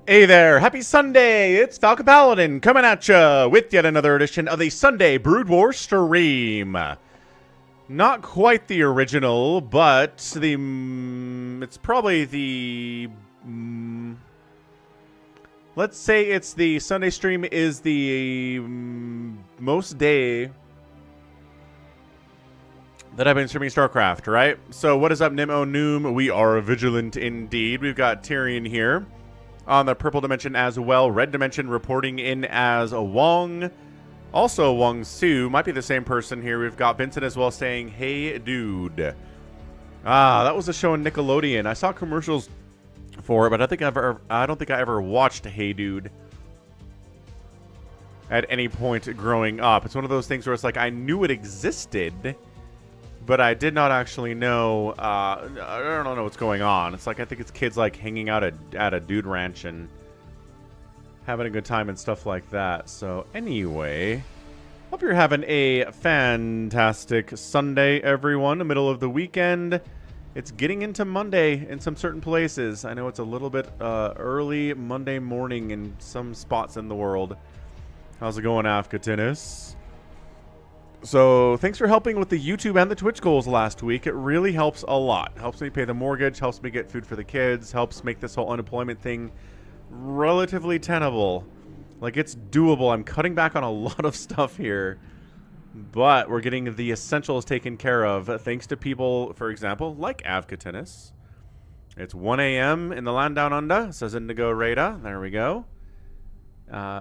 Hey there, happy Sunday! It's Falcon Paladin coming at ya with yet another edition of the Sunday Brood War stream. Not quite the original, but the it's probably the let's say it's the Sunday stream is the most day that I've been streaming StarCraft, right? So what is up, Nimo Noom? We are vigilant indeed. We've got Tyrion here on the purple dimension as well. Red dimension reporting in as Wong. Also Wong Su. Might be the same person here. We've got Vincent as well saying, hey, dude. Ah, that was a show on Nickelodeon. I saw commercials for it, but I don't think I ever watched Hey Dude at any point growing up. It's one of those things where it's like I knew it existed, but I did not actually know, I don't know what's going on. It's like, I think it's kids like hanging out at a dude ranch and having a good time and stuff like that. So anyway, hope you're having a fantastic Sunday, everyone. The middle of the weekend. It's getting into Monday in some certain places. I know it's a little bit early Monday morning in some spots in the world. How's it going, Afka Tennis? So thanks for helping with the YouTube and the Twitch goals last week. It really helps a lot. Helps me pay the mortgage, helps me get food for the kids, helps make this whole unemployment thing relatively tenable. Like, it's doable. I'm cutting back on a lot of stuff here, but we're getting the essentials taken care of thanks to people, for example, like Avka Tennis. It's 1 a.m. in the land down under, says Indigo Rada. There we go.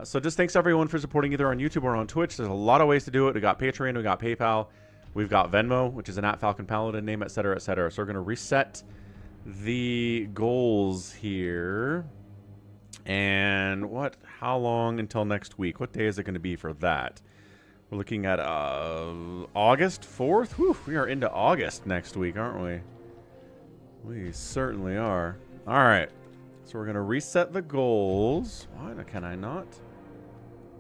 So just thanks everyone for supporting either on YouTube or on Twitch. There's a lot of ways to do it. We got Patreon, we got PayPal, we've got Venmo, which is an @Falcon Paladin name, etc., etc. So we're going to reset the goals here. And how long until next week? What day is it going to be for that? We're looking at August 4th. Whew, we are into August next week, aren't we? We certainly are. All right. So we're going to reset the goals. Why can I not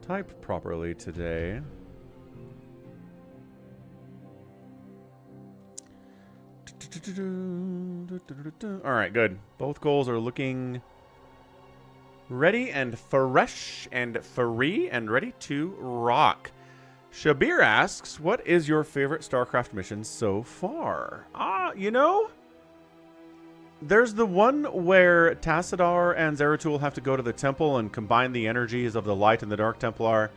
type properly today? All right, good. Both goals are looking ready and fresh and free and ready to rock. Shabir asks, what is your favorite StarCraft mission so far? You know, there's the one where Tassadar and Zeratul have to go to the temple and combine the energies of the Light and the Dark Templar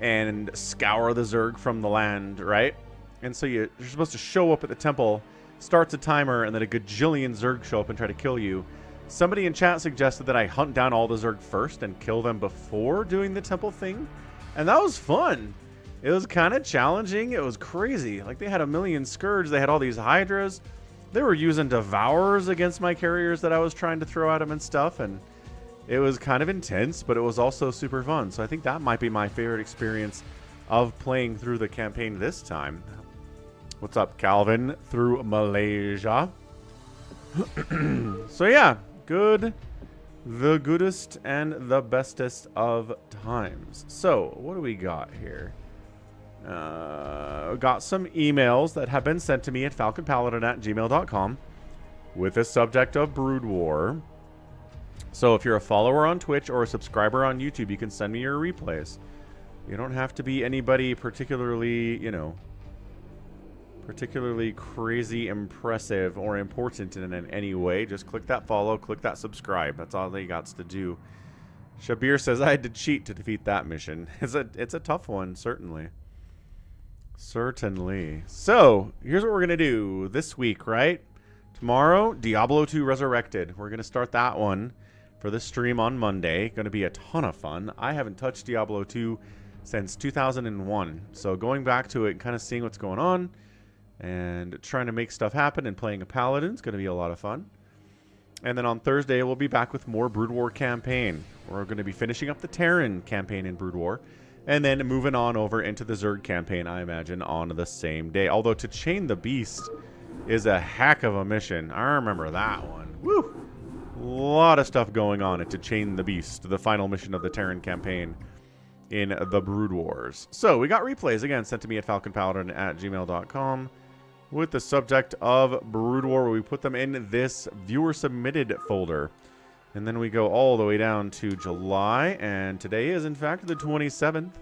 and scour the Zerg from the land, right? And so you're supposed to show up at the temple, starts a timer, and then a gajillion Zerg show up and try to kill you. Somebody in chat suggested that I hunt down all the Zerg first and kill them before doing the temple thing. And that was fun. It was kind of challenging. It was crazy. Like, they had a million Scourge. They had all these Hydras. They were using Devourers against my carriers that I was trying to throw at them and stuff. And it was kind of intense, but it was also super fun. So I think that might be my favorite experience of playing through the campaign this time. What's up, Calvin, through Malaysia? So yeah, good, the goodest and the bestest of times. So what do we got here? Got some emails that have been sent to me at falconpaladin@gmail.com with the subject of Brood War. So if you're a follower on Twitch or a subscriber on YouTube, you can send me your replays. You don't have to be anybody particularly, you know, particularly crazy, impressive, or important in any way. Just click that follow, click that subscribe. That's all they got to do. Shabir says, I had to cheat to defeat that mission. It's a tough one, certainly. Certainly. So, here's what we're going to do this week, right? Tomorrow, Diablo 2 Resurrected. We're going to start that one for the stream on Monday. Going to be a ton of fun. I haven't touched Diablo 2 since 2001. So, going back to it and kind of seeing what's going on and trying to make stuff happen and playing a paladin is going to be a lot of fun. And then on Thursday, we'll be back with more Brood War campaign. We're going to be finishing up the Terran campaign in Brood War. And then moving on over into the Zerg campaign, I imagine, on the same day. Although to chain the beast is a heck of a mission. I remember that one. Woo! A lot of stuff going on at To Chain the Beast, the final mission of the Terran campaign in the Brood Wars. So, we got replays, again, sent to me at falconpaladin@gmail.com. with the subject of Brood War, where we put them in this viewer submitted folder. And then we go all the way down to July, and today is in fact the 27th.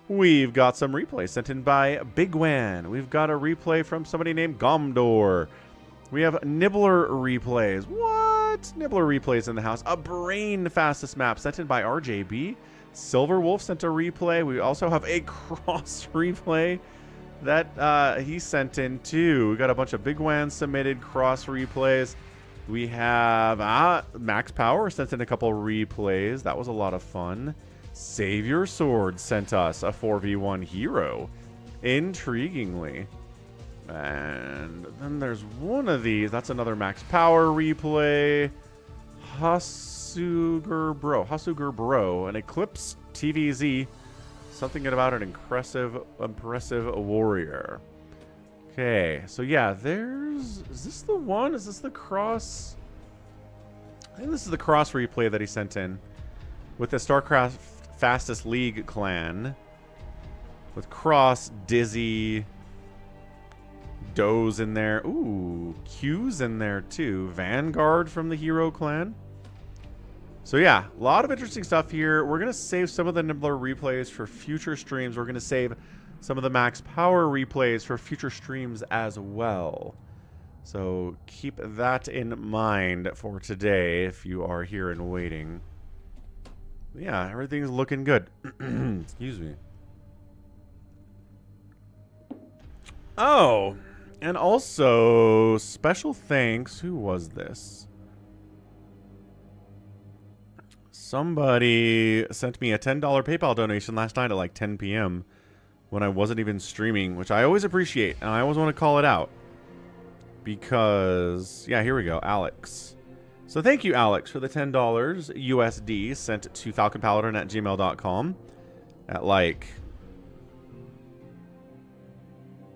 We've got some replays sent in by Bigwan. We've got a replay from somebody named Gomdor. We have Nibbler replays. What? Nibbler replays in the house. A brain fastest map sent in by RJB. Silverwolf sent a replay. We also have a cross replay that he sent in too. We got a bunch of Bigwan submitted cross replays. We have maxpower sent in a couple replays. That was a lot of fun. Savior Sword sent us a 4v1 hero. Intriguingly. And then there's one of these. That's another max power replay. Hasugerbo. An Eclipse TvZ. Something about an impressive warrior. Okay, so yeah, is this the one? Is this the cross? I think this is the cross replay that he sent in. With the StarCraft Fastest League clan. With Cross, Dizzy... Doe's in there. Ooh, Q's in there too. Vanguard from the Hero clan. So yeah, a lot of interesting stuff here. We're going to save some of the Nibbler replays for future streams. We're going to save some of the max power replays for future streams as well. So keep that in mind for today if you are here and waiting. But yeah, everything's looking good. Excuse me. Oh, and also, special thanks. Who was this? Somebody sent me a $10 PayPal donation last night at like 10 p.m. when I wasn't even streaming, which I always appreciate, and I always want to call it out. Because, yeah, here we go, Alex. So thank you, Alex, for the $10 USD sent to falconpaladin@gmail.com at like...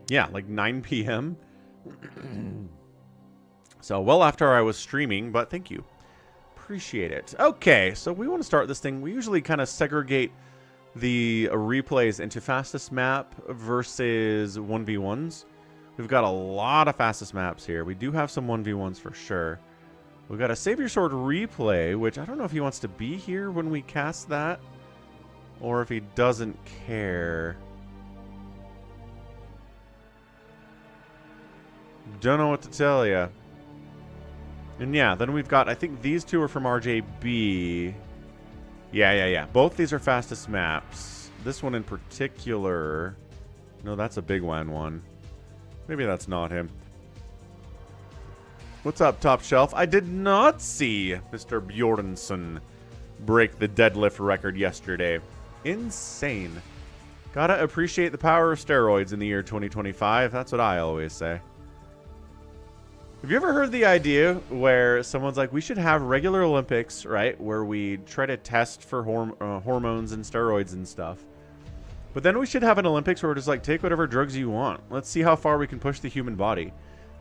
yeah, like 9 p.m. So well after I was streaming, but thank you. Appreciate it. Okay, so we want to start this thing. We usually kind of segregate the replays into fastest map versus 1v1s. We've got a lot of fastest maps here. We do have some 1v1s for sure. We've got a Savior Sword replay, which I don't know if he wants to be here when we cast that, or if he doesn't care. Don't know what to tell you. And yeah, then we've got, I think these two are from RJB. Yeah. Both these are fastest maps. This one in particular. No, that's a Bigwan one. Maybe that's not him. What's up, Top Shelf? I did not see Mr. Bjornsson break the deadlift record yesterday. Insane. Gotta appreciate the power of steroids in the year 2025. That's what I always say. Have you ever heard the idea where someone's like, we should have regular Olympics, right? Where we try to test for hormones and steroids and stuff. But then we should have an Olympics where we're just like, take whatever drugs you want. Let's see how far we can push the human body.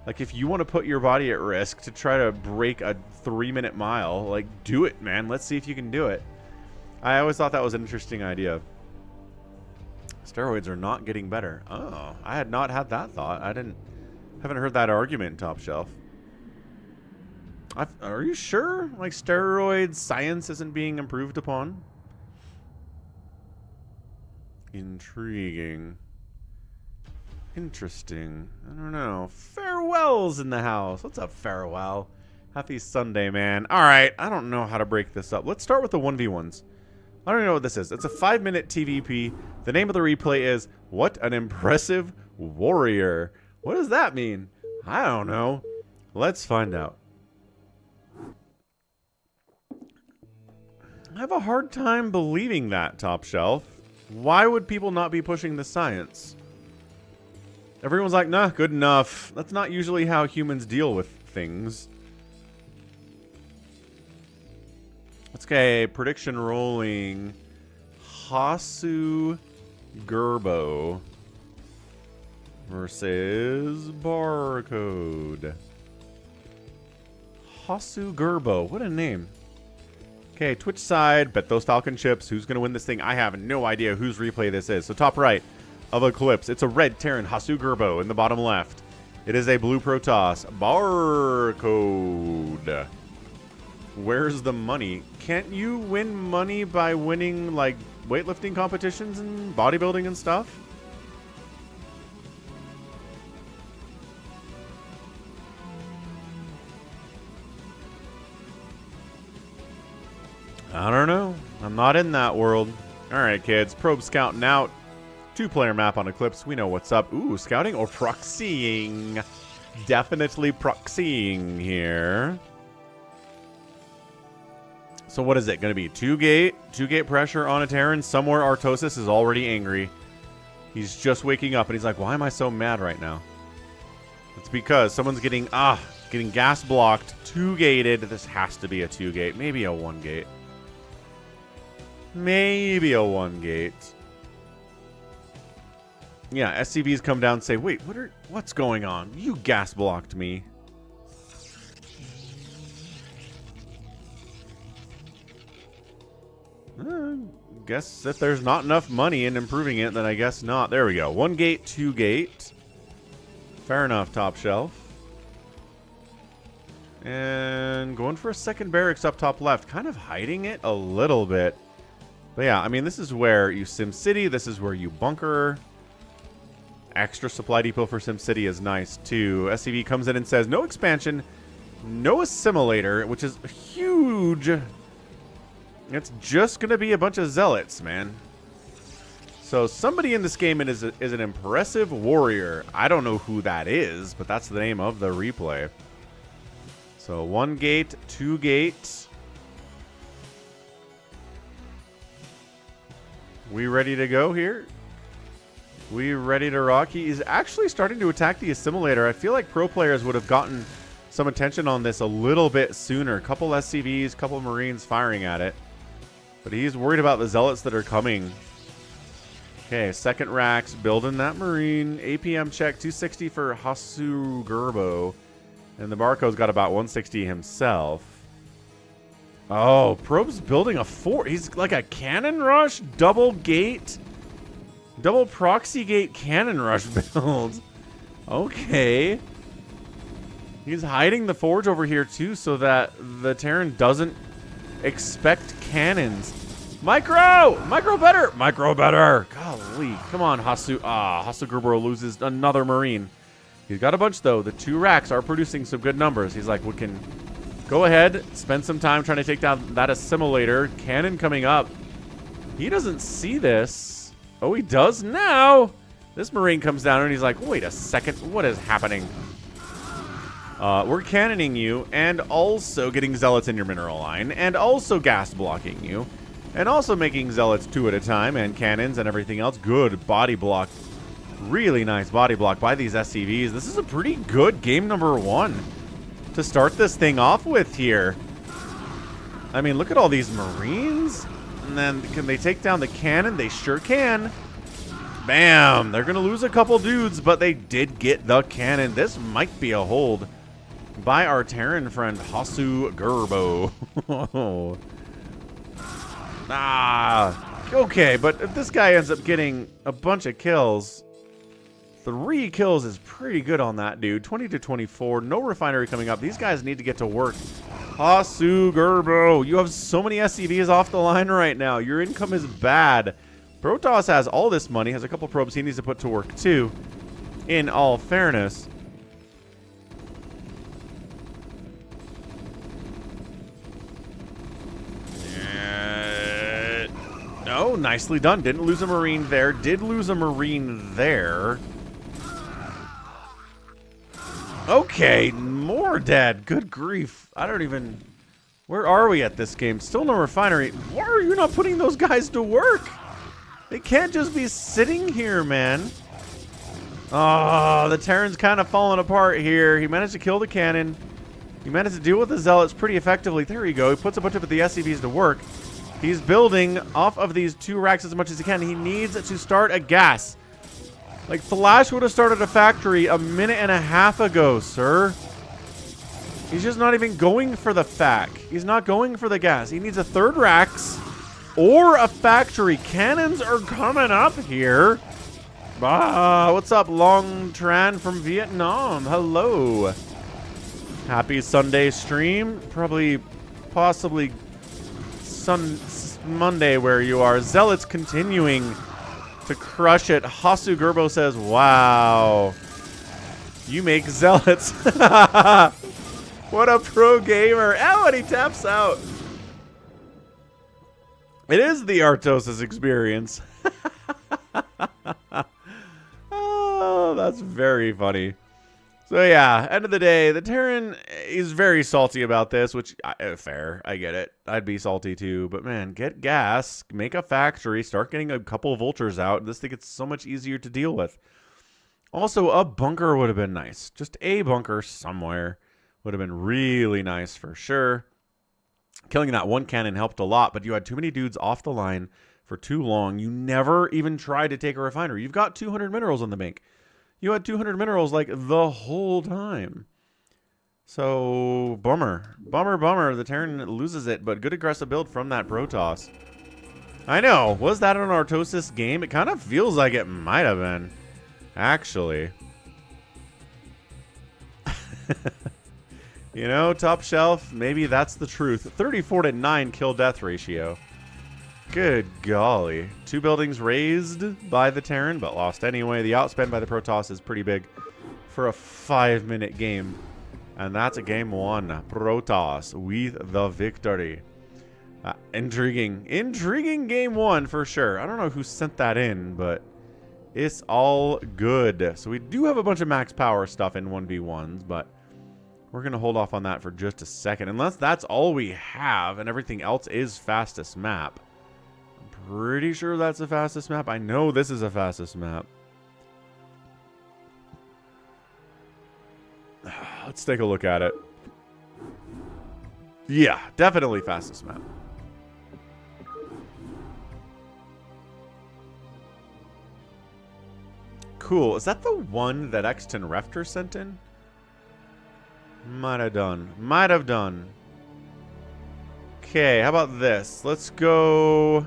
Like, if you want to put your body at risk to try to break a 3-minute mile, like, do it, man. Let's see if you can do it. I always thought that was an interesting idea. Steroids are not getting better. Oh, I had not had that thought. Haven't heard that argument, Top Shelf. Are you sure? Like, steroid science isn't being improved upon? Intriguing. Interesting. I don't know. Farewell's in the house. What's up, Farewell? Happy Sunday, man. All right. I don't know how to break this up. Let's start with the 1v1s. I don't even know what this is. It's a 5-minute TVP. The name of the replay is, What an Impressive Warrior. What does that mean? I don't know. Let's find out. I have a hard time believing that, Top Shelf. Why would people not be pushing the science? Everyone's like, nah, good enough. That's not usually how humans deal with things. Let's get prediction rolling. hasugerbo versus Barcode. hasugerbo. What a name. Okay, Twitch side, bet those Falcon chips. Who's going to win this thing? I have no idea whose replay this is. So top right of Eclipse, it's a red Terran hasugerbo in the bottom left. It is a blue Protoss Barcode Where's the money? Can't you win money by winning, like, weightlifting competitions and bodybuilding and stuff? I don't know. I'm not in that world. Alright, kids. Probe scouting out. 2-player map on Eclipse. We know what's up. Ooh, scouting or proxying. Definitely proxying here. So what is it going to be? 2-gate? 2-gate pressure on a Terran. Somewhere Artosis is already angry. He's just waking up and he's like, why am I so mad right now? It's because someone's getting gas blocked. 2-gated. This has to be a 2-gate. Maybe a 1-gate. Maybe a 1-gate. Yeah, SCVs come down and say, wait, what's going on? You gas blocked me. Guess if there's not enough money in improving it, then I guess not. There we go. 1-gate, 2-gate. Fair enough, top shelf. And going for a second barracks up top left. Kind of hiding it a little bit. But yeah, I mean, this is where you SimCity. This is where you bunker. Extra supply depot for SimCity is nice, too. SCV comes in and says, no expansion, no assimilator, which is huge. It's just going to be a bunch of zealots, man. So somebody in this game is an impressive warrior. I don't know who that is, but that's the name of the replay. So 1-gate, 2-gate. We ready to go here? We ready to rock? He is actually starting to attack the assimilator. I feel like pro players would have gotten some attention on this a little bit sooner. A couple SCVs, couple Marines firing at it. But he's worried about the zealots that are coming. Okay, second racks, building that Marine. APM check, 260 for hasugerbo. And the Barcode's got about 160 himself. Oh, Probe's building a fort. He's like a cannon rush, double gate, double proxy gate cannon rush build. Okay. He's hiding the forge over here too so that the Terran doesn't expect cannons. Micro better. Golly. Come on, hasugerbo loses another Marine. He's got a bunch though. The 2 racks are producing some good numbers. He's like, we can go ahead, spend some time trying to take down that assimilator. Cannon coming up. He doesn't see this. Oh, he does now. This Marine comes down and he's like, wait a second. What is happening? We're cannoning you and also getting zealots in your mineral line and also gas blocking you and also making zealots 2 at a time and cannons and everything else. Good body block. Really nice body block by these SCVs. This is a pretty good game number 1 to start this thing off with here. I mean, look at all these Marines. And then can they take down the cannon? They sure can. Bam! They're going to lose a couple dudes, but they did get the cannon. This might be a hold by our Terran friend, hasugerbo. Okay, but if this guy ends up getting a bunch of kills, 3 kills is pretty good on that dude. 20 to 24. No refinery coming up. These guys need to get to work. hasugerbo, you have so many SCVs off the line right now. Your income is bad. Protoss has all this money. Has a couple probes he needs to put to work too. In all fairness. Oh, nicely done. Didn't lose a Marine there. Did lose a Marine there. Okay, more dead. Good grief. I don't even... Where are we at this game? Still no refinery. Why are you not putting those guys to work? They can't just be sitting here, man. Oh, the Terran's kind of falling apart here. He managed to kill the cannon. He managed to deal with the zealots pretty effectively. There you go. He puts a bunch of the SCVs to work. He's building off of these 2 racks as much as he can. He needs to start a gas. Like, Flash would have started a factory a minute and a half ago, sir. He's just not even going for the fac. He's not going for the gas. He needs a 3rd racks or a factory. Cannons are coming up here. What's up, Long Tran from Vietnam? Hello. Happy Sunday stream. Probably possibly Monday where you are. Zealots continuing to crush it. hasugerbo says, wow. You make Zealots. What a pro gamer. Oh, and he taps out. It is the Artosis experience. Oh, that's very funny. So yeah, end of the day, the Terran is very salty about this, which, fair, I get it. I'd be salty too, but man, get gas, make a factory, start getting a couple of vultures out. This thing gets so much easier to deal with. Also, a bunker would have been nice. Just a bunker somewhere would have been really nice for sure. Killing that one cannon helped a lot, but you had too many dudes off the line for too long. You never even tried to take a refinery. You've got 200 minerals on the bank. You had 200 minerals like the whole time. So, bummer. Bummer. The Terran loses it, but good aggressive build from that Protoss. I know. Was that an Artosis game? It kind of feels like it might have been. Actually. You know, top shelf, maybe that's the truth. 34-9 kill-death ratio. Good golly. 2 buildings raised by the Terran, but lost anyway. The outspend by the Protoss is pretty big for a 5-minute game. And that's a game 1. Protoss with the victory. Intriguing. Intriguing game 1 for sure. I don't know who sent that in, but it's all good. So we do have a bunch of max power stuff in 1v1s, but we're going to hold off on that for just a second. Unless that's all we have and everything else is fastest map. Pretty sure that's the fastest map. I know this is a fastest map. Let's take a look at it. Yeah, definitely fastest map. Cool. Is that the one that Exton Refter sent in? Might have done. Might have done. Okay, how about this? Let's go...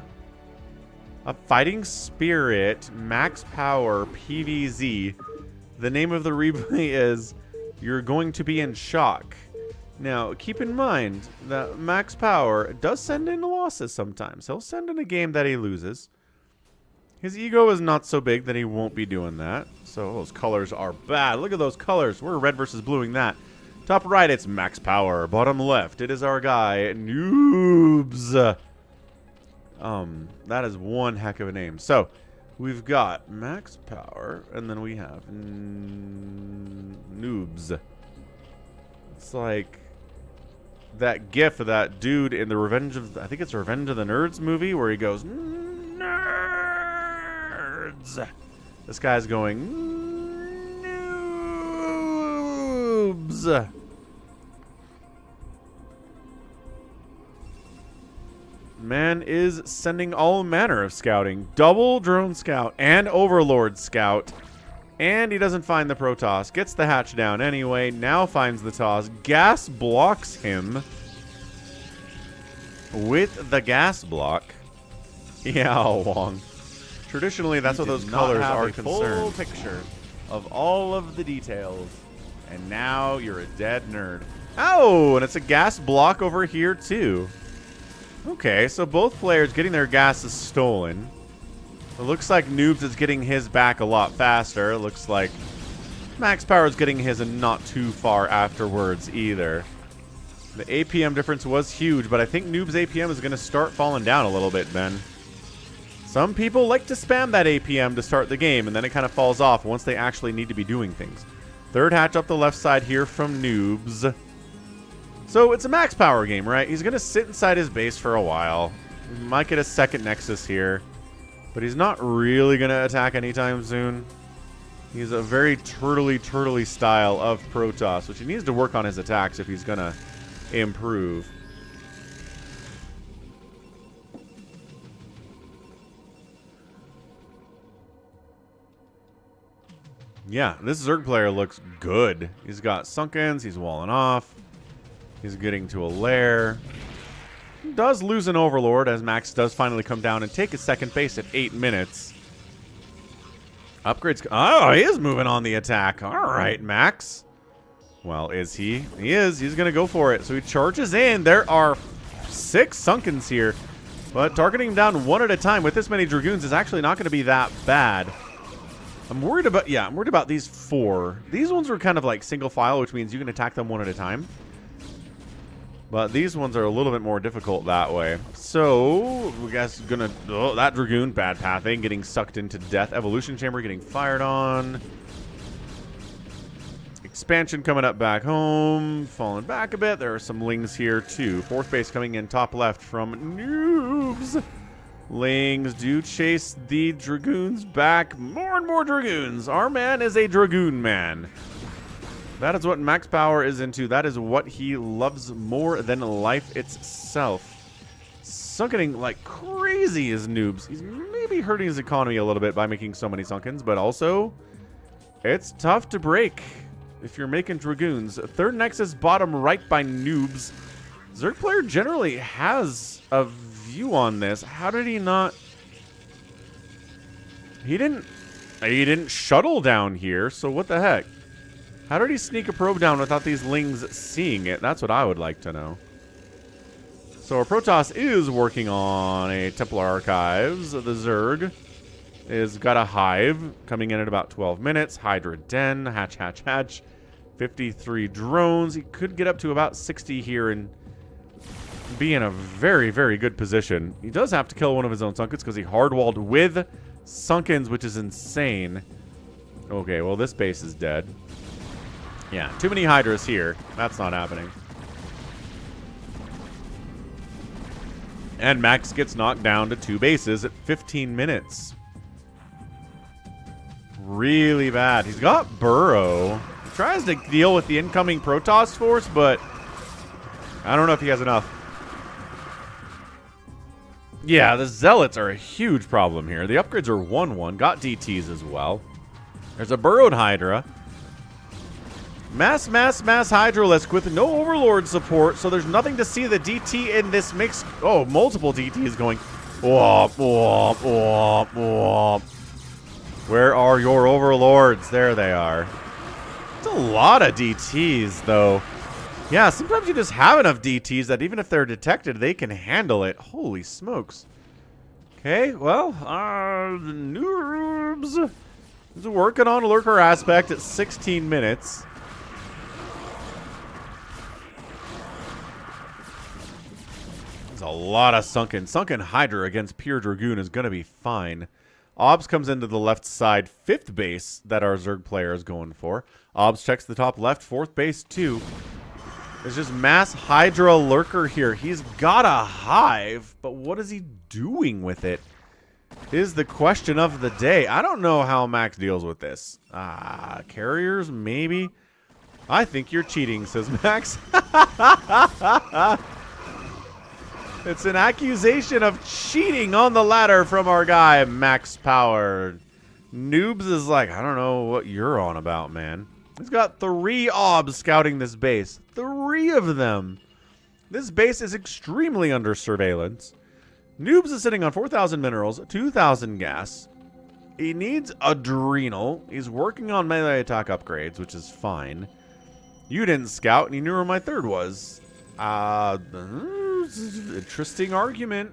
A Fighting Spirit, Max Power, PvZ. The name of the replay is You're Going to Be in Shock. Now, keep in mind that Max Power does send in losses sometimes. He'll send in a game that he loses. His ego is not so big that he won't be doing that. So those colors are bad. Look at those colors. We're red versus bluing that. Top right, it's Max Power. Bottom left, it is our guy, Noobs. That is one heck of a name. So, we've got Max Power, and then we have Noobs. It's like that gif of that dude in the Revenge of... I think it's Revenge of the Nerds movie, where he goes, Nerds! This guy's going, Noobs! Man is sending all manner of scouting. Double drone scout and overlord scout. And he doesn't find the Protoss. Gets the hatch down anyway. Now finds the Toss. Gas blocks him with the gas block. Yeah, Wong. Traditionally, that's what those colors are concerned. Full picture of all of the details. And now you're a dead nerd. Oh, and it's a gas block over here too. Okay, so both players getting their gases stolen. It looks like Noobs is getting his back a lot faster. It looks like Max Power is getting his and not too far afterwards either. The APM difference was huge, but I think Noob's APM is going to start falling down a little bit, Ben. Some people like to spam that APM to start the game, and then it kind of falls off once they actually need to be doing things. Third hatch up the left side here from Noobs. So it's a max power game, right? He's going to sit inside his base for a while. He might get a second Nexus here. But he's not really going to attack anytime soon. He's a very turtly style of Protoss, which he needs to work on his attacks if he's going to improve. Yeah, this Zerg player looks good. He's got Sunkens, he's walling off. He's getting to a lair. He does lose an Overlord as Max does finally come down and take his second base at 8 minutes. Upgrades. Oh, he is moving on the attack. All right, Max. Well, is he? He is. He's going to go for it. So he charges in. There are 6 Sunkens here. But targeting down one at a time with this many Dragoons is actually not going to be that bad. I'm worried about these 4. These ones are kind of like single file, which means you can attack them one at a time. But these ones are a little bit more difficult that way. So, we guess gonna... Oh, that Dragoon, bad pathing, getting sucked into death. Evolution Chamber getting fired on. Expansion coming up back home. Falling back a bit. There are some Lings here, too. 4th base coming in top left from Noobs. Lings do chase the Dragoons back. More and more Dragoons. Our man is a Dragoon man. That is what Max Power is into. That is what he loves more than life itself. Sunkening like crazy is Noobs. He's maybe hurting his economy a little bit by making so many Sunkens, but also it's tough to break if you're making Dragoons. 3rd Nexus bottom right by Noobs. Zerg player generally has a view on this. How did he not... He didn't shuttle down here, so what the heck? How did he sneak a probe down without these Lings seeing it? That's what I would like to know. So our Protoss is working on a Templar Archives. The Zerg is got a Hive coming in at about 12 minutes. Hydra Den, hatch, hatch, hatch. 53 drones. He could get up to about 60 here and be in a very, very good position. He does have to kill one of his own Sunkens because he hardwalled with Sunkens, which is insane. Okay, well, this base is dead. Yeah, too many Hydras here. That's not happening. And Max gets knocked down to 2 bases at 15 minutes. Really bad. He's got Burrow. He tries to deal with the incoming Protoss force, but I don't know if he has enough. Yeah, the Zealots are a huge problem here. The upgrades are 1-1. Got DTs as well. There's a burrowed Hydra. Mass Hydralisk with no Overlord support, so there's nothing to see the DT in this mix. Oh, multiple DTs going. Womp, womp, womp, womp. Where are your Overlords? There they are. It's a lot of DTs, though. Yeah, sometimes you just have enough DTs that even if they're detected, they can handle it. Holy smokes. Okay, well, the Noobs is working on Lurker aspect at 16 minutes. There's a lot of Sunken. Sunken Hydra against Pure Dragoon is going to be fine. Obs comes into the left side, 5th base that our Zerg player is going for. Obs checks the top left, 4th base too. There's just mass Hydra Lurker here. He's got a Hive, but what is he doing with it? Is the question of the day. I don't know how Max deals with this. Carriers, maybe? I think you're cheating, says Max. It's an accusation of cheating on the ladder from our guy, Max Power. Noobs is like, I don't know what you're on about, man. He's got 3 obs scouting this base. 3 of them. This base is extremely under surveillance. Noobs is sitting on 4,000 minerals, 2,000 gas. He needs adrenal. He's working on melee attack upgrades, which is fine. You didn't scout, and you knew where my 3rd was. Interesting argument.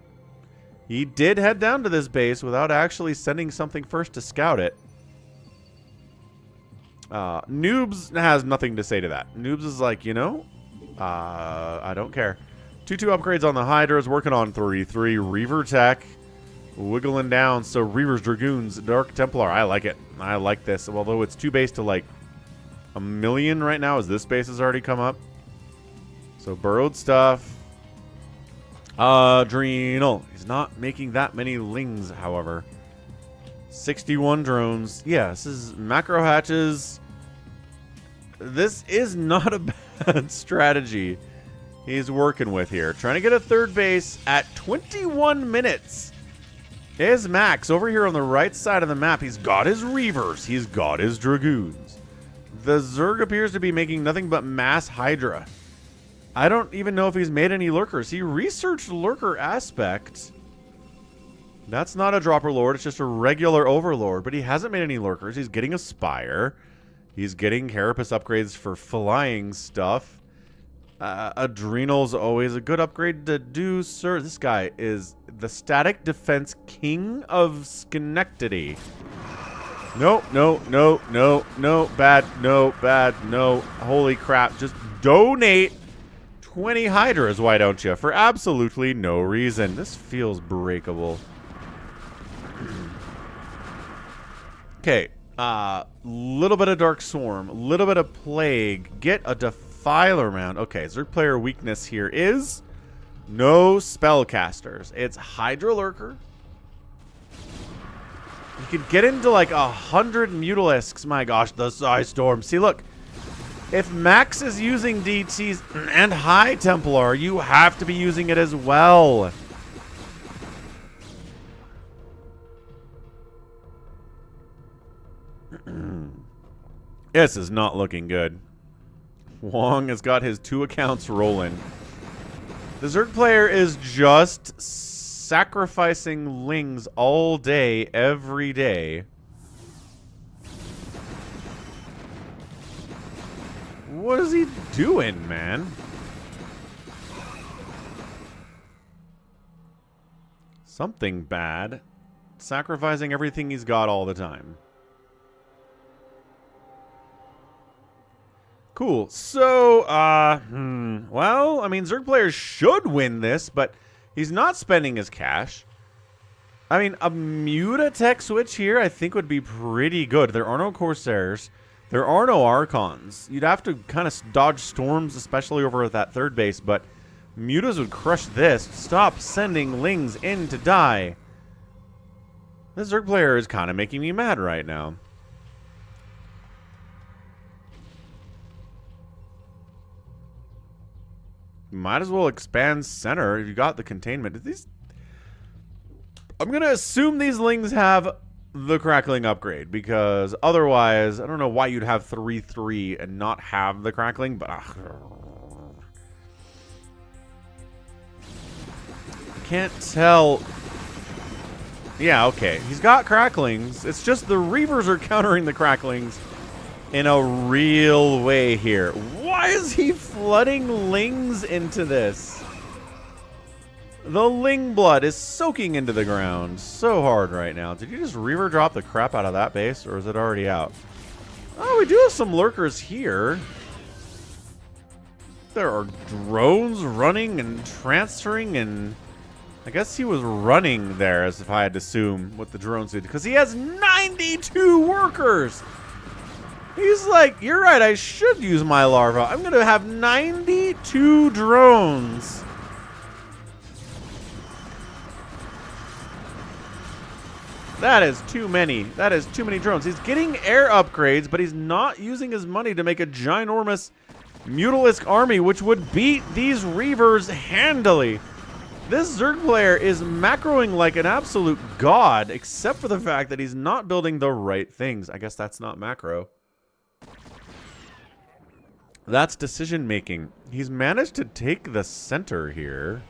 He did head down to this base without actually sending something first to scout it. Noobs has nothing to say to that. Noobs is like, you know, I don't care. 2-2 upgrades on the Hydras, working on 3-3. Reaver tech, wiggling down. So Reavers, Dragoons, Dark Templar. I like it. I like this. Although it's 2 base to like 1 million right now, as this base has already come up. So burrowed stuff. Adrenal. He's not making that many Lings, however. 61 drones. Yeah, this is macro hatches. This is not a bad strategy he's working with here. Trying to get a 3rd base at 21 minutes. Is Max over here on the right side of the map. He's got his Reavers. He's got his Dragoons. The Zerg appears to be making nothing but mass Hydra. I don't even know if he's made any Lurkers. He researched Lurker aspect. That's not a Dropper Lord. It's just a regular Overlord. But he hasn't made any Lurkers. He's getting a Spire. He's getting Carapace upgrades for flying stuff. Adrenal's always a good upgrade to do, sir. This guy is the static defense king of Schenectady. No, no, no, no, no, bad, no, bad, no. Holy crap. Just donate 20 Hydras, why don't you? For absolutely no reason. This feels breakable. Okay. Little bit of Dark Swarm. A little bit of Plague. Get a Defiler Mound. Okay, Zerg player weakness here is no spellcasters. It's Hydra Lurker. You could get into like 100 Mutalisks. My gosh, the Psy Storm. See, look. If Max is using DTs and High Templar, you have to be using it as well. This is not looking good. Wong has got his 2 accounts rolling. The Zerg player is just sacrificing lings all day, every day. What is he doing, man? Something bad. Sacrificing everything he's got all the time. Cool. So, well, I mean, Zerg players should win this, but he's not spending his cash. I mean, a Mutatech switch here I think would be pretty good. There are no Corsairs. There are no Archons. You'd have to kind of dodge storms, especially over at that third base, but Mutas would crush this. Stop sending Lings in to die. This Zerg player is kind of making me mad right now. Might as well expand center if you got the containment. I'm going to assume these Lings have the Crackling upgrade, because otherwise, I don't know why you'd have 3-3 and not have the Crackling, but I can't tell. Yeah, okay. He's got Cracklings. It's just the Reavers are countering the Cracklings in a real way here. Why is he flooding Lings into this? The Ling blood is soaking into the ground so hard right now. Did you just Reaver drop the crap out of that base, or is it already out? Oh, we do have some lurkers here. There are drones running and transferring, and I guess he was running there, as if I had to assume what the drones did, because he has 92 workers. He's like, you're right, I should use my larva. I'm going to have 92 drones. That is too many. That is too many drones. He's getting air upgrades, but he's not using his money to make a ginormous Mutalisk army, which would beat these Reavers handily. This Zerg player is macroing like an absolute god, except for the fact that he's not building the right things. I guess that's not macro. That's decision making. He's managed to take the center here.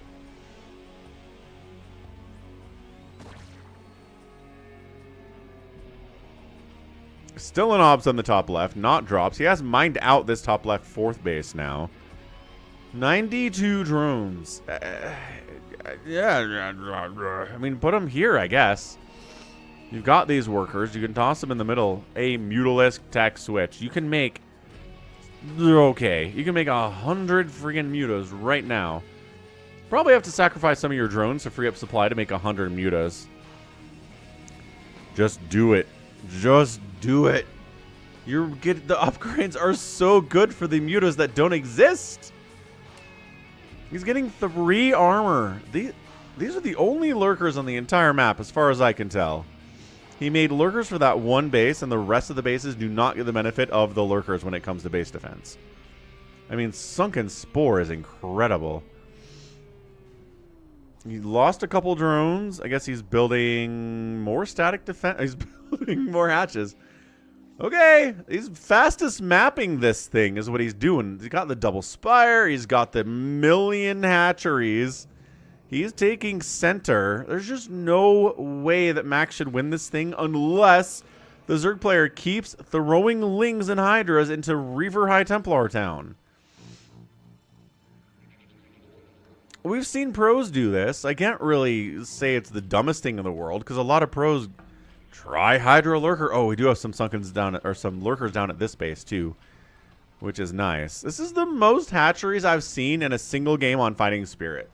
Still an obs on the top left, not drops. He has mined out this top left fourth base now. 92 drones. Yeah, I mean, put them here, I guess. You've got these workers. You can toss them in the middle. A Mutalisk tech switch. You can make... Okay, you can make 100 friggin' mutas right now. Probably have to sacrifice some of your drones to free up supply to make 100 mutas. Just do it. Just do it. The upgrades are so good for the mutas that don't exist. He's getting 3 armor. These are the only lurkers on the entire map, as far as I can tell. He made lurkers for that one base, and the rest of the bases do not get the benefit of the lurkers when it comes to base defense. I mean, Sunken Spore is incredible. He lost a couple drones. I guess he's building more static defense. He's building more hatches. Okay, he's fastest mapping this thing is what he's doing. He's got the double spire. He's got the 1,000,000 hatcheries. He's taking center. There's just no way that Max should win this thing unless the Zerg player keeps throwing Lings and Hydras into Reaver High Templar Town. we've seen pros do this. I can't really say it's the dumbest thing in the world because a lot of pros try Hydra Lurker. Oh, we do have some Sunkens down or some Lurkers down at this base too, which is nice. This is the most hatcheries I've seen in a single game on Fighting Spirit.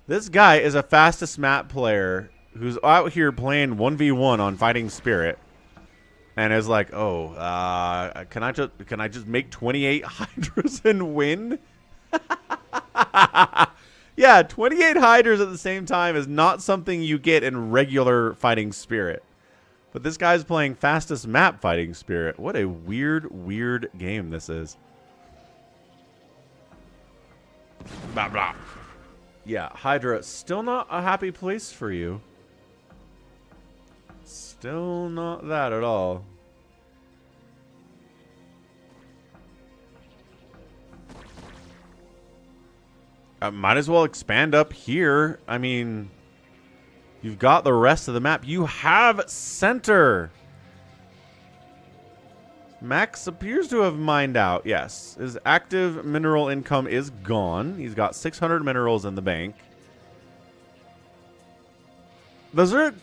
This guy is a fastest map player who's out here playing 1v1 on Fighting Spirit. And is like, oh, can I just make 28 Hydras and win? Yeah, 28 Hydras at the same time is not something you get in regular Fighting Spirit. But this guy's playing fastest map Fighting Spirit. What a weird, weird game this is. Blah, blah. Yeah, Hydra, still not a happy place for you. Still not that at all. I might as well expand up here. I mean, you've got the rest of the map. You have center. Max appears to have mined out. Yes, his active mineral income is gone. He's got 600 minerals in the bank. The Zerg...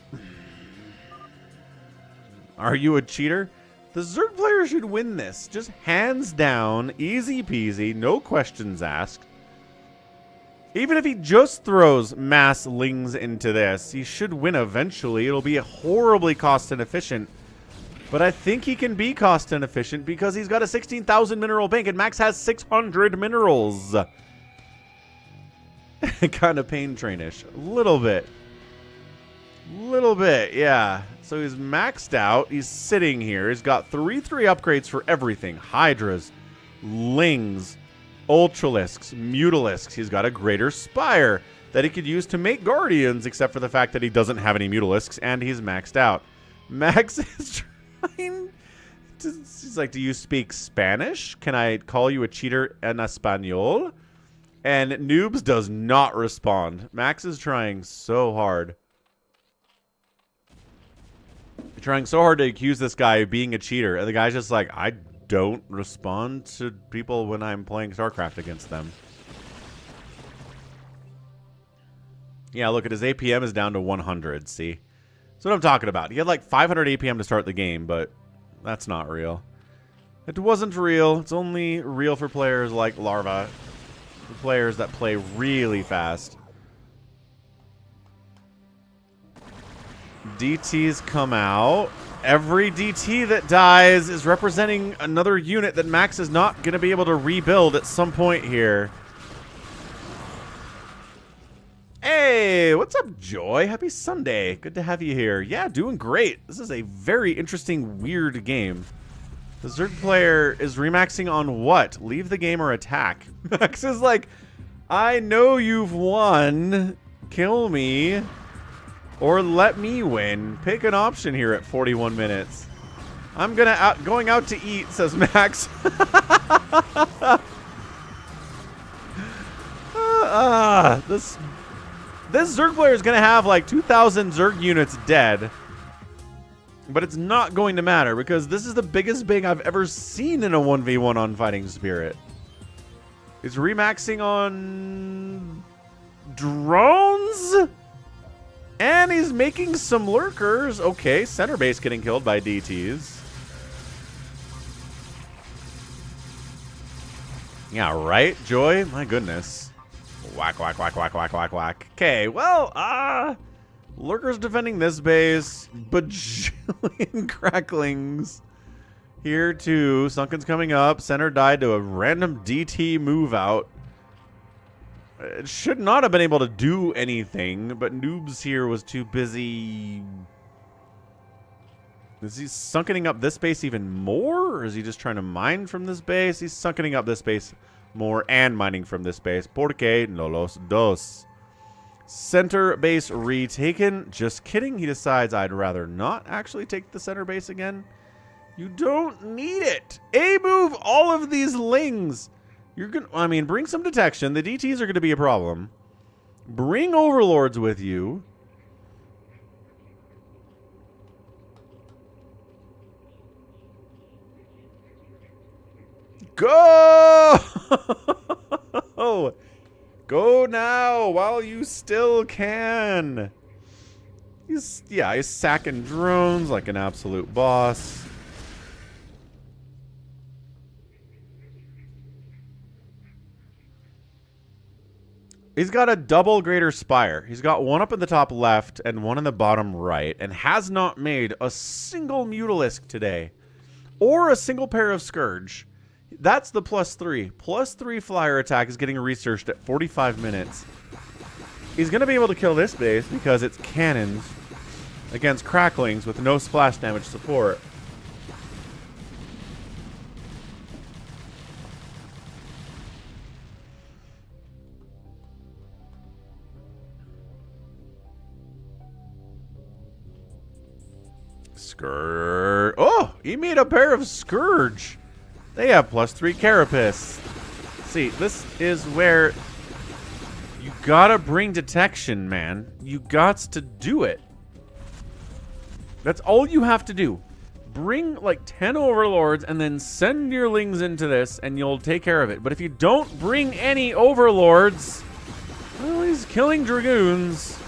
Are you a cheater? The Zerg player should win this. Just hands down, easy peasy, no questions asked. Even if he just throws mass lings into this, he should win eventually. It'll be horribly cost inefficient. But I think he can be cost inefficient because he's got a 16,000 mineral bank and Max has 600 minerals. Kind of pain trainish. A little bit. Little bit, yeah. So he's maxed out. He's sitting here. He's got 3 upgrades for everything. Hydras, Lings, Ultralisks, Mutalisks. He's got a Greater Spire that he could use to make Guardians, except for the fact that he doesn't have any Mutalisks, and he's maxed out. Max is trying to... He's like, do you speak Spanish? Can I call you a cheater en Espanol? And Noobs does not respond. Max is trying so hard. Trying so hard to accuse this guy of being a cheater, and the guy's just like, I don't respond to people when I'm playing StarCraft against them. Yeah, look at his APM is down to 100, see? That's what I'm talking about. He had like 500 APM to start the game, but that's not real. It wasn't real. It's only real for players like Larva, for players that play really fast. DTs come out. Every DT that dies is representing another unit that Max is not going to be able to rebuild at some point here. Hey, what's up, Joy? Happy Sunday. Good to have you here. Yeah, doing great. This is a very interesting, weird game. The Zerg player is remaxing on what? Leave the game or attack? Max is like, I know you've won. Kill me. Or let me win. Pick an option here at 41 minutes. I'm going out to eat, says Max. This Zerg player is going to have like 2,000 Zerg units dead. But it's not going to matter because this is the biggest bang I've ever seen in a 1v1 on Fighting Spirit. It's remaxing on drones? And he's making some lurkers. Okay, center base getting killed by DTs. Yeah, right, Joy? My goodness. Whack, whack, whack, whack, whack, whack, whack. Okay, well, lurkers defending this base. Bajillion cracklings. Here, too. Sunken's coming up. Center died to a random DT move out. It should not have been able to do anything, but Noobs here was too busy. Is he sunkening up this base even more? Or is he just trying to mine from this base? He's sunkening up this base more and mining from this base. Porque no los dos. Center base retaken. Just kidding. He decides I'd rather not actually take the center base again. You don't need it. A-move all of these lings. You're gonna, I mean, bring some detection. The DTs are gonna be a problem. Bring overlords with you. Go! Go now while you still can. He's sacking drones like an absolute boss. He's got a double greater spire. He's got one up in the top left and one in the bottom right, and has not made a single Mutalisk today. Or a single pair of Scourge. That's the +3. +3 flyer attack is getting researched at 45 minutes. He's going to be able to kill this base because it's cannons against cracklings with no splash damage support. Scourge. Oh, he made a pair of Scourge. They have +3 Carapace. See, this is where you gotta bring detection, man. You gots to do it. That's all you have to do. Bring like 10 overlords and then send your lings into this and you'll take care of it. But if you don't bring any overlords, well, he's killing dragoons.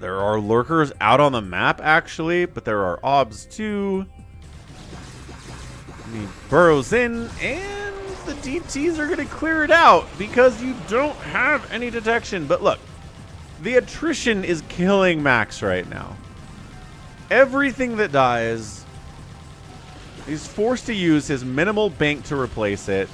There are lurkers out on the map, actually, but there are obs too. He burrows in, and the DTs are going to clear it out because you don't have any detection. But look, the attrition is killing Max right now. Everything that dies, he's forced to use his minimal bank to replace it.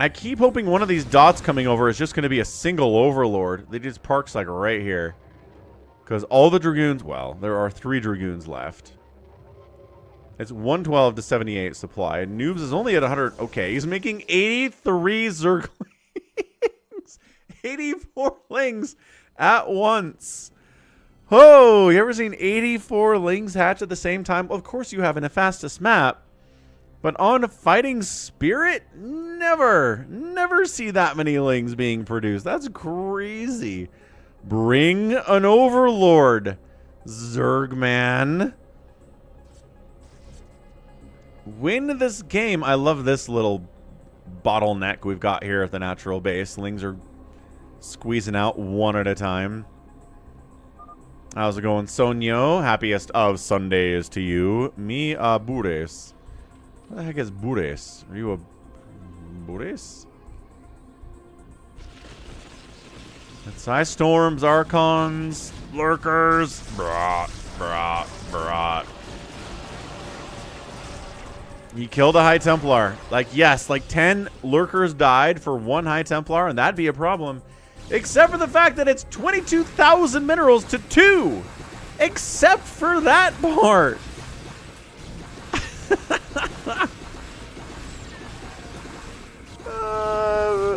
I keep hoping one of these dots coming over is just going to be a single overlord. They just parks like right here. Because all the dragoons, well, there are 3 dragoons left. It's 112 to 78 supply. Noobs is only at 100. Okay, he's making 83 Zerglings. 84 lings at once. Oh, you ever seen 84 lings hatch at the same time? Of course you have in a fastest map. But on Fighting Spirit, never see that many lings being produced. That's crazy. Bring an overlord, Zergman. Win this game. I love this little bottleneck we've got here at the natural base. Lings are squeezing out one at a time. How's it going, Sonyo? Happiest of Sundays to you. Me, Bures. What the heck is Bures? Are you a Bures? It's Ice Storms, Archons, Lurkers. Brat. He killed a High Templar. Like, yes, like 10 Lurkers died for 1 High Templar, and that'd be a problem. Except for the fact that it's 22,000 minerals to 2. Except for that part.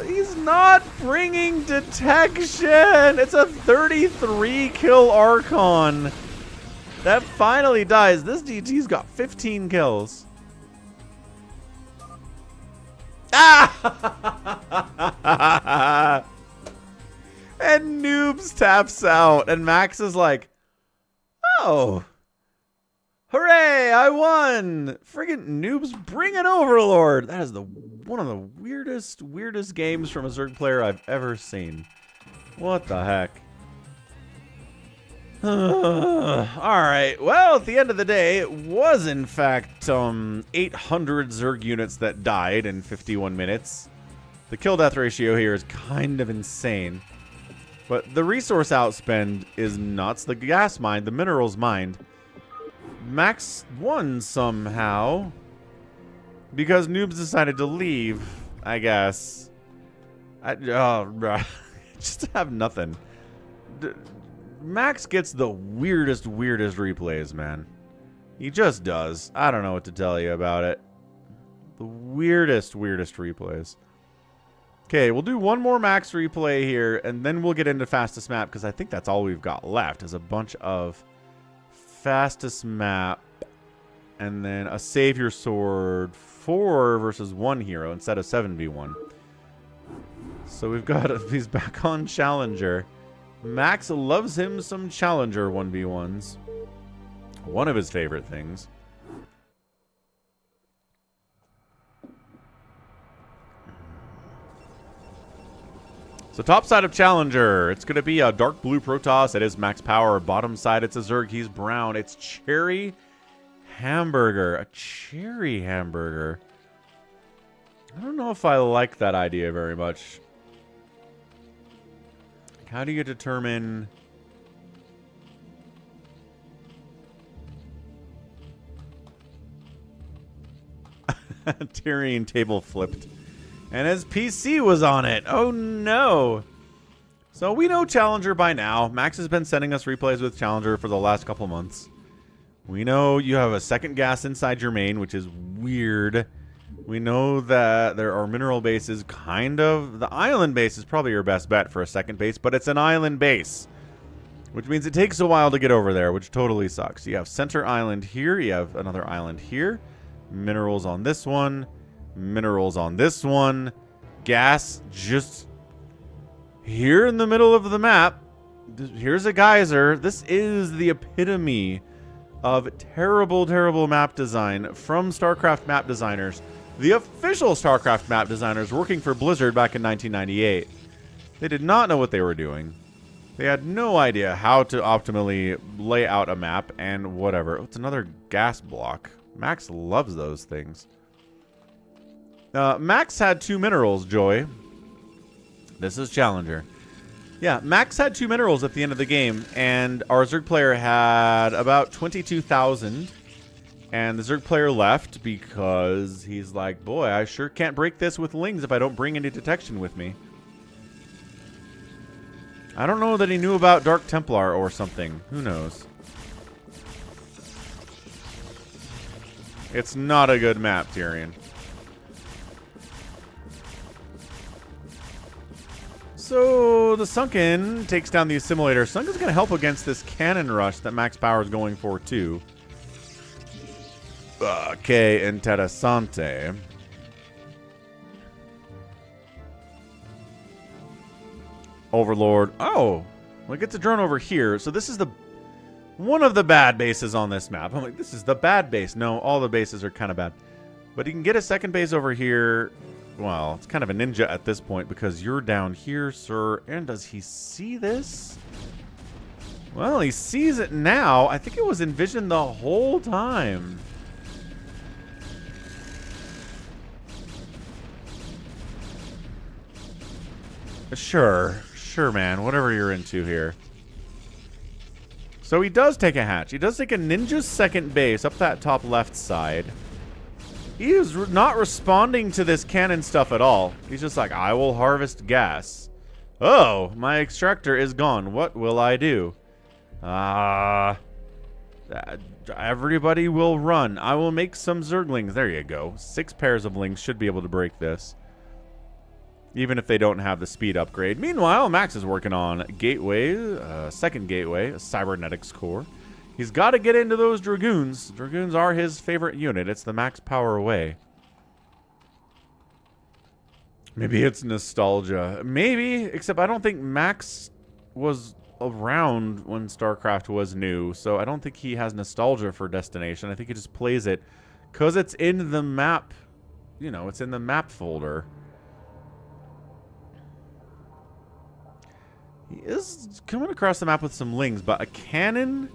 He's not bringing detection. It's a 33 kill Archon that finally dies. This DT's got 15 kills. Ah! And Noobs taps out, and Max is like, "Oh, hooray! I won! Friggin' Noobs, bring an overlord!" That is one of the weirdest games from a Zerg player I've ever seen. What the heck? Alright, well, at the end of the day, it was in fact 800 Zerg units that died in 51 minutes. The kill-death ratio here is kind of insane. But the resource outspend is nuts. The gas mined, the minerals mined. Max won somehow. Because Noobs decided to leave, I guess. Just have nothing. Max gets the weirdest replays, man. He just does. I don't know what to tell you about it. The weirdest replays. Okay, we'll do one more Max replay here, and then we'll get into fastest map, because I think that's all we've got left is a bunch of fastest map, and then a Savior Sword 4 versus 1 hero instead of 7v1. So we've got he's back on Challenger. Max loves him some Challenger 1v1s. One of his favorite things. So top side of Challenger, it's going to be a dark blue Protoss. It is max power. Bottom side, it's a Zerg. He's brown. It's cherry hamburger. A cherry hamburger. I don't know if I like that idea very much. How do you determine... Tyrion table flipped. And his PC was on it. Oh, no. So we know Challenger by now. Max has been sending us replays with Challenger for the last couple months. We know you have a second gas inside your main, which is weird. We know that there are mineral bases, kind of. The island base is probably your best bet for a second base, but it's an island base, which means it takes a while to get over there, which totally sucks. You have center island here. You have another island here. Minerals on this one. Minerals on this one. Gas just here in the middle of the map. Here's a geyser. This is the epitome of terrible, terrible map design from StarCraft map designers. The official StarCraft map designers working for Blizzard back in 1998. They did not know what they were doing. They had no idea how to optimally lay out a map and whatever. It's another gas block. Max loves those things. Max had 2 minerals, Joy. This is Challenger. Yeah, Max had 2 minerals at the end of the game, and our Zerg player had about 22,000. And the Zerg player left because he's like, boy, I sure can't break this with Lings if I don't bring any detection with me. I don't know that he knew about Dark Templar or something. Who knows? It's not a good map, Tyrion. So the Sunken takes down the Assimilator. Sunken's going to help against this cannon rush that Max Power is going for, too. Que interesante. Overlord. Oh, well, it gets a drone over here. So this is the one of the bad bases on this map. I'm like, this is the bad base. No, all the bases are kind of bad. But he can get a second base over here. Well, it's kind of a ninja at this point because you're down here, sir. And does he see this? Well, he sees it now. I think it was envisioned the whole time. Sure, man. Whatever you're into here. So he does take a hatch. He does take a ninja second base up that top left side. He is not responding to this cannon stuff at all. He's just like, I will harvest gas. Oh, my extractor is gone. What will I do? Everybody will run. I will make some Zerglings. There you go. 6 pairs of Lings should be able to break this. Even if they don't have the speed upgrade. Meanwhile, Max is working on Gateway, second Gateway, a Cybernetics core. He's got to get into those Dragoons. Dragoons are his favorite unit. It's the Max Power way. Maybe it's nostalgia. Maybe, except I don't think Max was around when StarCraft was new. So I don't think he has nostalgia for Destination. I think he just plays it because it's in the map. You know, it's in the map folder. He is coming across the map with some Lings, but a cannon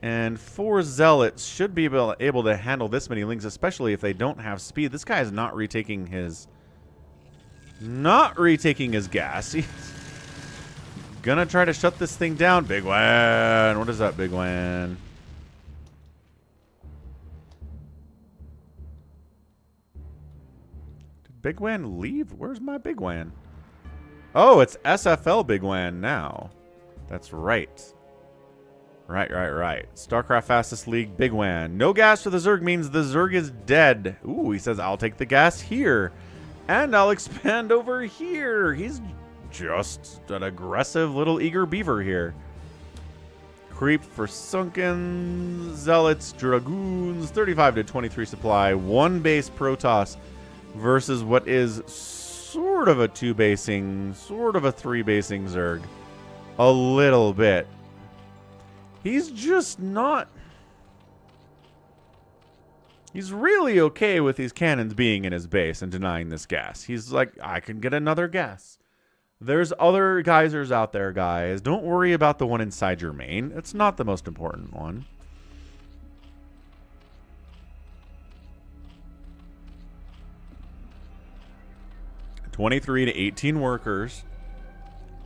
and 4 zealots should be able to handle this many Lings, especially if they don't have speed. This guy is not retaking his gas. He's gonna try to shut this thing down. Bigwan. What is that, Bigwan? Did Bigwan leave? Where's my Bigwan? Oh, it's SFL Bigwan now. That's right. Right. StarCraft Fastest League Bigwan. No gas for the Zerg means the Zerg is dead. Ooh, he says, I'll take the gas here. And I'll expand over here. He's just an aggressive little eager beaver here. Creep for Sunken. Zealots, Dragoons. 35 to 23 supply. 1 base Protoss versus what is sort of a 2-basing, sort of a 3-basing Zerg. A little bit. He's just not... He's really okay with these cannons being in his base and denying this gas. He's like, I can get another gas. There's other geysers out there, guys. Don't worry about the one inside your main. It's not the most important one. $23 to 18 workers.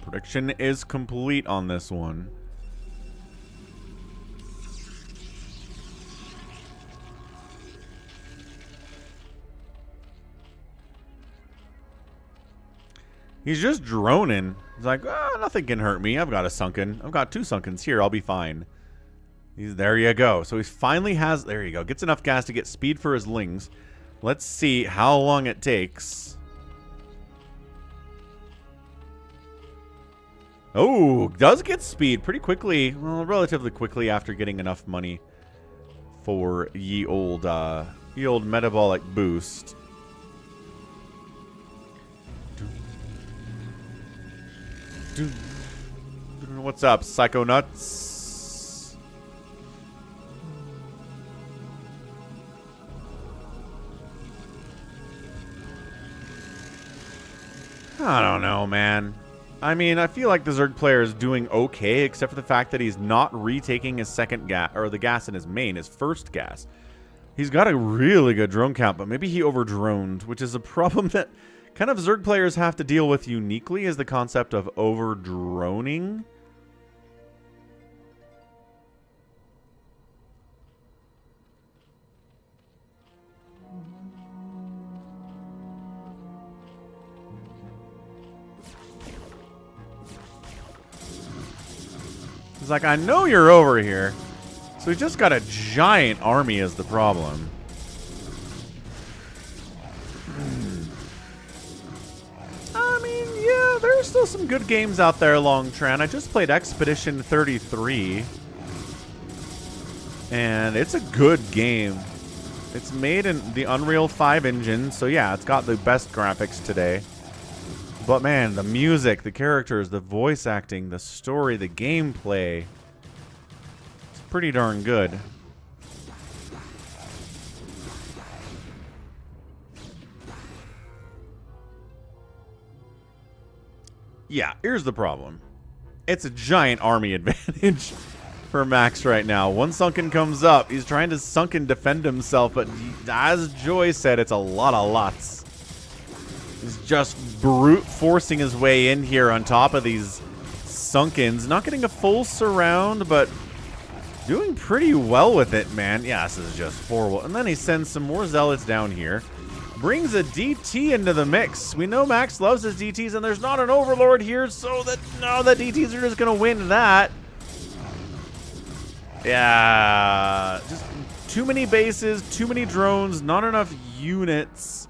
Prediction is complete on this one. He's just droning. He's like, oh, nothing can hurt me. I've got a sunken. I've got 2 sunkens here. I'll be fine. There you go. So he finally has, there you go. Gets enough gas to get speed for his lings. Let's see how long it takes. Oh, does get speed pretty quickly. Well, relatively quickly after getting enough money for ye old metabolic boost. What's up, Psycho Nuts? I don't know, man. I mean, I feel like the Zerg player is doing okay, except for the fact that he's not retaking his second gas, or the gas in his main, his first gas. He's got a really good drone count, but maybe he over-droned, which is a problem that kind of Zerg players have to deal with uniquely, is the concept of over-droning. He's like, I know you're over here. So he's just got a giant army as the problem. I mean, yeah, there's still some good games out there, Longtran. I just played Expedition 33. And it's a good game. It's made in the Unreal 5 engine, so yeah, it's got the best graphics today. But man, the music, the characters, the voice acting, the story, the gameplay, it's pretty darn good. Yeah, here's the problem. It's a giant army advantage for Max right now. One sunken comes up. He's trying to sunken defend himself, but as Joy said, it's a lot of lots. He's just brute forcing his way in here on top of these sunkens. Not getting a full surround, but doing pretty well with it, man. Yeah, this is just horrible. And then he sends some more zealots down here. Brings a DT into the mix. We know Max loves his DTs, and there's not an overlord here, so that no, the DTs are just going to win that. Yeah, just too many bases, too many drones, not enough units.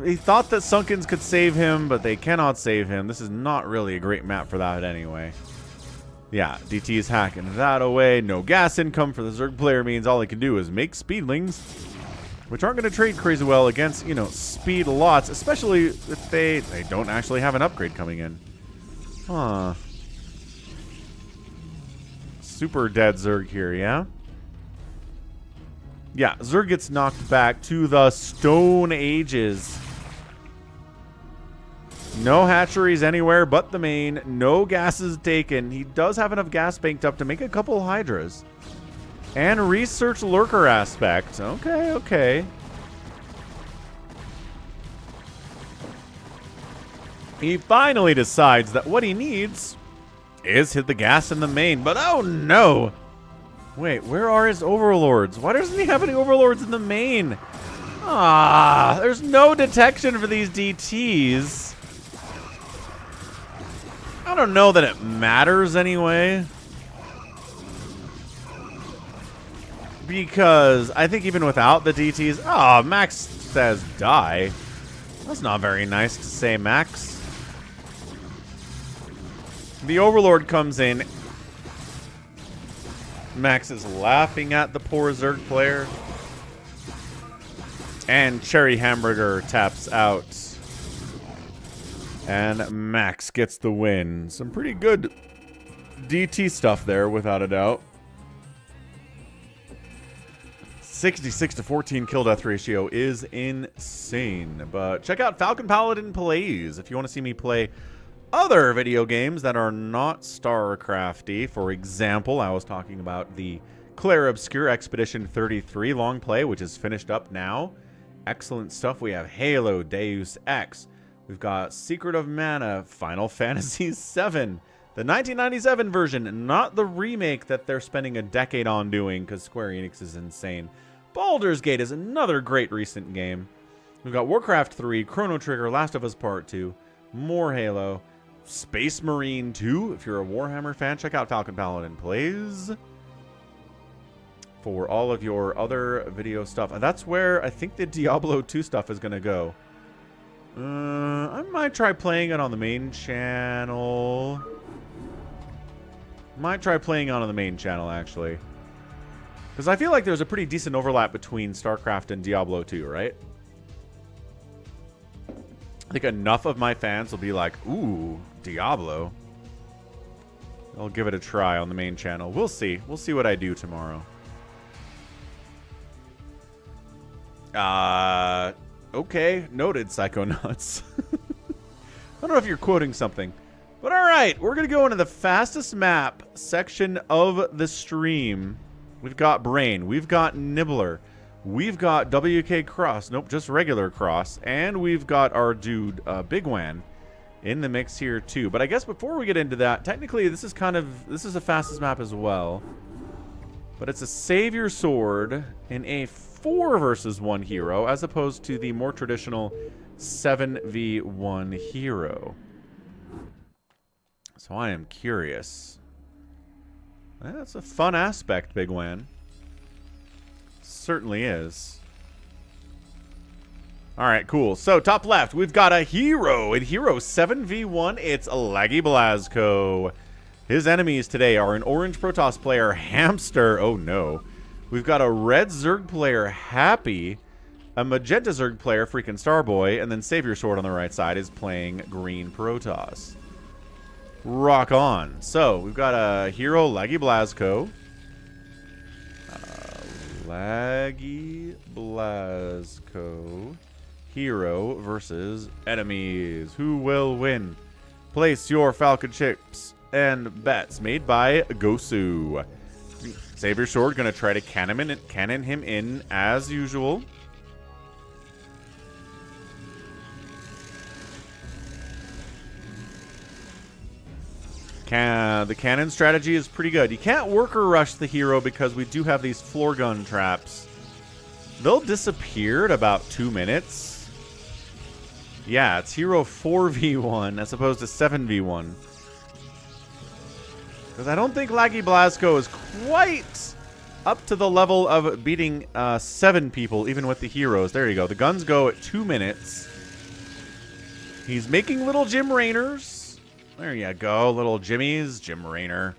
He thought that Sunkens could save him, but they cannot save him. This is not really a great map for that anyway. Yeah, DT is hacking that away. No gas income for the Zerg player means all he can do is make speedlings, which aren't going to trade crazy well against, you know, speed lots, especially if they don't actually have an upgrade coming in. Huh. Super dead Zerg here, yeah? Yeah, Zerg gets knocked back to the Stone Ages. No hatcheries anywhere but the main. No gases taken. He does have enough gas banked up to make a couple hydras. And research lurker aspect. Okay, okay. He finally decides that what he needs is hit the gas in the main. But oh no! Wait, where are his overlords? Why doesn't he have any overlords in the main? Ah, there's no detection for these DTs. I don't know that it matters anyway. Because I think even without the DTs... Oh, Max says die. That's not very nice to say, Max. The Overlord comes in. Max is laughing at the poor Zerg player. And Cherry Hamburger taps out. And Max gets the win. Some pretty good DT stuff there, without a doubt. 66 to 14 kill death ratio is insane. But check out Falcon Paladin Plays if you want to see me play other video games that are not StarCrafty. For example, I was talking about the Claire Obscure Expedition 33 long play, which is finished up now. Excellent stuff. We have Halo, Deus Ex. We've got Secret of Mana, Final Fantasy VII. The 1997 version, not the remake that they're spending a decade on doing because Square Enix is insane. Baldur's Gate is another great recent game. We've got Warcraft 3, Chrono Trigger, Last of Us Part 2, more Halo, Space Marine 2. If you're a Warhammer fan, check out Falcon Paladin Plays for all of your other video stuff. And that's where I think the Diablo 2 stuff is going to go. I might try playing it on the main channel. Might try playing on the main channel, actually. Because I feel like there's a pretty decent overlap between StarCraft and Diablo 2, right? I think enough of my fans will be like, ooh, Diablo. I'll give it a try on the main channel. We'll see. We'll see what I do tomorrow. Okay. Noted, Psychonauts. I don't know if you're quoting something. But alright, we're going to go into the fastest map section of the stream. We've got Brain, we've got Nibbler, we've got WK Cross, nope, just regular Cross, and we've got our dude, Bigwan, in the mix here too. But I guess before we get into that, technically this is the fastest map as well. But it's a Savior Sword in a 4 versus 1 hero, as opposed to the more traditional 7v1 hero. So I am curious. That's a fun aspect, Bigwan. Certainly is. Alright, cool. So, top left, we've got a hero. In Hero 7v1, it's Laggy Blasco. His enemies today are an orange Protoss player, Hamster. Oh, no. We've got a red Zerg player, Happy. A magenta Zerg player, freaking Starboy. And then Savior Sword on the right side is playing green Protoss. Rock on. So, we've got a hero, Laggy Blasco. Laggy Blasco. Hero versus enemies. Who will win? Place your Falcon chips and bets made by Gosu. Savior Sword gonna try to cannon him in as usual. The cannon strategy is pretty good. You can't worker rush the hero because we do have these floor gun traps. They'll disappear at about 2 minutes. Yeah, it's hero 4v1 as opposed to 7v1. Because I don't think Laggy Blasco is quite up to the level of beating 7 people, even with the heroes. There you go. The guns go at 2 minutes. He's making little Jim Rayners. There you go, little Jimmies. Jim Rayner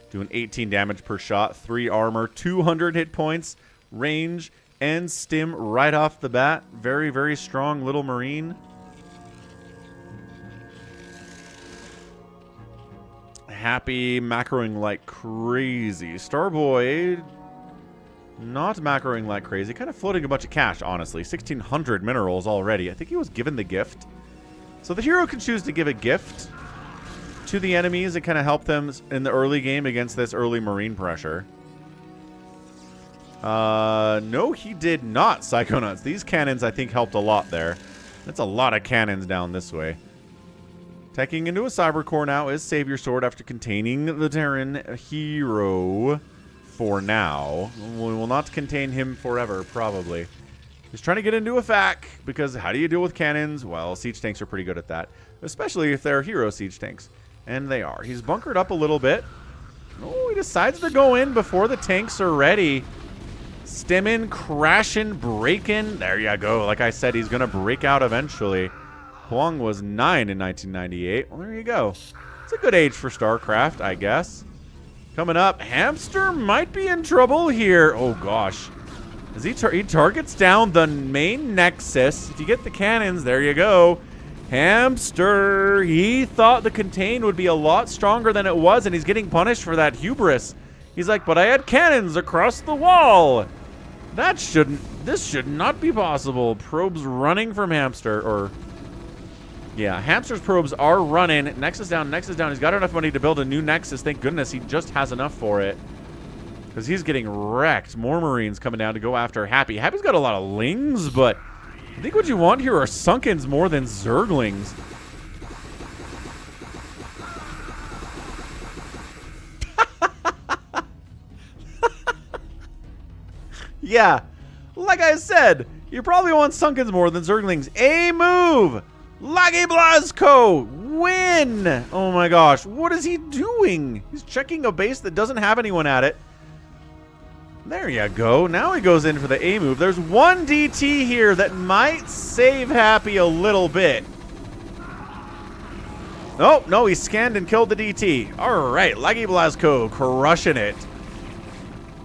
doing 18 damage per shot, 3 armor, 200 hit points, range, and stim right off the bat. Very, very strong little Marine. Happy macroing like crazy. Starboy not macroing like crazy. Kind of floating a bunch of cash, honestly. 1,600 minerals already. I think he was given the gift. So the hero can choose to give a gift to the enemies and kind of help them in the early game against this early Marine pressure. No, he did not, Psychonauts. These cannons, I think, helped a lot there. That's a lot of cannons down this way. Teching into a Cyber Core now is Savior Sword after containing the Terran hero for now. We will not contain him forever, probably. He's trying to get into a FAC, because how do you deal with cannons? Well, siege tanks are pretty good at that, especially if they're hero siege tanks. And they are. He's bunkered up a little bit. Oh, he decides to go in before the tanks are ready. Stimming, crashing, breaking. There you go. Like I said, he's going to break out eventually. Huang was 9 in 1998. Well, there you go. It's a good age for StarCraft, I guess. Coming up, Hamster might be in trouble here. Oh, gosh. As he targets down the main nexus. If you get the cannons, there you go. Hamster, he thought the contain would be a lot stronger than it was, and he's getting punished for that hubris. He's like, but I had cannons across the wall. This should not be possible. Probes running from Hamster, or... Yeah, Hamster's probes are running. Nexus down, Nexus down. He's got enough money to build a new Nexus. Thank goodness he just has enough for it. Because he's getting wrecked. More Marines coming down to go after Happy. Happy's got a lot of Lings, but I think what you want here are Sunkens more than Zerglings. Yeah, like I said, you probably want Sunkens more than Zerglings. A move! Laggy Blasco! Win! Oh my gosh, what is he doing? He's checking a base that doesn't have anyone at it. There you go. Now he goes in for the A move. There's one DT here that might save Happy a little bit. Oh, no, he scanned and killed the DT. All right, Laggy Blasco crushing it.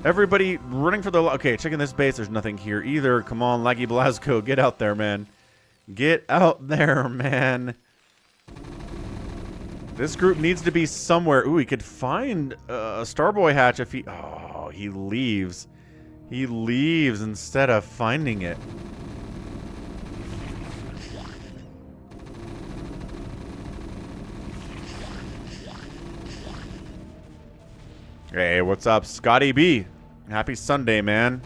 Everybody running for the... Okay, checking this base. There's nothing here either. Come on, Laggy Blasco. Get out there, man. Get out there, man. This group needs to be somewhere. Ooh, he could find a Starboy hatch if he... Oh, he leaves. He leaves instead of finding it. Hey, what's up, Scotty B? Happy Sunday, man.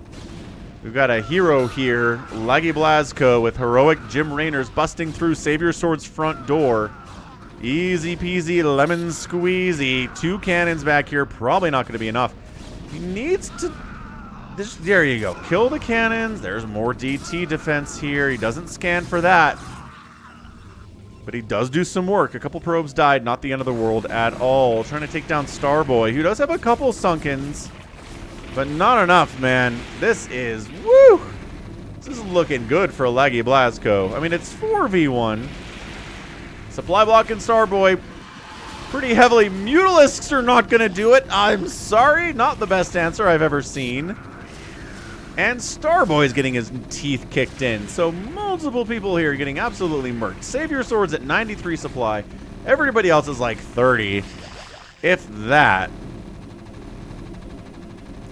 We've got a hero here, Laggy Blasco, with heroic Jim Rayners busting through Savior Sword's front door. Easy peasy, lemon squeezy. 2 cannons back here, probably not going to be enough. He needs to... there you go. Kill the cannons. There's more DT defense here. He doesn't scan for that. But he does do some work. A couple probes died. Not the end of the world at all. Trying to take down Starboy, who does have a couple Sunkens. But not enough, man. This is... Woo! This is looking good for Laggy Blasco. I mean, it's 4v1. Supply block and Starboy pretty heavily. Mutalisks are not going to do it. I'm sorry. Not the best answer I've ever seen. And Starboy's getting his teeth kicked in. So multiple people here getting absolutely murked. Savior Sword's at 93 supply. Everybody else is like 30. If that.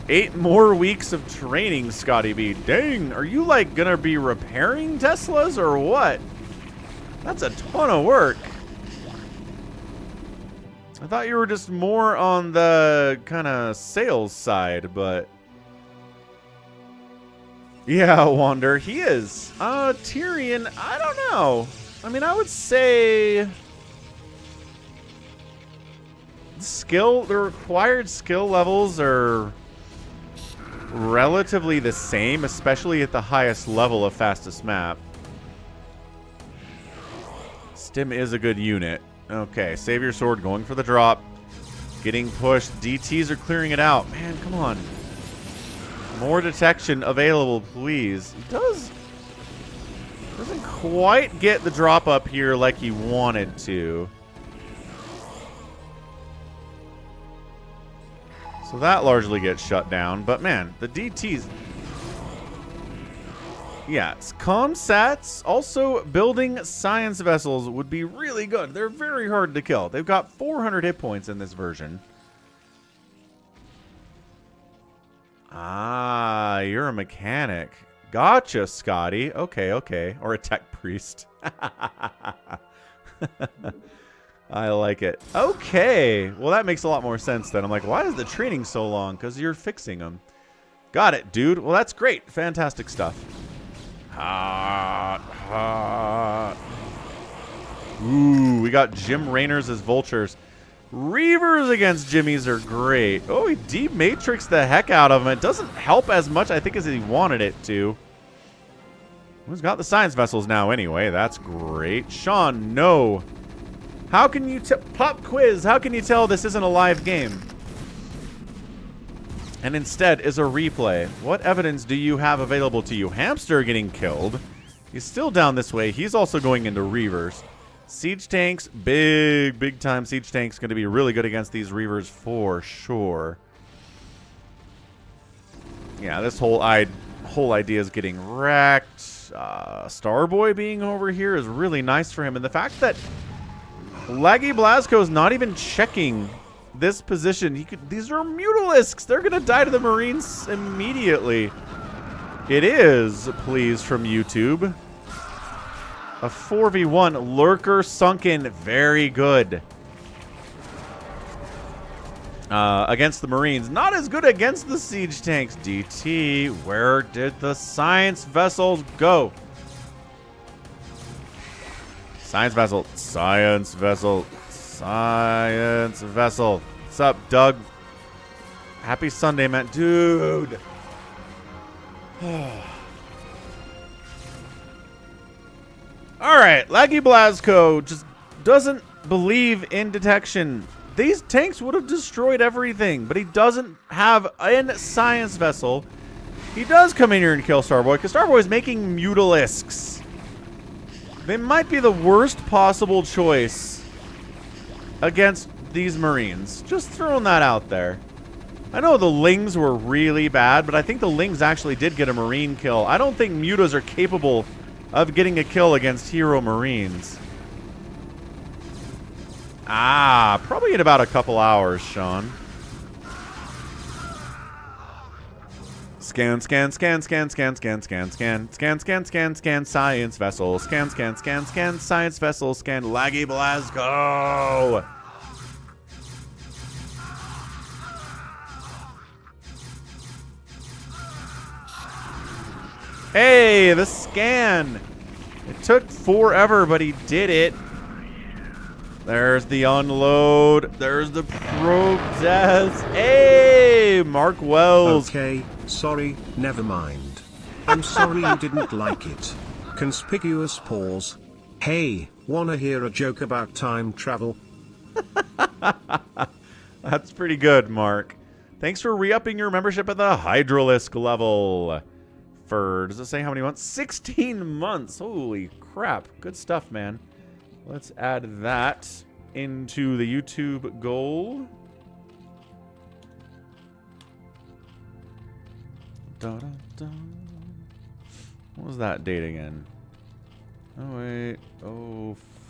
8 more weeks of training, Scotty B. Dang, are you like gonna be repairing Teslas or what? That's a ton of work. I thought you were just more on the kind of sales side, but... Yeah, Wander, he is. Tyrion, I don't know. I mean, I would say... the required skill levels are relatively the same, especially at the highest level of fastest map. Stim is a good unit. Okay, Savior Sword going for the drop. Getting pushed. DTs are clearing it out. Man, come on. More detection available, please. He doesn't quite get the drop up here like he wanted to. So that largely gets shut down. But man, the DTs... Yeah, comsats, also building science vessels would be really good. They're very hard to kill. They've got 400 hit points in this version. Ah, you're a mechanic. Gotcha, Scotty. Okay, okay. Or a tech priest. I like it. Okay. Well, that makes a lot more sense then. I'm like, why is the training so long? Because you're fixing them. Got it, dude. Well, that's great. Fantastic stuff. Hot, hot. Ooh, we got Jim Rayners as vultures. Reavers against Jimmys are great. Oh, he de-matrixed the heck out of him. It doesn't help as much, I think, as he wanted it to. Who's got the science vessels now anyway? That's great. Sean, no. How can you... Pop quiz. How can you tell this isn't a live game? And instead is a replay. What evidence do you have available to you? Hamster getting killed. He's still down this way. He's also going into Reavers. Siege tanks, big time siege tanks, going to be really good against these Reavers for sure. Yeah, this whole idea is getting wrecked. Starboy being over here is really nice for him. And the fact that Laggy Blasco is not even checking this position. These are Mutalisks. They're going to die to the Marines immediately. It is, please, from YouTube. A 4v1 Lurker Sunken. Very good. Against the Marines. Not as good against the siege tanks. DT, where did the science vessels go? Science vessel. Science vessel. Science vessel. What's up, Doug? Happy Sunday, man. Dude. Alright, Laggy Blasco just doesn't believe in detection. These tanks would have destroyed everything, but he doesn't have a science vessel. He does come in here and kill Starboy, because Starboy is making mutilisks. They might be the worst possible choice against these Marines. Just throwing that out there. I know the Lings were really bad, but I think the Lings actually did get a Marine kill. I don't think Mutas are capable of getting a kill against Hero Marines. Ah, probably in about a couple hours, Sean. Scan, scan, scan, scan, scan, scan, scan, scan, scan, scan, scan, scan, science vessel. Scan, scan, scan, scan, science vessel. Scan, Laggy Blasco. Hey, the scan. It took forever, but he did it. There's the unload. There's the Protoss. Hey, Mark Wells. Okay, sorry, never mind. I'm sorry you didn't like it. Conspicuous pause. Hey, wanna hear a joke about time travel? That's pretty good, Mark. Thanks for re-upping your membership at the Hydralisk level. For, does it say how many months? 16 months. Holy crap. Good stuff, man. Let's add that into the YouTube goal. Da, da, da. What was that date again? Oh, wait.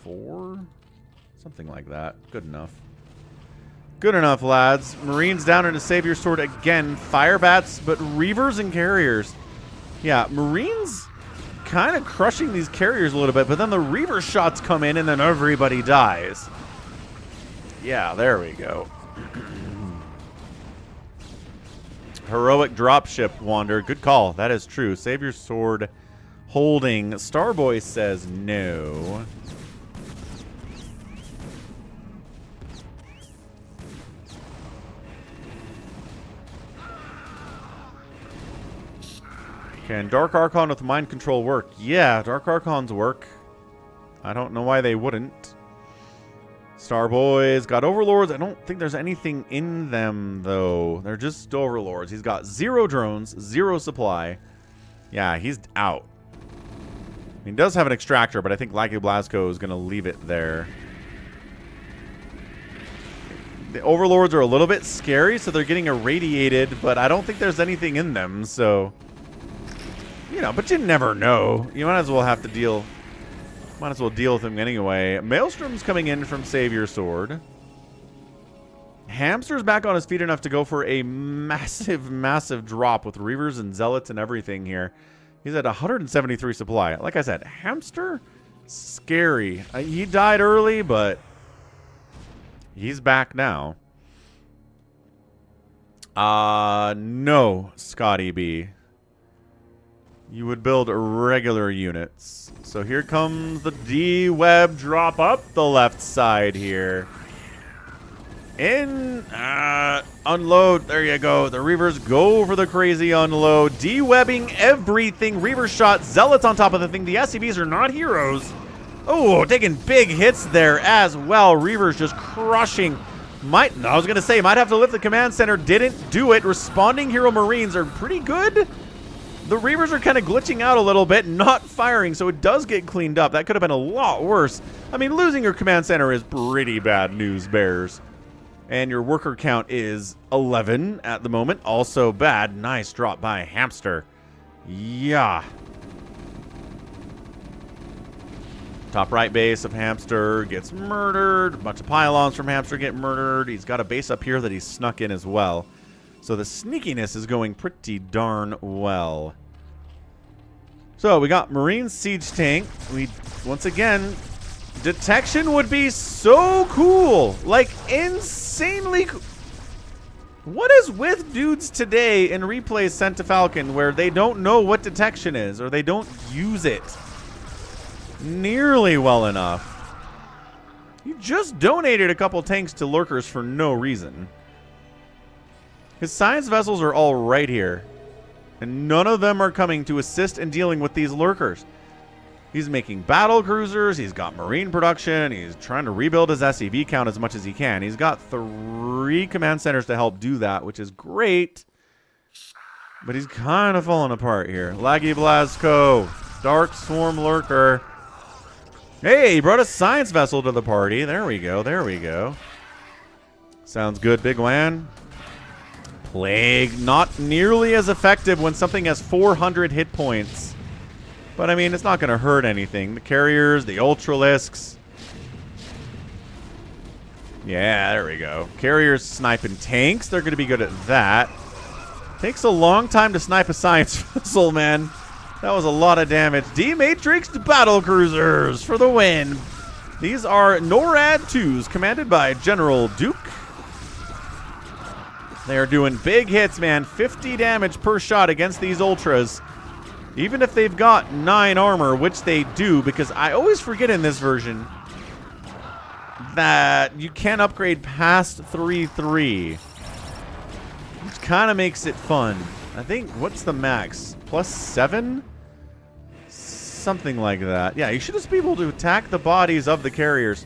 04? Something like that. Good enough. Good enough, lads. Marines down into Savior Sword again. Fire bats, but Reavers and Carriers. Yeah, Marines kind of crushing these carriers a little bit, but then the Reaver shots come in and then everybody dies. Yeah, there we go. Heroic dropship, Wander. Good call. That is true. Save your sword holding. Starboy says no. Can Dark Archon with Mind Control work? Yeah, Dark Archons work. I don't know why they wouldn't. Starboy's got Overlords. I don't think there's anything in them, though. They're just Overlords. He's got 0 drones, 0 supply. Yeah, he's out. He does have an Extractor, but I think Laggy Blasco is going to leave it there. The Overlords are a little bit scary, so they're getting irradiated, but I don't think there's anything in them, so... You know, but you never know. You might as well have to deal... Might as well deal with him anyway. Maelstrom's coming in from Savior Sword. Hamster's back on his feet enough to go for a massive, massive drop with Reavers and Zealots and everything here. He's at 173 supply. Like I said, Hamster, scary. He died early, but he's back now. No, Scotty B. You would build regular units. So here comes the D-Web drop up the left side here. Unload. There you go. The Reavers go for the crazy unload. D-Webbing everything. Reaver shot. Zealots on top of the thing. The SCVs are not heroes. Oh, taking big hits there as well. Reavers just crushing. I was going to say, might have to lift the command center. Didn't do it. Responding Hero Marines are pretty good. The Reavers are kind of glitching out a little bit, not firing, so it does get cleaned up. That could have been a lot worse. I mean, losing your command center is pretty bad news, Bears. And your worker count is 11 at the moment. Also bad. Nice drop by Hamster. Yeah. Top right base of Hamster gets murdered. A bunch of pylons from Hamster get murdered. He's got a base up here that he's snuck in as well. So the sneakiness is going pretty darn well. So we got Marine Siege Tank. We, once again, detection would be so cool. Like, insanely cool. What is with dudes today in replays sent to Falcon where they don't know what detection is or they don't use it nearly well enough? You just donated a couple tanks to lurkers for no reason. His science vessels are all right here. And none of them are coming to assist in dealing with these lurkers. He's making battle cruisers. He's got marine production. He's trying to rebuild his SCV count as much as he can. He's got 3 command centers to help do that, which is great. But he's kind of falling apart here. Laggy Blasco. Dark Swarm Lurker. Hey, he brought a science vessel to the party. There we go. There we go. Sounds good, Bigwan. Plague. Not nearly as effective when something has 400 hit points. But, I mean, it's not going to hurt anything. The carriers, the Ultralisks. Yeah, there we go. Carriers sniping tanks. They're going to be good at that. Takes a long time to snipe a science vessel, man. That was a lot of damage. D-Matrixed battle cruisers for the win. These are NORAD 2s commanded by General Duke. They are doing big hits, man. 50 damage per shot against these Ultras. Even if they've got 9 armor, which they do, because I always forget in this version that you can't upgrade past 3-3. Which kind of makes it fun. I think, what's the max? +7? Something like that. Yeah, you should just be able to attack the bodies of the carriers.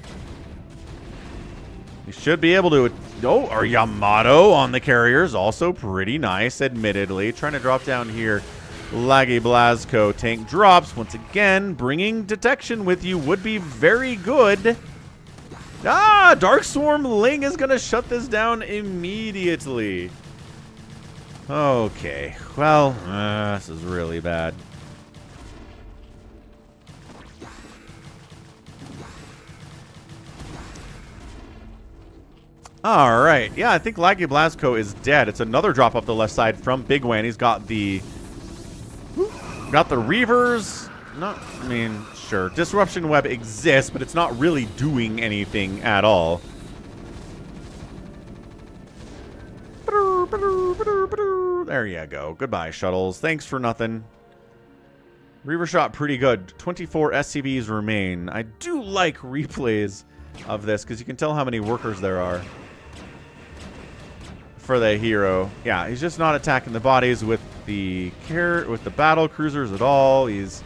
You should be able to... Oh, our Yamato on the carriers. Also pretty nice, admittedly. Trying to drop down here. Laggy Blasco tank drops. Once again, bringing detection with you would be very good. Ah, Dark Swarm Ling is going to shut this down immediately. Okay, well, this is really bad. All right, yeah, I think Laggy Blasco is dead. It's another drop up the left side from Bigwan. He's got the Reavers. Not, I mean, sure, Disruption Web exists, but it's not really doing anything at all. There you go. Goodbye, shuttles. Thanks for nothing. Reaver shot pretty good. 24 SCVs remain. I do like replays of this because you can tell how many workers there are for the hero. Yeah, he's just not attacking the bodies with the battle cruisers at all. He's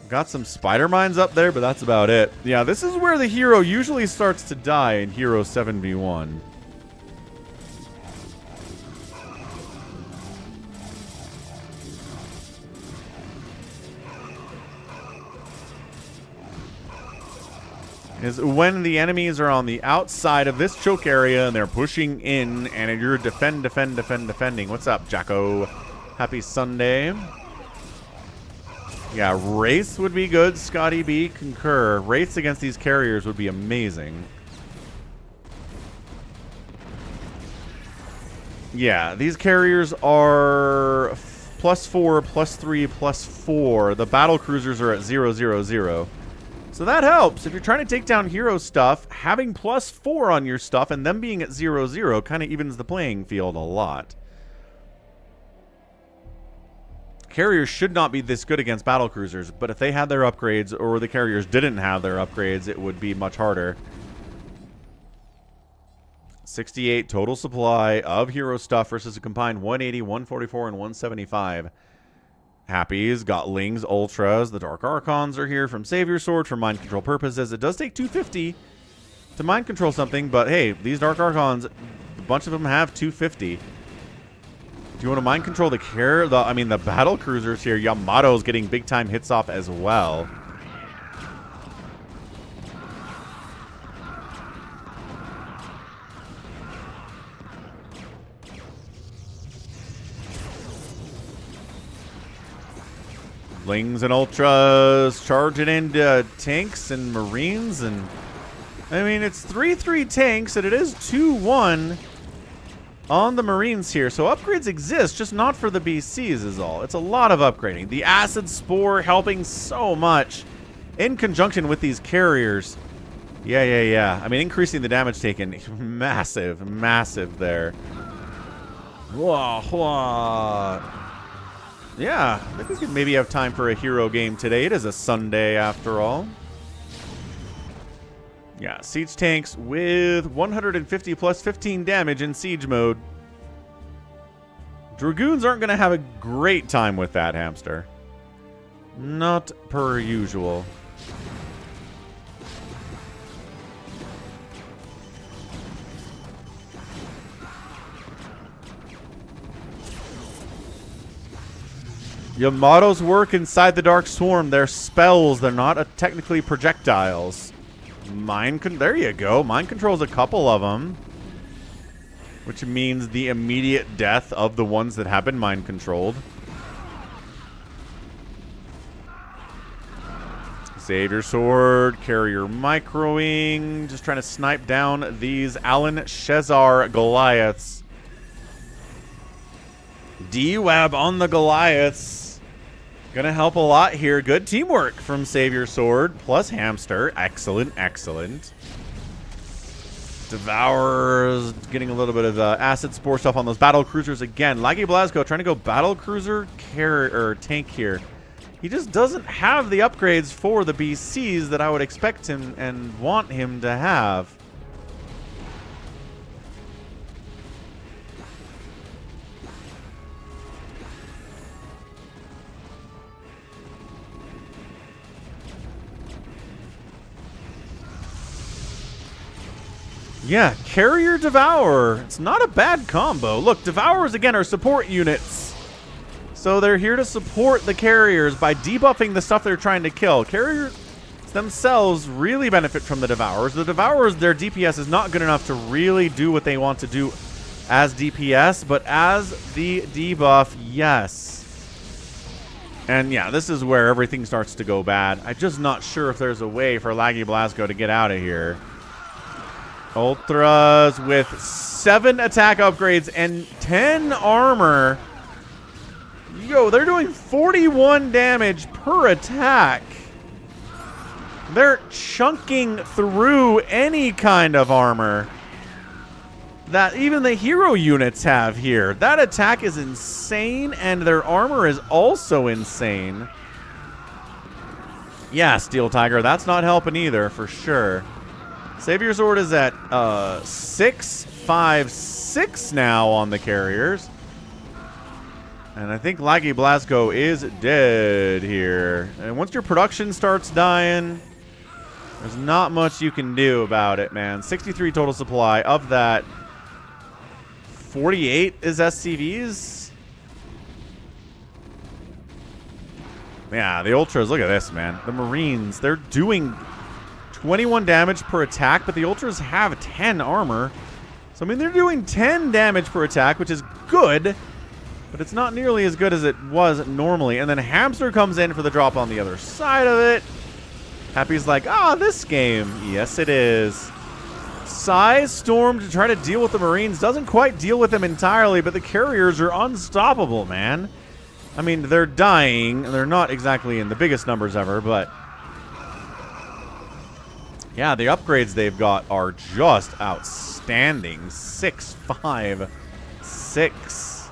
got some spider mines up there, but that's about it. Yeah, this is where the hero usually starts to die in Hero 7v1. Is when the enemies are on the outside of this choke area and they're pushing in and you're defending. What's up, Jacko? Happy Sunday. Yeah, Wraiths would be good. Scotty B, concur. Wraiths against these carriers would be amazing. Yeah, these carriers are +4, +3, +4. The battle cruisers are at 0-0-0. So that helps. If you're trying to take down hero stuff, having +4 on your stuff and them being at 0-0 kind of evens the playing field a lot. Carriers should not be this good against battle cruisers, but if they had their upgrades or the carriers didn't have their upgrades, it would be much harder. 68 total supply of hero stuff versus a combined 180, 144, and 175. Happy's got Lings, Ultras. The Dark Archons are here from Savior Sword for mind control purposes. It does take 250 to mind control something, but hey, these Dark Archons, a bunch of them have 250. Do you want to mind control the battle cruisers here? Yamato's getting big time hits off as well. Lings and Ultras charging into tanks and Marines, and I mean, it's 3-3 tanks, and it is 2-1. on the Marines here. So upgrades exist, just not for the BCs is all. It's a lot of upgrading. The Acid Spore helping so much in conjunction with these carriers. Yeah. I mean, increasing the damage taken, massive, massive there. Whoa. Yeah, I think we could maybe have time for a hero game today. It is a Sunday after all. Yeah, siege tanks with 150 plus 15 damage in siege mode. Dragoons aren't going to have a great time with that, Hamster. Not per usual. Yamato's work inside the Dark Swarm. They're spells. They're not technically projectiles. There you go. Mind controls a couple of them. Which means the immediate death of the ones that have been mind controlled. Savior Sword. Carrier Microing. Just trying to snipe down these Alan Shezar Goliaths. D-Wab on the Goliaths. Gonna help a lot here. Good teamwork from Savior Sword plus Hamster. Excellent, excellent. Devourer's getting a little bit of Acid Spore stuff on those battle cruisers again. Laggy Blasco trying to go battle cruiser tank here. He just doesn't have the upgrades for the BCs that I would expect him and want him to have. Yeah, Carrier Devourer. It's not a bad combo. Look, Devourers, again, are support units. So they're here to support the carriers by debuffing the stuff they're trying to kill. Carriers themselves really benefit from the Devourers. The Devourers, their DPS is not good enough to really do what they want to do as DPS, but as the debuff, yes. And yeah, this is where everything starts to go bad. I'm just not sure if there's a way for Laggy Blasco to get out of here. Ultras with 7 attack upgrades and 10 armor. Yo, they're doing 41 damage per attack. They're chunking through any kind of armor that even the hero units have here. That attack is insane, and their armor is also insane. Yeah, Steel Tiger, that's not helping either, for sure. Savior Sword is at 656 now on the carriers. And I think Laggy Blasco is dead here. And once your production starts dying, there's not much you can do about it, man. 63 total supply. Of that, 48 is SCVs. Yeah, the Ultras, look at this, man. The Marines, they're doing 21 damage per attack, but the Ultras have 10 armor. So, I mean, they're doing 10 damage per attack, which is good, but it's not nearly as good as it was normally. And then Hamster comes in for the drop on the other side of it. Happy's like, this game. Yes, it is. Size Storm to try to deal with the Marines. Doesn't quite deal with them entirely, but the carriers are unstoppable, man. I mean, they're dying. They're not exactly in the biggest numbers ever, but yeah, the upgrades they've got are just outstanding. 6, 5, 6.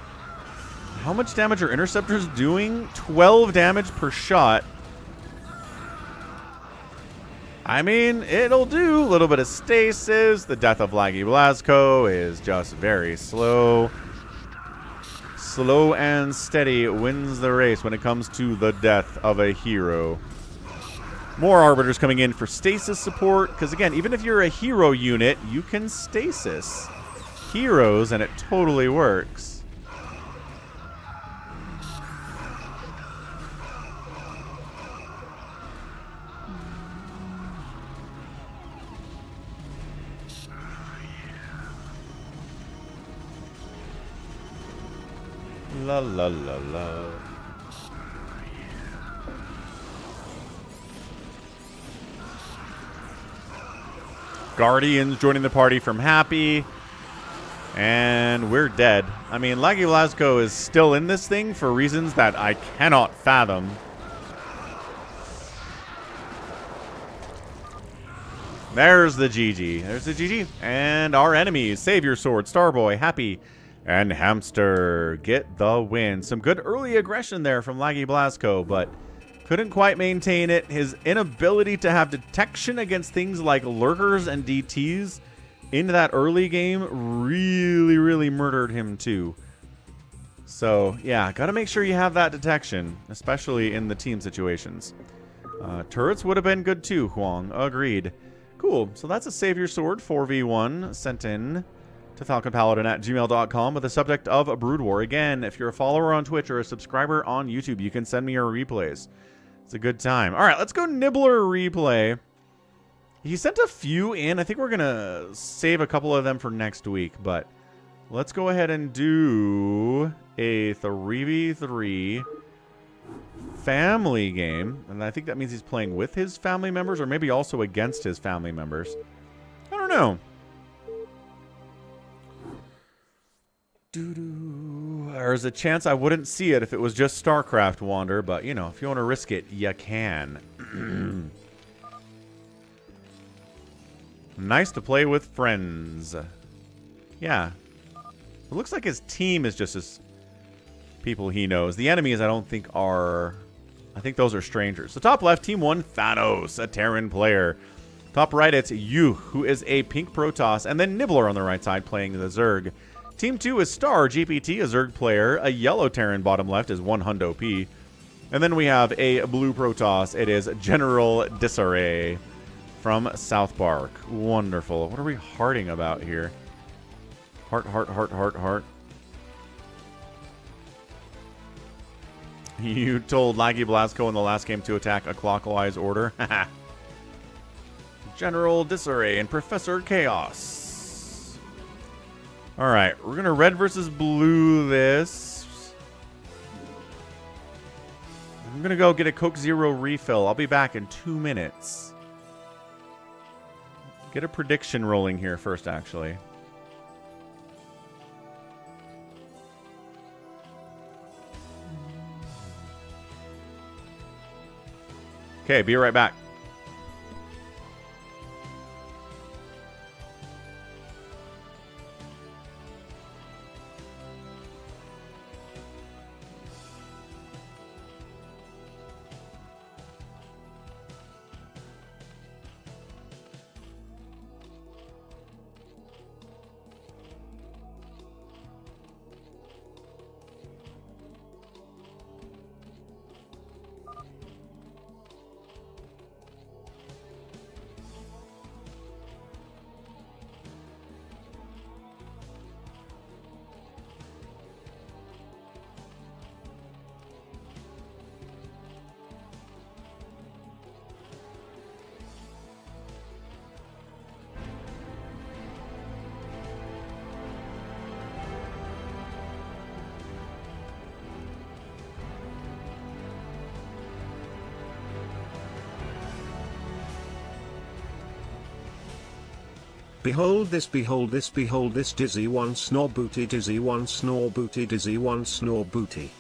How much damage are Interceptors doing? 12 damage per shot. I mean, it'll do a little bit of stasis. The death of Laggy Blasco is just very slow. Slow and steady wins the race when it comes to the death of a hero. More Arbiters coming in for stasis support, because again, even if you're a hero unit, you can stasis heroes, and it totally works. La la la la. Guardians joining the party from Happy. And we're dead. I mean, Laggy Blasco is still in this thing for reasons that I cannot fathom. There's the GG. There's the GG. And our enemies, Savior Sword, Starboy, Happy, and Hamster get the win. Some good early aggression there from Laggy Blasco, but couldn't quite maintain it. His inability to have detection against things like lurkers and DTs in that early game really murdered him too. So, yeah, gotta make sure you have that detection, especially in the team situations. Turrets would have been good too, Huang. Agreed. Cool. So that's a Savior Sword 4v1 sent in to falconpaladin@gmail.com with the subject of a Brood War. Again, if you're a follower on Twitch or a subscriber on YouTube, you can send me your replays. It's a good time. All right, let's go Nibbler replay. He sent a few in. I think we're going to save a couple of them for next week, but let's go ahead and do a 3v3 family game. And I think that means he's playing with his family members or maybe also against his family members. I don't know. There's a chance I wouldn't see it if it was just StarCraft, Wander, but, you know, if you want to risk it, you can. Nice to play with friends. Yeah. It looks like his team is just his people he knows. The enemies, I don't think are... I think those are strangers. So top left, Team 1, Thanos, a Terran player. Top right, it's Yu, who is a pink Protoss. And then Nibbler on the right side playing the Zerg. Team 2 is Star GPT, a Zerg player. A yellow Terran bottom left is 1 Hundo P. And then we have a blue Protoss. It is General Disarray from South Park. Wonderful. What are we hearting about here? Heart. You told Laggy Blasco in the last game to attack a clockwise order. General Disarray and Professor Chaos. Alright, we're going to red versus blue this. I'm going to go get a Coke Zero refill. I'll be back in 2 minutes. Get a prediction rolling here first, actually. Okay, be right back. Behold this, behold this, behold this, dizzy one snore booty, dizzy one snore booty, dizzy one snore booty.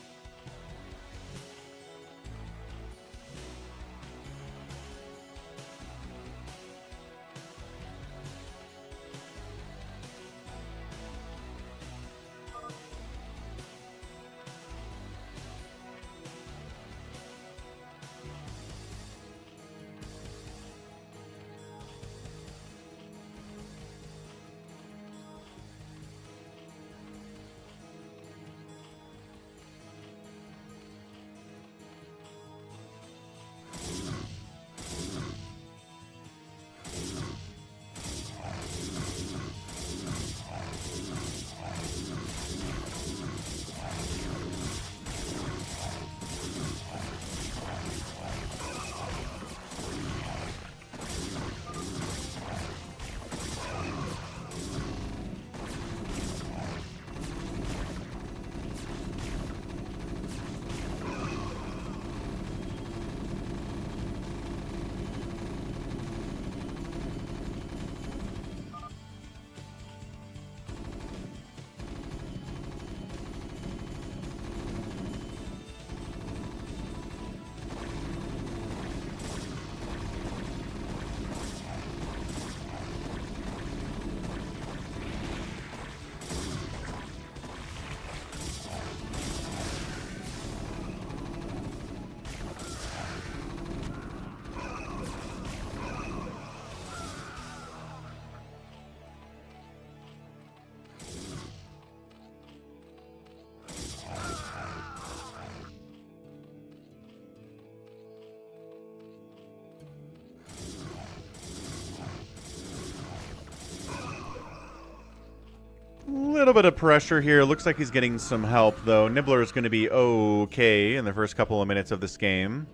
little bit of pressure here. Looks like he's getting some help, though. Nibbler is going to be okay in the first couple of minutes of this game.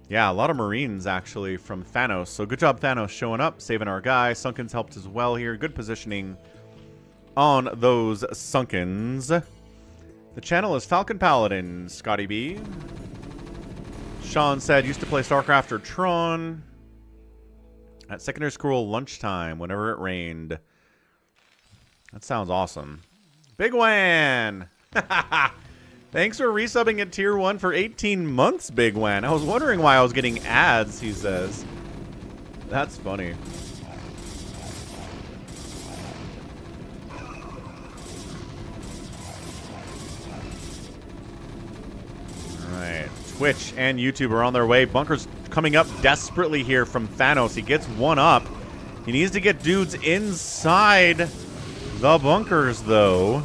Yeah, a lot of Marines, actually, from Thanos. So good job, Thanos, showing up, saving our guy. Sunken's helped as well here. Good positioning on those Sunkens. The channel is Falcon Paladin, Scotty B. Sean said, used to play StarCraft or Tron at secondary school lunchtime whenever it rained. That sounds awesome. Bigwan! Thanks for resubbing at Tier 1 for 18 months, Bigwan. I was wondering why I was getting ads, he says. That's funny. Alright. Twitch and YouTube are on their way. Bunker's coming up desperately here from Thanos. He gets one up. He needs to get dudes inside the bunkers, though.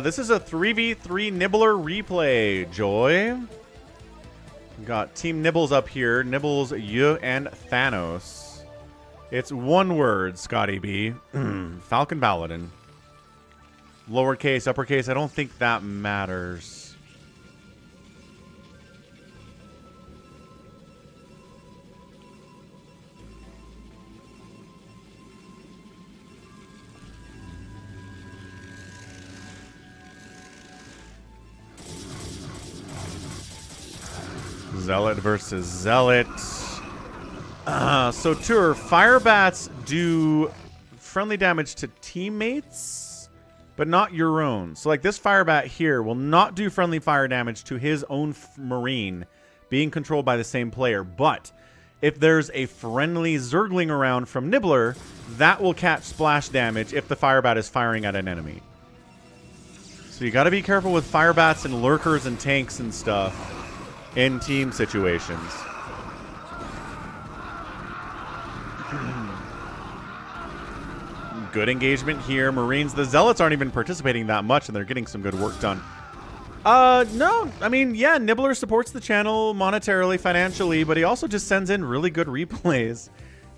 This is a 3v3 Nibbler replay, Joy. We got Team Nibbles up here. Nibbles, you, and Thanos. It's one word, Scotty B. Falcon Paladin. Lowercase, uppercase, I don't think that matters. Zealot versus Zealot. So Tour, fire bats do friendly damage to teammates, but not your own. So like this fire bat here will not do friendly fire damage to his own Marine being controlled by the same player. But if there's a friendly Zergling around from Nibbler, that will catch splash damage if the fire bat is firing at an enemy. So you got to be careful with fire bats and lurkers and tanks and stuff in team situations. Good engagement here. Marines, the Zealots aren't even participating that much, and they're getting some good work done. No, I mean, yeah, Nibbler supports the channel monetarily, financially, but he also just sends in really good replays.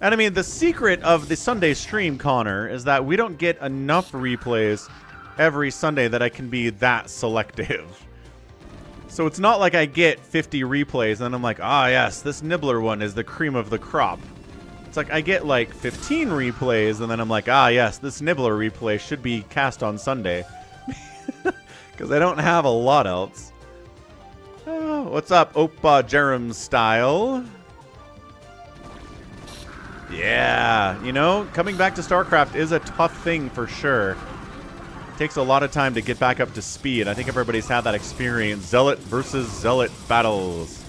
And I mean, the secret of the Sunday stream, Connor, is that we don't get enough replays every Sunday that I can be that selective. So it's not like I get 50 replays and I'm like, ah, yes, this Nibbler one is the cream of the crop. It's like I get like 15 replays and then I'm like, ah, yes, this Nibbler replay should be cast on Sunday. Because I don't have a lot else. Oh, what's up, Opa Jerem style? Yeah, you know, coming back to StarCraft is a tough thing for sure. Takes a lot of time to get back up to speed. I think everybody's had that experience. Zealot versus Zealot battles.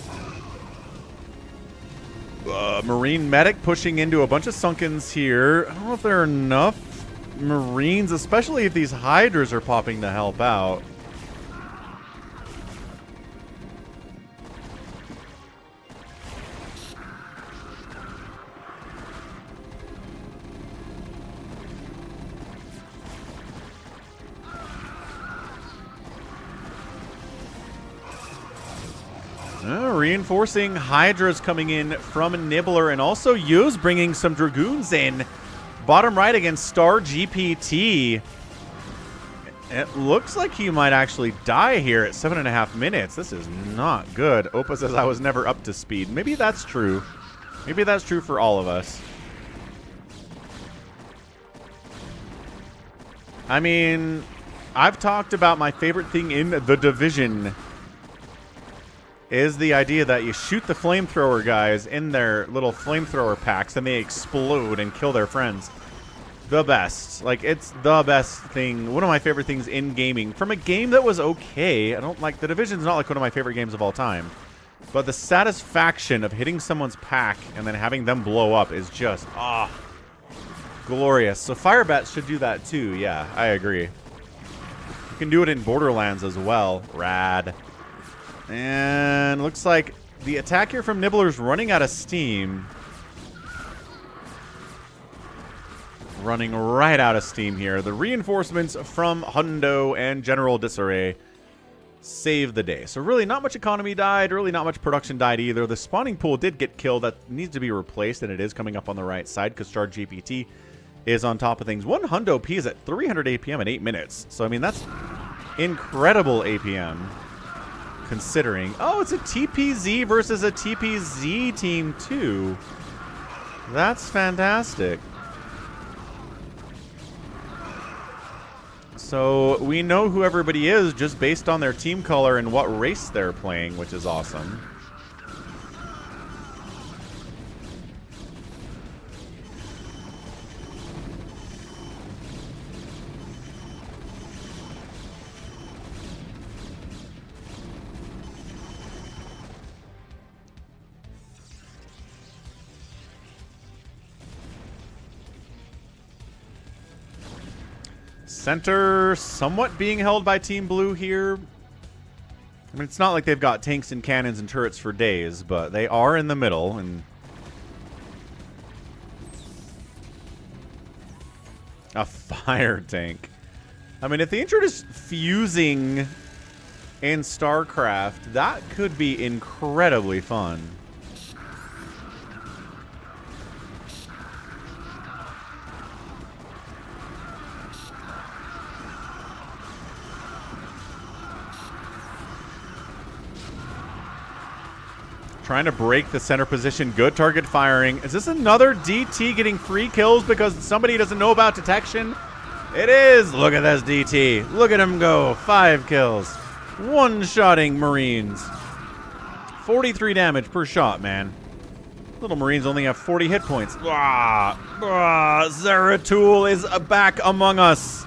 Marine medic pushing into a bunch of Sunkens here. I don't know if there are enough Marines, especially if these Hydras are popping to help out. Reinforcing Hydras coming in from Nibbler, and also Yu's bringing some Dragoons in. Bottom right against Star GPT. It looks like he might actually die here at 7.5 minutes. This is not good. Opa says I was never up to speed. Maybe that's true. Maybe that's true for all of us. I mean, I've talked about my favorite thing in The Division is the idea that you shoot the flamethrower guys in their little flamethrower packs and they explode and kill their friends. The best. Like, it's the best thing. One of my favorite things in gaming. From a game that was okay. I don't like... The Division's not like one of my favorite games of all time. But the satisfaction of hitting someone's pack and then having them blow up is just, glorious. So Firebats should do that too. Yeah, I agree. You can do it in Borderlands as well. Rad. And looks like the attack here from Nibbler's running out of steam. Running right out of steam here. The reinforcements from Hundo and General Disarray save the day. So really not much economy died, really not much production died either. The spawning pool did get killed. That needs to be replaced, and it is coming up on the right side because Star GPT is on top of things. 100 P is at 300 APM in 8 minutes. So, I mean, that's incredible APM considering. Oh, it's a TPZ versus a TPZ team too. That's fantastic. So we know who everybody is just based on their team color and what race they're playing, which is awesome. Center somewhat being held by Team Blue here. I mean, it's not like they've got tanks and cannons and turrets for days, but they are in the middle. And a fire tank. I mean, if they introduce fusing in StarCraft, that could be incredibly fun. Trying to break the center position. Good target firing. Is this another DT getting free kills because somebody doesn't know about detection? It is. Look at this DT. Look at him go. 5 kills. One-shotting Marines. 43 damage per shot, man. Little Marines only have 40 hit points. Zeratul is back among us.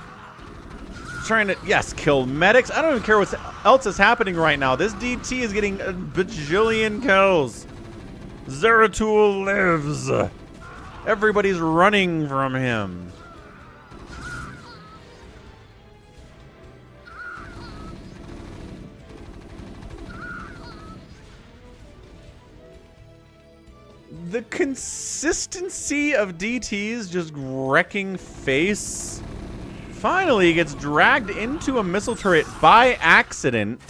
Trying to, yes, kill medics. I don't even care what else is happening right now. This DT is getting a bajillion kills. Zeratul lives. Everybody's running from him. The consistency of DTs just wrecking face. Finally gets dragged into a missile turret by accident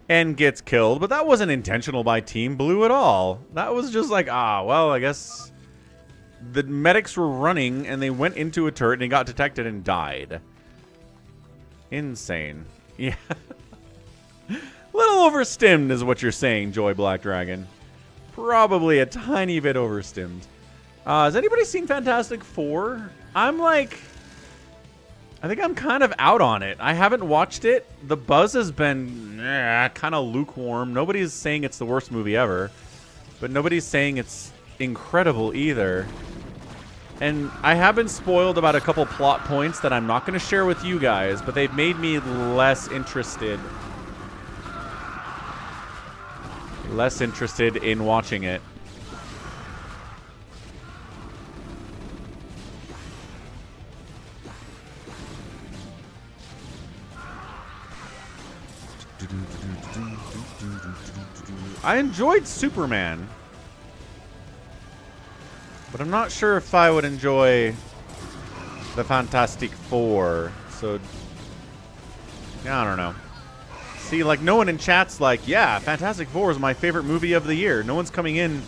and gets killed, but that wasn't intentional by Team Blue at all. That was just like, well, I guess the medics were running and they went into a turret and he got detected and died. Insane. Yeah. Little overstimmed is what you're saying, Joy Black Dragon. Probably a tiny bit overstimmed. Has anybody seen Fantastic Four? I think I'm kind of out on it. I haven't watched it. The buzz has been kind of lukewarm. Nobody's saying it's the worst movie ever, but nobody's saying it's incredible either. And I have been spoiled about a couple plot points that I'm not going to share with you guys, but they've made me less interested. Less interested in watching it. I enjoyed Superman, but I'm not sure if I would enjoy the Fantastic Four. So, yeah, I don't know. See, like, no one in chat's like, yeah, Fantastic Four is my favorite movie of the year. No one's coming in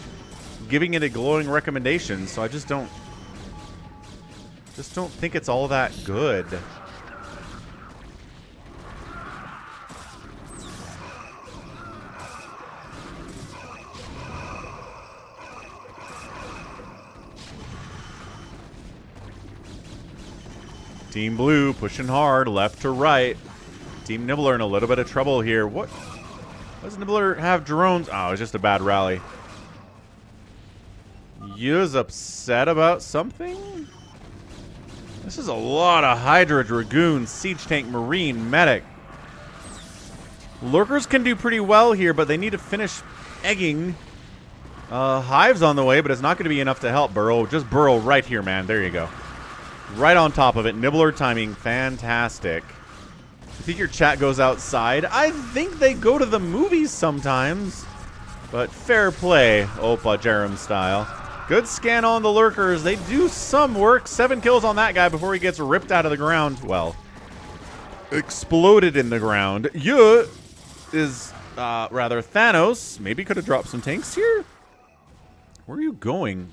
giving it a glowing recommendation, so I just don't think it's all that good. Team Blue pushing hard, left to right. Team Nibbler in a little bit of trouble here. What? Does Nibbler have drones? Oh, it's just a bad rally. Yu's upset about something? This is a lot of Hydra, Dragoon, Siege Tank, Marine, Medic. Lurkers can do pretty well here, but they need to finish egging. Hive's on the way, but it's not going to be enough to help Burrow. Just Burrow right here, man. There you go. Right on top of it. Nibbler timing, fantastic. I think your chat goes outside. I think they go to the movies sometimes. But fair play, Opa Jerem style. Good scan on the lurkers. They do some work. 7 kills on that guy before he gets ripped out of the ground. Well, exploded in the ground. Yeah, is rather Thanos. Maybe could have dropped some tanks here. Where are you going?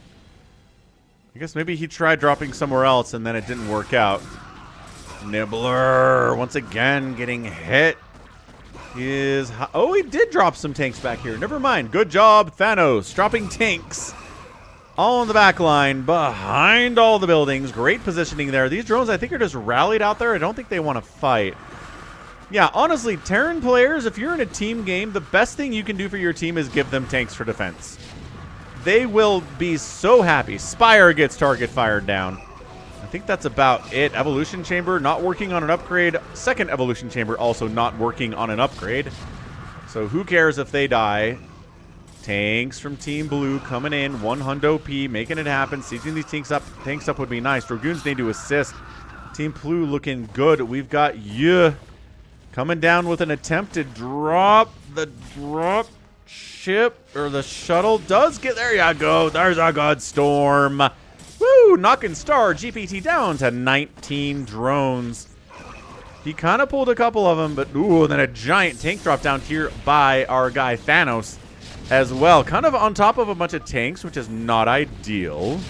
I guess maybe he tried dropping somewhere else and then it didn't work out. Nibbler once again getting hit. Oh, he did drop some tanks back here. Never mind. Good job, Thanos. Dropping tanks all in the back line behind all the buildings. Great positioning there. These drones, I think, are just rallied out there. I don't think they want to fight. Yeah, honestly, Terran players, if you're in a team game, the best thing you can do for your team is give them tanks for defense. They will be so happy. Spire gets target fired down. I think that's about it. Evolution Chamber not working on an upgrade. Second Evolution Chamber also not working on an upgrade. So who cares if they die? Tanks from Team Blue coming in. 100 P, making it happen. Sieging these tanks up would be nice. Dragoons need to assist. Team Blue looking good. We've got coming down with an attempt to drop. The drop ship or the shuttle does get there. You go. There's a good storm. Woo! Knocking Star GPT down to 19 drones. He kind of pulled a couple of them, but ooh, and then a giant tank drop down here by our guy Thanos as well. Kind of on top of a bunch of tanks, which is not ideal.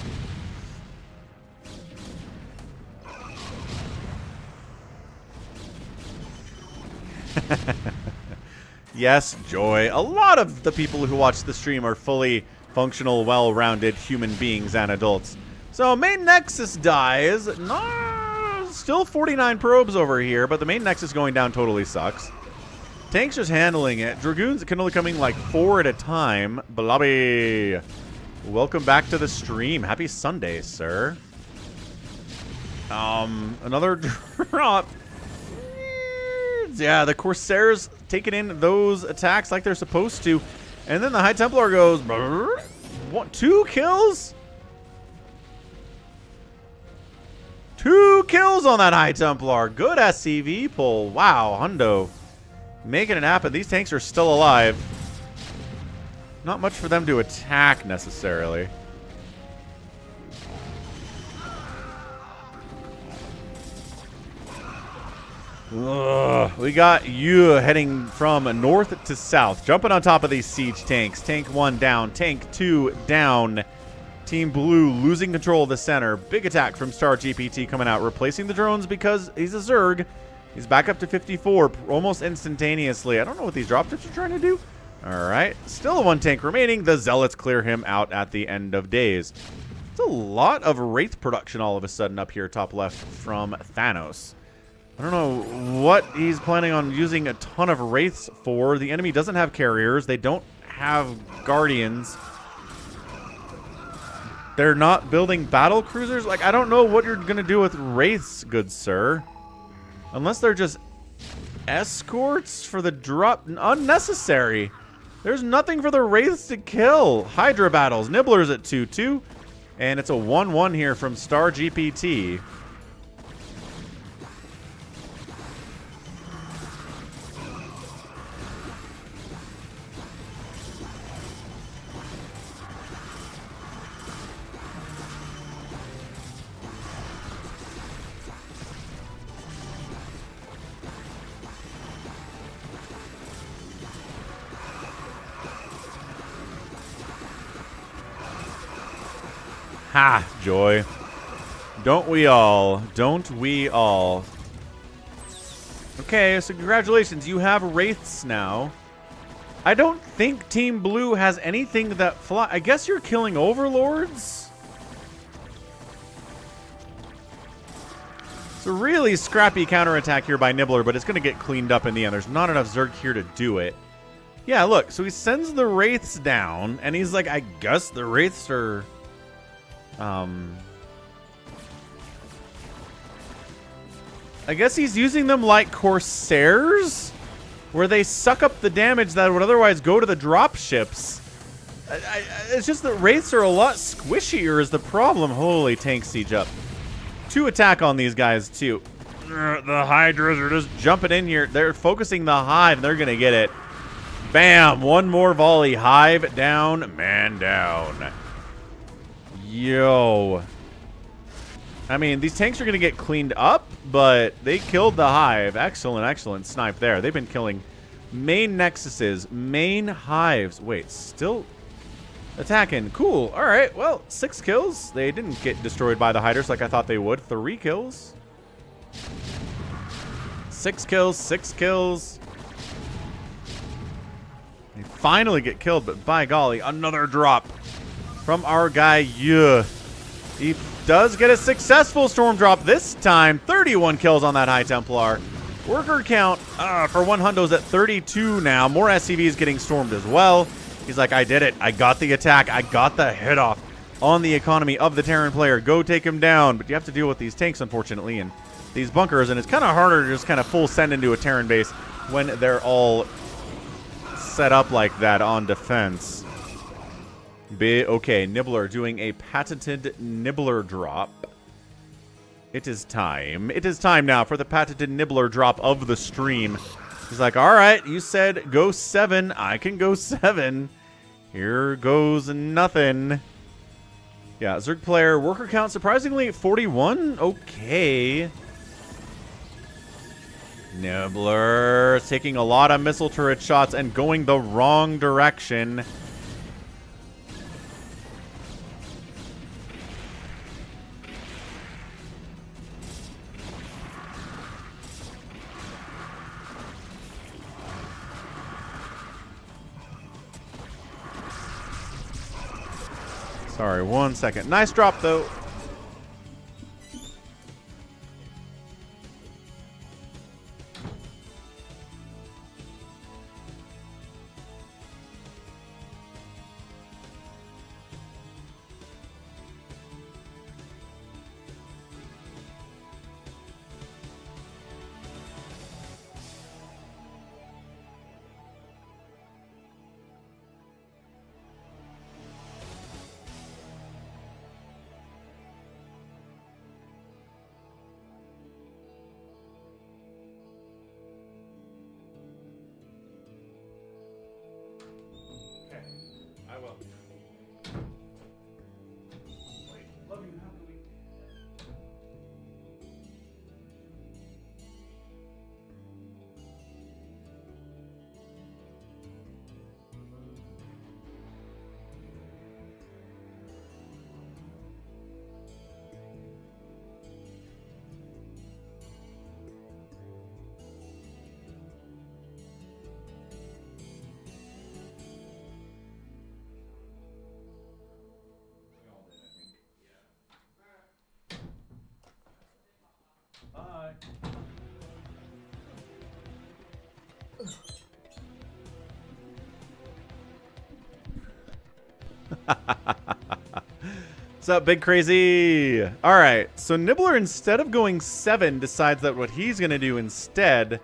Yes, Joy. A lot of the people who watch the stream are fully functional, well-rounded human beings and adults. So main Nexus dies. Still 49 probes over here, but the main Nexus going down totally sucks. Tanks just handling it. Dragoons can only come in like 4 at a time. Blobby. Welcome back to the stream. Happy Sunday, sir. Another drop. Yeah, the Corsairs taking in those attacks like they're supposed to. And then the High Templar goes... What, 2 kills? 2 kills on that High Templar. Good SCV pull. Wow, Hundo. Making it happen. These tanks are still alive. Not much for them to attack, necessarily. Ugh. We got you heading from north to south. Jumping on top of these siege tanks. Tank 1 down. Tank 2 down. Team Blue losing control of the center. Big attack from Star GPT coming out, replacing the drones because he's a Zerg. He's back up to 54 almost instantaneously. I don't know what these drop ships are trying to do. All right. Still 1 tank remaining. The Zealots clear him out at the end of days. It's a lot of Wraith production all of a sudden up here top left from Thanos. I don't know what he's planning on using a ton of Wraiths for. The enemy doesn't have carriers. They don't have Guardians. They're not building battle cruisers. Like, I don't know what you're going to do with Wraiths, good sir. Unless they're just escorts for the drop. Unnecessary. There's nothing for the Wraiths to kill. Hydra battles. Nibbler's at 2-2. And it's a 1-1 here from Star GPT. Ha, Joy. Don't we all? Don't we all? Okay, so congratulations. You have Wraiths now. I don't think Team Blue has anything that fly. I guess you're killing Overlords? It's a really scrappy counterattack here by Nibbler, but it's going to get cleaned up in the end. There's not enough Zerg here to do it. Yeah, look. So he sends the Wraiths down, and he's like, I guess the Wraiths are... I guess he's using them like Corsairs, where they suck up the damage that would otherwise go to the drop ships. It's just that Wraiths are a lot squishier is the problem. Holy, tank siege up. 2 attack on these guys, too. The Hydras are just jumping in here. They're focusing the Hive, and they're going to get it. Bam! 1 more volley. Hive down, man down. Yo. I mean, these tanks are going to get cleaned up, but they killed the hive. Excellent, excellent snipe there. They've been killing main nexuses, main hives. Wait, still attacking. Cool. All right, well, 6 kills. They didn't get destroyed by the hiders like I thought they would. 3 kills. 6 kills, 6 kills. They finally get killed, but by golly, another drop from our guy, yeah. He does get a successful storm drop this time. 31 kills on that High Templar. Worker count for one hundo's at 32 now. More SCVs getting stormed as well. He's like, I did it. I got the attack. I got the hit off on the economy of the Terran player. Go take him down. But you have to deal with these tanks, unfortunately, and these bunkers. And it's kind of harder to just kind of full send into a Terran base when they're all set up like that on defense. Okay, Nibbler doing a patented Nibbler drop. It is time. It is time now for the patented Nibbler drop of the stream. He's like, all right, you said go 7. I can go 7. Here goes nothing. Yeah, Zerg player, worker count surprisingly 41. Okay. Nibbler taking a lot of missile turret shots and going the wrong direction. Sorry, 1 second. Nice drop, though. What's up, Big Crazy? All right, so Nibbler, instead of going 7, decides that what he's going to do instead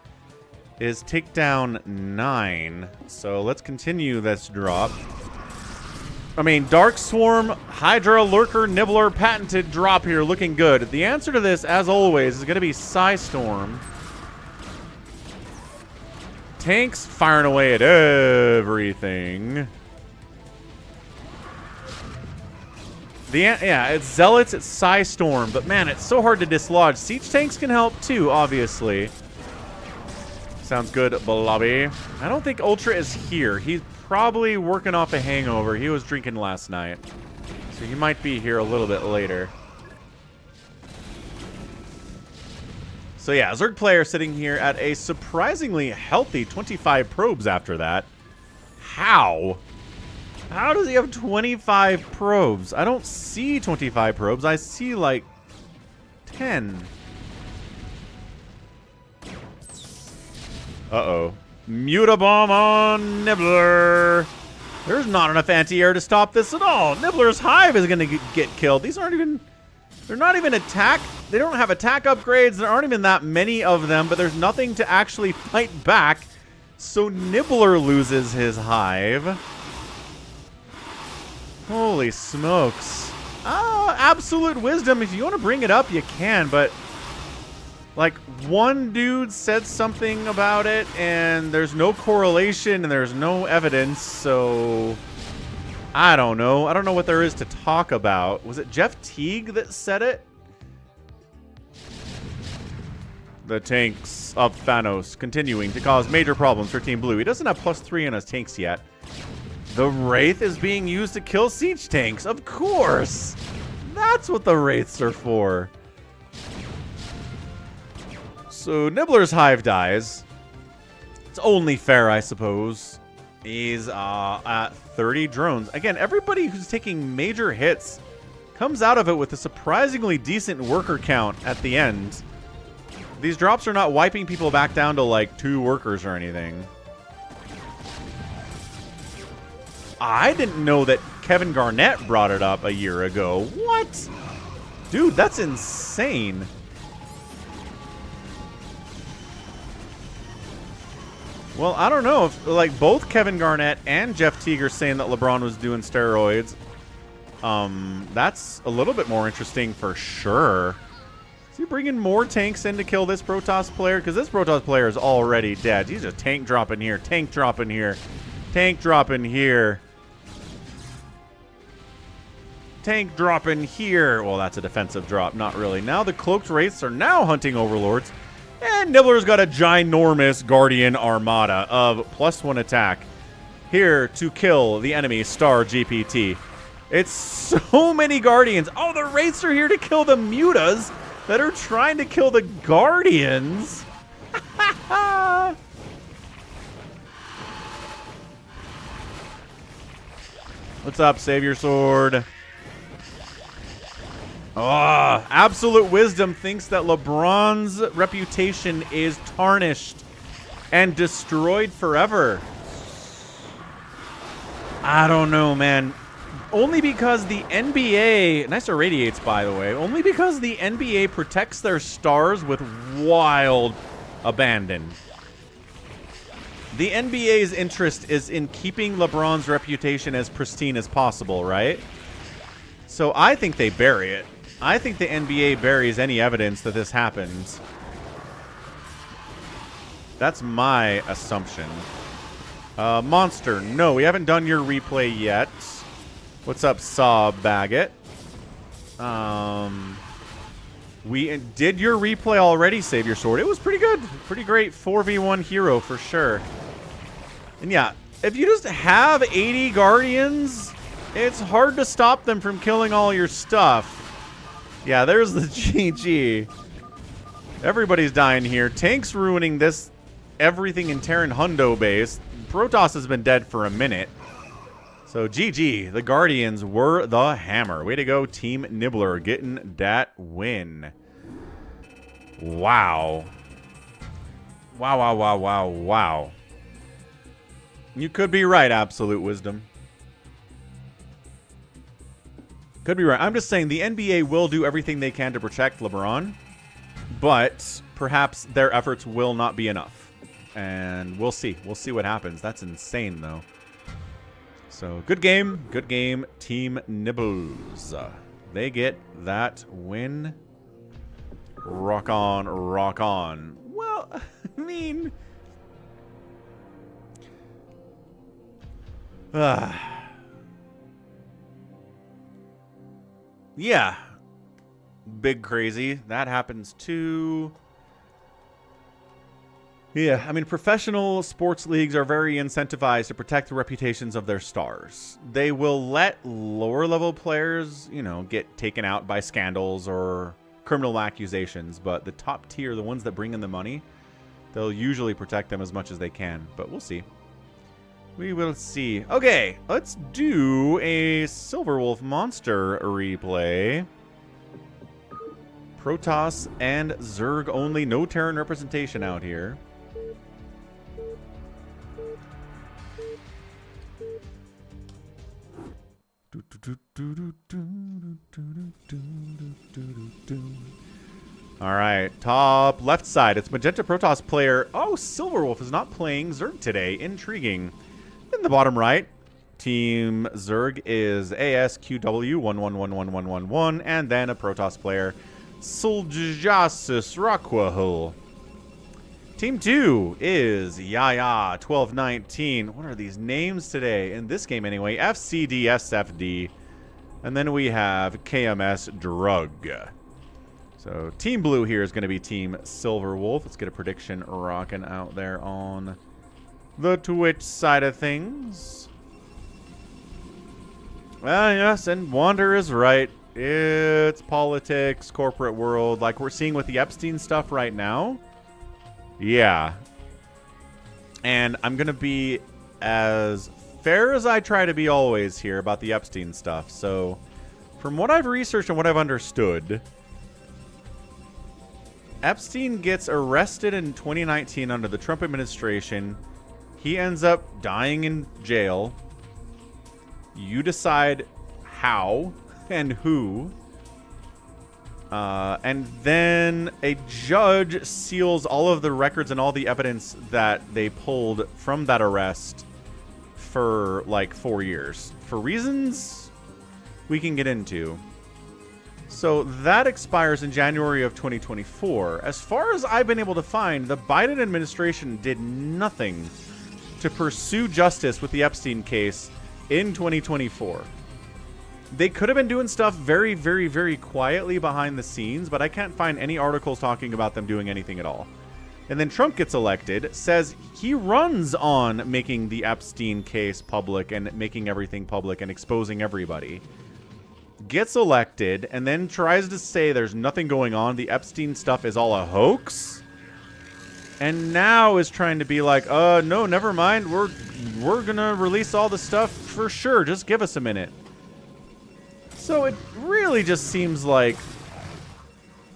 is take down 9. So let's continue this drop. I mean, Dark Swarm, Hydra, Lurker, Nibbler, patented drop here, looking good. The answer to this, as always, is going to be Psystorm. Tanks firing away at everything. Yeah, it's Zealots, it's Psystorm, but man, it's so hard to dislodge. Siege tanks can help too, obviously. Sounds good, Blobby. I don't think Ultra is here. He's probably working off a hangover. He was drinking last night, so he might be here a little bit later. So yeah, Zerg player sitting here at a surprisingly healthy 25 probes after that. How? How does he have 25 probes? I don't see 25 probes. I see like 10. Uh-oh. Mutabomb on Nibbler. There's not enough anti-air to stop this at all. Nibbler's hive is going to get killed. These aren't even... They're not even attack. They don't have attack upgrades. There aren't even that many of them, but there's nothing to actually fight back. So Nibbler loses his hive. Holy smokes. Absolute wisdom. If you want to bring it up, you can, but like one dude said something about it and there's no correlation and there's no evidence, so I don't know. I don't know what there is to talk about. Was it Jeff Teague that said it? The tanks of Thanos continuing to cause major problems for Team Blue. He doesn't have +3 in his tanks yet. The Wraith is being used to kill siege tanks. Of course! That's what the Wraiths are for. So Nibbler's Hive dies. It's only fair, I suppose. He's at 30 drones. Again, everybody who's taking major hits comes out of it with a surprisingly decent worker count at the end. These drops are not wiping people back down to like 2 workers or anything. I didn't know that Kevin Garnett brought it up a year ago. What? Dude, that's insane. Well, I don't know if like both Kevin Garnett and Jeff Teague are saying that LeBron was doing steroids. That's a little bit more interesting for sure. Is he bringing more tanks in to kill this Protoss player? Because this Protoss player is already dead. He's just tank dropping here, tank dropping here, tank dropping here. Tank dropping here. Well, that's a defensive drop. Not really. Now the Cloaked Wraiths are now hunting Overlords. And Nibbler's got a ginormous Guardian Armada of +1 attack here to kill the enemy Star GPT. It's so many Guardians. Oh, the Wraiths are here to kill the Mutas that are trying to kill the Guardians. What's up, Savior Sword? Oh, Absolute Wisdom thinks that LeBron's reputation is tarnished and destroyed forever. I don't know, man. Only because the NBA, nice irradiates, by the way, only because the NBA protects their stars with wild abandon. The NBA's interest is in keeping LeBron's reputation as pristine as possible, right? So I think they bury it. I think the NBA buries any evidence that this happens. That's my assumption. Monster, no, we haven't done your replay yet. What's up, Saw Baggett? We did your replay already, Savior Sword. It was pretty good. Pretty great 4v1 hero for sure. And yeah, if you just have 80 Guardians, it's hard to stop them from killing all your stuff. Yeah, there's the GG. Everybody's dying here. Tanks ruining this everything in Terran Hundo base. Protoss has been dead for a minute. So GG, the Guardians were the hammer. Way to go, Team Nibbler, getting that win. Wow. Wow, wow, wow, wow, wow. You could be right, Absolute Wisdom. Could be right. I'm just saying the NBA will do everything they can to protect LeBron, but perhaps their efforts will not be enough. And we'll see. We'll see what happens. That's insane, though. So, good game. Good game, Team Nibbles. They get that win. Rock on, rock on. Well, I mean... yeah. Big crazy. That happens too. Yeah, I mean, professional sports leagues are very incentivized to protect the reputations of their stars. They will let lower level players, you know, get taken out by scandals or criminal accusations, but the top tier, the ones that bring in the money, they'll usually protect them as much as they can, but we'll see. We will see. Okay, let's do a Silverwolf monster replay. Protoss and Zerg only. No Terran representation out here. All right, top left side. It's Magenta Protoss player. Oh, Silverwolf is not playing Zerg today. Intriguing. In the bottom right, Team Zerg is ASQW111111, and then a Protoss player, Soljasis Raquahul. Team 2 is Yaya 1219. What are these names today? In this game anyway, FCDSFD. And then we have KMS Drug. So Team Blue here is going to be Team Silverwolf. Let's get a prediction rocking out there on the Twitch side of things. Well, yes, and Wander is right. It's politics, corporate world, like we're seeing with the Epstein stuff right now. Yeah. And I'm going to be as fair as I try to be always here about the Epstein stuff. So, from what I've researched and what I've understood, Epstein gets arrested in 2019 under the Trump administration. He ends up dying in jail. You decide how and who. And then a judge seals all of the records and all the evidence that they pulled from that arrest for like 4 years. For reasons we can get into. So that expires in January of 2024. As far as I've been able to find, the Biden administration did nothing to pursue justice with the Epstein case in 2024. They could have been doing stuff very, very, very quietly behind the scenes, but I can't find any articles talking about them doing anything at all. And then Trump gets elected, says he runs on making the Epstein case public and making everything public and exposing everybody. Gets elected, and then tries to say there's nothing going on. The Epstein stuff is all a hoax. And now is trying to be like, no, never mind. We're gonna release all the stuff for sure. Just give us a minute. So it really just seems like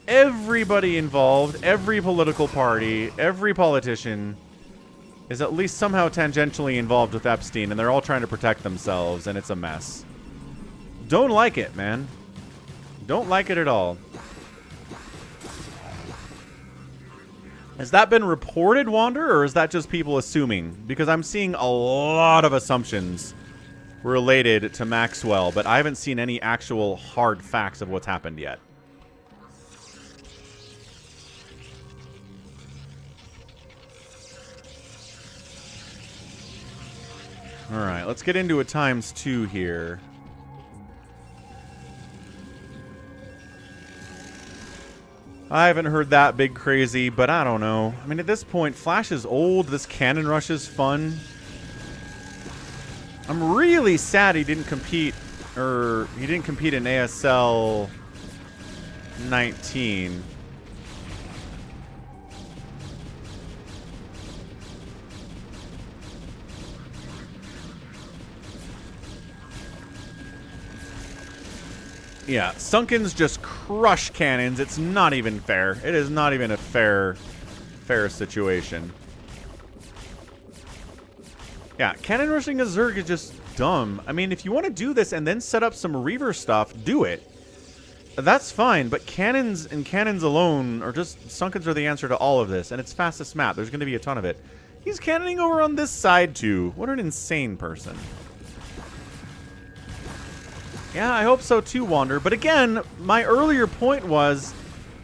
everybody involved, every political party, every politician is at least somehow tangentially involved with Epstein, and they're all trying to protect themselves, and it's a mess. Don't like it, man. Don't like it at all. Has that been reported, Wander, or is that just people assuming? Because I'm seeing a lot of assumptions related to Maxwell, but I haven't seen any actual hard facts of what's happened yet. Alright, let's get into a ×2 here. I haven't heard that big crazy, but I don't know. I mean, at this point, Flash is old. This cannon rush is fun. I'm really sad he didn't compete, or he didn't compete in ASL 19. Yeah, Sunkens just crush cannons. It's not even fair. It is not even a fair situation. Yeah, cannon rushing a Zerg is just dumb. I mean, if you want to do this and then set up some Reaver stuff, do it. That's fine, but cannons and cannons alone are just... Sunkens are the answer to all of this, and it's fastest map. There's going to be a ton of it. He's cannoning over on this side, too. What an insane person. Yeah, I hope so too, Wander. But again, my earlier point was,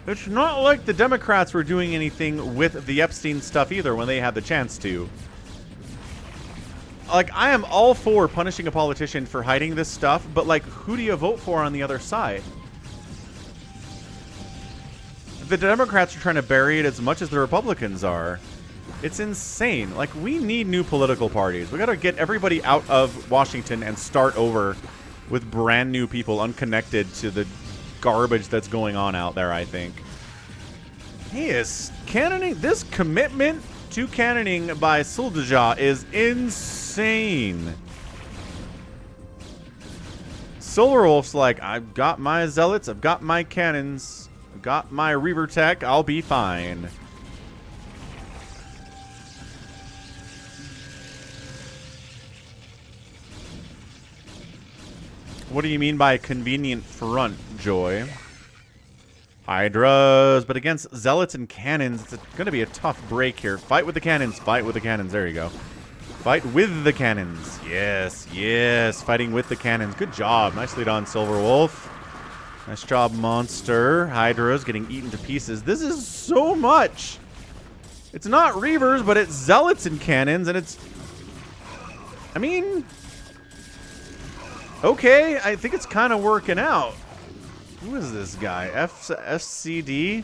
it's not like the Democrats were doing anything with the Epstein stuff either when they had the chance to. Like, I am all for punishing a politician for hiding this stuff, but, like, who do you vote for on the other side? The Democrats are trying to bury it as much as the Republicans are. It's insane. Like, we need new political parties. We gotta get everybody out of Washington and start over with brand new people unconnected to the garbage that's going on out there, I think. He is cannoning. This commitment to cannoning by Sildaja is insane. Silverwolf's like, I've got my zealots, I've got my cannons, I've got my Reaver tech, I'll be fine. What do you mean by convenient front, Joy? Hydras, but against Zealots and Cannons, it's going to be a tough break here. Fight with the Cannons. Fight with the Cannons. There you go. Fight with the Cannons. Yes, yes. Fighting with the Cannons. Good job. Nicely done, Silverwolf. Nice job, Monster. Hydras getting eaten to pieces. This is so much. It's not Reavers, but it's Zealots and Cannons, and it's... I mean... Okay, I think it's kind of working out. Who is this guy? FCD?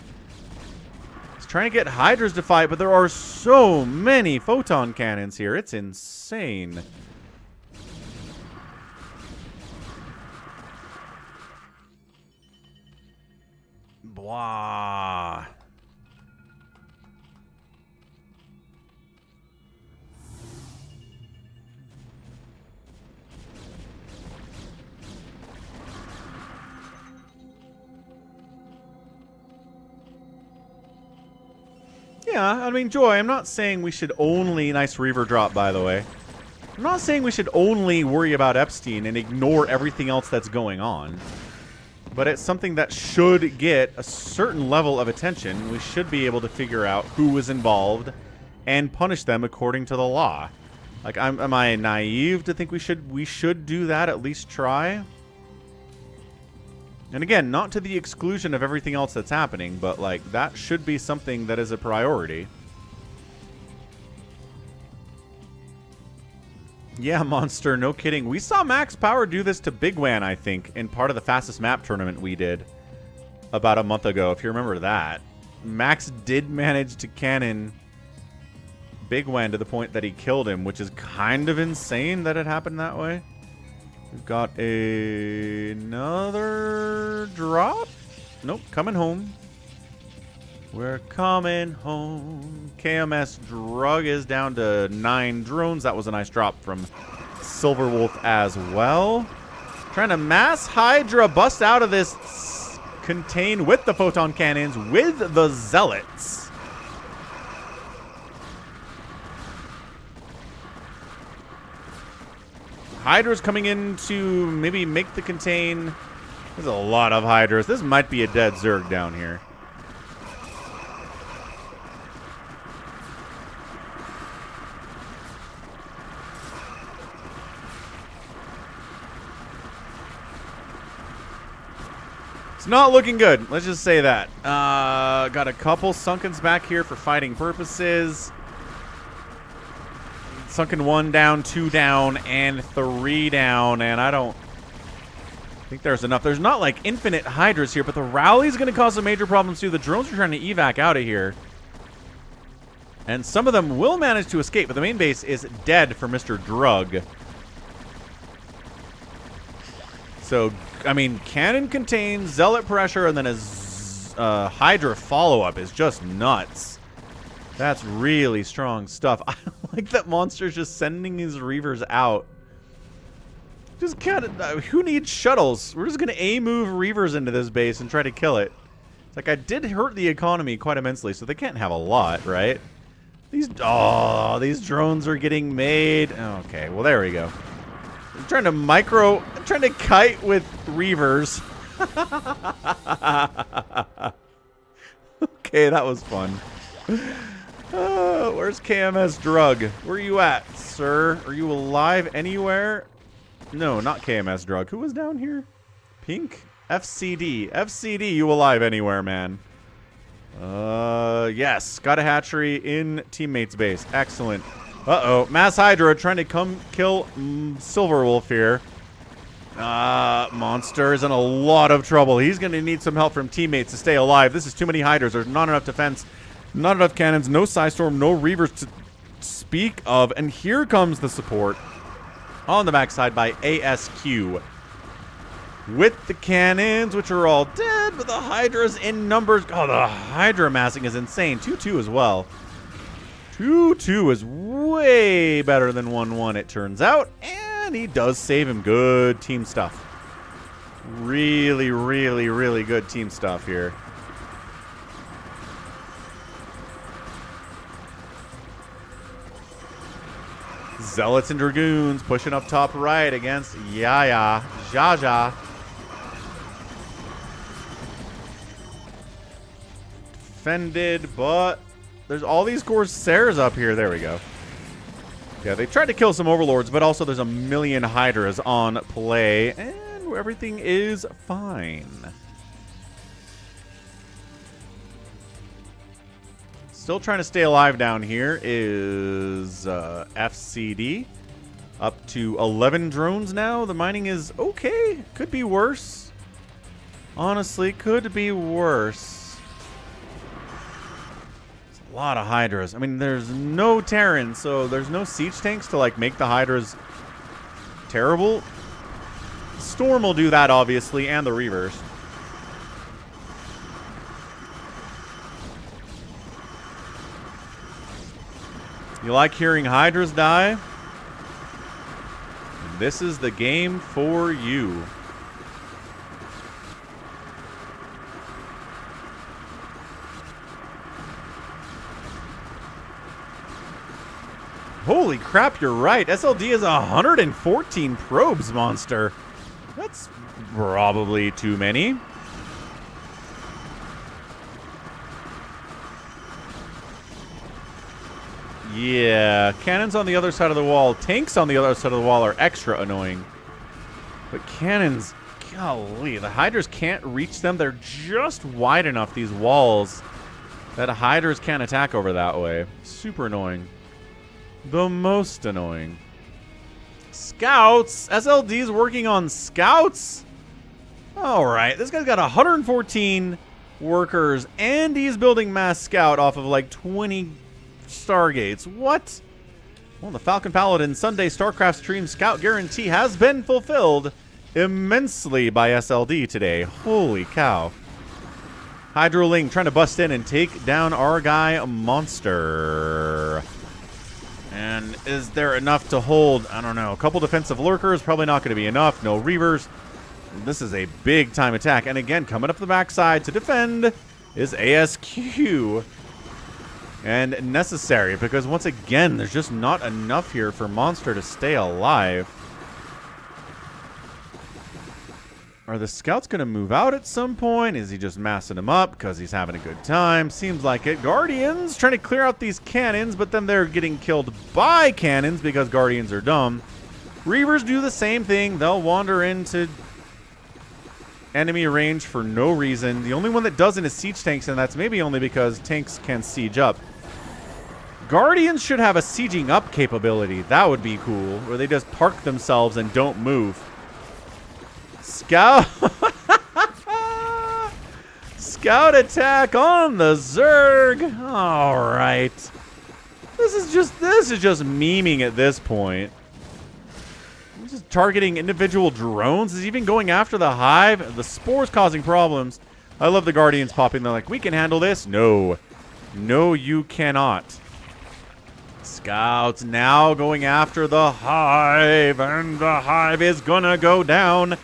He's trying to get Hydras to fight, but there are so many photon cannons here. It's insane. Blah. Yeah, I mean, Joy, I'm not saying we should only... Nice Reaver drop, by the way. I'm not saying we should only worry about Epstein and ignore everything else that's going on. But it's something that should get a certain level of attention. We should be able to figure out who was involved and punish them according to the law. Like, am I naive to think we should do that, at least try? And again, not to the exclusion of everything else that's happening, but, like, that should be something that is a priority. Yeah, Monster, no kidding. We saw Max Power do this to Bigwan, I think, in part of the fastest map tournament we did about a month ago, if you remember that. Max did manage to cannon Bigwan to the point that he killed him, which is kind of insane that it happened that way. We've got another drop. Nope, coming home. We're coming home. KMS Drug is down to 9 drones. That was a nice drop from Silverwolf as well. Trying to mass Hydra bust out of this contain with the photon cannons with the Zealots. Hydra's coming in to maybe make the contain. There's a lot of Hydras. This might be a dead Zerg down here. It's not looking good. Let's just say that. Got a couple Sunkens back here for fighting purposes. Sunken 1 down, 2 down, and 3 down, and I don't think there's enough. There's not like infinite Hydras here, but the rally's going to cause some major problems too. The drones are trying to evac out of here, and some of them will manage to escape, but the main base is dead for Mr. Drug. So, I mean, cannon contains, zealot pressure, and then a Hydra follow-up is just nuts. That's really strong stuff. I like that Monster's just sending his Reavers out. Just kind of, who needs shuttles? We're just going to A-move Reavers into this base and try to kill it. It's like, I did hurt the economy quite immensely, so they can't have a lot, right? These drones are getting made. Okay, well, there we go. I'm trying to kite with Reavers. Okay, that was fun. Where's KMS Drug? Where are you at, sir? Are you alive anywhere? No, not KMS Drug. Who was down here? Pink? FCD. FCD, you alive anywhere, man? Yes. Got a hatchery in teammate's base. Excellent. Uh-oh. Mass Hydra trying to come kill Silverwolf here. Monster is in a lot of trouble. He's going to need some help from teammates to stay alive. This is too many Hydras. There's not enough defense. Not enough cannons, no Psystorm, no Reavers to speak of. And here comes the support on the backside by ASQ. With the cannons, which are all dead, but the Hydras in numbers. Oh, the Hydra massing is insane. 2-2 as well. 2-2 is way better than 1-1, it turns out. And he does save him. Good team stuff. Really, really, really good team stuff here. Zealots and Dragoons pushing up top right against Jaja. Defended, but there's all these Corsairs up here. There we go. Yeah, they tried to kill some Overlords, but also there's a million Hydras on play, and everything is fine. Still trying to stay alive down here is FCD. Up to 11 drones now. The mining is okay. Could be worse. Honestly, could be worse. It's a lot of Hydras. I mean, there's no Terrans, so there's no siege tanks to, like, make the Hydras terrible. Storm will do that, obviously, and the Reavers. You like hearing Hydras die? This is the game for you. Holy crap, you're right. SLD is 114 probes, monster. That's probably too many. Yeah, cannons on the other side of the wall, tanks on the other side of the wall are extra annoying. But cannons, golly, the Hydras can't reach them. They're just wide enough, these walls, that Hydras can't attack over that way. Super annoying. The most annoying. Scouts? SLD's working on scouts? Alright, this guy's got 114 workers, and he's building mass scout off of like 20 Stargates. What? Well, the Falcon Paladin Sunday StarCraft stream scout guarantee has been fulfilled immensely by SLD today. Holy cow. Hydroling trying to bust in and take down our guy Monster. And is there enough to hold? I don't know. A couple defensive lurkers, probably not going to be enough. No Reavers. This is a big time attack. And again, coming up the backside to defend is ASQ. And necessary, because once again, there's just not enough here for Monster to stay alive. Are the scouts going to move out at some point? Is he just massing them up because he's having a good time? Seems like it. Guardians trying to clear out these cannons, but then they're getting killed by cannons because Guardians are dumb. Reavers do the same thing. They'll wander into enemy range for no reason. The only one that doesn't is siege tanks, and that's maybe only because tanks can siege up. Guardians should have a sieging up capability. That would be cool, where they just park themselves and don't move. Scout Scout attack on the Zerg. All right. This is just memeing at this point. Just targeting individual drones. Is even going after the hive. The spore's causing problems. I love the Guardians popping. They're like, we can handle this. No. No, you cannot. Scouts now going after the hive. And the hive is gonna go down.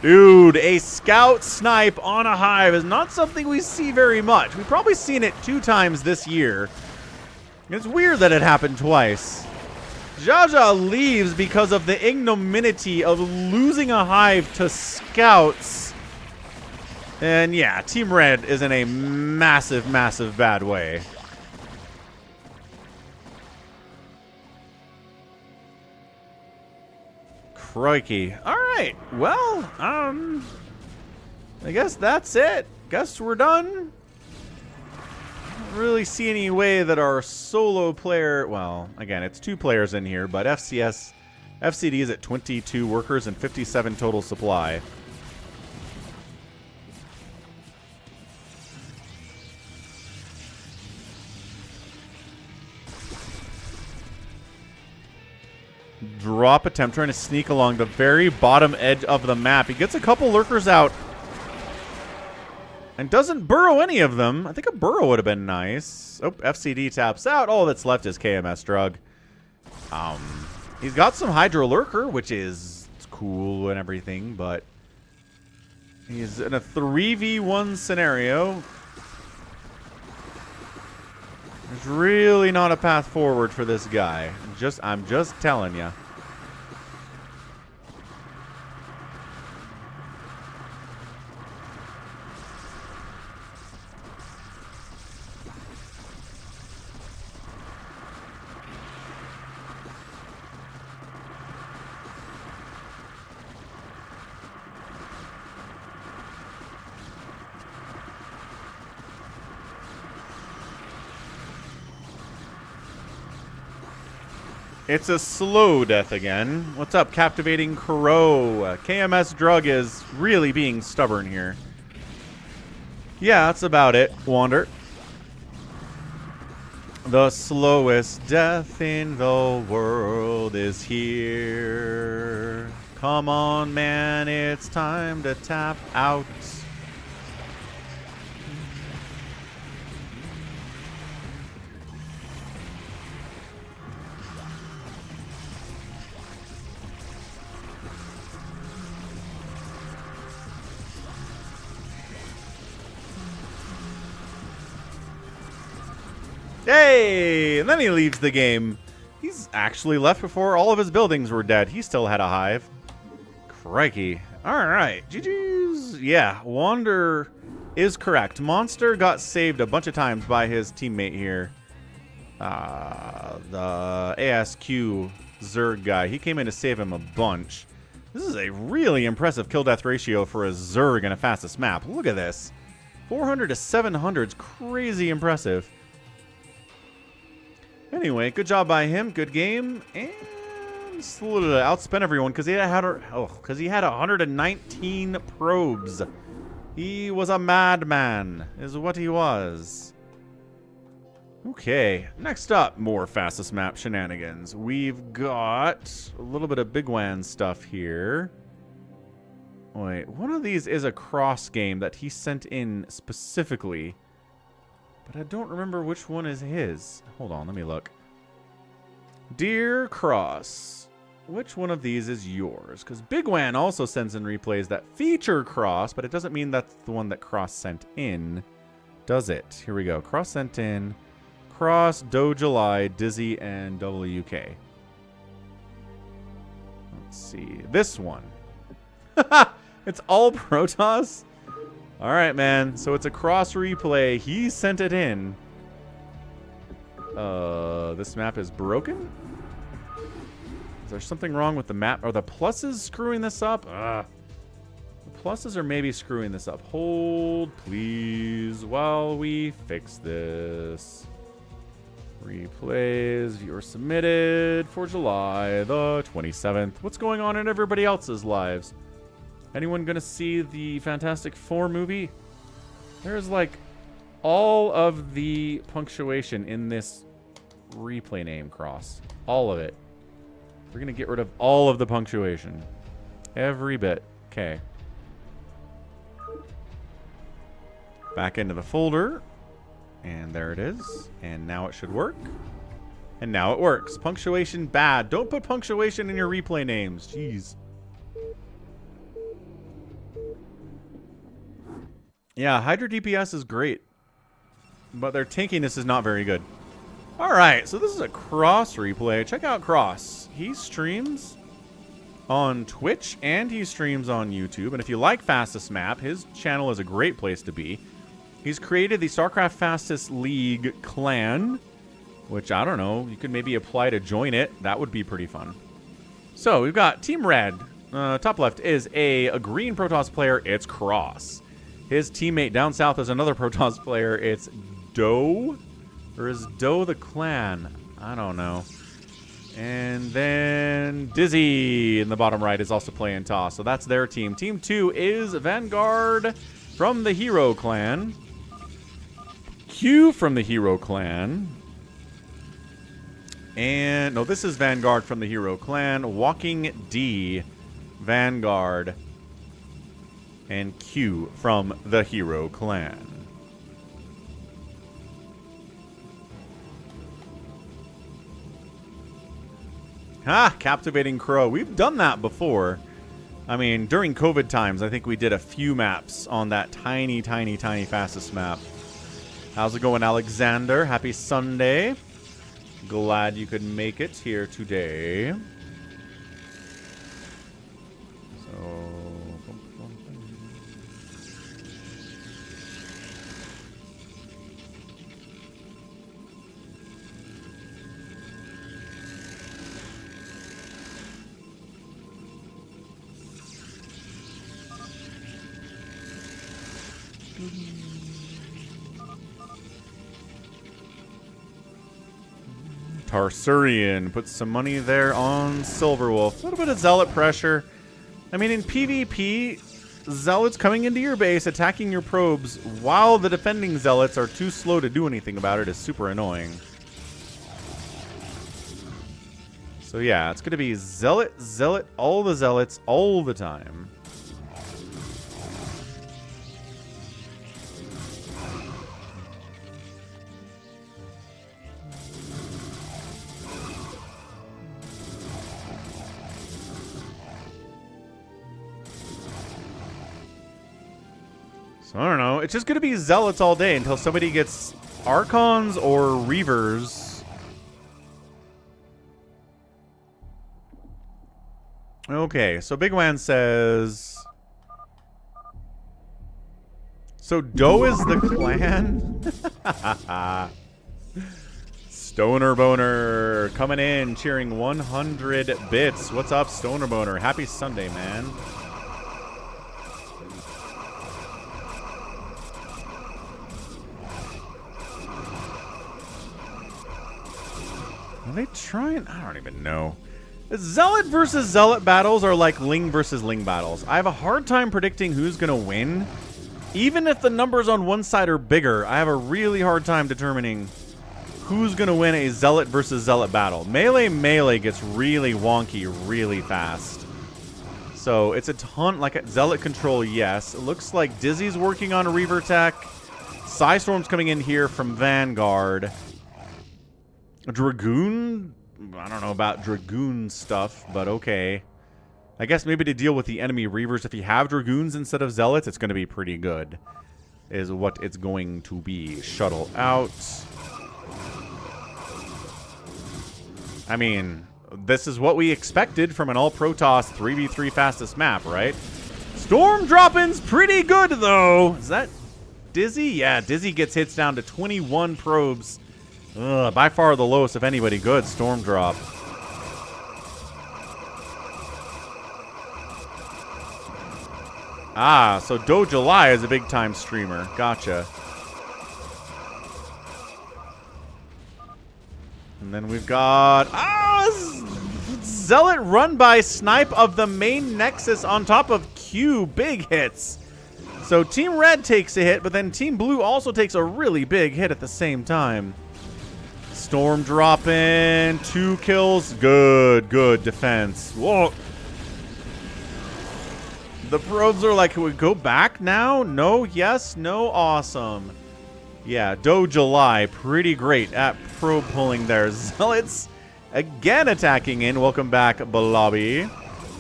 Dude, a scout snipe on a hive is not something we see very much. We've probably seen it 2 times this year. It's weird that it happened twice. Jaja leaves because of the ignominy of losing a hive to scouts. And yeah, Team Red is in a massive, massive bad way. Crikey. Alright, well, I guess that's it. Guess we're done. Don't really see any way that our solo player, well, again, it's 2 players in here, but FCD is at 22 workers and 57 total supply. Drop attempt, trying to sneak along the very bottom edge of the map. He gets a couple lurkers out and doesn't burrow any of them. I think a burrow would have been nice. Oh, FCD taps out. All that's left is KMS Drug. He's got some Hydro Lurker, which is cool and everything, but he's in a 3v1 scenario. There's really not a path forward for this guy. I'm just telling you. It's a slow death again. What's up, Captivating Crow? KMS Drug is really being stubborn here. Yeah, that's about it, Wander. The slowest death in the world is here. Come on, man, it's time to tap out. Hey! And then he leaves the game. He's actually left before all of his buildings were dead. He still had a hive. Crikey. Alright. GG's. Yeah, Wander is correct. Monster got saved a bunch of times by his teammate here. The ASQ Zerg guy. He came in to save him a bunch. This is a really impressive kill-death ratio for a Zerg in a fastest map. Look at this. 400 to 700 is crazy impressive. Anyway, good job by him. Good game. And outspent everyone because he had 119 probes. He was a madman, is what he was. Okay, next up, more fastest map shenanigans. We've got a little bit of Bigwan stuff here. Wait, one of these is a cross game that he sent in specifically. But I don't remember which one is his. Hold on, let me look. Dear Cross, which one of these is yours? Because Bigwan also sends in replays that feature Cross, but it doesn't mean that's the one that Cross sent in, does it? Here we go. Cross sent in Cross, Do July, Dizzy, and WK. Let's see. This one. It's all Protoss? Alright, man. So it's a cross replay. He sent it in. This map is broken? Is there something wrong with the map? Are the pluses screwing this up? The pluses are maybe screwing this up. Hold, please, while we fix this. Replays, viewer submitted for July the 27th. What's going on in everybody else's lives? Anyone gonna see the Fantastic Four movie? There's like all of the punctuation in this replay name, Cross. All of it. We're gonna get rid of all of the punctuation. Every bit. Okay. Back into the folder. And there it is. And now it should work. And now it works. Punctuation bad. Don't put punctuation in your replay names. Jeez. Yeah, Hydra DPS is great, but their tankiness is not very good. Alright, so this is a Cross replay. Check out Cross. He streams on Twitch and he streams on YouTube. And if you like Fastest Map, his channel is a great place to be. He's created the StarCraft Fastest League clan, which, I don't know, you could maybe apply to join it. That would be pretty fun. So, we've got Team Red. Top left is a green Protoss player. It's Cross. His teammate down south is another Protoss player. It's Do? Or is Do the clan? I don't know. And then Dizzy in the bottom right is also playing Toss. So that's their team. Team 2 is Vanguard from the Hero clan. Q from the Hero clan. And, no, this is Vanguard from the Hero clan. Walking D, Vanguard, and Q from the Hero clan. Ah, Captivating Crow. We've done that before. I mean, during COVID times, I think we did a few maps on that tiny, tiny, tiny fastest map. How's it going, Alexander? Happy Sunday. Glad you could make it here today. Tarsurian puts some money there on Silverwolf. A little bit of zealot pressure. I mean, in PvP, Zealots coming into your base, attacking your probes, while the defending Zealots are too slow to do anything about it is super annoying. So yeah, it's going to be Zealot, Zealot, all the Zealots, all the time. So I don't know. It's just going to be Zealots all day until somebody gets Archons or Reavers. Okay, so Bigwan says... So Doe is the clan? Stoner Boner coming in, cheering 100 bits. What's up, Stoner Boner? Happy Sunday, man. Are they trying? I don't even know. Zealot versus Zealot battles are like Ling versus Ling battles. I have a hard time predicting who's going to win. Even if the numbers on one side are bigger, I have a really hard time determining who's going to win a Zealot versus Zealot battle. Melee gets really wonky really fast. So it's a ton, like a Zealot control, yes. It looks like Dizzy's working on a Reaver tech. Psystorm's coming in here from Vanguard. Dragoon? I don't know about Dragoon stuff, but okay. I guess maybe to deal with the enemy Reavers, if you have Dragoons instead of Zealots, it's going to be pretty good. Is what it's going to be. Shuttle out. I mean, this is what we expected from an all-Protoss 3v3 fastest map, right? Storm dropping's pretty good, though. Is that Dizzy? Yeah, Dizzy gets hits down to 21 probes. Ugh, by far the lowest of anybody good. Storm drop. Ah, so Do July is a big-time streamer. Gotcha. And then we've got... Zealot run by Snipe of the main Nexus on top of Q. Big hits. So Team Red takes a hit, but then Team Blue also takes a really big hit at the same time. Storm dropping, 2 kills. Good defense. Whoa. The probes are like, can we go back now? No, yes, no, awesome. Yeah, Do July, pretty great at probe pulling there. Zealots again attacking in. Welcome back, Blobby.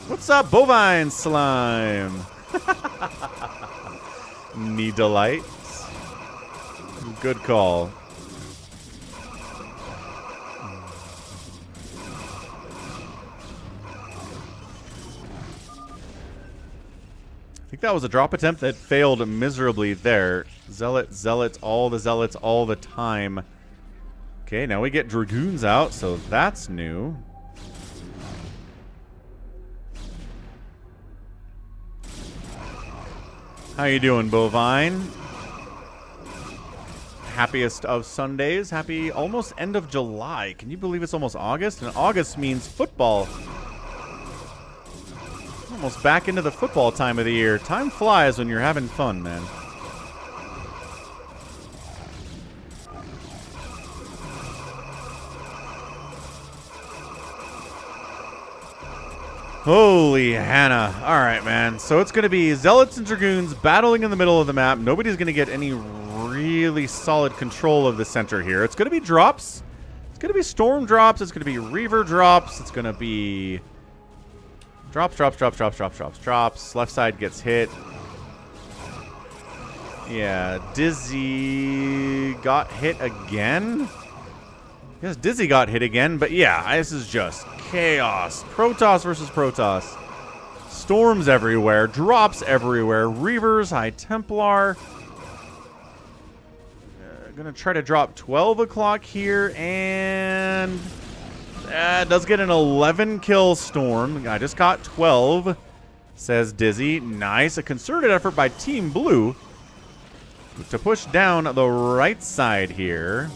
What's up, Bovine Slime? Need delight. Good call. I think that was a drop attempt that failed miserably there. Zealots, all the Zealots, all the time. Okay, now we get Dragoons out, so that's new. How you doing, Bovine? Happiest of Sundays. Happy almost end of July. Can you believe it's almost August? And August means football. Almost back into the football time of the year. Time flies when you're having fun, man. Holy Hannah. Alright, man. So it's going to be Zealots and Dragoons battling in the middle of the map. Nobody's going to get any really solid control of the center here. It's going to be drops. It's going to be Storm drops. It's going to be Reaver drops. It's going to be... Drops. Left side gets hit. Yeah, Dizzy got hit again? Yes, Dizzy got hit again, but yeah, this is just chaos. Protoss versus Protoss. Storms everywhere, drops everywhere, Reavers, High Templar. Gonna try to drop 12 o'clock here, and... does get an 11 kill Storm. I just got 12, says Dizzy. Nice. A concerted effort by Team Blue to push down the right side here.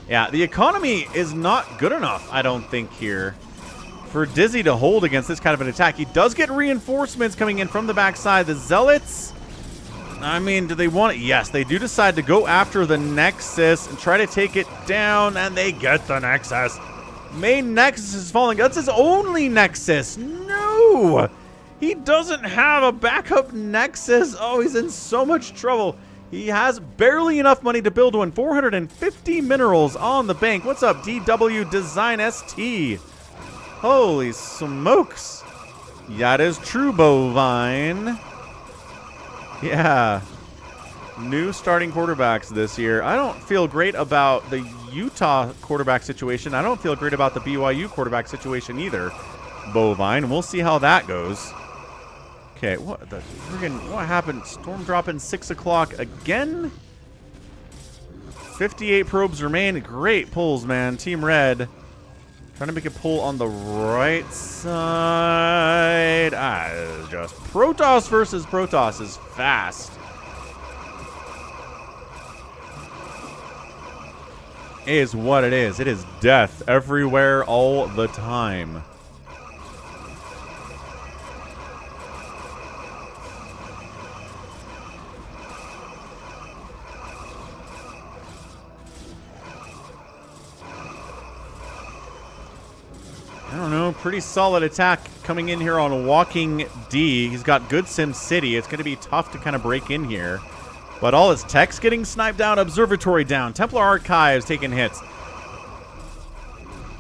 Yeah, the economy is not good enough, I don't think, here for Dizzy to hold against this kind of an attack. He does get reinforcements coming in from the backside. The Zealots, I mean, do they want it? Yes, they do decide to go after the Nexus and try to take it down, and they get the Nexus. Main Nexus is falling. That's his only Nexus. No! He doesn't have a backup Nexus. Oh, he's in so much trouble. He has barely enough money to build one. 450 minerals on the bank. What's up, DW Design ST? Holy smokes. That is true, Bovine. Yeah. New starting quarterbacks this year. I don't feel great about the Utah quarterback situation. I don't feel great about the BYU quarterback situation either, Bovine. We'll see how that goes. Okay, what the friggin', what happened? Storm dropping 6 o'clock again? 58 probes remain. Great pulls, man. Team Red trying to make a pull on the right side. Just Protoss versus Protoss is fast. Is what it is. It is death everywhere all the time. I don't know, pretty solid attack coming in here on Walking D. He's got good Sim City. It's going to be tough to kind of break in here. But all his tech's getting sniped down, Observatory down, Templar Archives taking hits.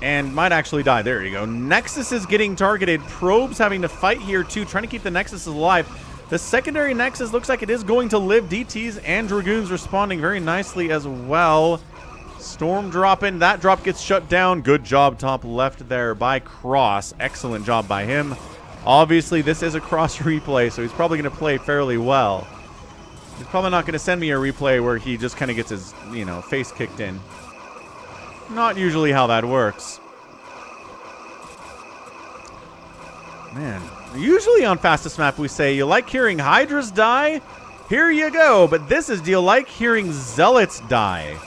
And might actually die. There you go. Nexus is getting targeted. Probes having to fight here too, trying to keep the Nexus alive. The secondary Nexus looks like it is going to live. DTs and Dragoons responding very nicely as well. Storm dropping. That drop gets shut down. Good job top left there by Cross. Excellent job by him. Obviously, this is a Cross replay, so he's probably going to play fairly well. He's probably not going to send me a replay where he just kind of gets his, you know, face kicked in. Not usually how that works. Man, usually on Fastest Map we say, you like hearing Hydras die? Here you go. But this is, do you like hearing Zealots die?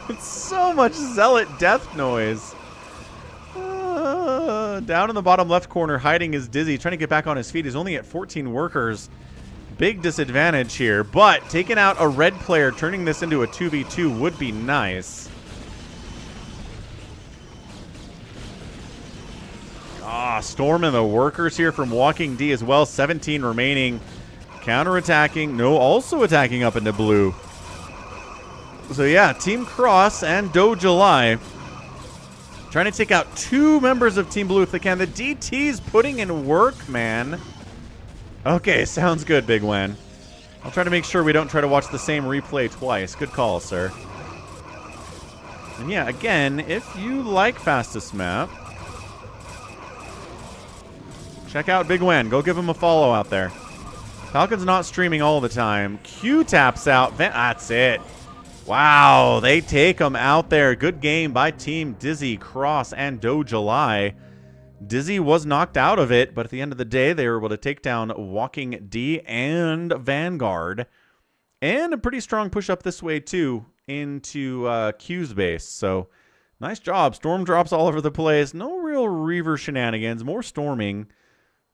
It's so much Zealot death noise. Down in the bottom left corner, hiding is Dizzy, trying to get back on his feet. He's only at 14 workers. Big disadvantage here, but taking out a red player, turning this into a 2v2 would be nice. Storming the workers here from Walking D as well. 17 remaining. Counter-attacking. No, also attacking up into blue. So yeah, Team Cross and Do July trying to take out 2 members of Team Blue if they can. The DT's putting in work, man. Okay, sounds good, Big Wen. I'll try to make sure we don't try to watch the same replay twice. Good call, sir. And yeah, again, if you like Fastest Map, check out Big Wen. Go give him a follow out there. Falcon's not streaming all the time. Q taps out. That's it. Wow, they take him out there. Good game by Team Dizzy, Cross, and Do July. Dizzy was knocked out of it, but at the end of the day, they were able to take down Walking D and Vanguard. And a pretty strong push up this way, too, into Q's base. So, nice job. Storm drops all over the place. No real Reaver shenanigans. More storming.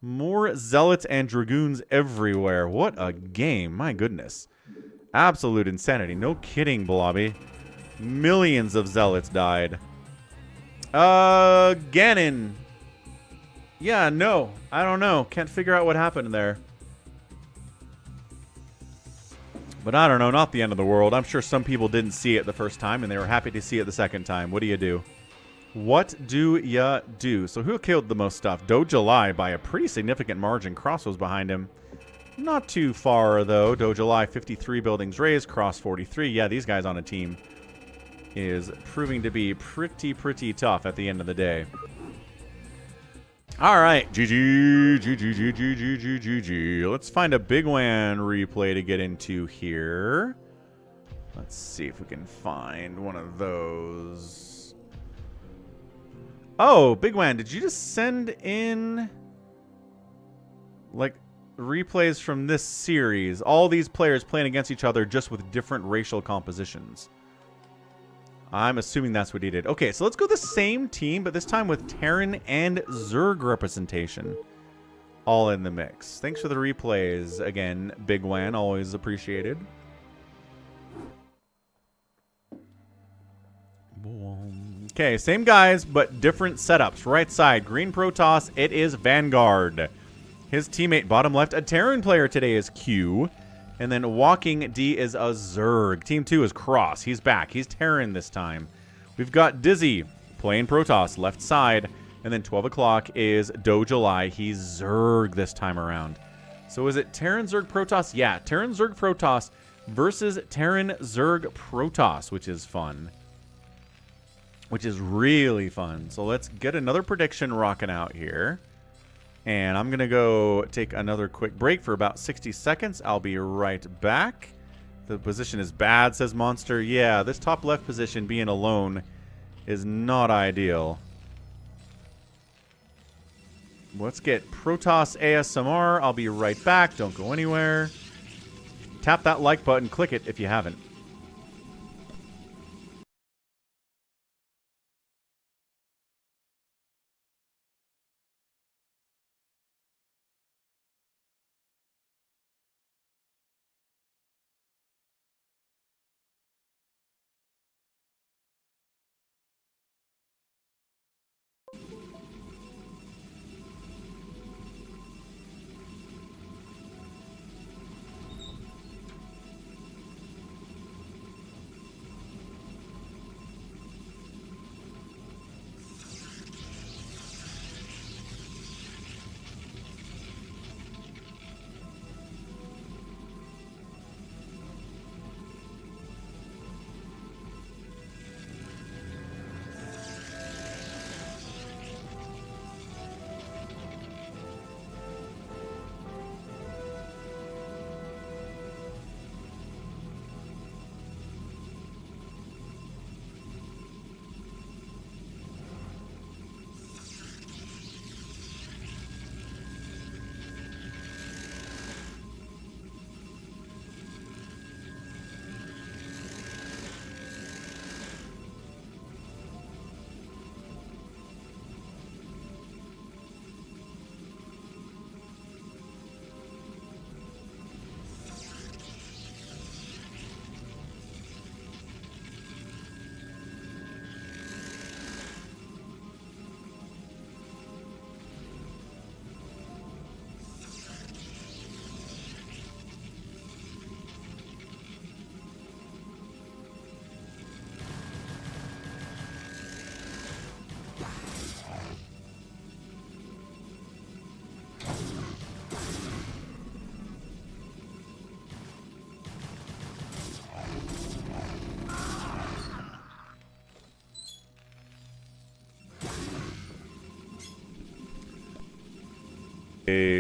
More Zealots and Dragoons everywhere. What a game. My goodness. Absolute insanity. No kidding, Blobby. Millions of Zealots died. Ganon. Yeah, no. I don't know. Can't figure out what happened there. But I don't know. Not the end of the world. I'm sure some people didn't see it the first time, and they were happy to see it the second time. What do you do? What do ya do? So who killed the most stuff? Do July by a pretty significant margin. Cross was behind him. Not too far, though. Do July, 53 buildings raised. Cross, 43. Yeah, these guys on a team is proving to be pretty tough at the end of the day. All right. GG. GG. Let's find a Big Wan replay to get into here. Let's see if we can find one of those. Oh, Big Wan, did you just send in, like, replays from this series? All these players playing against each other just with different racial compositions. I'm assuming that's what he did. Okay, so let's go the same team, but this time with Terran and Zerg representation all in the mix. Thanks for the replays again, Bigwan. Always appreciated. Okay, same guys, but different setups. Right side, green Protoss, it is Vanguard. His teammate, bottom left, a Terran player today is Q. And then walking D is a Zerg. Team 2 is Cross. He's back. He's Terran this time. We've got Dizzy playing Protoss, left side. And then 12 o'clock is Dojuly. He's Zerg this time around. So is it Terran Zerg Protoss? Yeah, Terran Zerg Protoss versus Terran Zerg Protoss, which is fun. Which is really fun. So let's get another prediction rocking out here. And I'm going to go take another quick break for about 60 seconds. I'll be right back. The position is bad, says Monster. Yeah, this top left position being alone is not ideal. Let's get Protoss ASMR. I'll be right back. Don't go anywhere. Tap that like button. Click it if you haven't.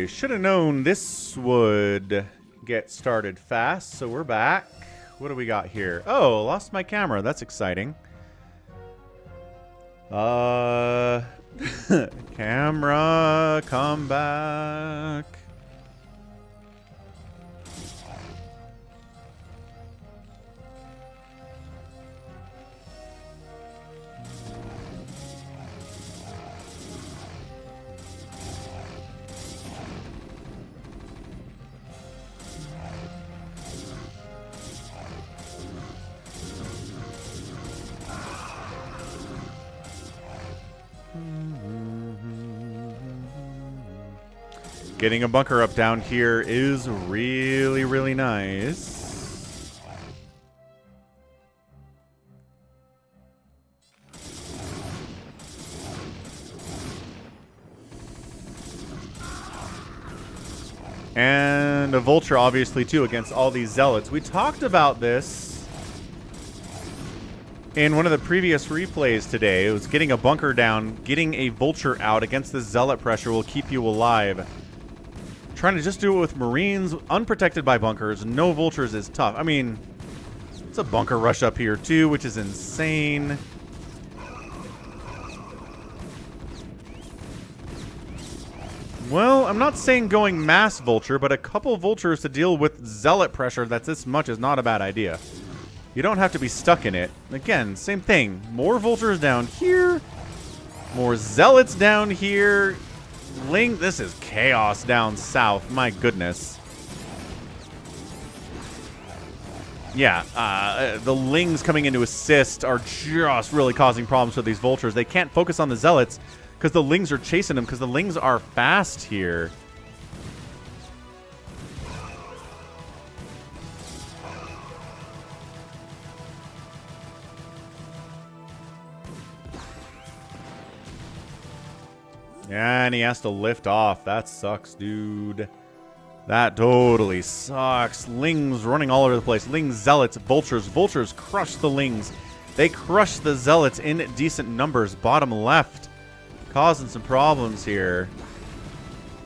Should have known this would get started fast, so we're back. What do we got here? Oh, lost my camera. That's exciting. Camera, come back. Getting a bunker up down here is really, really nice. And a vulture, obviously, too, against all these zealots. We talked about this in one of the previous replays today. It was getting a bunker down, getting a vulture out against the zealot pressure will keep you alive. Trying to just do it with Marines, unprotected by bunkers, no vultures is tough. I mean, it's a bunker rush up here too, which is insane. Well, I'm not saying going mass vulture, but a couple vultures to deal with zealot pressure that's this much is not a bad idea. You don't have to be stuck in it. Again, same thing. More vultures down here. More zealots down here. This is chaos down south. My goodness. Yeah, the lings coming in to assist are just really causing problems for these vultures. They can't focus on the zealots because the lings are chasing them because the lings are fast here. Yeah, and he has to lift off. That sucks, dude. That totally sucks. Lings running all over the place. Lings, zealots, vultures. Vultures crush the lings. They crush the zealots in decent numbers. Bottom left. Causing some problems here.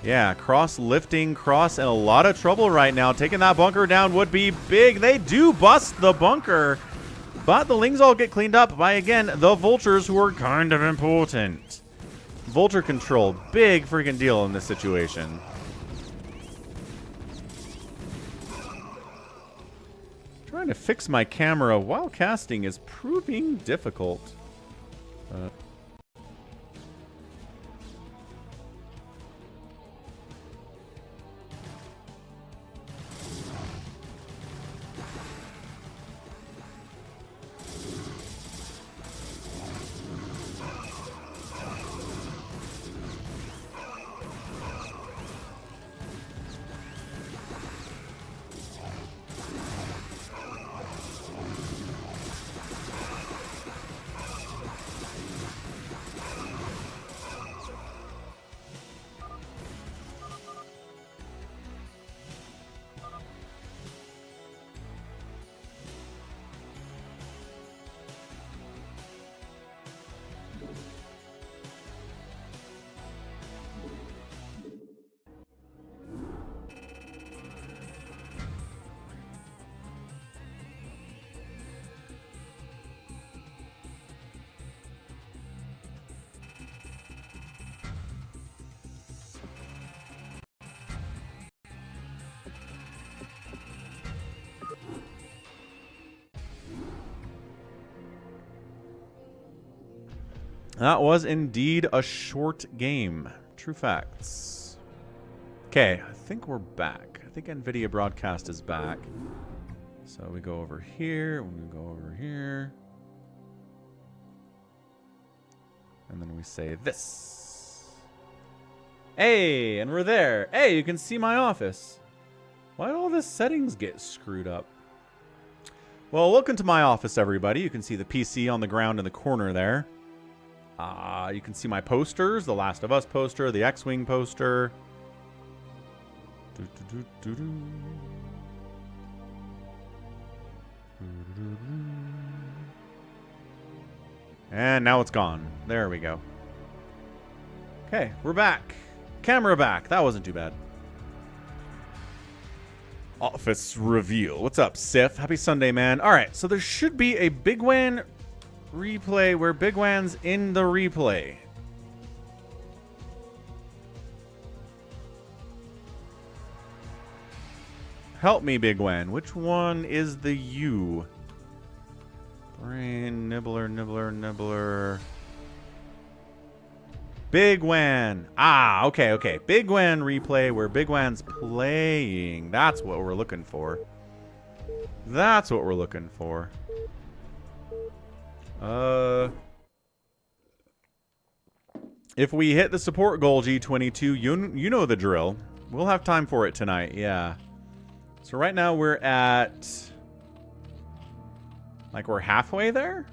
Yeah, cross lifting, cross in a lot of trouble right now. Taking that bunker down would be big. They do bust the bunker. But the lings all get cleaned up by, again, the vultures, who are kind of important. Vulture control, big freaking deal in this situation. Trying to fix my camera while casting is proving difficult. That was indeed a short game. True facts. Okay, I think we're back. I think NVIDIA Broadcast is back. So we go over here, we go over here. And then we say this. Hey, and we're there. Hey, you can see my office. Why did all the settings get screwed up? Well, welcome to my office, everybody. You can see the PC on the ground in the corner there. You can see my posters, the Last of Us poster, the X-Wing poster. And now it's gone. There we go. Okay, we're back. Camera back. That wasn't too bad. Office reveal. What's up, Sif? Happy Sunday, man. All right, so there should be a Bigwan replay where Bigwan's in the replay. Help me, Bigwan. Which one is the U? Brain, Nibbler, Nibbler, Nibbler. Bigwan. Ah, okay, okay. Bigwan replay where Bigwan's playing. That's what we're looking for. That's what we're looking for. If we hit the support goal, G22, you know the drill. We'll have time for it tonight, yeah. So right now we're at... like we're halfway there?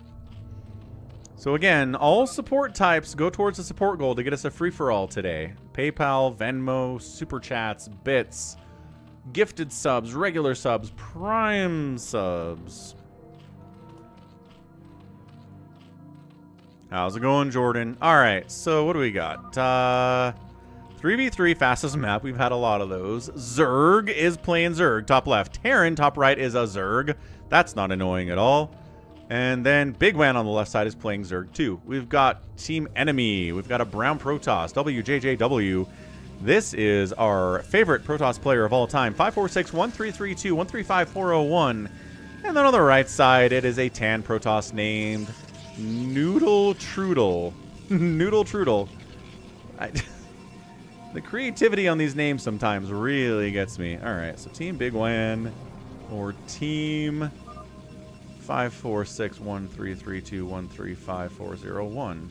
So again, all support types go towards the support goal to get us a free-for-all today. PayPal, Venmo, Super Chats, bits, gifted subs, regular subs, Prime subs. How's it going, Jordan? All right, so what do we got? 3v3 fastest map. We've had a lot of those. Zerg is playing Zerg. Top left. Terran, top right, is a Zerg. That's not annoying at all. And then Bigwan on the left side is playing Zerg too. We've got Team Enemy. We've got a Brown Protoss. WJJW. This is our favorite Protoss player of all time. 546-1332-135401. And then on the right side, it is a tan Protoss named Noodle Trudel. Noodle Trudel. The creativity on these names sometimes really gets me. All right, so Team Bigwan or Team 5461332135401.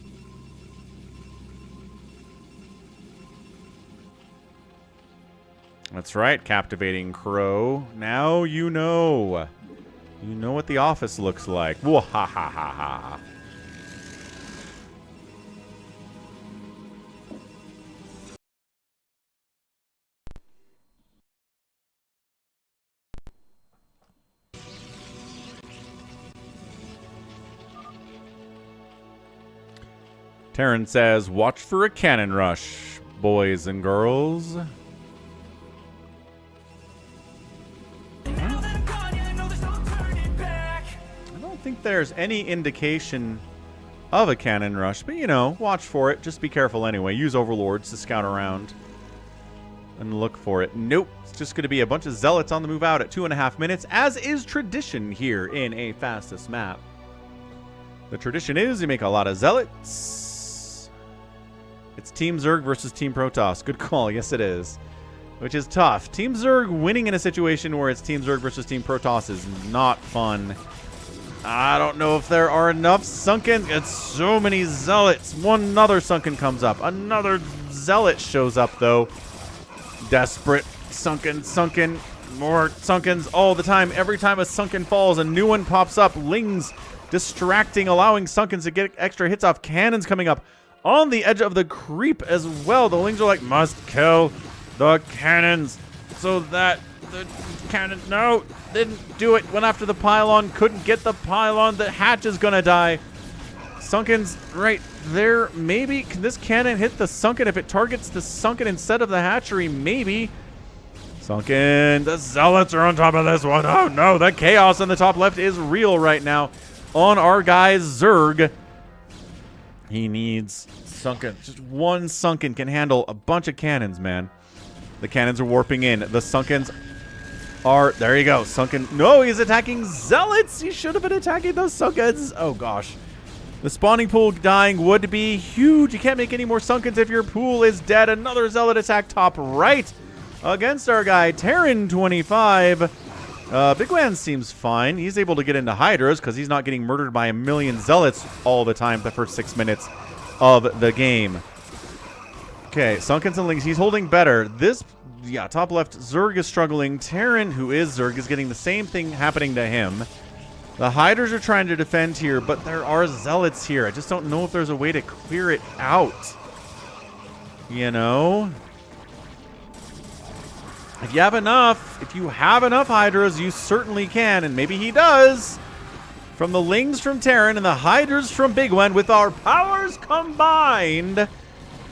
That's right, Captivating Crow. Now you know. You know what the office looks like. Wahahaha. Taryn says, watch for a cannon rush, boys and girls. I don't think there's any indication of a cannon rush, but you know, watch for it. Just be careful anyway. Use overlords to scout around and look for it. Nope. It's just going to be a bunch of zealots on the move out at 2.5 minutes, as is tradition here in a fastest map. The tradition is you make a lot of zealots. It's Team Zerg versus Team Protoss. Good call. Yes, it is. Which is tough. Team Zerg winning in a situation where it's Team Zerg versus Team Protoss is not fun. I don't know if there are enough sunken. It's so many zealots. One other sunken comes up. Another zealot shows up, though. Desperate. Sunken. More sunkens all the time. Every time a sunken falls, a new one pops up. Lings distracting, allowing sunkens to get extra hits off. Cannons coming up on the edge of the creep as well. The Lings are like, must kill the cannons so that the cannon, no, didn't do it. Went after the pylon, couldn't get the pylon. The hatch is gonna die. Sunken's right there. Maybe can this cannon hit the sunken if it targets the sunken instead of the hatchery? Maybe. Sunken, the zealots are on top of this one. Oh no, the chaos on the top left is real right now on our guy's Zerg. He needs sunken. Just one sunken can handle a bunch of cannons, man. The cannons are warping in. The sunkens are... There you go. Sunken... No, he's attacking zealots. He should have been attacking those sunkens. Oh, gosh. The spawning pool dying would be huge. You can't make any more sunkens if your pool is dead. Another zealot attack top right against our guy, Terran 25. Bigwan seems fine. He's able to get into Hydras because he's not getting murdered by a million zealots all the time the first 6 minutes of the game. Okay, Sunkens and Lings. He's holding better. This, yeah, top left, Zerg is struggling. Terran, who is Zerg, is getting the same thing happening to him. The Hydras are trying to defend here, but there are zealots here. I just don't know if there's a way to clear it out. You know? If you have enough Hydras, you certainly can, and maybe he does. From the Lings from Terran and the Hydras from Bigwan, with our powers combined,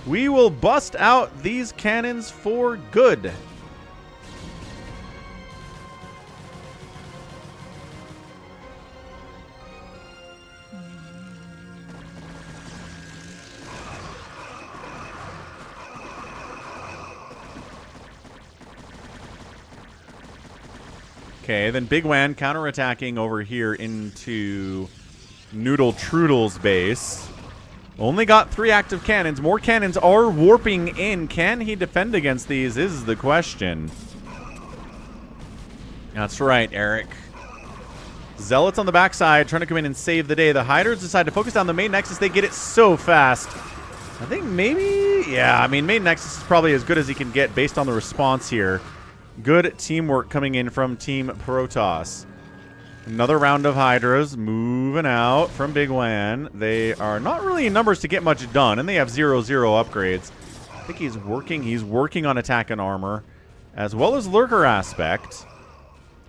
we will bust out these cannons for good. Okay, then Bigwan counterattacking over here into Noodle Trudel's base. Only got 3 active cannons. More cannons are warping in. Can he defend against these is the question. That's right, Eric. Zealots on the backside trying to come in and save the day. The Hydras decide to focus down the main Nexus. They get it so fast. I think maybe... Yeah, I mean, main Nexus is probably as good as he can get based on the response here. Good teamwork coming in from Team Protoss. Another round of Hydras moving out from Bigwan. They are not really in numbers to get much done, and they have 0/0 upgrades. I think he's working. He's working on attack and armor, as well as lurker aspect.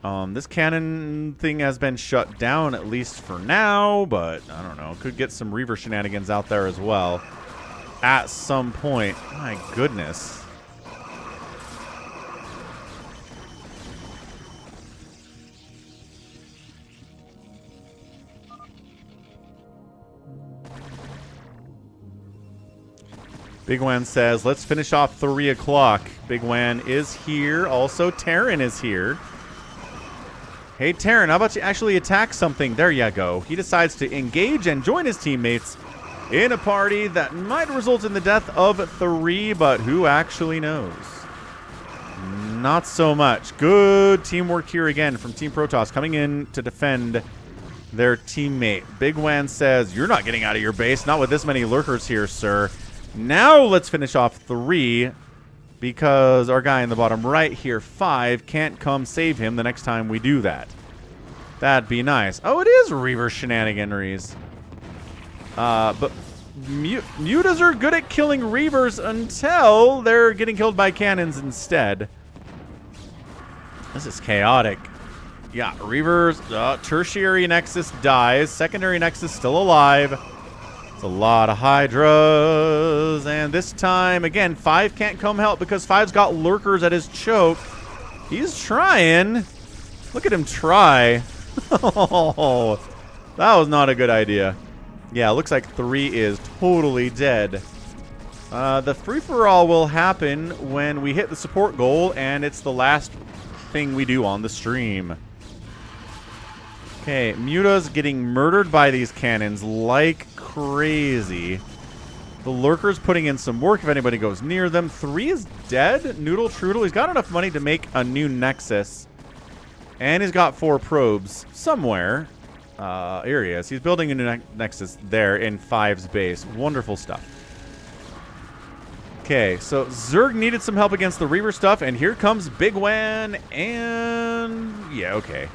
This cannon thing has been shut down, at least for now, but I don't know. Could get some Reaver shenanigans out there as well at some point. My goodness. Bigwan says, let's finish off 3 o'clock. Bigwan is here. Also, Terran is here. Hey, Terran, how about you actually attack something? There you go. He decides to engage and join his teammates in a party that might result in the death of 3, but who actually knows? Not so much. Good teamwork here again from Team Protoss coming in to defend their teammate. Bigwan says, you're not getting out of your base. Not with this many lurkers here, sir. Now let's finish off 3 because our guy in the bottom right here, 5, can't come save him the next time we do that. That'd be nice. Oh, it is Reaver shenaniganeries. But mutas are good at killing Reavers until they're getting killed by cannons instead. This is chaotic. Yeah, Reavers, tertiary Nexus dies. Secondary Nexus still alive. It's a lot of Hydras. And this time, again, 5 can't come help because 5's got lurkers at his choke. He's trying. Look at him try. Oh, that was not a good idea. Yeah, looks like 3 is totally dead. The free-for-all will happen when we hit the support goal, and it's the last thing we do on the stream. Okay, Muta's getting murdered by these cannons like crazy. The Lurker's putting in some work if anybody goes near them. 3 is dead. Noodle Troodle. He's got enough money to make a new Nexus. And he's got 4 probes somewhere. Here he is. He's building a new Nexus there in 5's base. Wonderful stuff. Okay, so Zerg needed some help against the Reaver stuff, and here comes Bigwan, and yeah, okay.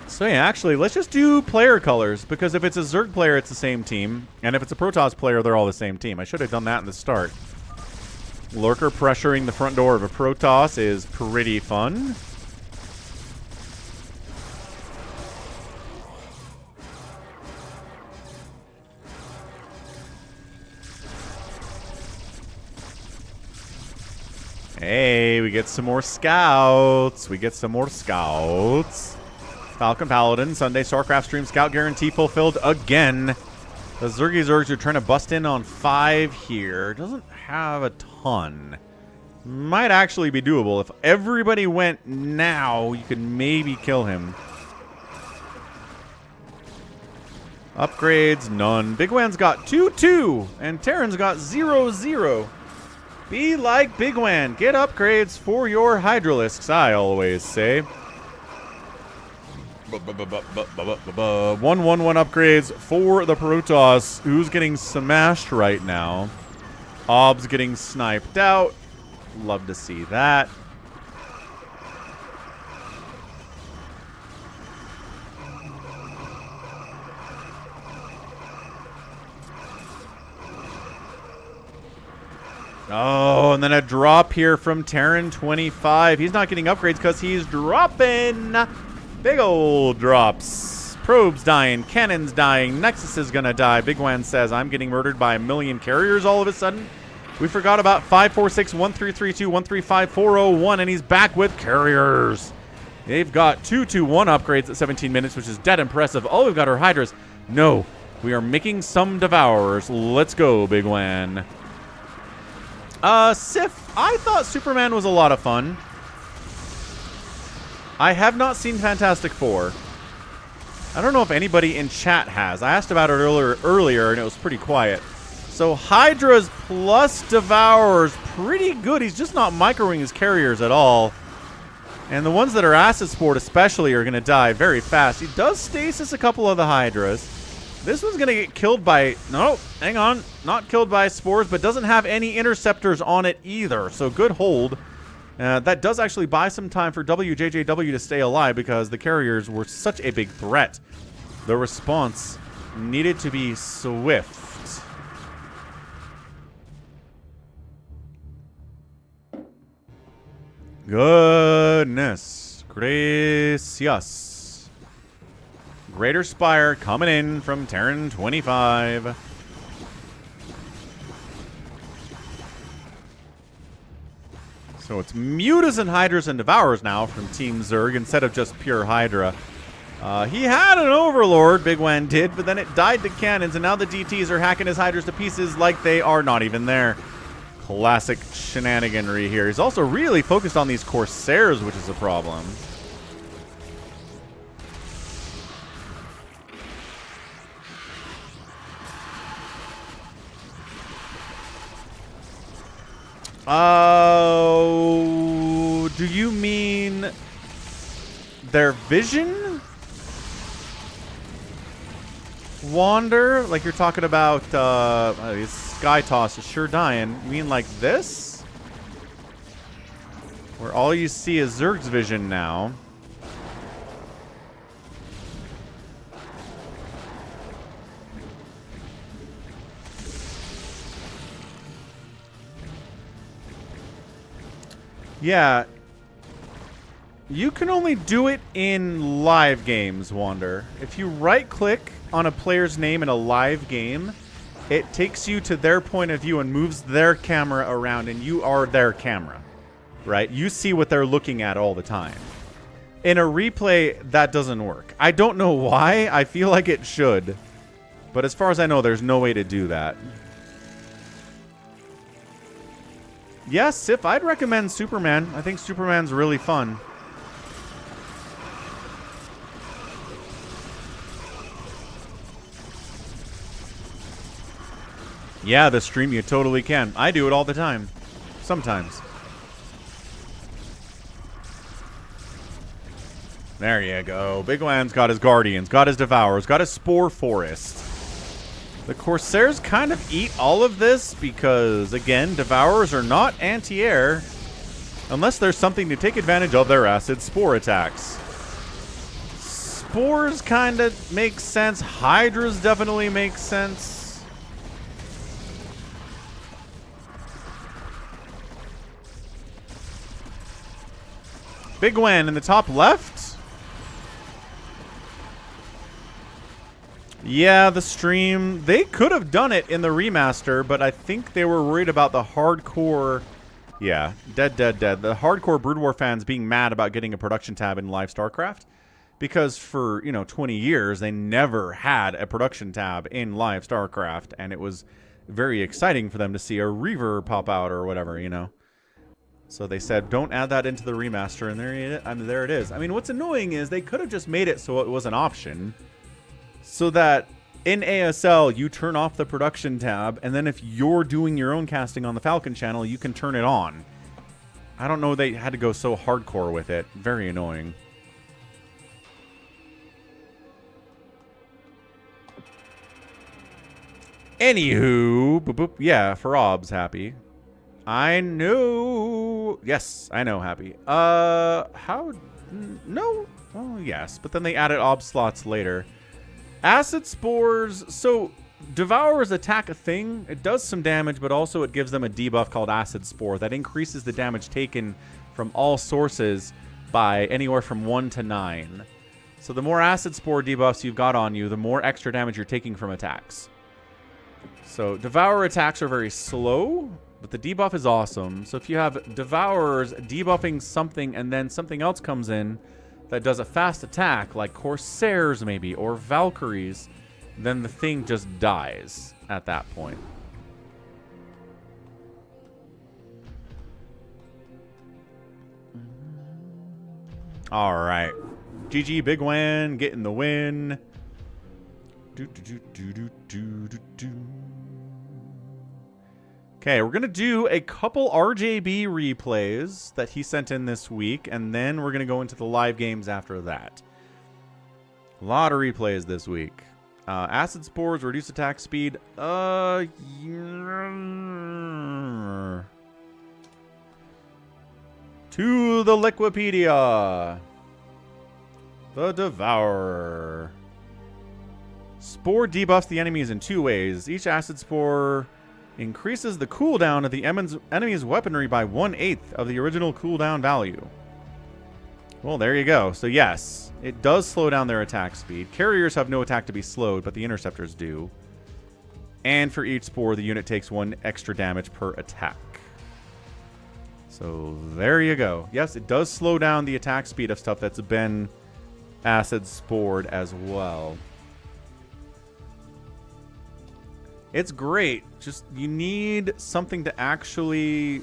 So yeah, actually, let's just do player colors, because if it's a Zerg player, it's the same team, and if it's a Protoss player, they're all the same team. I should have done that in the start. Lurker pressuring the front door of a Protoss is pretty fun. Hey, we get some more scouts. We get some more scouts. Falcon Paladin, Sunday StarCraft stream scout guarantee fulfilled again. The Zergs are trying to bust in on 5 here. Doesn't have a ton. Might actually be doable. If everybody went now, you could maybe kill him. Upgrades, none. Bigwan's got 2-2, and Terran's got 0-0. Be like Bigwan. Get upgrades for your Hydralisks, I always say. 1-1-1 upgrades for the Protoss, who's getting smashed right now. Ob's getting sniped out. Love to see that. Oh, and then a drop here from Terran 25. He's not getting upgrades because he's dropping big old drops. Probes dying, cannons dying, Nexus is gonna die. Bigwan says, I'm getting murdered by a million carriers all of a sudden. We forgot about 546, 1332, 135401, and he's back with carriers. They've got 2-1 upgrades at 17 minutes, which is dead impressive. Oh, we've got our Hydras. No, we are making some Devourers. Let's go, Bigwan. Sif, I thought Superman was a lot of fun. I have not seen Fantastic Four. I don't know if anybody in chat has. I asked about it earlier, and it was pretty quiet. So Hydras plus Devourers, pretty good. He's just not microing his carriers at all. And the ones that are Acid Sport especially are going to die very fast. He does stasis a couple of the Hydras. This one's going to get killed by... No, hang on. Not killed by spores, but doesn't have any interceptors on it either. So good hold. That does actually buy some time for WJJW to stay alive because the carriers were such a big threat. The response needed to be swift. Goodness gracious. Greater Spire coming in from Terran 25. So it's Mutas and Hydras and Devourers now from Team Zerg instead of just pure Hydra. He had an Overlord, Bigwan did, but then it died to cannons, and now the DTs are hacking his Hydras to pieces like they are not even there. classic shenaniganry here. He's also really focused on these Corsairs, which is a problem. Oh, do you mean their vision? Wander? Like you're talking about Sky Toss is sure dying. You mean like this? Where all you see is Zerg's vision now. Yeah. You can only do it in live games, Wander. If you right-click on a player's name in a live game, it takes you to their point of view and moves their camera around, and you are their camera, right? You see what they're looking at all the time. In a replay, that doesn't work. I don't know why. I feel like it should. But as far as I know, there's no way to do that. Yes, Sif, I'd recommend Superman. I think Superman's really fun. Yeah, the stream you totally can. I do it all the time. Sometimes. There you go. Bigwan's got his Guardians, got his Devourers, got his Spore Forest. The Corsairs kind of eat all of this because, again, Devourers are not anti-air unless there's something to take advantage of their Acid Spore attacks. Spores kind of make sense. Hydras definitely make sense. Bigwan in the top left. Yeah, the stream. They could have done it in the remaster, but I think they were worried about the hardcore... Yeah, dead. The hardcore Brood War fans being mad about getting a production tab in live StarCraft. Because for, 20 years, they never had a production tab in live StarCraft. And it was very exciting for them to see a Reaver pop out or whatever, So they said, don't add that into the remaster, and there it is. I mean, what's annoying is they could have just made it so it was an option, so that in ASL, you turn off the production tab, and then if you're doing your own casting on the Falcon channel, you can turn it on. I don't know they had to go so hardcore with it. Very annoying. Anywho, boop, boop, yeah, Farob's happy. I know. Yes, I know, happy. How? No. Oh, yes. But then they added ob slots later. Acid Spores. So, Devourers attack a thing. It does some damage, but also it gives them a debuff called Acid Spore that increases the damage taken from all sources by anywhere from 1 to 9. So the more Acid Spore debuffs you've got on you, the more extra damage you're taking from attacks. So, Devourer attacks are very slow, but the debuff is awesome. So if you have Devourers debuffing something and then something else comes in that does a fast attack, like Corsairs maybe, or Valkyries, then the thing just dies at that point. All right. GG Bigwan getting the win. Okay, we're going to do a couple RJB replays that he sent in this week, and then we're going to go into the live games after that. A lot of replays this week. Acid Spores, reduce attack speed. To the Liquipedia. The Devourer. Spore debuffs the enemies in 2 ways. Each Acid Spore increases the cooldown of the enemy's weaponry by 1/8 of the original cooldown value. Well, there you go. So yes, it does slow down their attack speed. Carriers have no attack to be slowed, but the interceptors do. And for each spore, the unit takes 1 extra damage per attack. So there you go. Yes, it does slow down the attack speed of stuff that's been acid spored as well. It's great. Just you need something to actually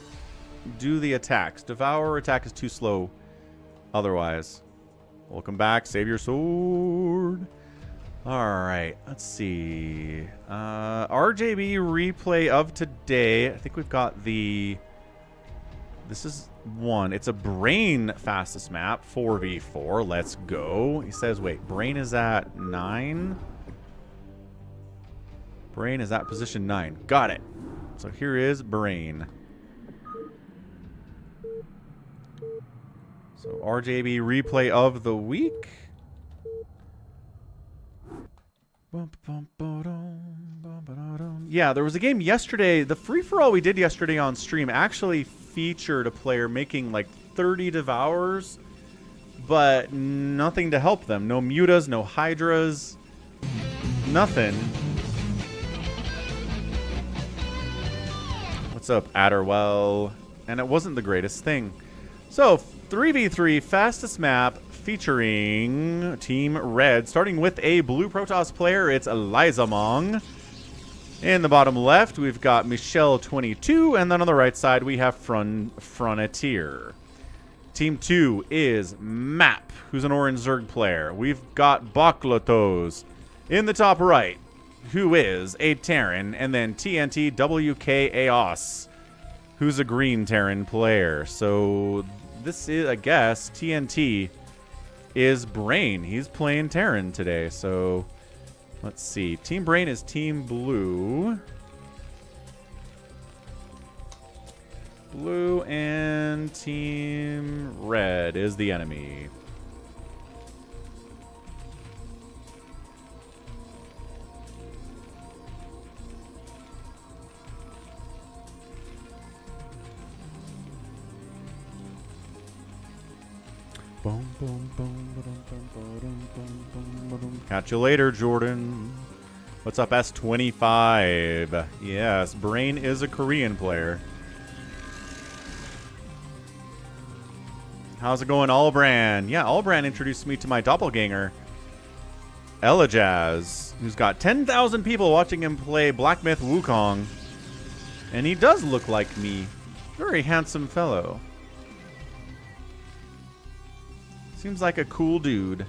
do the attacks. Devour attack is too slow otherwise. Welcome back. Save your sword. All right. Let's see. RJB replay of today. I think we've got the... This is one. It's a Brain fastest map. 4v4. Let's go. He says, wait, Brain is at 9? Brain is at position 9. Got it. So here is Brain. So RJB replay of the week. Yeah, there was a game yesterday. The free-for-all we did yesterday on stream actually featured a player making like 30 Devours, but nothing to help them. No Mutas, no Hydras, nothing. What's up, Adderwell? And it wasn't the greatest thing. So, 3v3 fastest map featuring Team Red. Starting with a blue Protoss player, it's Eliza Mong. In the bottom left, we've got Michelle22. And then on the right side, we have Frontier. Team 2 is Map, who's an orange Zerg player. We've got Baklatos in the top right, who is a Terran. And then TNT WK Aos, who's a green Terran player. So this is, I guess, TNT is Brain. He's playing Terran today. So let's see. Team Brain is Team Blue. Blue and Team Red is the enemy. Catch you later, Jordan. What's up, S25? Yes, Brain is a Korean player. How's it going, Allbrand? Yeah, Allbrand introduced me to my doppelganger, Elajaz, who's got 10,000 people watching him play Black Myth Wukong. And he does look like me. Very handsome fellow. Seems like a cool dude.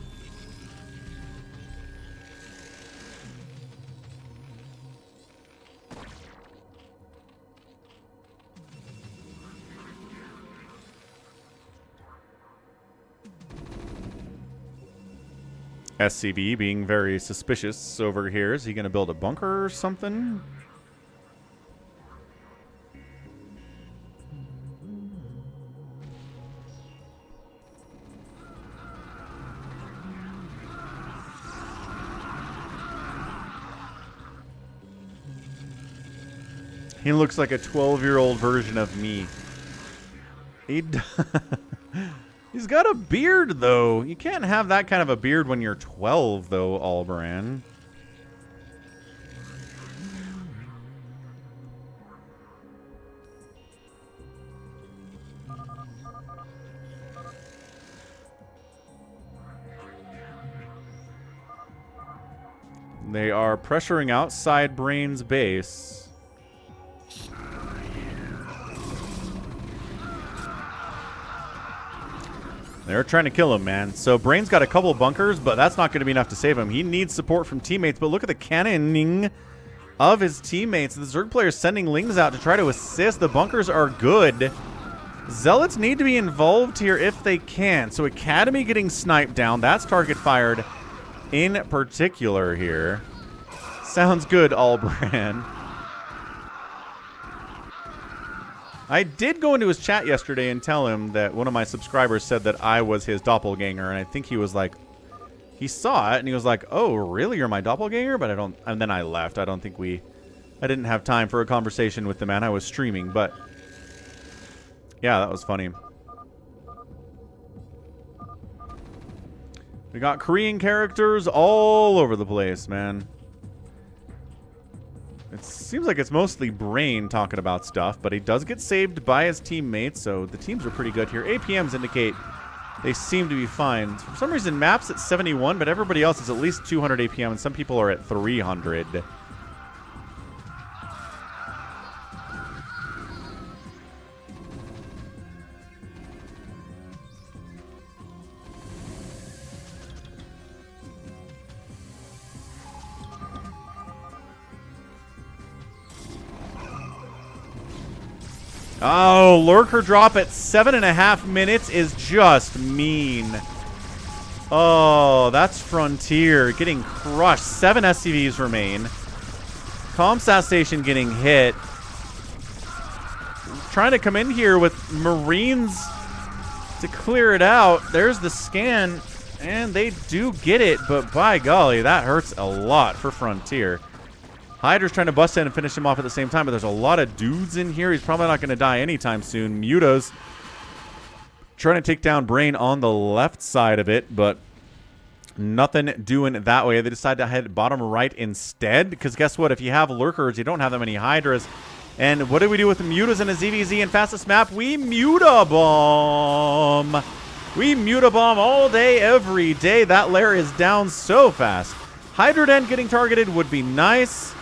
SCB being very suspicious over here. Is he going to build a bunker or something? He looks like a 12-year-old version of me. He's got a beard, though. You can't have that kind of a beard when you're 12, though, Allbrand. They are pressuring outside Brain's base. They're trying to kill him, man. So Brain's got a couple of bunkers, but that's not going to be enough to save him. He needs support from teammates, but look at the cannoning of his teammates. The Zerg players sending Lings out to try to assist. The bunkers are good. Zealots need to be involved here if they can. So Academy getting sniped down. That's target fired in particular here. Sounds good, Allbrand. I did go into his chat yesterday and tell him that one of my subscribers said that I was his doppelganger, and I think he was like, he saw it and he was like, "Oh, really? You're my doppelganger?" But I don't, and then I left. I don't think I didn't have time for a conversation with the man. I was streaming, but yeah, that was funny. We got Korean characters all over the place, man. It seems like it's mostly Brain talking about stuff, but he does get saved by his teammates, so the teams are pretty good here. APMs indicate they seem to be fine. For some reason, Map's at 71, but everybody else is at least 200 APM, and some people are at 300. Oh, lurker drop at 7.5 minutes is just mean. Oh, that's Frontier getting crushed. 7 SCVs remain. Comsat station getting hit. Trying to come in here with Marines to clear it out. There's the scan, and they do get it, but by golly, that hurts a lot for Frontier. Hydra's trying to bust in and finish him off at the same time, but there's a lot of dudes in here. He's probably not going to die anytime soon. Muta's trying to take down Brain on the left side of it, but nothing doing that way. They decide to head bottom right instead, because guess what? If you have lurkers, you don't have that many Hydras. And what do we do with the Mutas in a ZVZ and fastest map? We Mutabomb. We Mutabomb all day, every day. That lair is down so fast. Hydra Den getting targeted would be nice.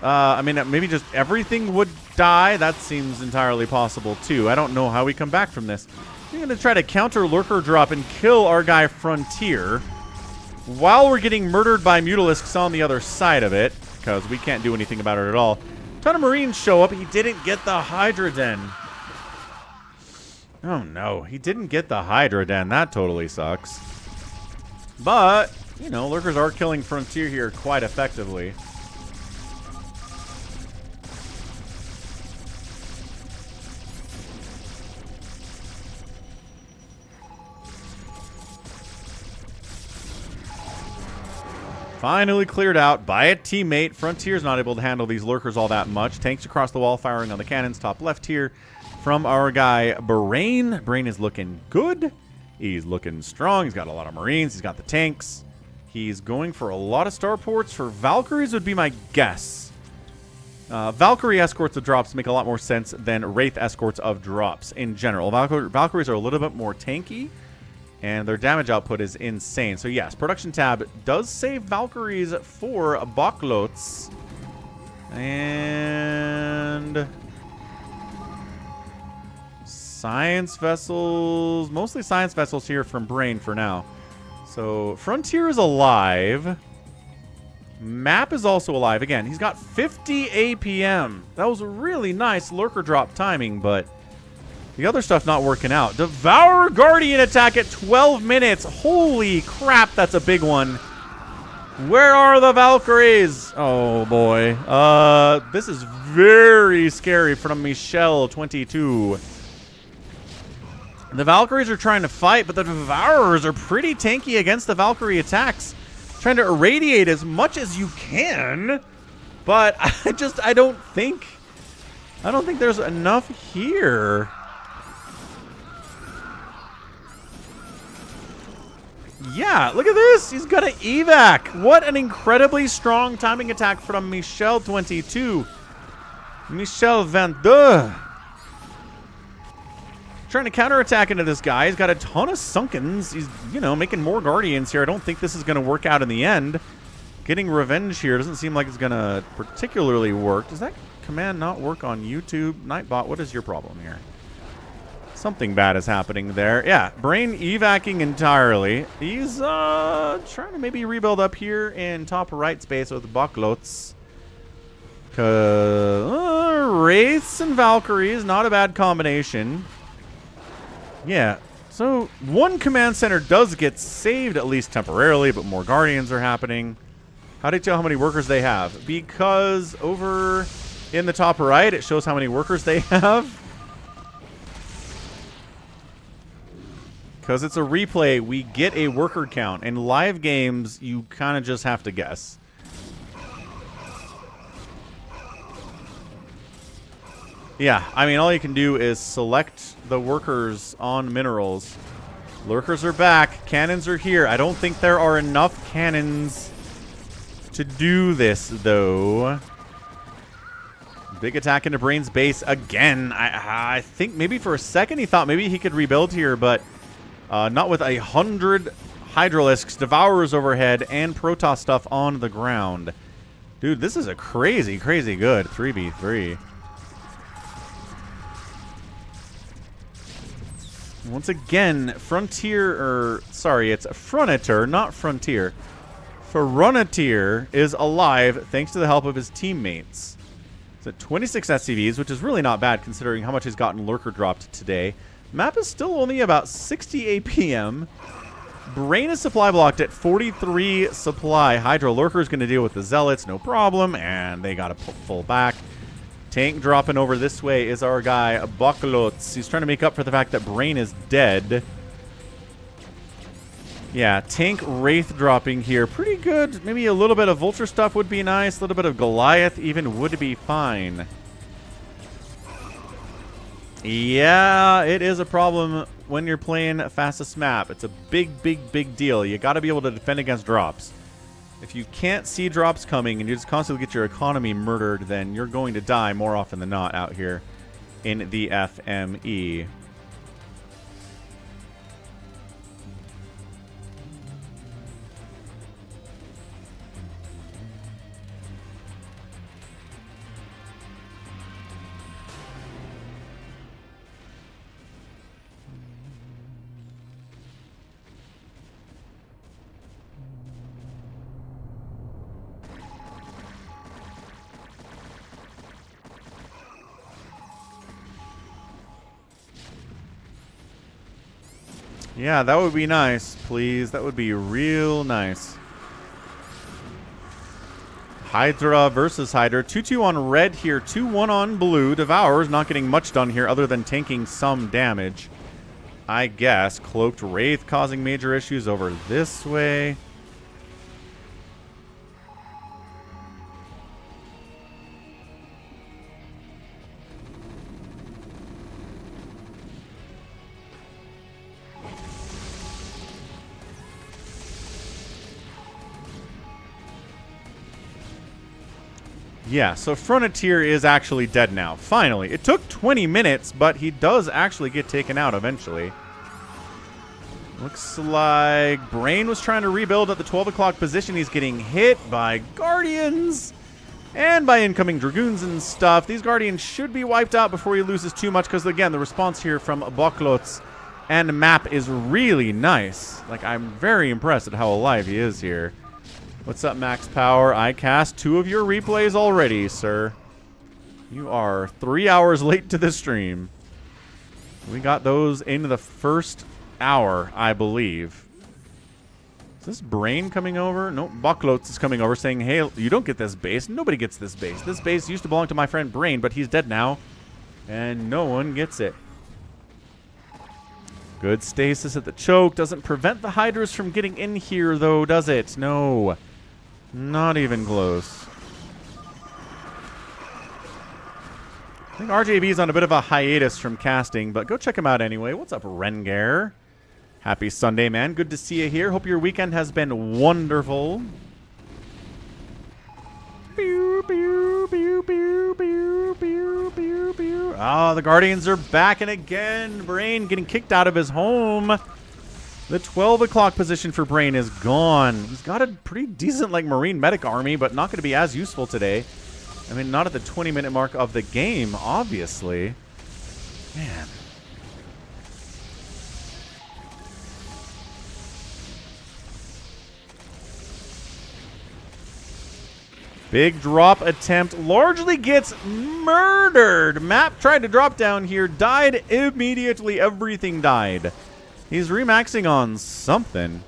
I mean, maybe just everything would die. That seems entirely possible, too. I don't know how we come back from this. We're going to try to counter Lurker Drop and kill our guy Frontier while we're getting murdered by Mutalisks on the other side of it, because we can't do anything about it at all. A ton of Marines show up. He didn't get the Hydra Den. Oh, no. He didn't get the Hydra Den. That totally sucks. But, you know, Lurkers are killing Frontier here quite effectively. Finally cleared out by a teammate. Frontier's not able to handle these lurkers all that much. Tanks across the wall firing on the cannons. Top left here from our guy Brain. Brain is looking good. He's looking strong. He's got a lot of Marines. He's got the tanks. He's going for a lot of starports. For Valkyries would be my guess. Valkyrie escorts of drops make a lot more sense than Wraith escorts of drops in general. Valkyries are a little bit more tanky, and their damage output is insane. So yes, production tab does save Valkyries for Baklots. And science vessels, mostly science vessels here from Brain for now. So Frontier is alive. Map is also alive. Again, he's got 50 APM. That was a really nice lurker drop timing, but the other stuff not working out. Devourer Guardian attack at 12 minutes. Holy crap, that's a big one. Where are the Valkyries? Oh, boy. This is very scary from Michelle22. The Valkyries are trying to fight, but the Devourers are pretty tanky against the Valkyrie attacks. Trying to irradiate as much as you can, but I don't think there's enough here. Yeah, look at this. He's got an evac. What an incredibly strong timing attack from Michelle22. Michelle22. Trying to counterattack into this guy. He's got a ton of Sunkens. He's, you know, making more Guardians here. I don't think this is going to work out in the end. Getting revenge here doesn't seem like it's going to particularly work. Does that command not work on YouTube? Nightbot, what is your problem here? Something bad is happening there. Yeah, Brain evacing entirely. He's trying to maybe rebuild up here in top right space with Baklots. Wraiths and Valkyries, not a bad combination. Yeah, so one command center does get saved, at least temporarily, but more Guardians are happening. How do you tell how many workers they have? Because over in the top right, it shows how many workers they have. Because it's a replay, we get a worker count. In live games, you kind of just have to guess. Yeah, I mean, all you can do is select the workers on minerals. Lurkers are back. Cannons are here. I don't think there are enough cannons to do this, though. Big attack into Brain's base again. I think maybe for a second he thought maybe he could rebuild here, but not with 100 Hydralisks, Devourers overhead, and Protoss stuff on the ground. Dude, this is a crazy, crazy good 3v3. Once again, Frontier, sorry, it's Frontier, not Frontier. Frontier is alive thanks to the help of his teammates. It's at 26 SCVs, which is really not bad considering how much he's gotten lurker dropped today. Map is still only about 60 APM. Brain is supply blocked at 43 supply. Hydra Lurker is going to deal with the Zealots, no problem, and they got to pull back. Tank dropping over this way is our guy, Baklots. He's trying to make up for the fact that Brain is dead. Yeah, Tank Wraith dropping here. Pretty good. Maybe a little bit of Vulture stuff would be nice. A little bit of Goliath even would be fine. Yeah, it is a problem when you're playing fastest map. It's a big deal. You got to be able to defend against drops. If you can't see drops coming and you just constantly get your economy murdered, then you're going to die more often than not out here in the FME. Yeah, that would be nice, please. That would be real nice. Hydra versus Hydra. 2-2 on red here. 2-1 on blue. Devour's not getting much done here other than tanking some damage, I guess. Cloaked Wraith causing major issues over this way. Yeah, so Frontier is actually dead now. Finally. It took 20 minutes, but he does actually get taken out eventually. Looks like Brain was trying to rebuild at the 12 o'clock position. He's getting hit by Guardians and by incoming Dragoons and stuff. These Guardians should be wiped out before he loses too much because, again, the response here from Baklots and Map is really nice. Like, I'm very impressed at how alive he is here. What's up, Max Power? I cast 2 of your replays already, sir. You are 3 hours late to the stream. We got those into the first hour, I believe. Is this Brain coming over? Nope, Baklots is coming over saying, hey, you don't get this base. Nobody gets this base. This base used to belong to my friend Brain, but he's dead now. And no one gets it. Good stasis at the choke. Doesn't prevent the Hydras from getting in here, though, does it? No. Not even close. I think RJB is on a bit of a hiatus from casting, but go check him out anyway. What's up, Rengar? Happy Sunday, man. Good to see you here. Hope your weekend has been wonderful. Oh, the Guardians are back, and again, Brain getting kicked out of his home. The 12 o'clock position for Brain is gone. He's got a pretty decent, like, Marine medic army, but not going to be as useful today. I mean, not at the 20-minute mark of the game, obviously. Man. Big drop attempt. Largely gets murdered. Map tried to drop down here. Died immediately. Everything died. He's remaxing on something.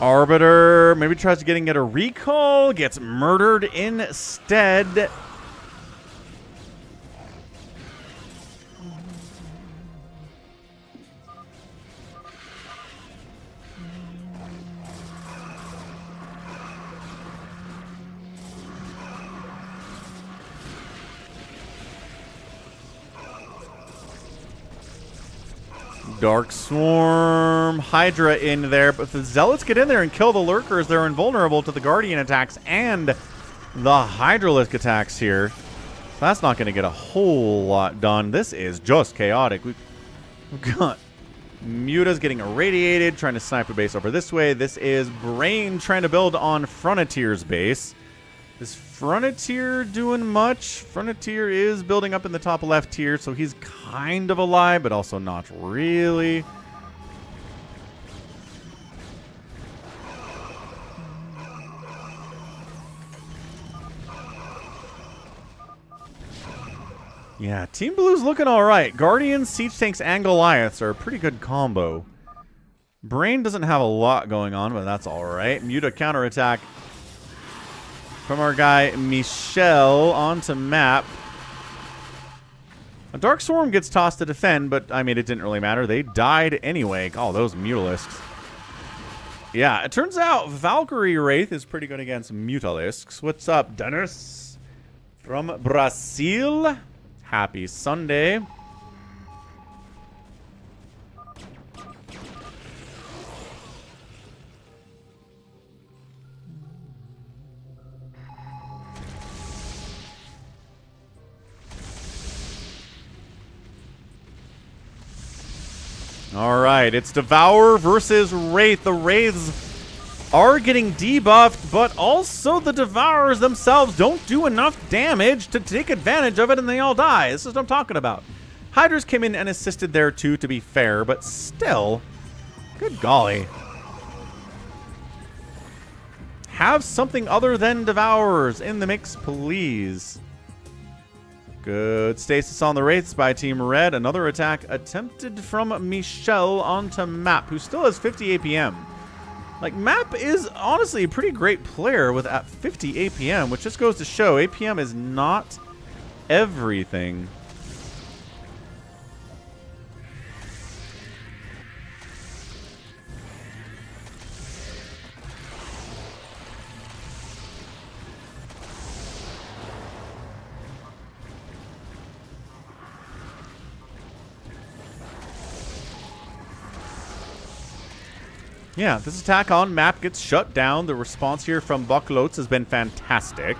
Arbiter maybe tries to get a recall. Gets murdered instead. Dark Swarm, Hydra in there, but if the Zealots get in there and kill the Lurkers, they're invulnerable to the Guardian attacks and the Hydralisk attacks here. So that's not going to get a whole lot done. This is just chaotic. We've got Muta's getting irradiated, trying to snipe a base over this way. This is Brain trying to build on Frontier's base. Is Frontier doing much? Frontier is building up in the top left here, so he's kind of alive, but also not really. Yeah, Team Blue's looking all right. Guardians, Siege Tanks, and Goliaths are a pretty good combo. Brain doesn't have a lot going on, but that's all right. Muta counterattack from our guy Michel onto map. A Dark Swarm gets tossed to defend, but I mean, it didn't really matter. They died anyway. Oh, those Mutalisks. Yeah, it turns out Valkyrie Wraith is pretty good against Mutalisks. What's up, Dennis? From Brazil. Happy Sunday. All right, it's Devour versus Wraith. The Wraiths are getting debuffed, but also the Devourers themselves don't do enough damage to take advantage of it, and they all die. This is what I'm talking about. Hydras came in and assisted there too, to be fair, but still, good golly. Have something other than Devourers in the mix, please. Good stasis on the Wraiths by Team Red. Another attack attempted from Michel onto Map, who still has 50 APM. Like, Map is honestly a pretty great player with at 50 APM, which just goes to show APM is not everything. Yeah, this attack on map gets shut down. The response here from Buckloats has been fantastic.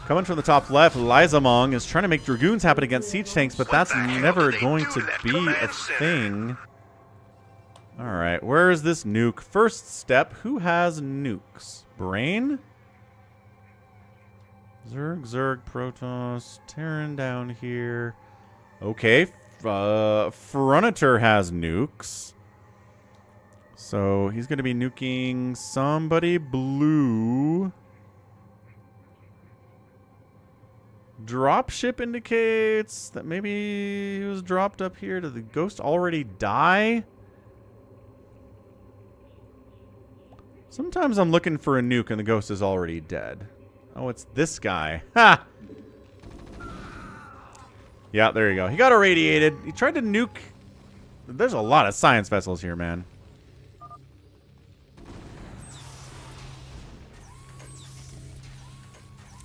Coming from the top left, Lizamong is trying to make Dragoons happen against Siege Tanks, but that's never going to be a thing. Alright, where is this nuke? First step, who has nukes? Brain? Zerg, Protoss, Terran down here. Okay, Froniter has nukes. So he's going to be nuking somebody blue. Dropship indicates that maybe he was dropped up here. Did the ghost already die? Sometimes I'm looking for a nuke and the ghost is already dead. Oh, it's this guy. Ha! Yeah, there you go. He got irradiated. He tried to nuke. There's a lot of science vessels here, man.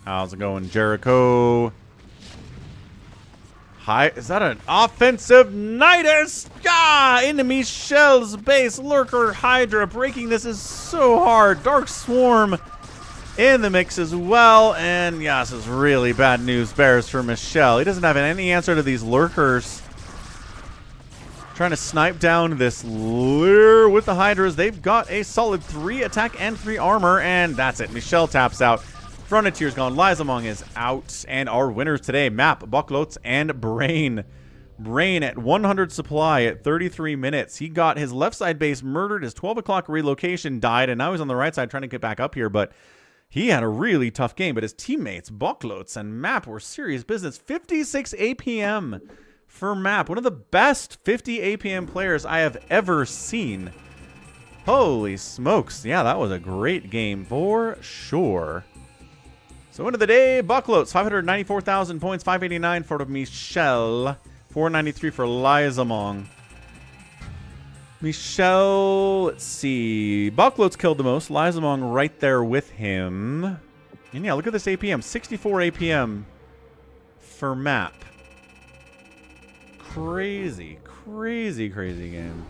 How's it going, Jericho? Hi, is that an offensive Nidus? Ah, into Michel's base. Lurker Hydra breaking this is so hard. Dark Swarm in the mix as well. And yeah, this is really bad news bears for Michel. He doesn't have any answer to these Lurkers. Trying to snipe down this Lure with the Hydras. They've got a solid 3 attack and 3 armor, and that's it. Michel taps out. Frontier's gone. Lizamong is out. And our winners today, Map, Buckloats, and Brain. Brain at 100 supply at 33 minutes. He got his left side base murdered. His 12 o'clock relocation died, and now he's on the right side trying to get back up here, but he had a really tough game. But his teammates, Buckloats and Map, were serious business. 56 APM for Map. One of the best 50 APM players I have ever seen. Holy smokes. Yeah, that was a great game for sure. So end of the day, Buckloats, 594,000 points, 589 for Michel, 493 for Lizamong. Michel, let's see. Buckloats killed the most. Lizamong right there with him. And yeah, look at this APM, 64 APM for Map. Crazy, crazy, crazy game.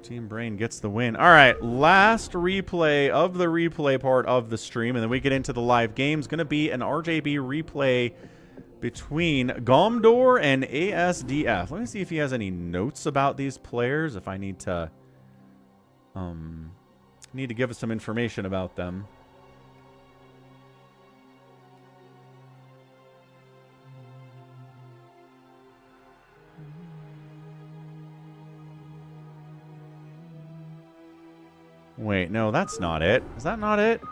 Team Brain gets the win. All right, last replay of the replay part of the stream, and then we get into the live games. Going to be an RJB replay between Gomdor and ASDF. Let me see if he has any notes about these players, if I need to give us some information about them. Wait, no, that's not it. Is that not it?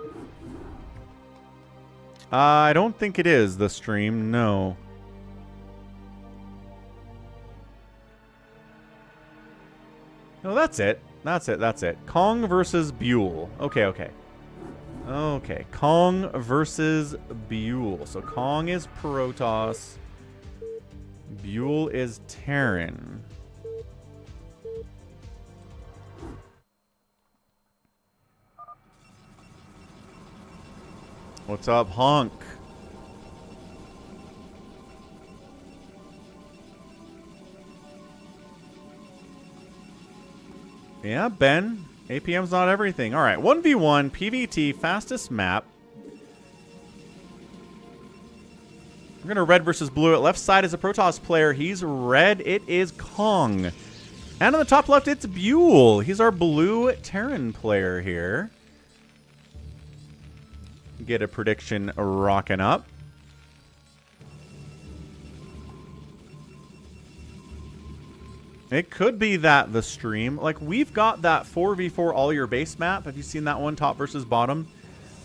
I don't think it is the stream, no. No, that's it. That's it, that's it. Cong versus ByuL. Okay, okay. Okay, Cong versus ByuL. So Cong is Protoss. ByuL is Terran. What's up, Honk? Yeah, Ben. APM's not everything. All right, 1v1, PvT, fastest map. We're going to red versus blue. At left side is a Protoss player. He's red. It is Cong. And on the top left, it's ByuL. He's our blue Terran player here. Get a prediction rocking up. It could be that the stream, like we've got that 4v4 all your base map. Have you seen that one, top versus bottom?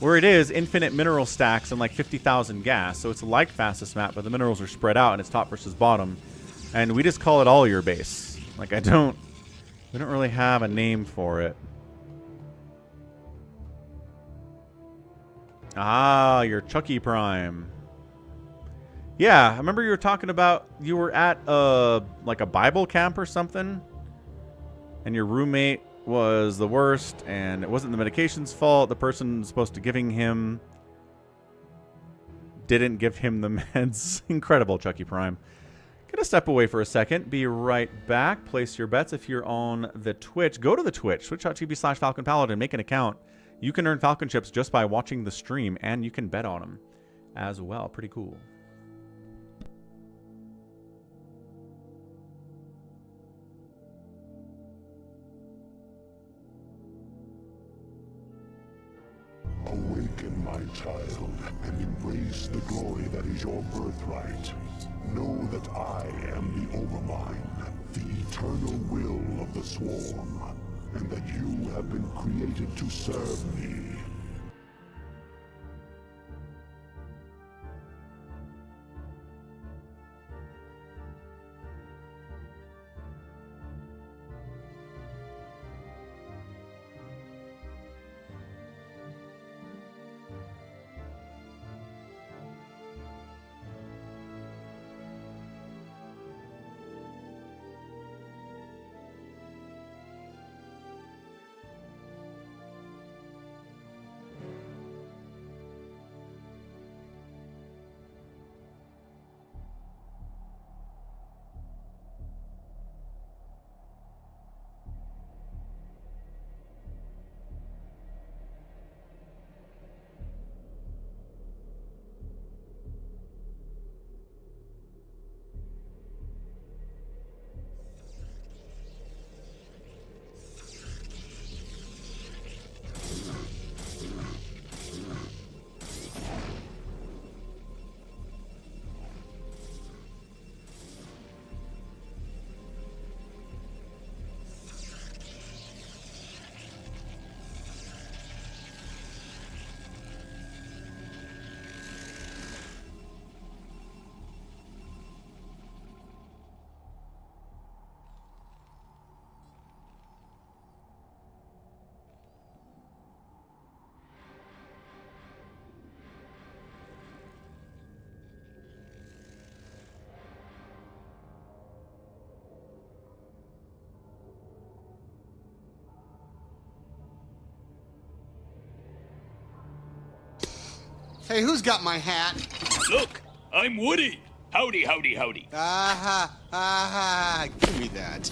Where it is infinite mineral stacks and like 50,000 gas. So it's like fastest map, but the minerals are spread out and it's top versus bottom. And we just call it all your base. Like we don't really have a name for it. Ah, your Chucky Prime. Yeah, I remember you were talking about you were at like a Bible camp or something, and your roommate was the worst, and it wasn't the medication's fault. The person supposed to giving him didn't give him the meds. Incredible, Chucky Prime. Gonna step away for a second. Be right back. Place your bets if you're on the Twitch. Go to the Twitch, twitch.tv/FalconPaladin. Make an account. You can earn Falcon chips just by watching the stream, and you can bet on them as well. Pretty cool. Awaken, my child, and embrace the glory that is your birthright. Know that I am the Overmind, the eternal will of the Swarm, and that you have been created to serve me. Hey, who's got my hat? Look, I'm Woody. Howdy, howdy, howdy. Give me that.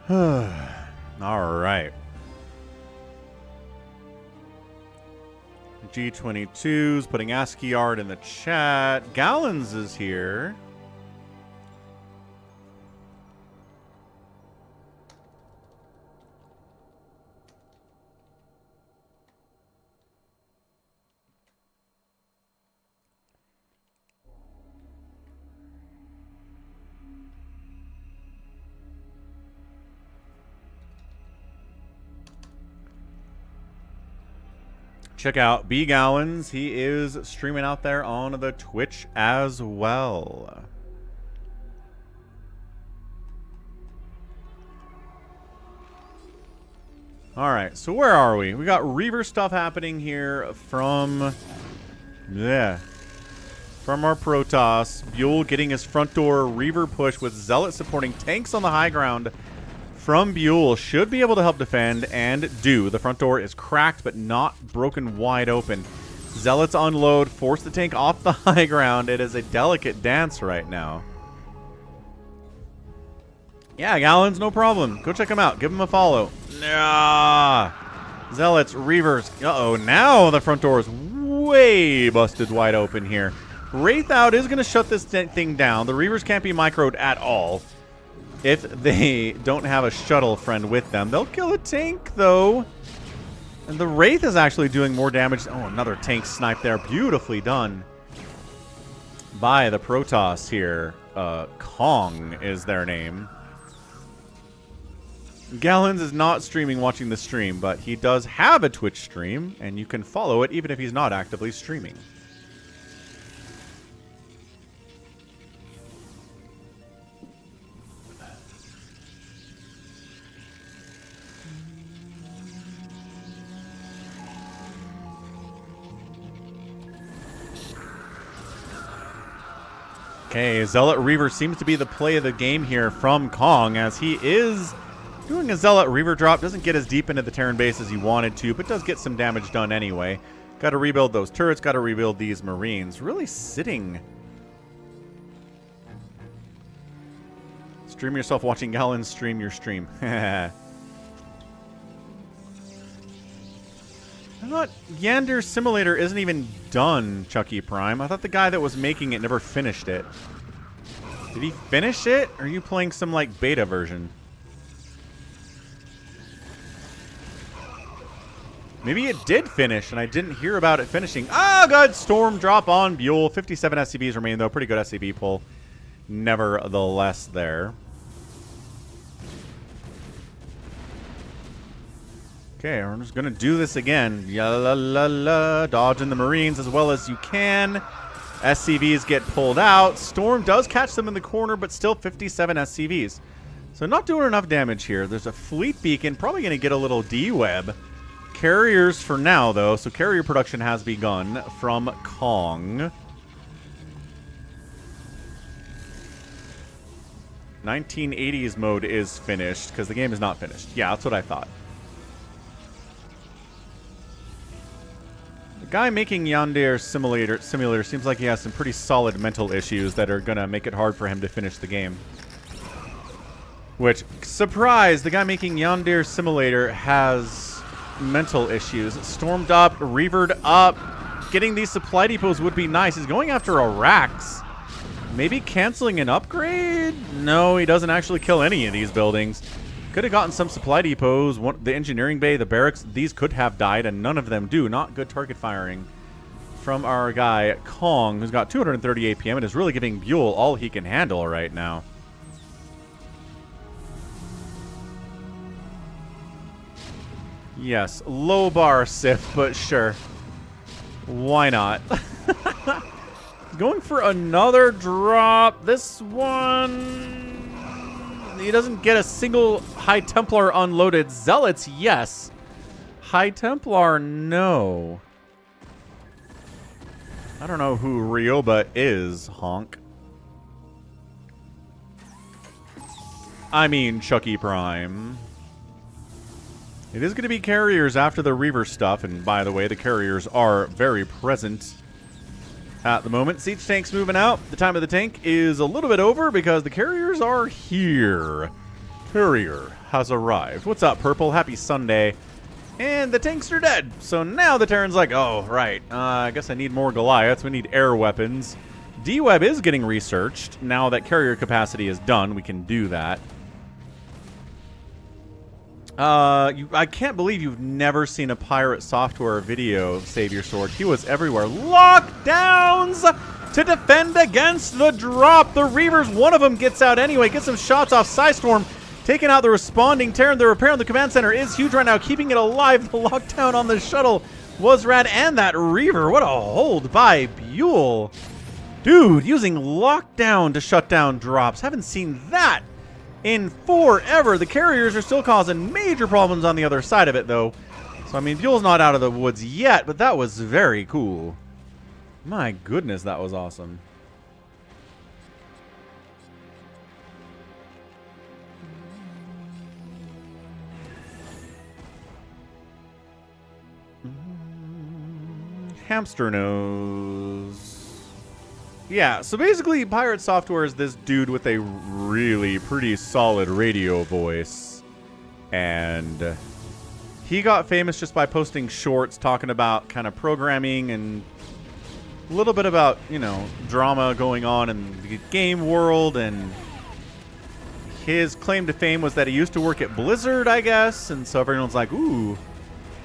All right. G22's putting ASCII art in the chat. Gallons is here. Check out B Gallons. He is streaming out there on the Twitch as well. All right, so where are we? We got Reaver stuff happening here from our Protoss. ByuL getting his front door Reaver push with Zealot supporting tanks on the high ground. From ByuL should be able to help defend, and do. The front door is cracked but not broken wide open. Zealots unload, force the tank off the high ground. It is a delicate dance right now. Yeah, Gallons, no problem. Go check him out. Give him a follow. Nah. Zealots, Reavers. Uh-oh, now the front door is way busted wide open here. Wraith out is going to shut this thing down. The Reavers can't be microed at all. If they don't have a shuttle friend with them. They'll kill a tank, though. And the Wraith is actually doing more damage. Oh, another tank snipe there. Beautifully done by the Protoss here. Cong is their name. Gallons is not streaming watching the stream, but he does have a Twitch stream, and you can follow it even if he's not actively streaming. Okay, Zealot Reaver seems to be the play of the game here from Cong, as he is doing a Zealot Reaver drop. Doesn't get as deep into the Terran base as he wanted to, but does get some damage done anyway. Got to rebuild those turrets, got to rebuild these Marines. Really sitting. Stream yourself watching Gallons stream your stream. I thought Yander's Simulator isn't even done, Chucky Prime. I thought the guy that was making it never finished it. Did he finish it? Or are you playing some, like, beta version? Maybe it did finish, and I didn't hear about it finishing. Ah, good! Storm drop on ByuL. 57 SCVs remain, though. Pretty good SCV pull. Nevertheless there. Okay, we're just going to do this again. Ya-la-la-la. Dodging the Marines as well as you can. SCVs get pulled out. Storm does catch them in the corner, but still 57 SCVs. So not doing enough damage here. There's a fleet beacon. Probably going to get a little D-web. Carriers for now, though. So carrier production has begun from Cong. 1980s mode is finished because the game is not finished. Yeah, that's what I thought. The guy making Yandere Simulator seems like he has some pretty solid mental issues that are going to make it hard for him to finish the game. Which, surprise, the guy making Yandere Simulator has mental issues. Stormed up, revered up. Getting these supply depots would be nice. He's going after a Rax. Maybe canceling an upgrade? No, he doesn't actually kill any of these buildings. Could have gotten some supply depots. The engineering bay, the barracks, these could have died, and none of them do. Not good target firing from our guy, Cong, who's got 230 APM and is really giving ByuL all he can handle right now. Yes, low bar Sif, but sure. Why not? Going for another drop. This one... He doesn't get a single High Templar unloaded. Zealots, yes. High Templar, no. I don't know who Ryoba is, honk. I mean, Chucky Prime. It is going to be carriers after the Reaver stuff, and by the way, the carriers are very present at the moment. Siege tank's moving out. The time of the tank is a little bit over because the carriers are here. Carrier has arrived. What's up, Purple? Happy Sunday. And the tanks are dead. So now the Terran's like, oh, right. I guess I need more Goliaths. We need air weapons. D-Web is getting researched. Now that carrier capacity is done, we can do that. I can't believe you've never seen a Pirate Software video, Save Your Sword. He was everywhere. Lockdowns to defend against the drop. The Reavers, one of them gets out anyway. Gets some shots off Psystorm. Taking out the responding Terran. The repair on the command center is huge right now, keeping it alive. The lockdown on the shuttle was rad. And that Reaver, what a hold by ByuL. Dude, using lockdown to shut down drops. Haven't seen that in forever. The carriers are still causing major problems on the other side of it, though. So, I mean, ByuL's not out of the woods yet, but that was very cool. My goodness, that was awesome. Hamster nose. Yeah, so basically Pirate Software is this dude with a really pretty solid radio voice. And he got famous just by posting shorts talking about kind of programming and a little bit about, you know, drama going on in the game world. And his claim to fame was that he used to work at Blizzard, I guess. And so everyone's like, ooh,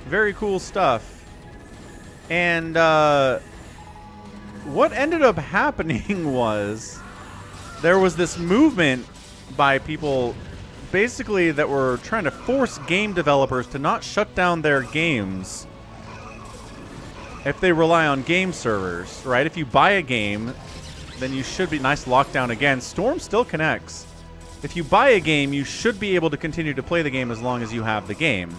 very cool stuff. And what ended up happening was there was this movement by people basically that were trying to force game developers to not shut down their games if they rely on game servers, right? If you buy a game, then you should be... Nice lockdown again. Storm still connects. If you buy a game, you should be able to continue to play the game as long as you have the game.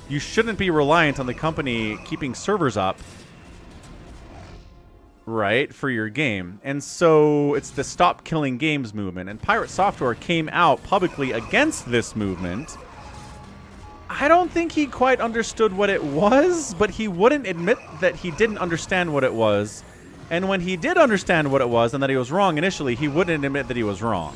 You shouldn't be reliant on the company keeping servers up, right, for your game. And so it's the Stop Killing Games movement. And Pirate Software came out publicly against this movement. I don't think he quite understood what it was, but he wouldn't admit that he didn't understand what it was. And when he did understand what it was and that he was wrong initially, he wouldn't admit that he was wrong.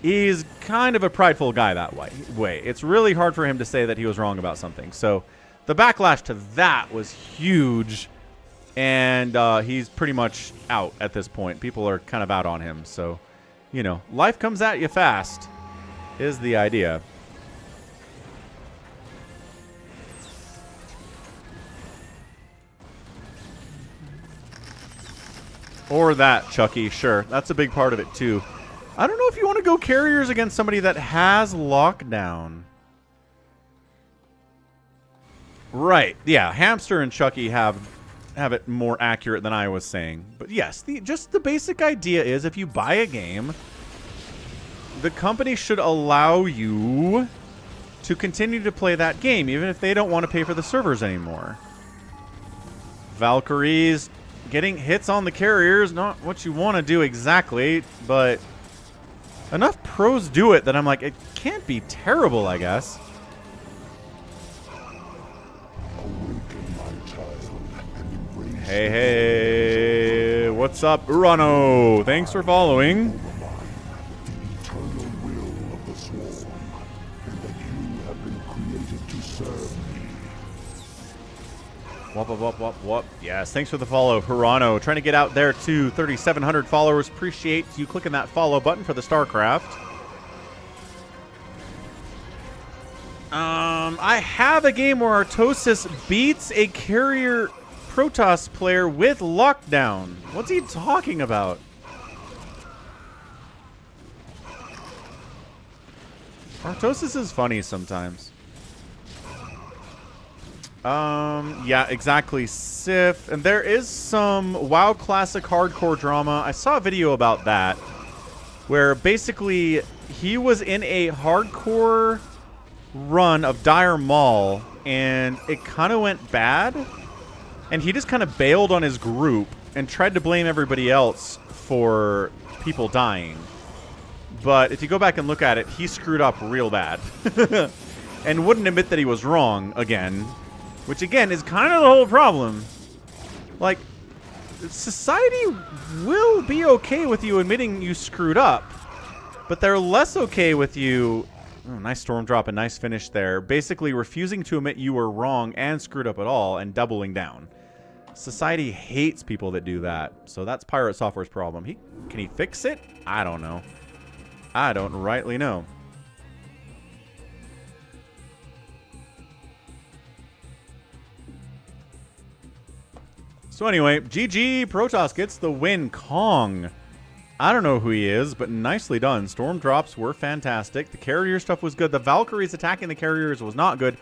He's kind of a prideful guy that way. It's really hard for him to say that he was wrong about something. So the backlash to that was huge. And he's pretty much out at this point. People are kind of out on him. So, you know, life comes at you fast is the idea. Or that, Chucky. Sure. That's a big part of it, too. I don't know if you want to go carriers against somebody that has lockdown. Right. Yeah, Hamster and Chucky have it more accurate than I was saying. But yes, just the basic idea is if you buy a game, the company should allow you to continue to play that game, even if they don't want to pay for the servers anymore. Valkyries getting hits on the carriers, not what you want to do exactly, but enough pros do it that I'm like, it can't be terrible, I guess. Hey, hey, what's up, Urano? Thanks for following. Whoop. Yes, thanks for the follow, Hirano. Trying to get out there to 3,700 followers. Appreciate you clicking that follow button for the StarCraft. I have a game where Artosis beats a carrier Protoss player with lockdown. What's he talking about? Artosis is funny sometimes. Yeah, exactly, Sif. And there is some WoW Classic hardcore drama. I saw a video about that, where basically he was in a hardcore run of Dire Maul, and it kind of went bad, and he just kind of bailed on his group and tried to blame everybody else for people dying. But if you go back and look at it, he screwed up real bad. And wouldn't admit that he was wrong again. Which, again, is kind of the whole problem. Like, society will be okay with you admitting you screwed up. But they're less okay with you Oh, nice storm drop, a nice finish there. Basically refusing to admit you were wrong and screwed up at all and doubling down. Society hates people that do that. So that's Pirate Software's problem. Can he fix it? I don't know. I don't rightly know. So anyway, GG, Protoss gets the win. Cong. I don't know who he is, but nicely done. Storm drops were fantastic. The carrier stuff was good. The Valkyries attacking the carriers was not good.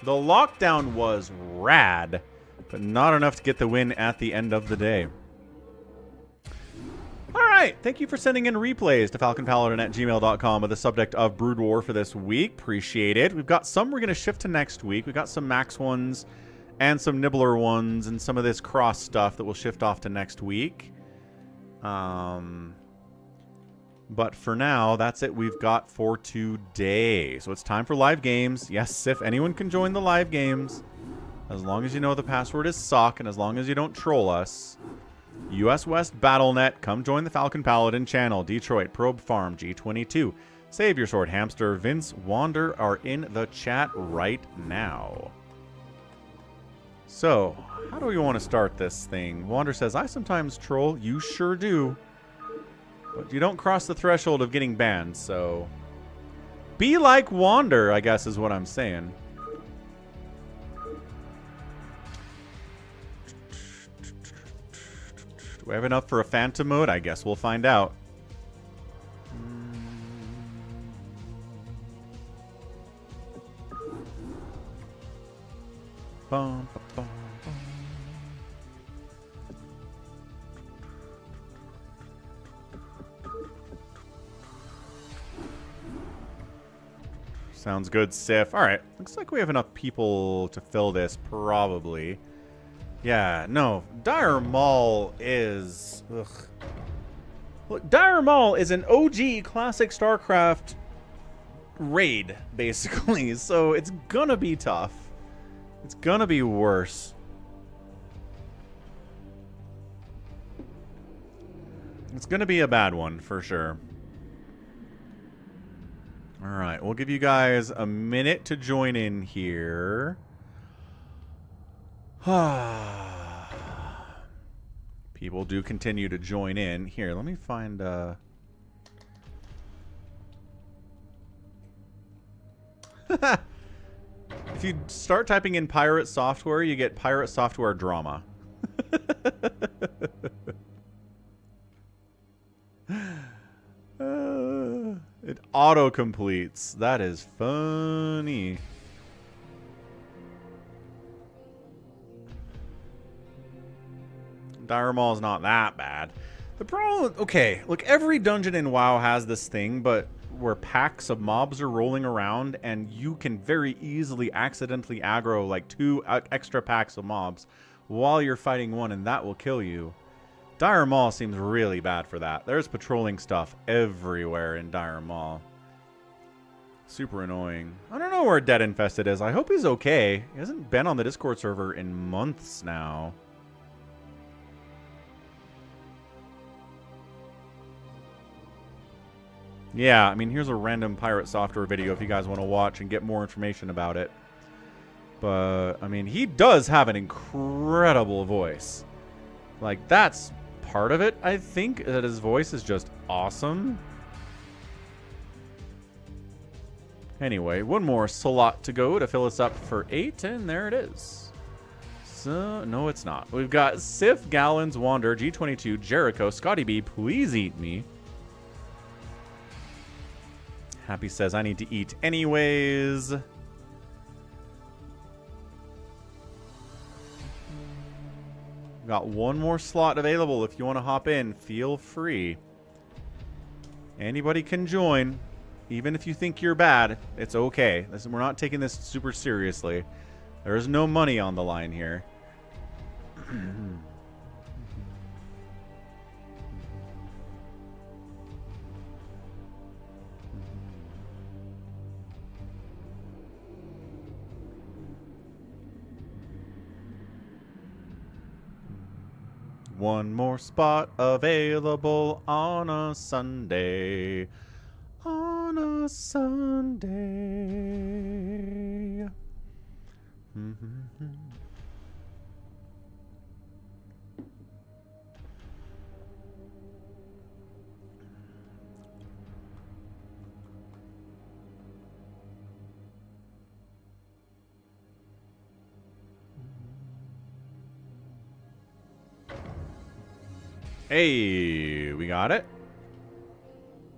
The lockdown was rad, but not enough to get the win at the end of the day. All right. Thank you for sending in replays to falconpaladin@gmail.com with the subject of Brood War for this week. Appreciate it. We've got some we're going to shift to next week. We've got some Max ones and some Nibbler ones and some of this cross stuff that will shift off to next week. But for now, that's it we've got for today. So it's time for live games. Yes, Sif, anyone can join the live games. As long as you know the password is SOC and as long as you don't troll us. US West BattleNet, come join the Falcon Paladin channel. Detroit, Probe Farm, G22. Save Your Sword Hamster, Vince, Wander are in the chat right now. So, how do we want to start this thing? Wander says, I sometimes troll. You sure do. But you don't cross the threshold of getting banned, so... Be like Wander, I guess is what I'm saying. Do we have enough for a Phantom mode? I guess we'll find out. Bum, bum, bum, bum. Sounds good, Sif. Alright, looks like we have enough people to fill this, probably. Yeah, no. Dire Maul is... Ugh. Look, Dire Maul is an OG classic StarCraft raid, basically. So it's gonna be tough. It's gonna be worse. It's gonna be a bad one, for sure. Alright, we'll give you guys a minute to join in here. People do continue to join in. Here, let me find... If you start typing in pirate software, you get pirate software drama. It auto-completes. That is funny. Dire Maul is not that bad. The problem... Okay, look, every dungeon in WoW has this thing, but... where packs of mobs are rolling around and you can very easily accidentally aggro like 2 extra packs of mobs while you're fighting one, and that will kill you. Dire Maul seems really bad for that. There's patrolling stuff everywhere in Dire Maul. Super annoying. I don't know where Dead Infested is. I hope he's okay. He hasn't been on the Discord server in months now. Yeah, I mean, here's a random pirate software video if you guys want to watch and get more information about it. But, I mean, he does have an incredible voice. Like, that's part of it, I think, that his voice is just awesome. Anyway, one more slot to go to fill us up for 8, and there it is. So, no, it's not. We've got Sif, Gallons, Wander, G22, Jericho, Scotty B, Please Eat Me. Happy says, I need to eat anyways. Got one more slot available. If you want to hop in, feel free. Anybody can join. Even if you think you're bad, it's okay. We're not taking this super seriously. There is no money on the line here. One more spot available on a Sunday. On on a Sunday. Hey, we got it.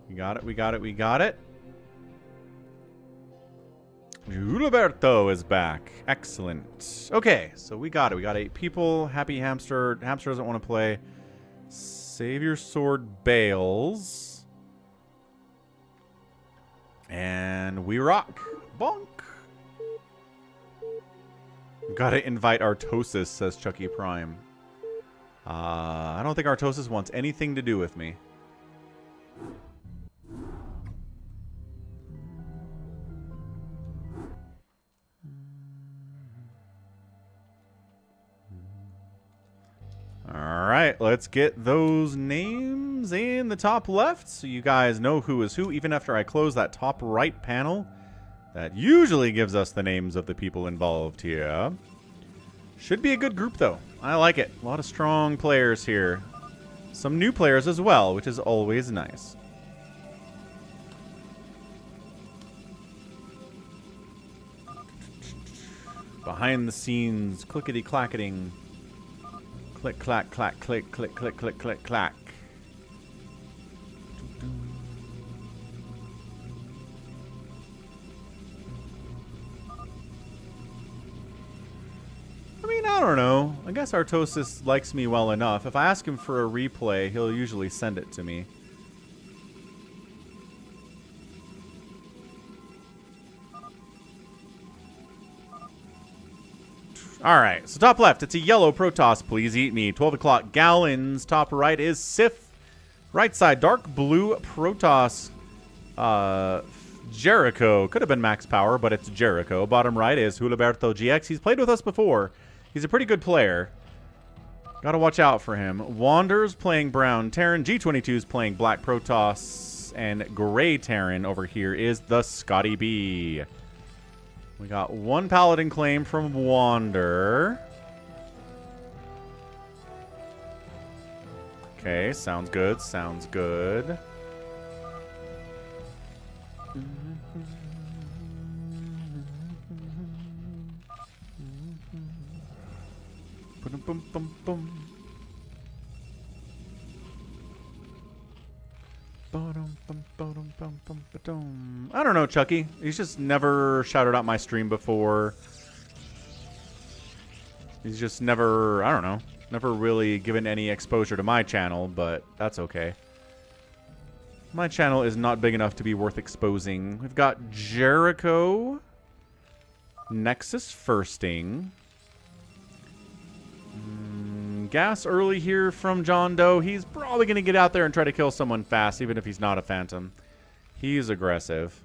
We got it, we got it, we got it. Gilberto is back. Excellent. Okay, so we got it. We got 8 people. Happy Hamster. Hamster doesn't want to play. Savior Sword bails. And we rock. Bonk. Gotta invite Artosis, says Chucky Prime. I don't think Artosis wants anything to do with me. Alright, let's get those names in the top left so you guys know who is who, even after I close that top right panel. That usually gives us the names of the people involved here. Should be a good group, though. I like it. A lot of strong players here. Some new players as well, which is always nice. Behind the scenes, clickety-clacketing. Click, clack, clack, click, click, click, click, click, clack. I mean, I don't know. I guess Artosis likes me well enough. If I ask him for a replay, he'll usually send it to me. Alright, so top left, it's a yellow Protoss, please eat me. 12 o'clock gallons. Top right is Sif. Right side, dark blue Protoss. Jericho. Could have been max power, but it's Jericho. Bottom right is Gilberto GX. He's played with us before. He's a pretty good player. Gotta watch out for him. Wander's playing brown Terran. G22's playing black Protoss. And gray Terran over here is the Scotty B. We got one Paladin claim from Wander. Okay, sounds good, sounds good. I don't know, Chucky. He's just never shouted out my stream before. He's just never, I don't know, never really given any exposure to my channel, but that's okay. My channel is not big enough to be worth exposing. We've got Jericho, Nexus Firsting. Gas early here from John Doe. He's probably going to get out there and try to kill someone fast, even if he's not a Phantom. He's aggressive.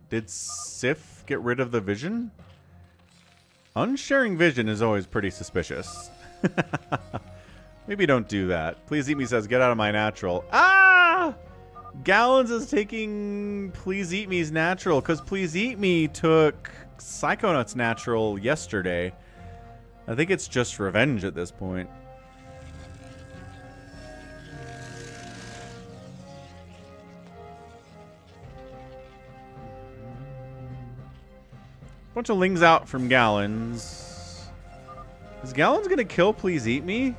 Did Sif get rid of the vision? Unsharing vision is always pretty suspicious. Maybe don't do that. Please Eat Me says, get out of my natural. Ah! Gallons is taking Please Eat Me's natural, because Please Eat Me took Psychonauts natural yesterday. I think it's just revenge at this point. Bunch of lings out from Gallons. Is Gallons gonna kill Please Eat Me?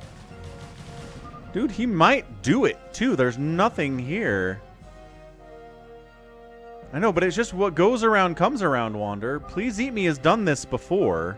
Dude, he might do it too. There's nothing here. I know, but it's just what goes around comes around, Wander. Please Eat Me has done this before.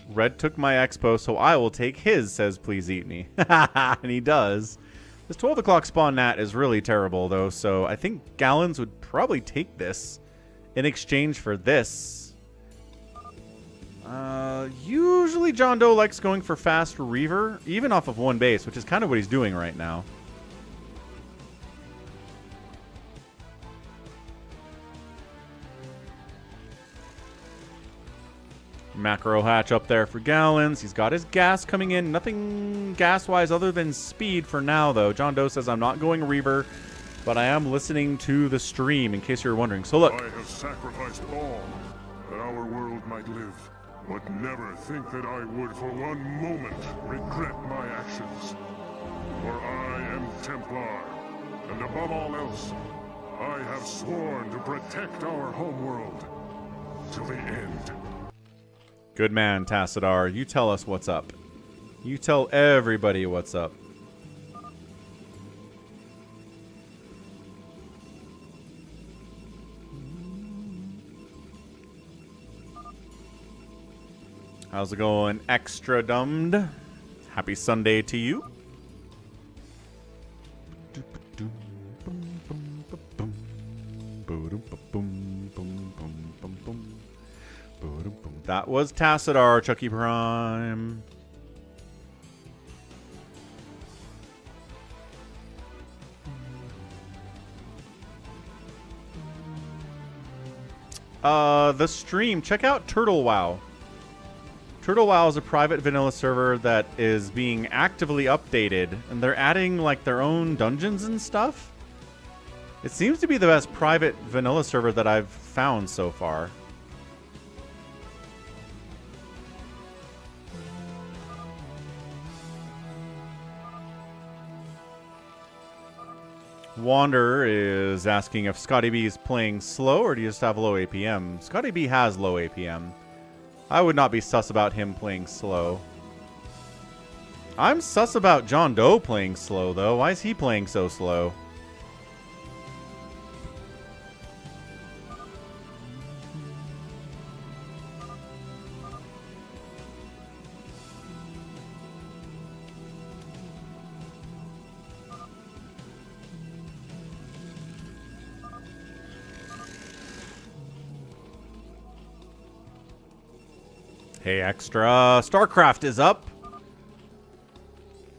Red took my expo, so I will take his, says Please Eat Me. And he does. This 12 o'clock spawn nat is really terrible, though, so I think Gallons would probably take this in exchange for this. Usually John Doe likes going for fast Reaver, even off of one base, which is kind of what he's doing right now. Macro hatch up there for Gallons. He's got his gas coming in. Nothing gas-wise other than speed for now, though. John Doe says, I'm not going Reaver, but I am listening to the stream, in case you're wondering. So look. I have sacrificed all that our world might live, but never think that I would for one moment regret my actions. For I am Templar, and above all else, I have sworn to protect our homeworld till the end. Good man, Tassadar. You tell us what's up. You tell everybody what's up. How's it going, Extra Dumbed? Happy Sunday to you. That was Tassadar, Chucky Prime. The stream. Check out Turtle WoW. Turtle WoW is a private vanilla server that is being actively updated, and they're adding like their own dungeons and stuff. It seems to be the best private vanilla server that I've found so far. Wander is asking if Scotty B is playing slow or do you just have low APM? Scotty B has low APM. I would not be sus about him playing slow. I'm sus about John Doe playing slow, though. Why is he playing so slow? Hey, Extra. StarCraft is up.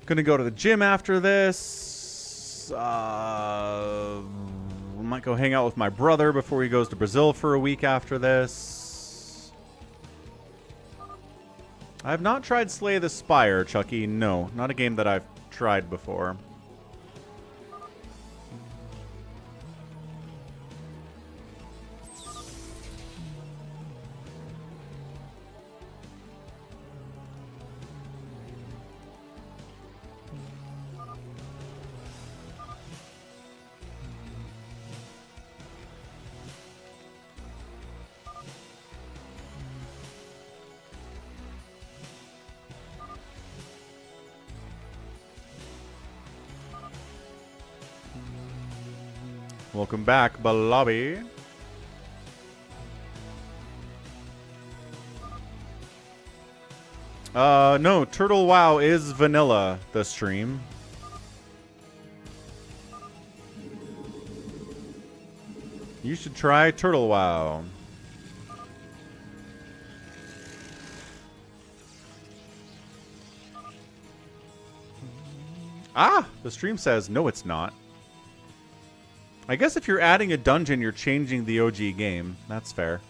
Gonna go to the gym after this. Might go hang out with my brother before he goes to Brazil for a week after this. I have not tried Slay the Spire, Chucky. No, not a game that I've tried before. Welcome back, Balobby. No, Turtle WoW is vanilla, the stream. You should try Turtle WoW. Ah! The stream says, no, it's not. I guess if you're adding a dungeon, you're changing the OG game. That's fair.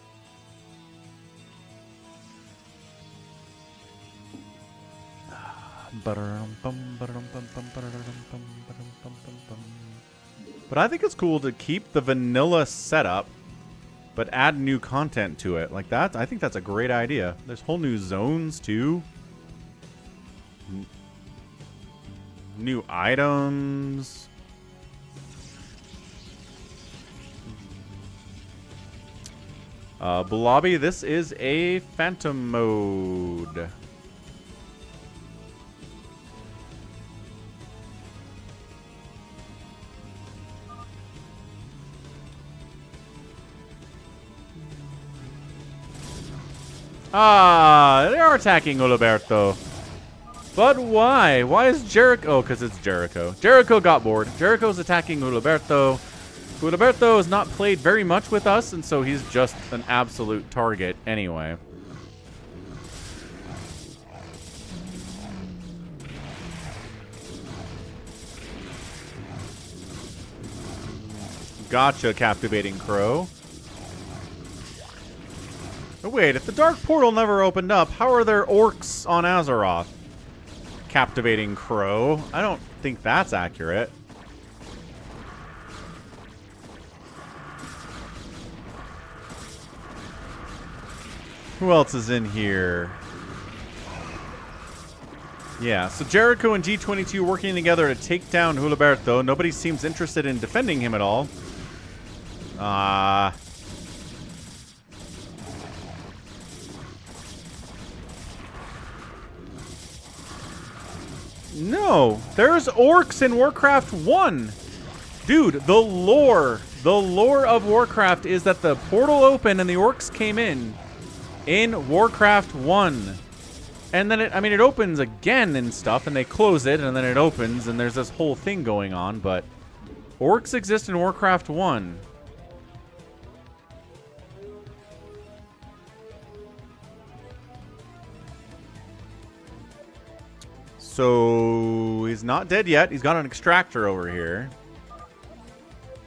But I think it's cool to keep the vanilla setup, but add new content to it. Like that, I think that's a great idea. There's whole new zones, too. New items. Balobby, this is a Phantom mode. Ah, they are attacking Uliberto. But why? Why is Jericho? Oh, because it's Jericho. Jericho got bored. Jericho's attacking Uliberto. Uliberto has not played very much with us, and so he's just an absolute target anyway. Gotcha, Captivating Crow. Oh, wait, if the Dark Portal never opened up, how are there orcs on Azeroth? Captivating Crow. I don't think that's accurate. Who else is in here? Yeah, so Jericho and G22 working together to take down Uliberto. Nobody seems interested in defending him at all. No, there's orcs in Warcraft 1. Dude, the lore of Warcraft is that the portal opened and the orcs came in Warcraft 1. And then it opens again and stuff, and they close it, and then it opens, and there's this whole thing going on, but orcs exist in Warcraft 1. So he's not dead yet. He's got an extractor over here.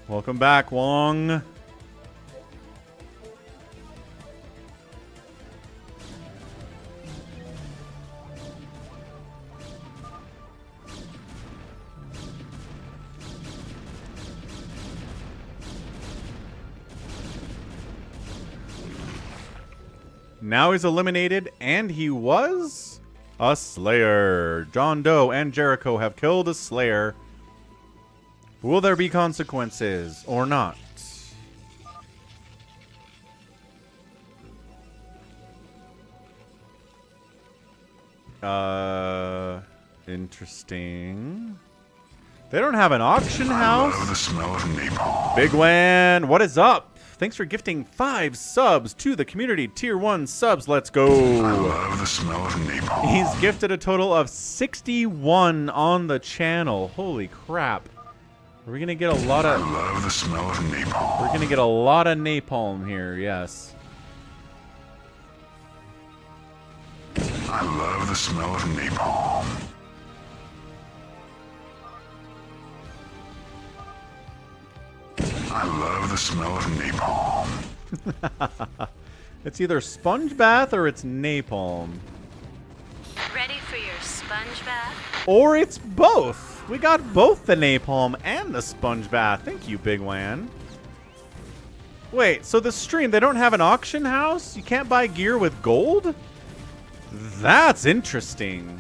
Welcome back, Wong. Now he's eliminated, and he was a Slayer. John Doe and Jericho have killed a Slayer. Will there be consequences or not? Interesting. They don't have an auction house. I love the smell of napalm. Bigwan, what is up? Thanks for gifting 5 subs to the community. Tier 1 subs. Let's go. I love the smell of napalm. He's gifted a total of 61 on the channel. Holy crap. We're going to get a lot of... I love the smell of napalm. We're going to get a lot of napalm here, yes. I love the smell of napalm. I love the smell of napalm. It's either sponge bath or it's napalm. Ready for your sponge bath? Or it's both. We got both the napalm and the sponge bath. Thank you, Bigwan. Wait, so the stream, they don't have an auction house? You can't buy gear with gold? That's interesting.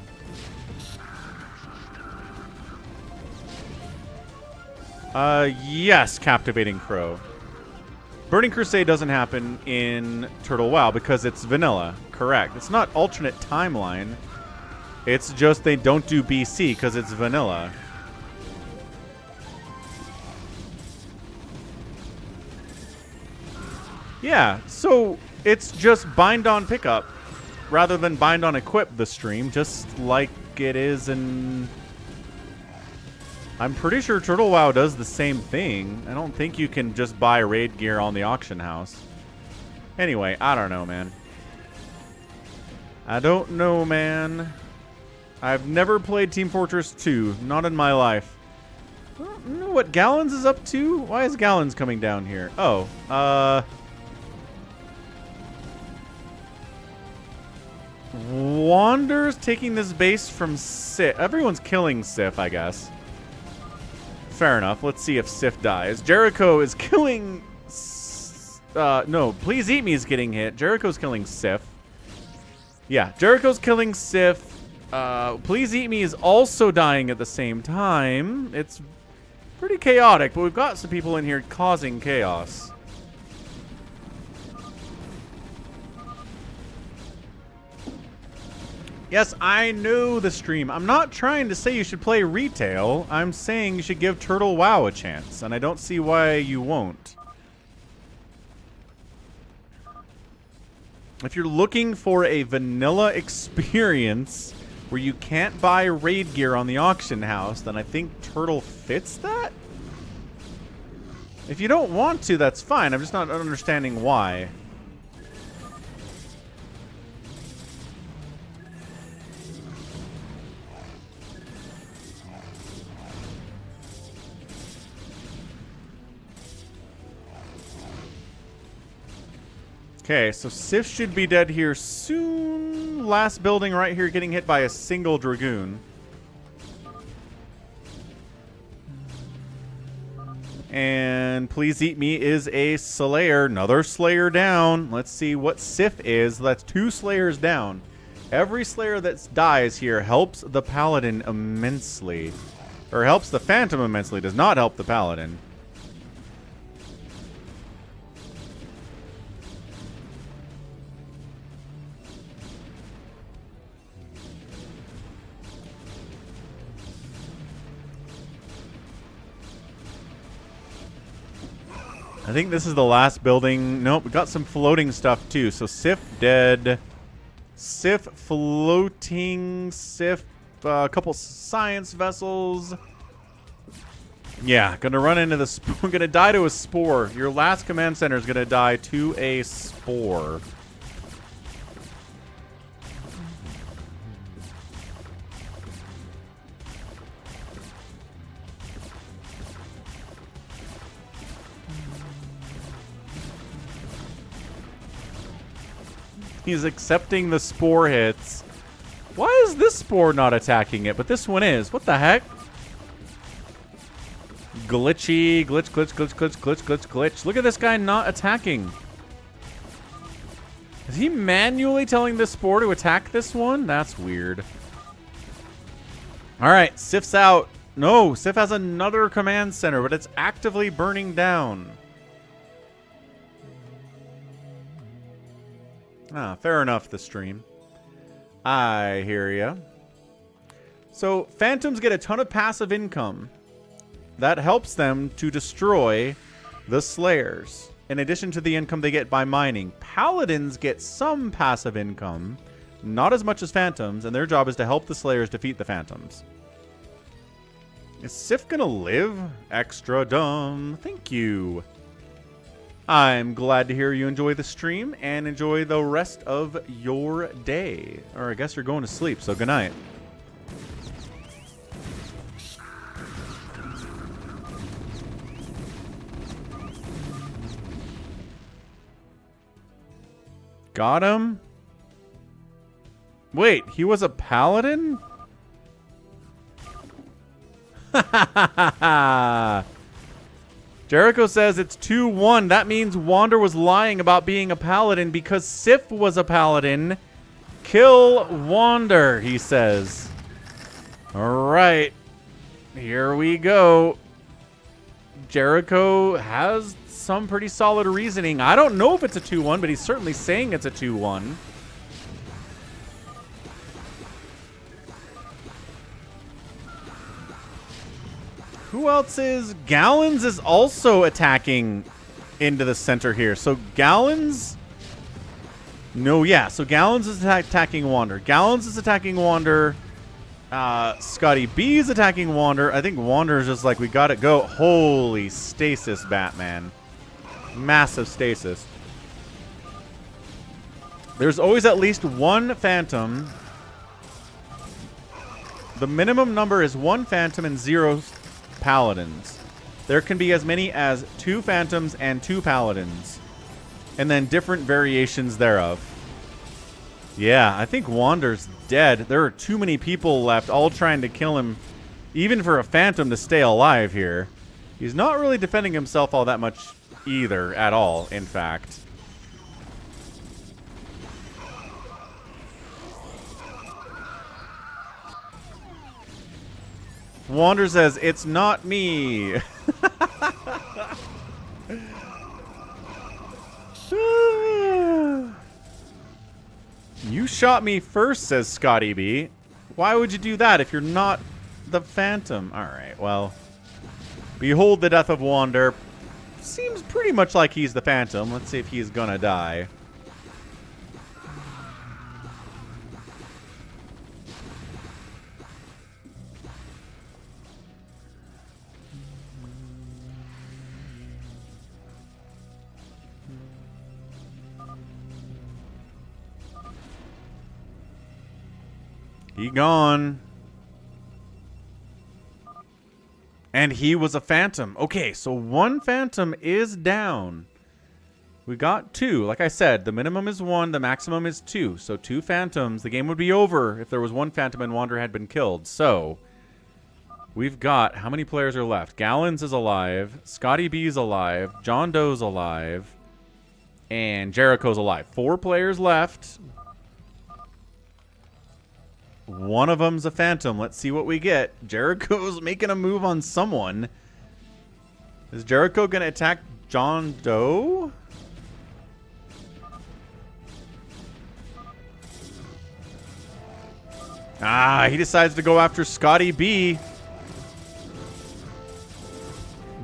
Yes, Captivating Crow. Burning Crusade doesn't happen in Turtle WoW because it's vanilla. Correct. It's not alternate timeline. It's just they don't do BC because it's vanilla. Yeah, so it's just bind on pickup rather than bind on equip the stream, just like it is in... I'm pretty sure Turtle WoW does the same thing. I don't think you can just buy raid gear on the auction house. Anyway, I don't know, man. I don't know, man. I've never played Team Fortress 2. Not in my life. I don't know what Gallons is up to. Why is Gallons coming down here? Oh, Wander's taking this base from Sif. Everyone's killing Sif, I guess. Fair enough. Let's see if Sif dies. Jericho is killing... no, Please Eat Me is getting hit. Jericho's killing Sif. Yeah, Jericho's killing Sif. Please Eat Me is also dying at the same time. It's pretty chaotic, but we've got some people in here causing chaos. Yes, I know the stream. I'm not trying to say you should play retail. I'm saying you should give Turtle WoW a chance, and I don't see why you won't. If you're looking for a vanilla experience where you can't buy raid gear on the auction house, then I think Turtle fits that? If you don't want to, that's fine. I'm just not understanding why. Okay, so Sif should be dead here soon. Last building right here getting hit by a single Dragoon. And Please Eat Me is a Slayer. Another Slayer down. Let's see what Sif is. That's 2 Slayers down. Every Slayer that dies here helps the Paladin immensely. Or helps the Phantom immensely. Does not help the Paladin. I think this is the last building. Nope, we got some floating stuff too. So Sif dead. Sif floating. Sif, a couple science vessels. Yeah, gonna run into the spore. Gonna die to a spore. Your last command center is gonna die to a spore. He's accepting the spore hits. Why is this spore not attacking it, but this one is? What the heck? Glitchy. Glitch, glitch, glitch, glitch, glitch, glitch, glitch. Look at this guy not attacking. Is he manually telling this spore to attack this one? That's weird. Alright, Sif's out. No, Sif has another command center, but it's actively burning down. Ah, fair enough, the stream. I hear ya. So, Phantoms get a ton of passive income. That helps them to destroy the Slayers, in addition to the income they get by mining. Paladins get some passive income, not as much as Phantoms, and their job is to help the Slayers defeat the Phantoms. Is Sif gonna live? Extra dumb. Thank you. I'm glad to hear you enjoy the stream and enjoy the rest of your day. Or I guess you're going to sleep, so good night. Got him? Wait, he was a paladin? Ha ha ha ha ha! Jericho says it's 2-1. That means Wander was lying about being a paladin because Sif was a paladin. Kill Wander, he says. Alright. Here we go. Jericho has some pretty solid reasoning. I don't know if it's a 2-1, but he's certainly saying it's a 2-1. Who else is... Gallons is also attacking into the center here. So Gallons... No, yeah. So Gallons is attacking Wander. Gallons is attacking Wander. Scotty B is attacking Wander. I think Wander is just like, we gotta go. Holy stasis, Batman. Massive stasis. There's always at least one Phantom. The minimum number is 1 Phantom and 0 Paladins. There can be as many as 2 Phantoms and 2 Paladins. And then different variations thereof. Yeah, I think Wander's dead. There are too many people left, all trying to kill him, even for a Phantom to stay alive here. He's not really defending himself all that much either, at all, in fact. Wander says, it's not me. You shot me first, says Scotty B. Why would you do that if you're not the Phantom? Alright, well. Behold the death of Wander. Seems pretty much like he's the Phantom. Let's see if he's gonna die. He gone. And he was a phantom. Okay, so one phantom is down. We got 2. Like I said, the minimum is 1, the maximum is 2. So 2 phantoms. The game would be over if there was 1 phantom and Wanderer had been killed. So we've got, how many players are left? Gallons is alive. Scotty B's alive. John Doe's alive. And Jericho's alive. 4 players left. One of them's a phantom. Let's see what we get. Jericho's making a move on someone. Is Jericho going to attack John Doe? Ah, he decides to go after Scotty B.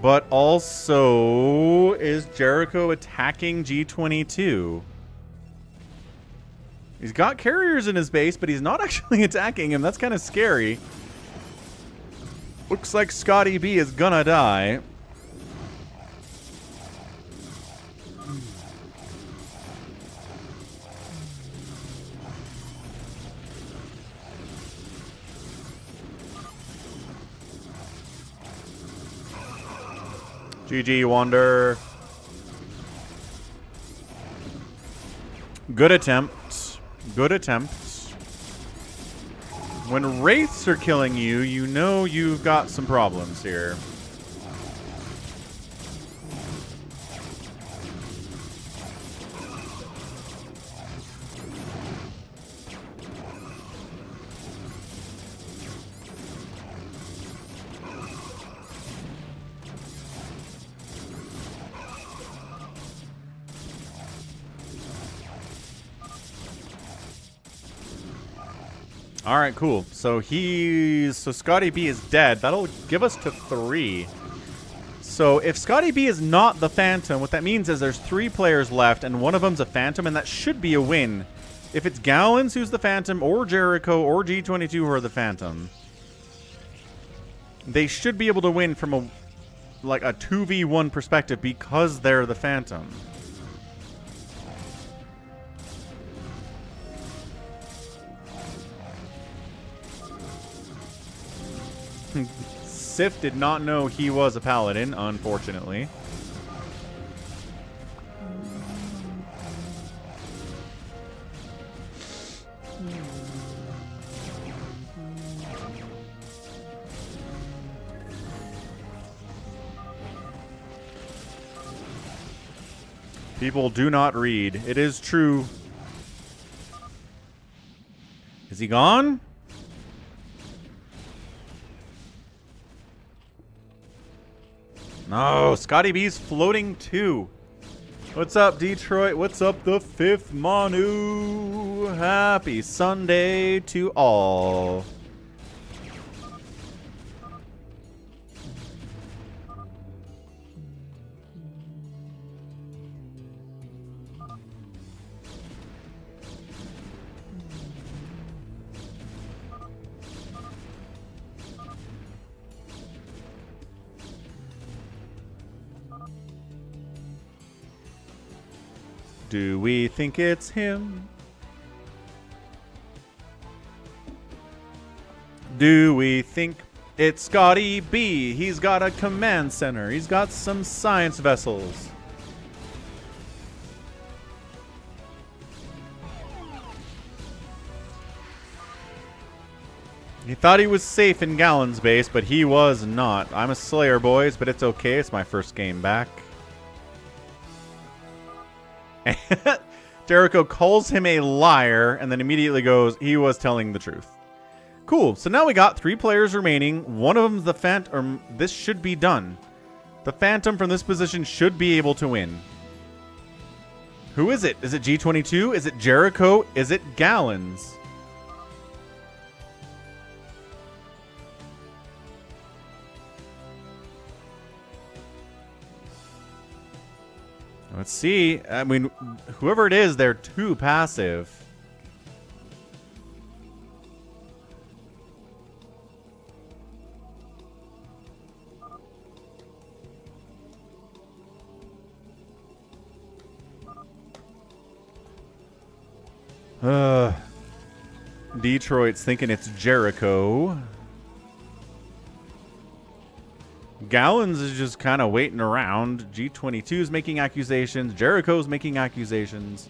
But also, is Jericho attacking G22? He's got carriers in his base, but he's not actually attacking him. That's kind of scary. Looks like Scotty B is gonna die. GG, Wander. Good attempt. Good attempt. When wraiths are killing you, you know you've got some problems here. All right, cool. So Scotty B is dead. That'll give us to 3. So if Scotty B is not the Phantom, what that means is there's 3 players left, and one of them's a Phantom, and that should be a win. If it's Gallons who's the Phantom, or Jericho, or G22 who are the Phantom, they should be able to win from a 2v1 perspective because they're the Phantom. Sif did not know he was a paladin, unfortunately. People do not read. It is true. Is he gone? No, Scotty B's floating too. What's up, Detroit? What's up, the 5th Manu? Happy Sunday to all. Do we think it's him? Do we think it's Scotty B? He's got a command center. He's got some science vessels. He thought he was safe in Gallon's base, but he was not. I'm a Slayer, boys, but it's okay. It's my first game back. Jericho calls him a liar and then immediately goes, he was telling the truth. Cool. So now we got 3 players remaining. One of them's the Phantom. This should be done. The Phantom from this position should be able to win. Who is it? Is it G22? Is it Jericho? Is it Gallons? Let's see. I mean, whoever it is, they're too passive. Detroit's thinking it's Jericho. Gallons is just kind of waiting around. G22's making accusations. Jericho's making accusations.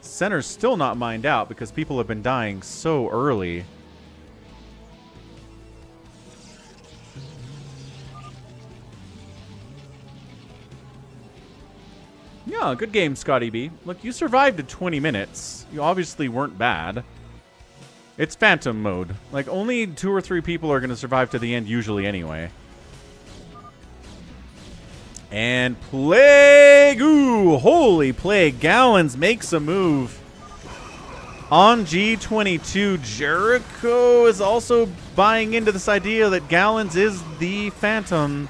Center's still not mined out because people have been dying so early. Yeah, good game, Scotty B. Look, you survived to 20 minutes. You obviously weren't bad. It's Phantom mode. Like, only 2 or 3 people are going to survive to the end usually anyway. And Plague! Ooh, holy Plague. Gallons makes a move. On G22, Jericho is also buying into this idea that Gallons is the Phantom.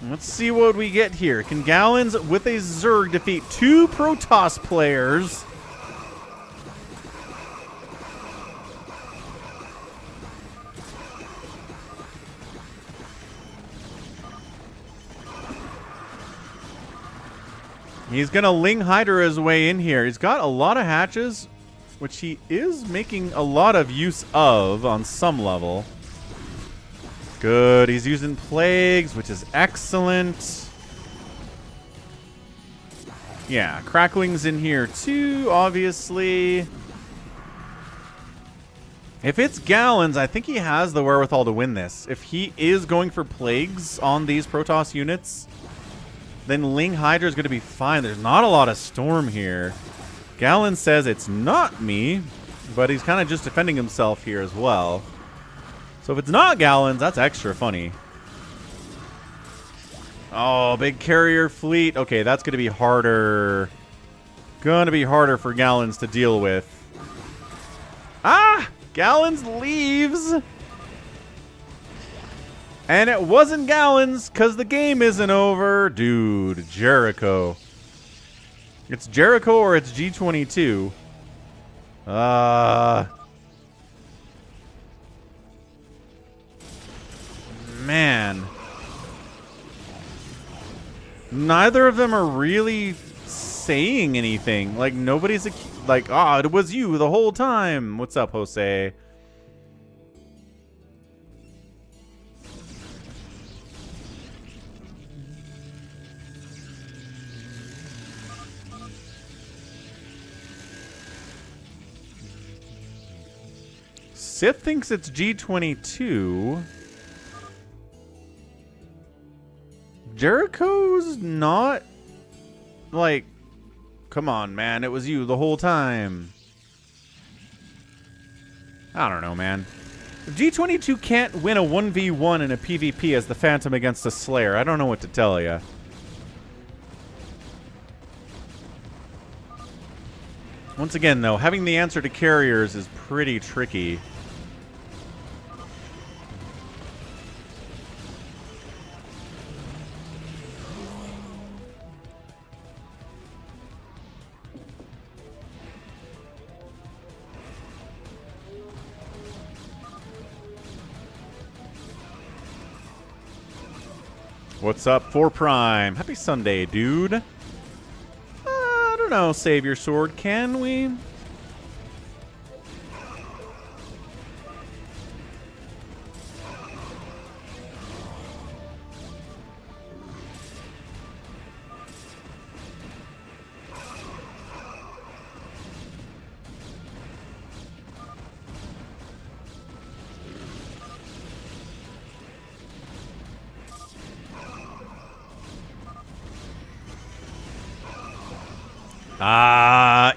Let's see what we get here. Can Gallons with a Zerg defeat 2 Protoss players? He's going to Ling Hydra his way in here. He's got a lot of hatches, which he is making a lot of use of on some level. Good. He's using Plagues, which is excellent. Yeah, Crackling's in here too, obviously. If it's Gallons, I think he has the wherewithal to win this. If he is going for Plagues on these Protoss units, then Ling Hydra is going to be fine. There's not a lot of Storm here. Gallon says it's not me, but he's kind of just defending himself here as well. So if it's not Gallons, that's extra funny. Oh, big carrier fleet. Okay, that's going to be harder. Going to be harder for Gallons to deal with. Ah! Gallons leaves. And it wasn't Gallons, because the game isn't over. Dude, Jericho. It's Jericho or it's G22. Man. Neither of them are really saying anything. Like, nobody's like, ah, it was you the whole time. What's up, Jose? Sith thinks it's G22. Jericho's not... Like, come on, man. It was you the whole time. I don't know, man. If G22 can't win a 1v1 in a PvP as the Phantom against a Slayer, I don't know what to tell you. Once again, though, having the answer to carriers is pretty tricky. What's up, 4 Prime? Happy Sunday, dude. I don't know, save your sword, can we?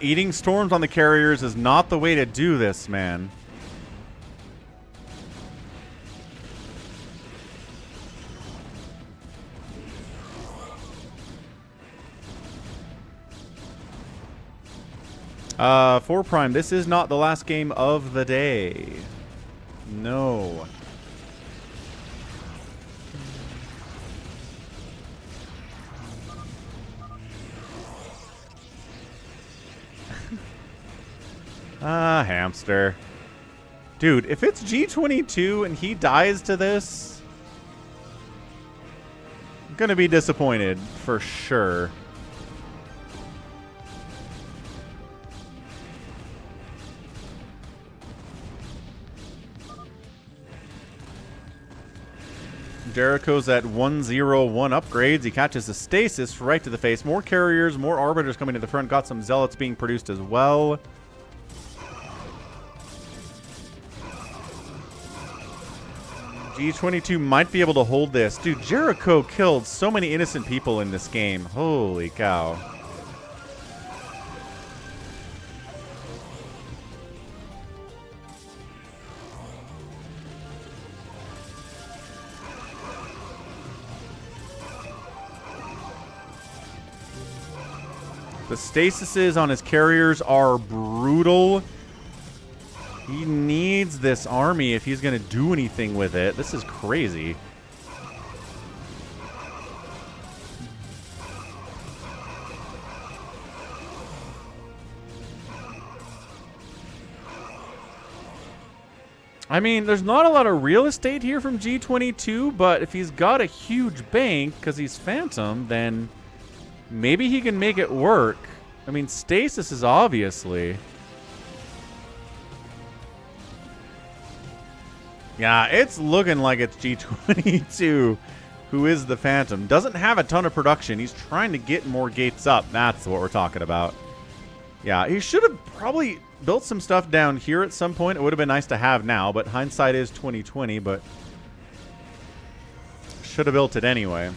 Eating storms on the carriers is not the way to do this, man. Four Prime, this is not the last game of the day. No. Hamster. Dude, if it's G22 and he dies to this, I'm gonna be disappointed for sure. Jericho's at 101 upgrades. He catches the stasis right to the face. More carriers, more arbiters coming to the front. Got some zealots being produced as well. G22 might be able to hold this. Dude, Jericho killed so many innocent people in this game. Holy cow. The stasises on his carriers are brutal. He needs this army if he's going to do anything with it. This is crazy. I mean, there's not a lot of real estate here from G22, but if he's got a huge bank because he's Phantom, then maybe he can make it work. I mean, stasis is obviously... Yeah, it's looking like it's G22 who is the Phantom. Doesn't have a ton of production. He's trying to get more gates up. That's what we're talking about. Yeah, he should have probably built some stuff down here at some point. It would have been nice to have now, but hindsight is 2020, but should have built it anyway.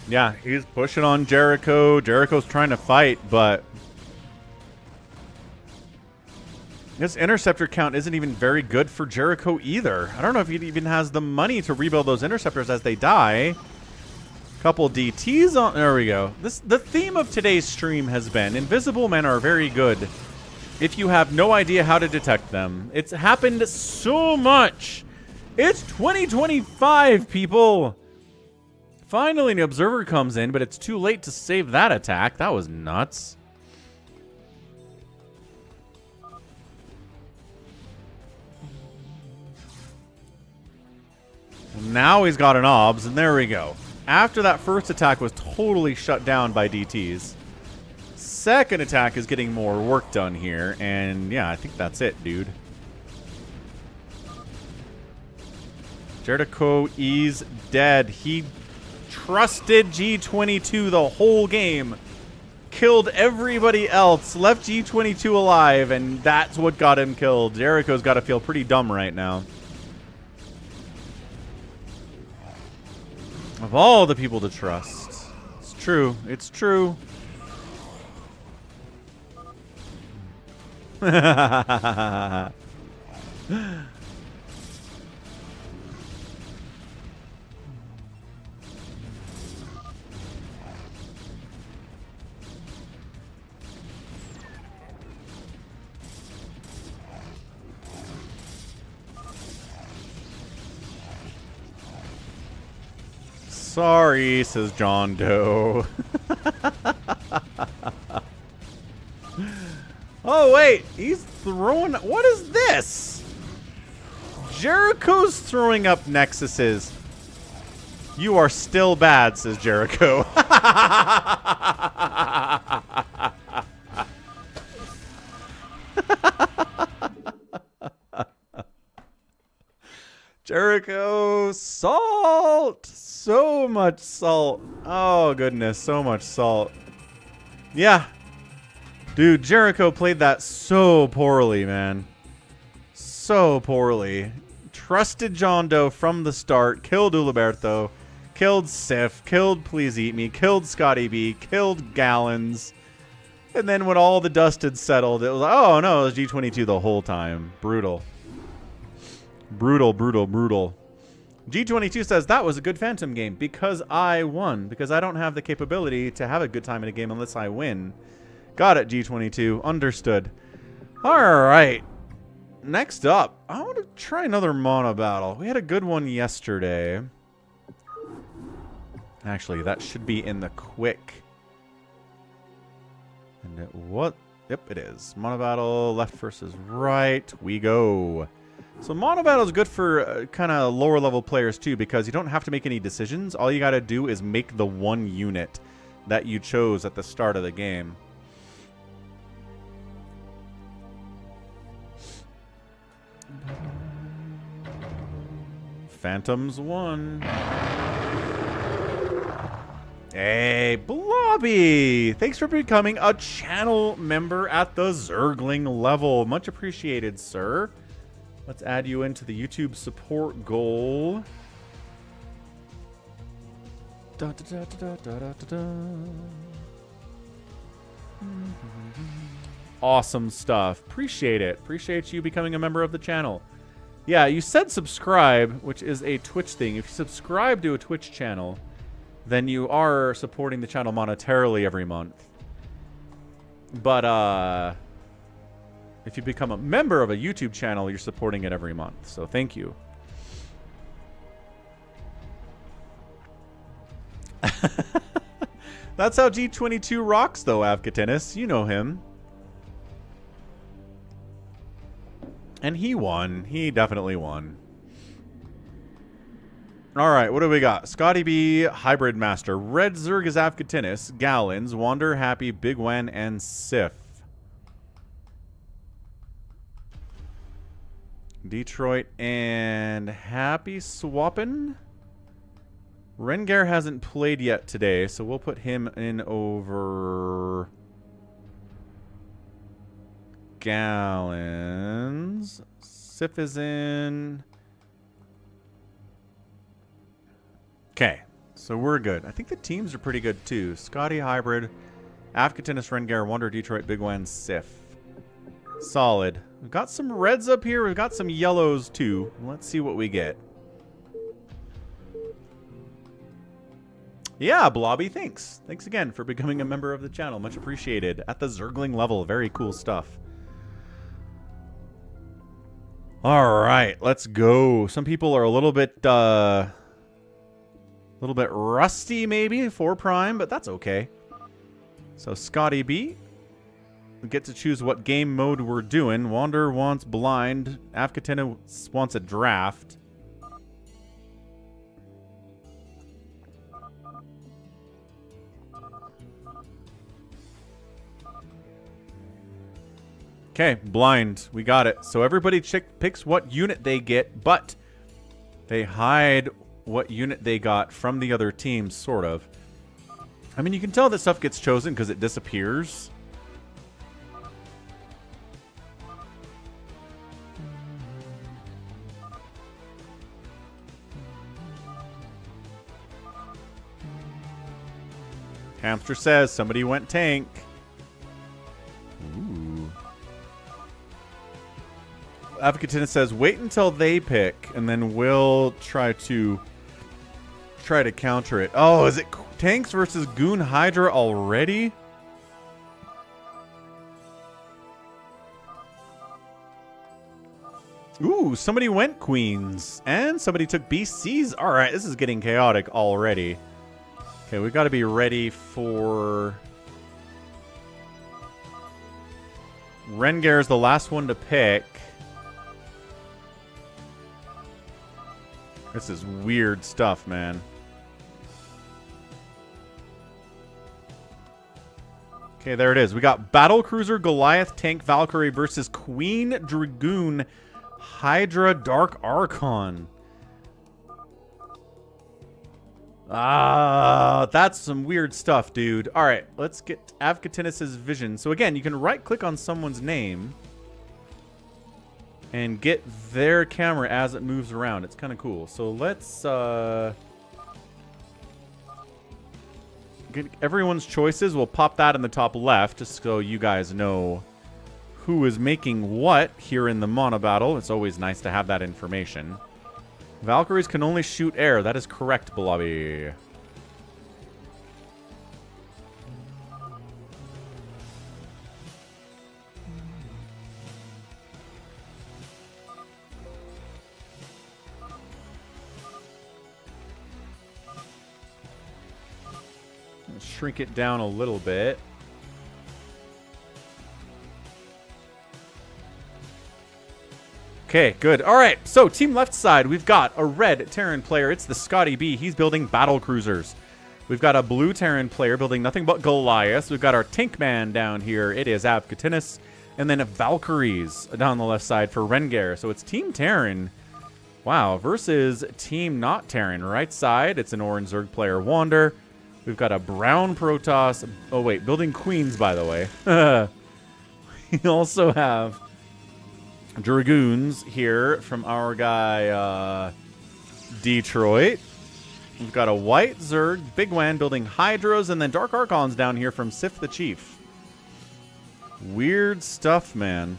Yeah, he's pushing on Jericho. Jericho's trying to fight, but this interceptor count isn't even very good for Jericho either. I don't know if he even has the money to rebuild those interceptors as they die. Couple DTs on... There we go. The theme of today's stream has been invisible men are very good if you have no idea how to detect them. It's happened so much. It's 2025, people. Finally, an observer comes in, but it's too late to save that attack. That was nuts. Now he's got an OBS, and there we go. After that first attack was totally shut down by DTs, second attack is getting more work done here, and yeah, I think that's it, dude. Jericho is dead. He trusted G22 the whole game, killed everybody else, left G22 alive, and that's what got him killed. Jericho's got to feel pretty dumb right now. Of all the people to trust. It's true. It's true. Sorry, says John Doe. Oh, wait. He's throwing... What is this? Jericho's throwing up Nexuses. You are still bad, says Jericho. Jericho, salt! So much salt. Oh, goodness, so much salt. Yeah. Dude, Jericho played that so poorly, man. So poorly. Trusted John Doe from the start, killed Uliberto, killed Sif, killed Please Eat Me, killed Scotty B, killed Gallons. And then when all the dust had settled, it was like, oh no, it was G22 the whole time. Brutal. Brutal, brutal, brutal. G22 says, that was a good Phantom game because I won. Because I don't have the capability to have a good time in a game unless I win. Got it, G22. Understood. Alright. Next up, I want to try another Monobattle. We had a good one yesterday. Actually, that should be in the quick. And it, what? Yep, it is. Monobattle, left versus right. We go. So Monobattle is good for kind of lower level players too, because you don't have to make any decisions. All you got to do is make the one unit that you chose at the start of the game. Phantoms 1. Hey, Blobby! Thanks for becoming a channel member at the Zergling level. Much appreciated, sir. Let's add you into the YouTube support goal. Da, da, da, da, da, da, da, da. Awesome stuff. Appreciate it. Appreciate you becoming a member of the channel. Yeah, you said subscribe, which is a Twitch thing. If you subscribe to a Twitch channel, then you are supporting the channel monetarily every month. But if you become a member of a YouTube channel, you're supporting it every month. So thank you. That's how G22 rocks, though, Avcatinus. You know him. And he won. He definitely won. All right, what do we got? Scotty B, Hybrid Master. Red Zerg is Avcatinus. Gallons, Wander, Happy, Bigwan, and Sif. Detroit and Happy swapping. Rengar hasn't played yet today, so we'll put him in over Gallons. Sif is in. Okay, so we're good. I think the teams are pretty good too. Scotty, Hybrid, Avcatinus, Rengar, Wonder, Detroit, Bigwan, Sif. Solid. We've got some reds up here. We've got some yellows too. Let's see what we get. Yeah, Blobby, thanks. Thanks again for becoming a member of the channel. Much appreciated. At the Zergling level. Very cool stuff. All right, let's go. Some people are a little bit rusty maybe for Prime, but that's okay. So Scotty B, we get to choose what game mode we're doing. Wander wants blind. Avcatinus wants a draft. Okay, blind. We got it. So everybody picks what unit they get, but they hide what unit they got from the other team, sort of. I mean, you can tell that stuff gets chosen because it disappears. Hamster says somebody went tank. Ooh. Avcatinus says, wait until they pick, and then we'll try to counter it. Oh, is it tanks versus Goon Hydra already? Ooh, somebody went Queens, and somebody took BCs. All right, this is getting chaotic already. Okay, we've got to be ready for... Rengar is the last one to pick. This is weird stuff, man. Okay, there it is. We got Battle Cruiser, Goliath, Tank, Valkyrie versus Queen Dragoon, Hydra, Dark Archon. Ah, that's some weird stuff, dude. All right, let's get Avcatinus' vision. So again, you can right-click on someone's name and get their camera as it moves around. It's kind of cool. So let's get everyone's choices. We'll pop that in the top left just so you guys know who is making what here in the Monobattle. It's always nice to have that information. Valkyries can only shoot air. That is correct, Blobby. Shrink it down a little bit. Okay, good. All right, so team left side, we've got a red Terran player. It's the Scotty B. He's building battle cruisers. We've got a blue Terran player building nothing but Goliaths. We've got our tank man down here. It is Avcatinus. And then Valkyries down the left side for Rengar. So it's Team Terran Wow, versus Team Not Terran. Right side, it's an orange Zerg player, Wander. We've got a brown Protoss. Oh, wait, building Queens, by the way. We also have Dragoons here from our guy, Detroit. We've got a white Zerg, Bigwan building Hydras, and then Dark Archons down here from Sif the Chief. Weird stuff, man.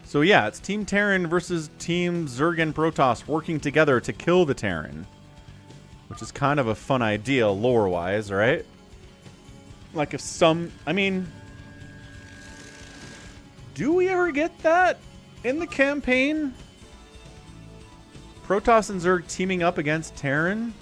So yeah, it's Team Terran versus Team Zerg and Protoss working together to kill the Terran. Which is kind of a fun idea lore-wise, right? Like if some... I mean... Do we ever get that in the campaign? Protoss and Zerg teaming up against Terran?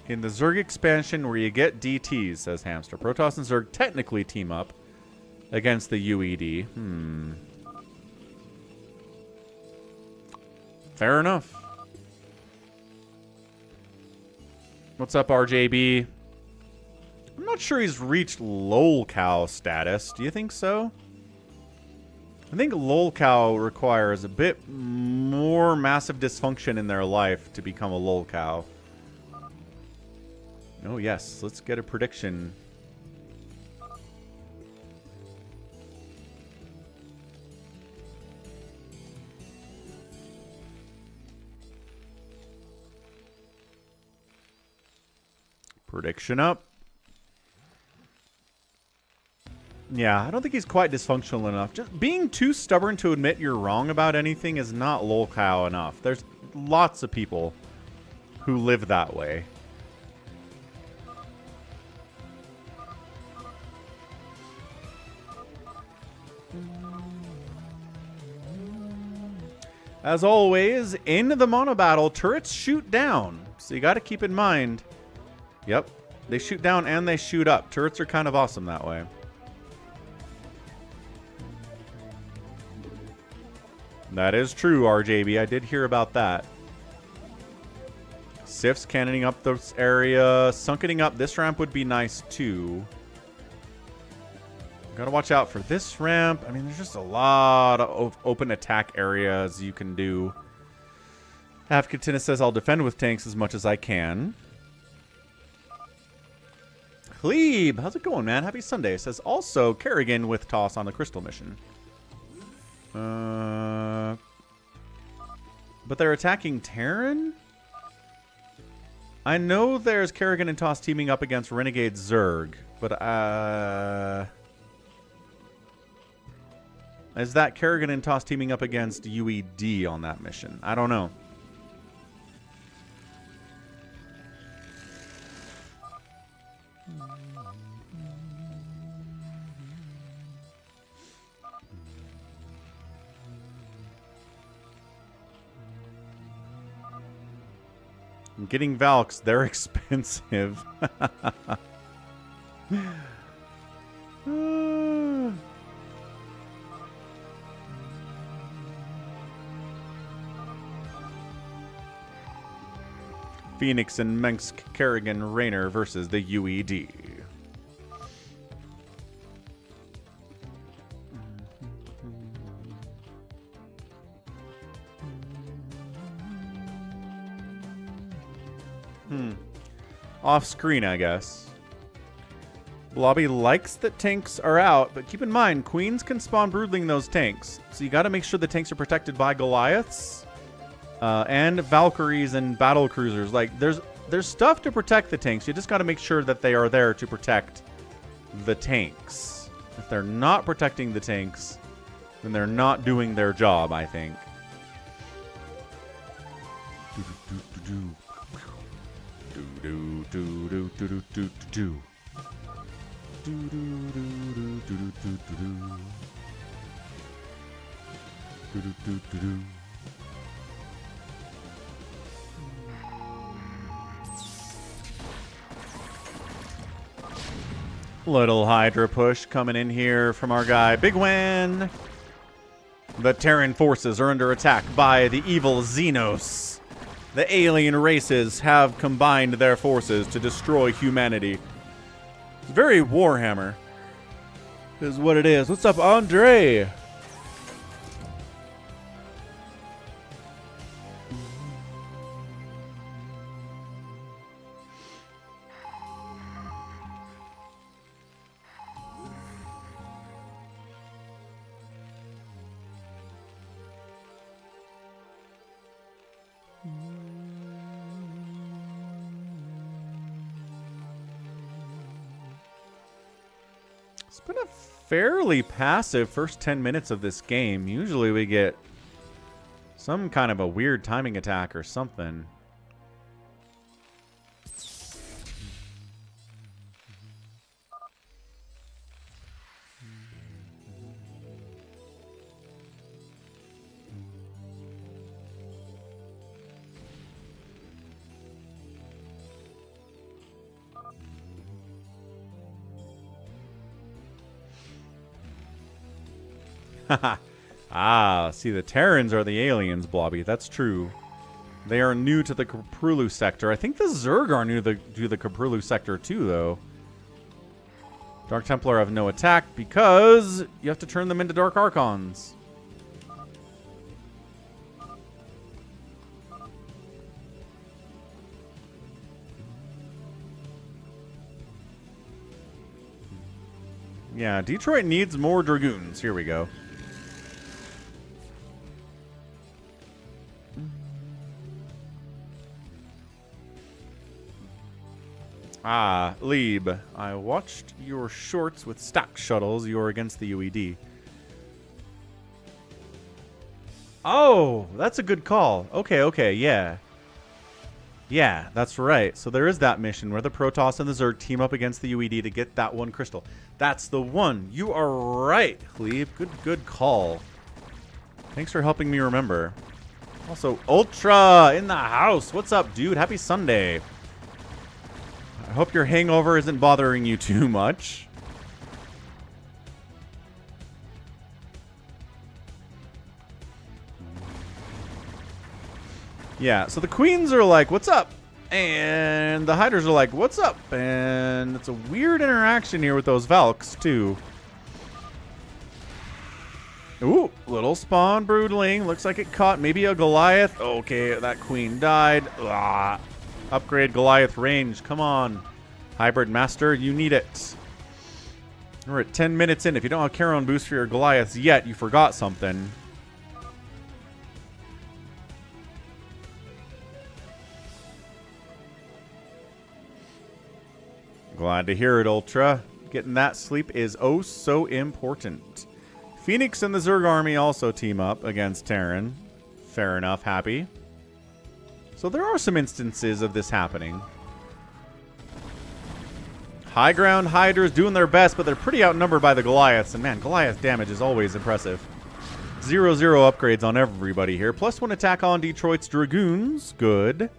In the Zerg expansion where you get DTs, says Hamster, Protoss and Zerg technically team up against the UED. Fair enough. What's up, RJB? I'm not sure he's reached lolcow status. Do you think so? I think lolcow requires a bit more massive dysfunction in their life to become a lolcow. Oh, yes. Let's get a prediction. Prediction up. Yeah, I don't think he's quite dysfunctional enough. Just being too stubborn to admit you're wrong about anything is not lolcow enough. There's lots of people who live that way. As always, in the Monobattle, turrets shoot down. So you got to keep in mind. Yep, they shoot down and they shoot up. Turrets are kind of awesome that way. That is true, RJB. I did hear about that. Sif's cannoning up this area. Sunkening up. This ramp would be nice, too. Gotta watch out for this ramp. I mean, there's just a lot of open attack areas you can do. Katina says, I'll defend with tanks as much as I can. Glebe, how's it going, man? Happy Sunday. Says, also, Kerrigan with Toss on the Crystal mission. But they're attacking Terran? I know there's Kerrigan and Toss teaming up against Renegade Zerg, but, is that Kerrigan and Toss teaming up against UED on that mission? I don't know. I'm getting Valks. They're expensive. Phoenix and Mensk, Kerrigan, Raynor versus the UED. Off screen, I guess. Blobby likes that tanks are out, but keep in mind, Queens can spawn broodling those tanks. So you got to make sure the tanks are protected by Goliaths. And Valkyries and battle cruisers. Like, there's stuff to protect the tanks. You just got to make sure that they are there to protect the tanks. If they're not protecting the tanks, then they're not doing their job, I think. Little Hydra push coming in here from our guy Bigwan. The Terran forces are under attack by the evil Xenos. The alien races have combined their forces to destroy humanity. It's very Warhammer, is what it is. What's up, Andre? It's been a fairly passive first 10 minutes of this game. Usually we get some kind of a weird timing attack or something. Ah, see, the Terrans are the aliens, Blobby. That's true. They are new to the Caprulu sector. I think the Zerg are new to the Caprulu sector too, though. Dark Templar have no attack because you have to turn them into Dark Archons. Yeah, Detroit needs more Dragoons. Here we go. Ah, Lieb, I watched your shorts with stack shuttles. You're against the UED. Oh, that's a good call. Okay, yeah. Yeah, that's right. So there is that mission where the Protoss and the Zerg team up against the UED to get that one crystal. That's the one. You are right, Lieb. Good call. Thanks for helping me remember. Also, Ultra in the house. What's up, dude? Happy Sunday. I hope your hangover isn't bothering you too much. Yeah, so the Queens are like, what's up? And the Hydras are like, what's up? And it's a weird interaction here with those Valks, too. Ooh, little spawn broodling. Looks like it caught maybe a Goliath. Okay, that Queen died. Ah. Upgrade Goliath range. Come on. Hybrid Master, you need it. We're at 10 minutes in. If you don't have Charon boost for your Goliaths yet, you forgot something. Glad to hear it, Ultra. Getting that sleep is oh so important. Phoenix and the Zerg army also team up against Terran. Fair enough, happy. So there are some instances of this happening. High ground Hydras doing their best, but they're pretty outnumbered by the Goliaths. And man, Goliath damage is always impressive. 0-0 upgrades on everybody here. +1 attack on Detroit's Dragoons. Good.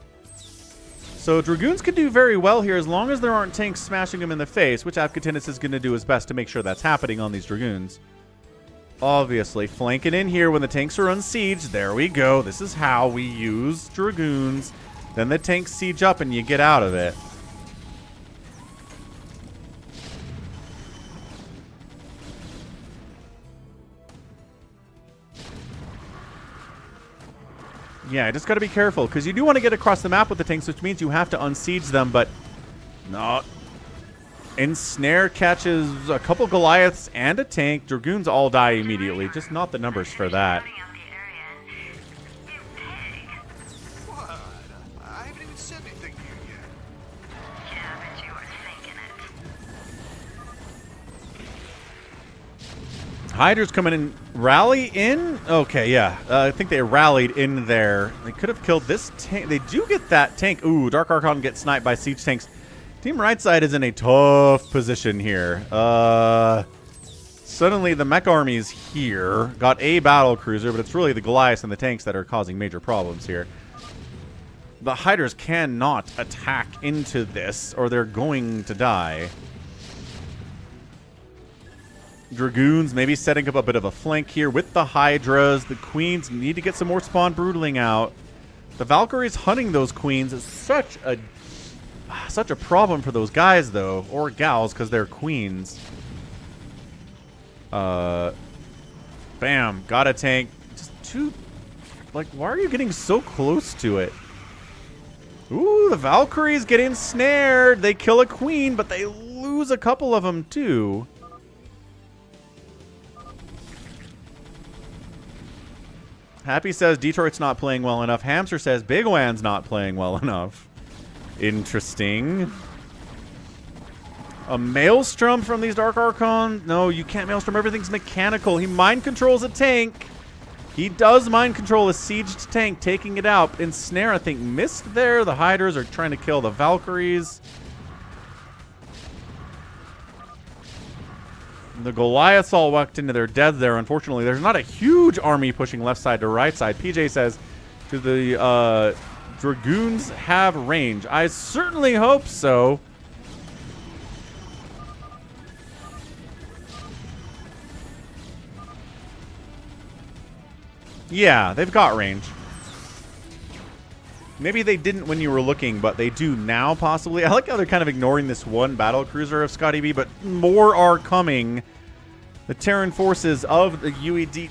So Dragoons can do very well here as long as there aren't tanks smashing them in the face, which Avkatinus is going to do his best to make sure that's happening on these Dragoons. Obviously, flanking in here when the tanks are unsieged. There we go. This is how we use Dragoons. Then the tanks siege up and you get out of it. Yeah, I just got to be careful because you do want to get across the map with the tanks, which means you have to unsiege them, but not. Ensnare catches a couple Goliaths and a tank. Dragoons all die immediately. Just not the numbers for that. What? I haven't even said anything to you yet. Yeah, but you were thinking it. Hydras coming in. Rally in? Okay, yeah. I think they rallied in there. They could have killed this tank. They do get that tank. Ooh, Dark Archon gets sniped by siege tanks. Team right side is in a tough position here. Suddenly the mech army's here. Got a battle cruiser, but it's really the Goliaths and the tanks that are causing major problems here. The Hydras cannot attack into this, or they're going to die. Dragoons maybe setting up a bit of a flank here with the Hydras. The Queens need to get some more Spawn Broodling out. The Valkyries hunting those Queens is such a problem for those guys, though. Or gals, because they're Queens. Bam. Got a tank. Just two... Like, why are you getting so close to it? Ooh, the Valkyries get ensnared. They kill a Queen, but they lose a couple of them, too. Happy says Detroit's not playing well enough. Hamster says Bigwan's not playing well enough. Interesting. A Maelstrom from these Dark Archon? No, you can't Maelstrom. Everything's mechanical. He mind controls a tank. He does mind control a sieged tank, taking it out. Ensnare, I think, missed there. The Hydras are trying to kill the Valkyries. The Goliaths all walked into their death there. Unfortunately, there's not a huge army pushing left side to right side. PJ says, do the Dragoons have range? I certainly hope so. Yeah, they've got range. Maybe they didn't when you were looking, but they do now, possibly. I like how they're kind of ignoring this one battle cruiser of Scotty B, but more are coming. The Terran forces of the UED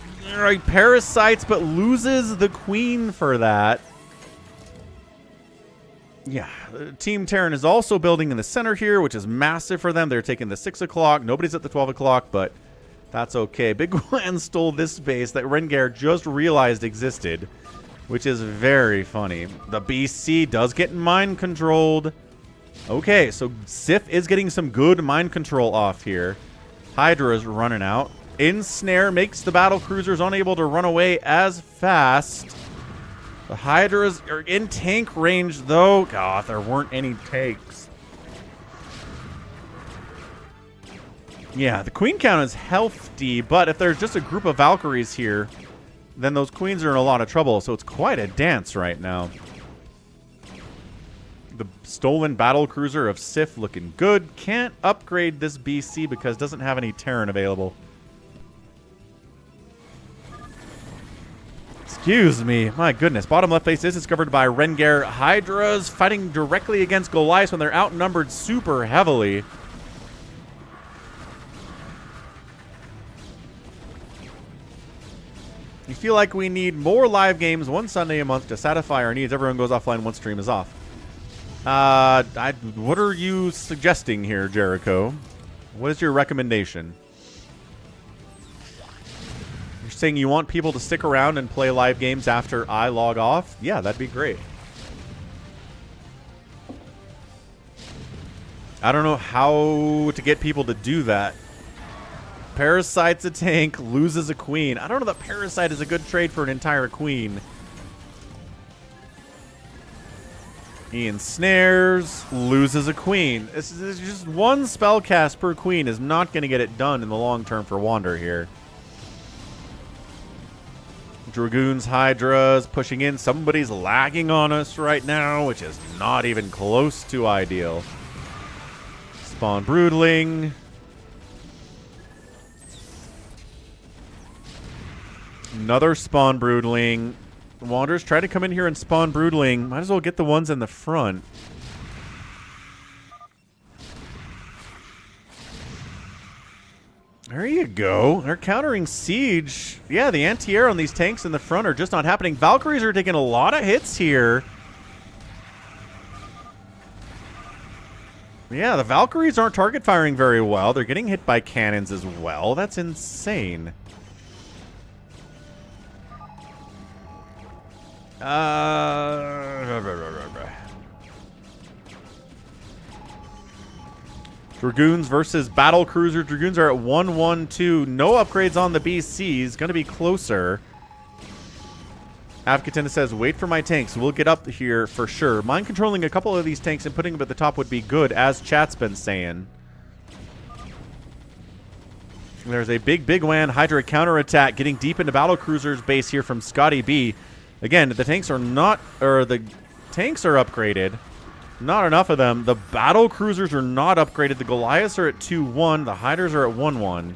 parasites, but loses the Queen for that. Yeah, Team Terran is also building in the center here, which is massive for them. They're taking the 6 o'clock. Nobody's at the 12 o'clock, but that's okay. Bigwan stole this base that Rengar just realized existed, which is very funny. The BC does get mind controlled. Okay, so Sif is getting some good mind control off here. Hydra is running out. Ensnare makes the battle cruisers unable to run away as fast. The Hydras are in tank range, though. God, there weren't any tanks. Yeah, the Queen count is healthy, but if there's just a group of Valkyries here, then those Queens are in a lot of trouble, so it's quite a dance right now. The stolen battle cruiser of Sif looking good. Can't upgrade this BC because doesn't have any Terran available. Excuse me. My goodness. Bottom left base is discovered by Rengar. Hydras fighting directly against Goliaths when they're outnumbered super heavily. You feel like we need more live games one Sunday a month to satisfy our needs. Everyone goes offline once stream is off. What are you suggesting here, Jericho? What is your recommendation? You're saying you want people to stick around and play live games after I log off? Yeah, that'd be great. I don't know how to get people to do that. Parasite's a tank, loses a Queen. I don't know that Parasite is a good trade for an entire Queen. He ensnares, loses a Queen. This is just one spell cast per Queen is not going to get it done in the long term for Wander here. Dragoons, Hydras pushing in. Somebody's lagging on us right now, which is not even close to ideal. Spawn Broodling. Another Spawn Broodling. Wanderers try to come in here and spawn Broodling. Might as well get the ones in the front. There you go. They're countering Siege. Yeah, the anti-air on these tanks in the front are just not happening. Valkyries are taking a lot of hits here. Yeah, the Valkyries aren't target firing very well. They're getting hit by cannons as well. That's insane. Dragoons versus Battle Cruiser. Dragoons are at 1-1-2. No upgrades on the BCs. Going to be closer. Avkatina says, wait for my tanks. We'll get up here for sure. Mind controlling a couple of these tanks and putting them at the top would be good, as chat's been saying. There's a Bigwan Hydra counterattack getting deep into Battle Cruiser's base here from Scotty B. Again, the tanks are not, or the tanks are upgraded. Not enough of them. The battle cruisers are not upgraded. The Goliaths are at 2-1. The Hydras are at 1-1.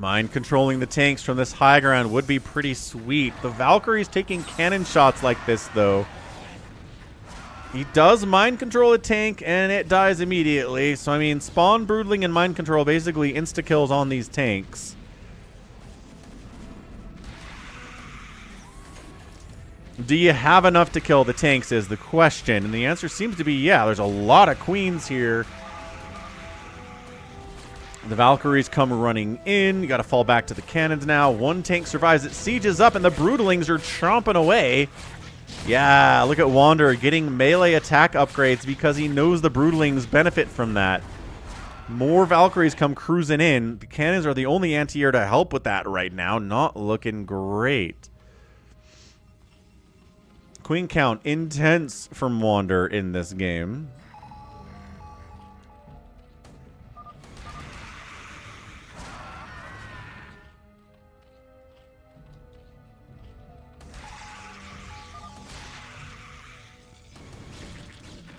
Mind controlling the tanks from this high ground would be pretty sweet. The Valkyrie's taking cannon shots like this, though. He does mind control a tank, and it dies immediately. So, I mean, spawn broodling and mind control basically insta-kills on these tanks. Do you have enough to kill the tanks is the question. And the answer seems to be yeah. There's a lot of queens here. The Valkyries come running in. You got to fall back to the cannons now. One tank survives. It sieges up, and the Broodlings are chomping away. Yeah, look at Wander getting melee attack upgrades because he knows the Broodlings benefit from that. More Valkyries come cruising in. The cannons are the only anti-air to help with that right now. Not looking great. Queen count intense from Wander in this game.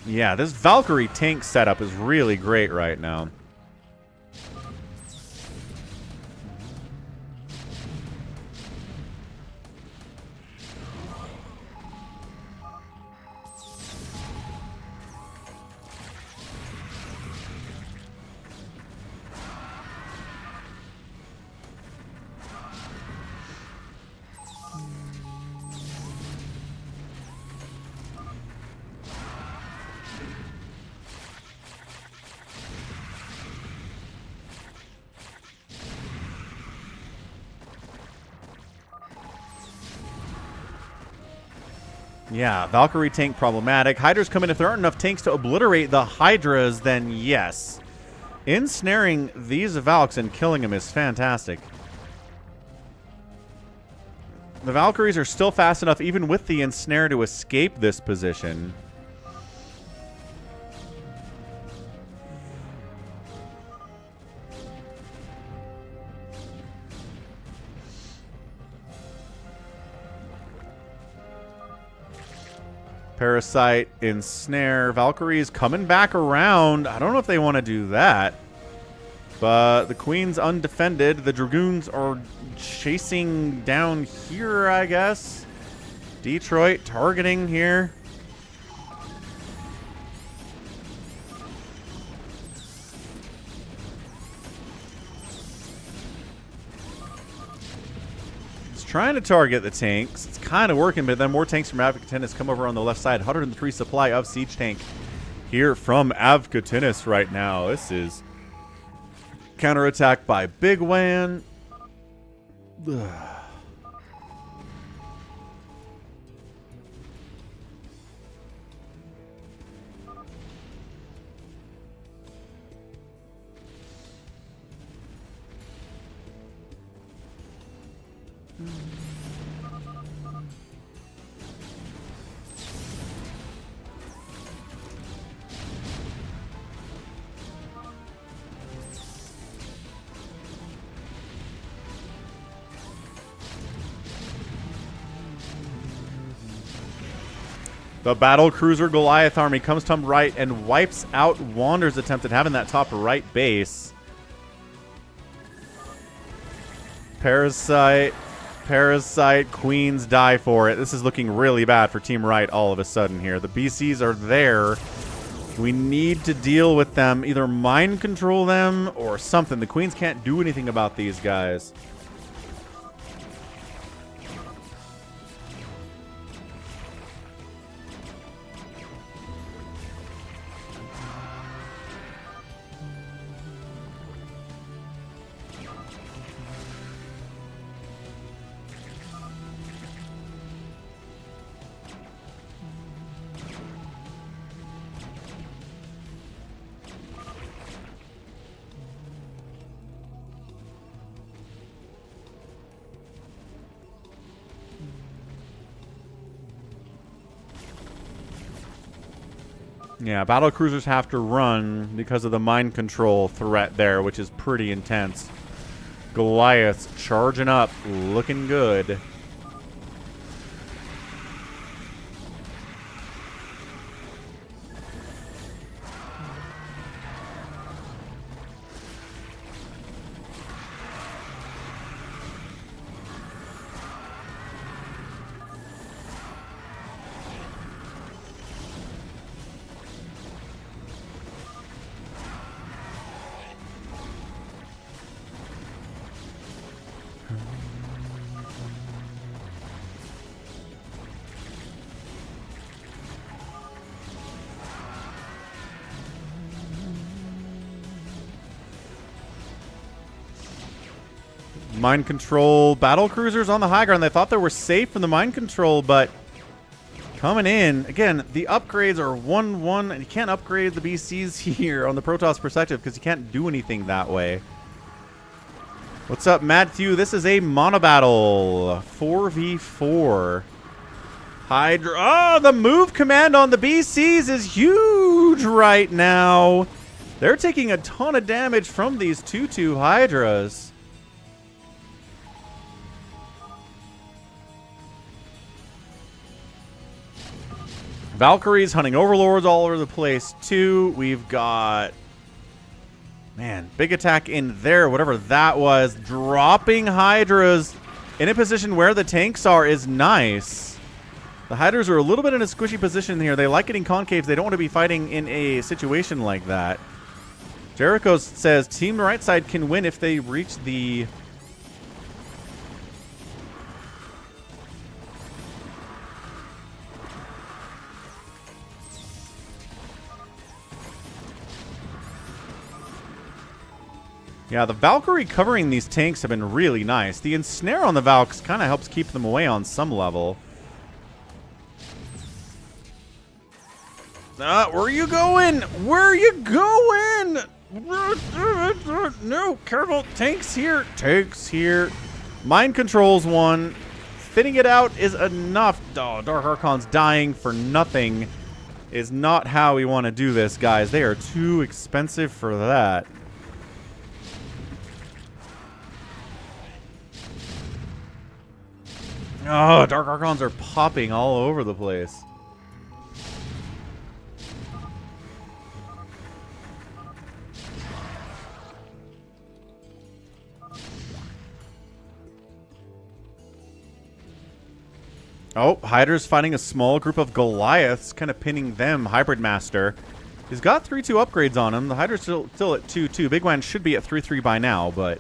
Yeah, this Valkyrie tank setup is really great right now. Yeah, Valkyrie tank problematic. Hydras come in. If there aren't enough tanks to obliterate the Hydras, then yes. Ensnaring these Valks and killing them is fantastic. The Valkyries are still fast enough, even with the ensnare, to escape this position. Parasite, ensnare. Valkyrie's coming back around. I don't know if they want to do that. But the Queen's undefended. The Dragoons are chasing down here, I guess. Detroit targeting here. Trying to target the tanks. It's kind of working, but then more tanks from Avcatinis come over on the left side. 103 supply of siege tank here from Avcatinis right now. This is counterattack by Bigwan. The battle cruiser Goliath army comes to right and wipes out Wander's attempt at having that top right base. Parasite, Queens die for it. This is looking really bad for Team Right all of a sudden here. The BCs are there. We need to deal with them. Either mind control them or something. The Queens can't do anything about these guys. Yeah, battle cruisers have to run because of the mind control threat there, which is pretty intense. Goliath's charging up, looking good. Mind control battle cruisers on the high ground. They thought they were safe from the mind control, but coming in again, the upgrades are 1-1, and you can't upgrade the BCs here on the Protoss perspective because you can't do anything that way. What's up, Matthew? This is a Monobattle 4v4. Hydra. Oh, the move command on the BCs is huge right now. They're taking a ton of damage from these 2-2 Hydras. Valkyries hunting overlords all over the place too. We've got, man, big attack in there, whatever that was. Dropping Hydras in a position where the tanks are is nice. The Hydras are a little bit in a squishy position here. They like getting concaves. They don't want to be fighting in a situation like that. Jericho says team right side can win if they reach the... Yeah, the Valkyrie covering these tanks have been really nice. The Ensnare on the Valks kind of helps keep them away on some level. Where are you going? Where are you going? No, careful. Tanks here. Tanks here. Mind controls one. Thinning it out is enough. Oh, Dark Archon's dying for nothing is not how we want to do this, guys. They are too expensive for that. Oh, Dark Archons are popping all over the place. Oh, Hydra's fighting a small group of Goliaths, kind of pinning them. Hybrid Master. He's got 3-2 upgrades on him. The Hydra's still at 2-2. Bigwan should be at 3-3 by now, but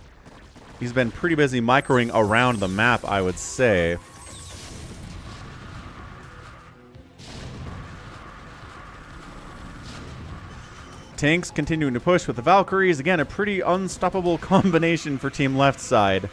he's been pretty busy microing around the map, I would say. Tanks continuing to push with the Valkyries. Again, a pretty unstoppable combination for Team Left side.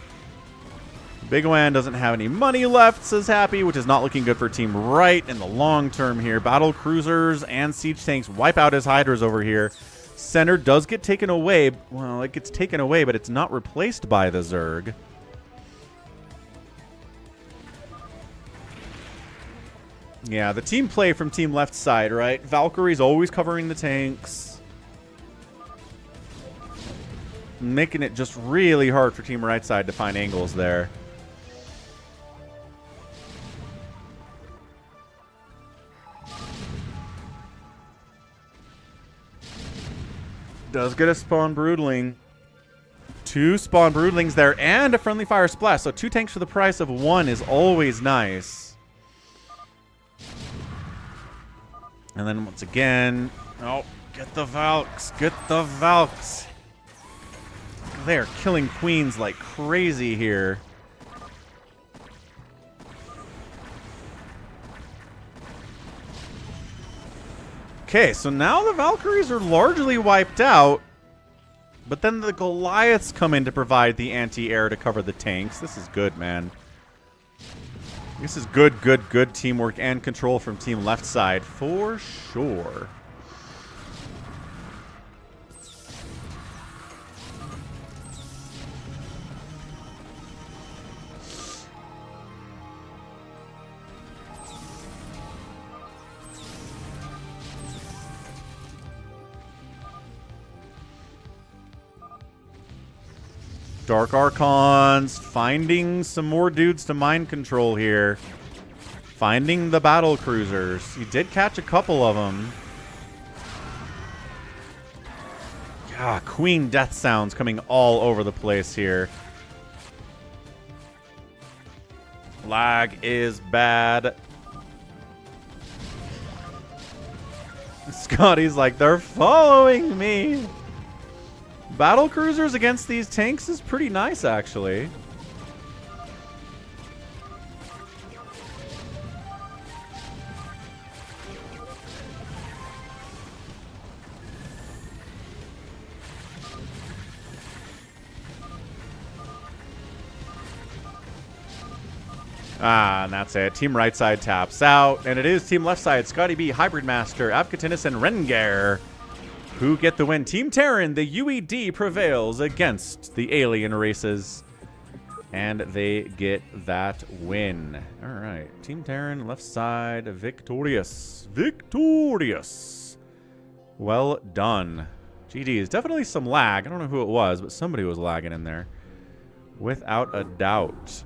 Bigwan doesn't have any money left, says Happy, which is not looking good for Team Right in the long term here. Battle cruisers and siege tanks wipe out his Hydras over here. Center does get taken away. Well, it gets taken away, but it's not replaced by the Zerg. Yeah, the team play from Team Left side, right? Valkyrie's always covering the tanks. Making it just really hard for Team Right side to find angles there. Does get a spawn broodling. 2 spawn broodlings there and a friendly fire splash. So 2 tanks for the price of 1 is always nice. And then once again, oh, get the Valks. Get the Valks. They are killing queens like crazy here. Okay, so now the Valkyries are largely wiped out, but then the Goliaths come in to provide the anti-air to cover the tanks. This is good, man. This is good teamwork and control from Team Left side for sure. Dark Archons finding some more dudes to mind control here. Finding the battle cruisers. He did catch a couple of them. Ah, Queen death sounds coming all over the place here. Lag is bad. Scotty's like, they're following me. Battle cruisers against these tanks is pretty nice, actually. Ah, and that's it. Team right side taps out. And it is team left side, Scotty B, Hybrid Master, Avkatinis, and Rengar, who get the win. Team Terran, the UED prevails against the alien races. And they get that win. All right. Team Terran, left side, victorious. Victorious. Well done. GG's. Definitely some lag. I don't know who it was, but somebody was lagging in there. Without a doubt.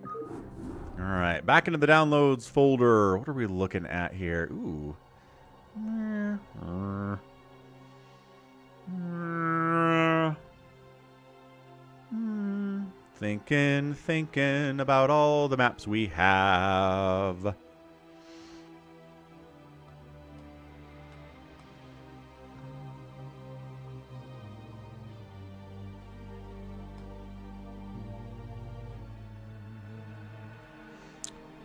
All right. Back into the downloads folder. What are we looking at here? Ooh. Thinking about all the maps we have.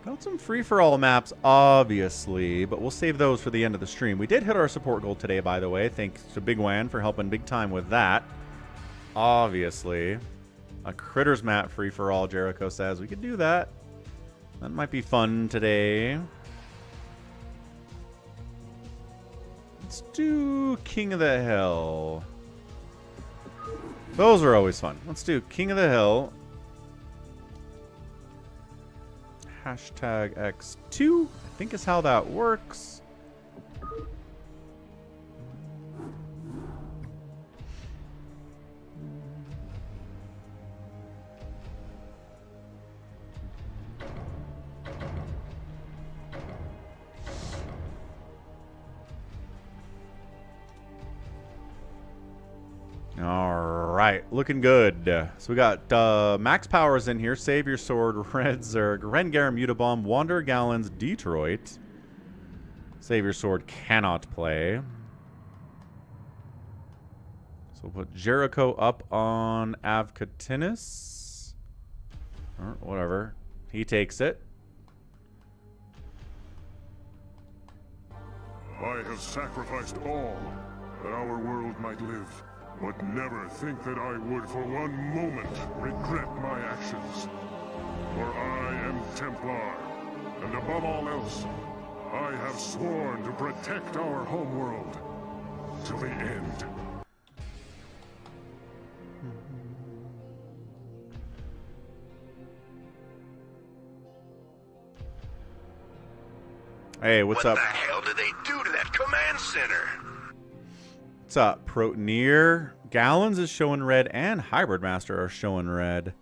Got some free-for-all maps, obviously, but we'll save those for the end of the stream. We did hit our support goal today, by the way. Thanks to Bigwan for helping big time with that. Obviously. A Critters map free-for-all, Jericho says. We could do that. That might be fun today. Let's do King of the Hill. Those are always fun. Let's do King of the Hill. Hashtag X2, I think is how that works. Alright, looking good. So we got Max Powers in here, Savior Sword, Red Zerg, Rengar, Mutabomb, Wander Gallons, Detroit. Savior Sword cannot play. So we'll put Jericho up on Avkatinis. Or whatever. He takes it. I have sacrificed all that our world might live. But never think that I would for one moment regret my actions. For I am Templar, and above all else, I have sworn to protect our homeworld till the end. Hey, what's up? What the hell did they do to that command center? What's up, Protoneer? Gallons is showing red, and Hybrid Master are showing red.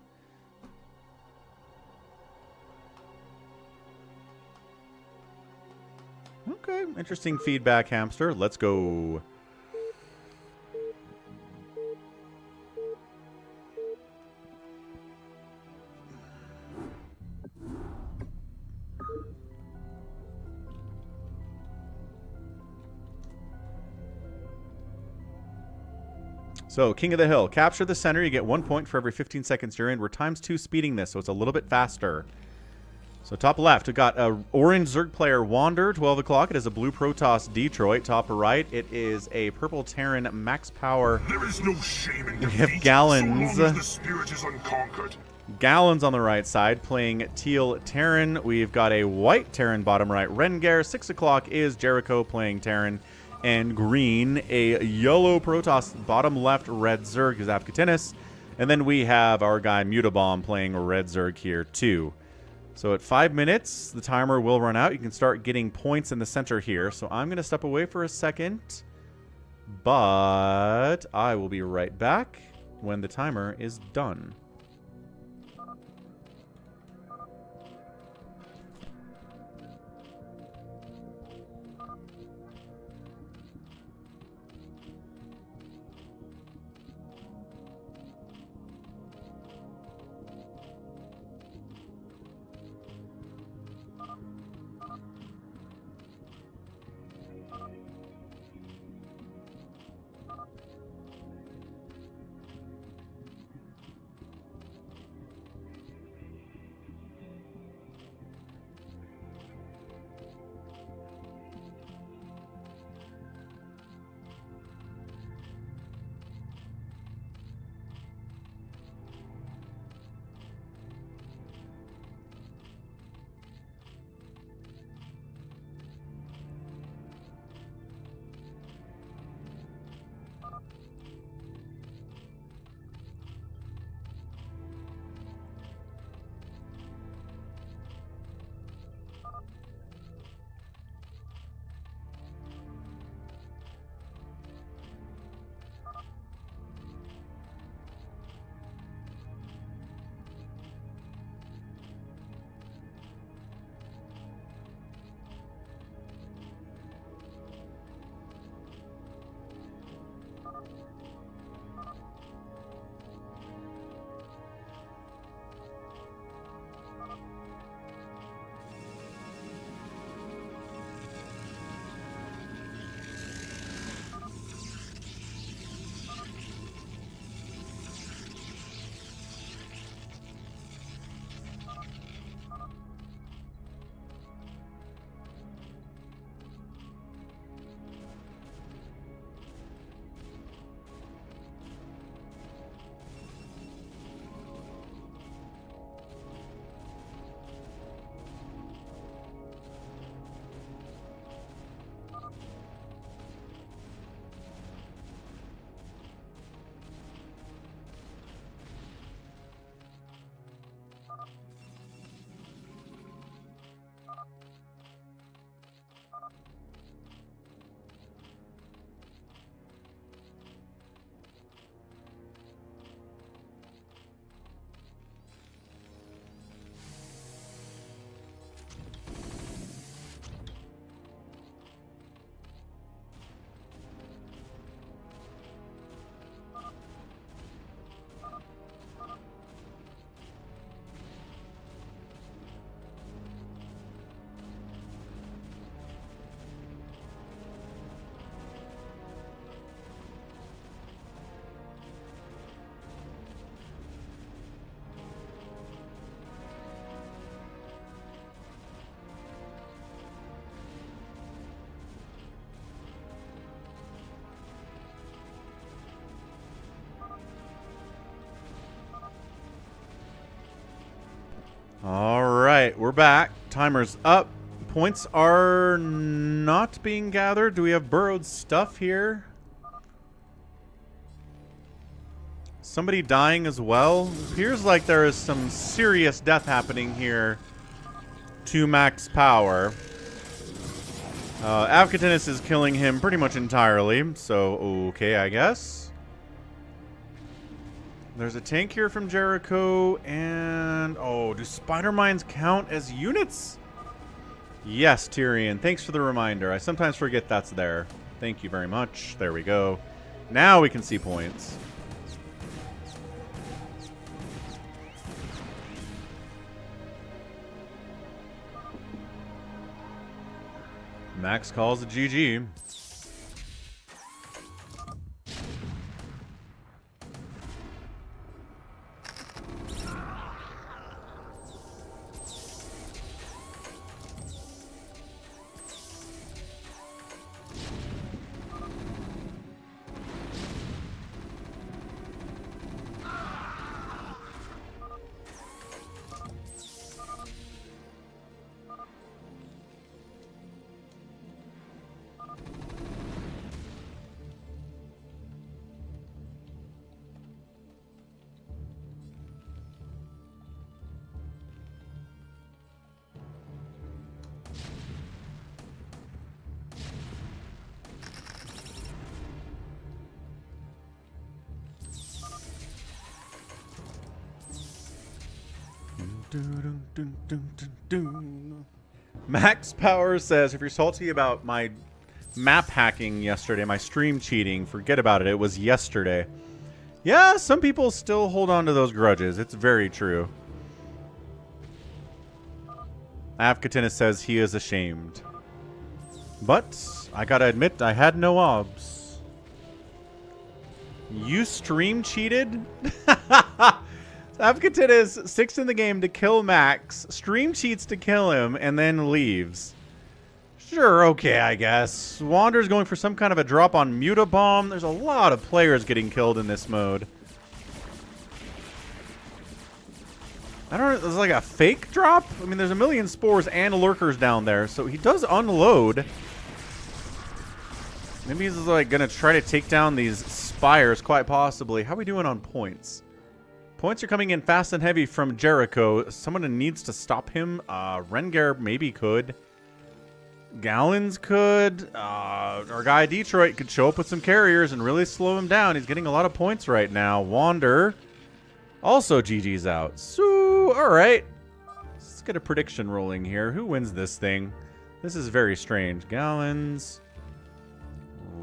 Okay, interesting feedback, Hamster. Let's go. So, King of the Hill. Capture the center. You get 1 point for every 15 seconds you're in. We're ×2 speeding this, so it's a little bit faster. So, top left, we got a orange Zerg player, Wander, 12 o'clock. It is a blue Protoss, Detroit. Top right, it is a purple Terran, Max Power. There is no shame in We have defeat, Gallons. so long as the spirit is unconquered. Gallons on the right side, playing Teal Terran. We've got a white Terran bottom right, Rengar. 6 o'clock is Jericho playing Terran. And green, a yellow Protoss, bottom left, red Zerg is Avkatinis. And then we have our guy Mutabomb playing red Zerg here too. So at 5 minutes, the timer will run out. You can start getting points in the center here. So I'm going to step away for a second. But I will be right back when the timer is done. right, we're back. Timer's up. Points are not being gathered. Do we have burrowed stuff here? Somebody dying as well? Appears like there is some serious death happening here to max power. Avcatinus is killing him pretty much entirely, so okay, I guess. There's a tank here from Jericho, and... oh, do spider mines count as units? Yes, Tyrion. Thanks for the reminder. I sometimes forget that's there. Thank you very much. There we go. Now we can see points. Max calls a GG. Max Power says, if you're salty about my map hacking yesterday, my stream cheating, forget about it. It was yesterday. Yeah, some people still hold on to those grudges. It's very true. Avcatinus says he is ashamed. But I gotta admit, I had no obs. You stream cheated? Avcatinus sticks in the game to kill Max, stream cheats to kill him, and then leaves. Sure, okay, I guess. Wander's going for some kind of a drop on Mutabomb. There's a lot of players getting killed in this mode. I don't know, there's like a fake drop? I mean, there's a million spores and lurkers down there, so he does unload. Maybe he's like gonna try to take down these spires, quite possibly. How are we doing on points? Points are coming in fast and heavy from Jericho. Someone needs to stop him. Rengar maybe could. Gallons could. Our guy Detroit could show up with some carriers and really slow him down. He's getting a lot of points right now. Wander also GG's out. So, alright. Let's get a prediction rolling here. Who wins this thing? This is very strange. Gallons.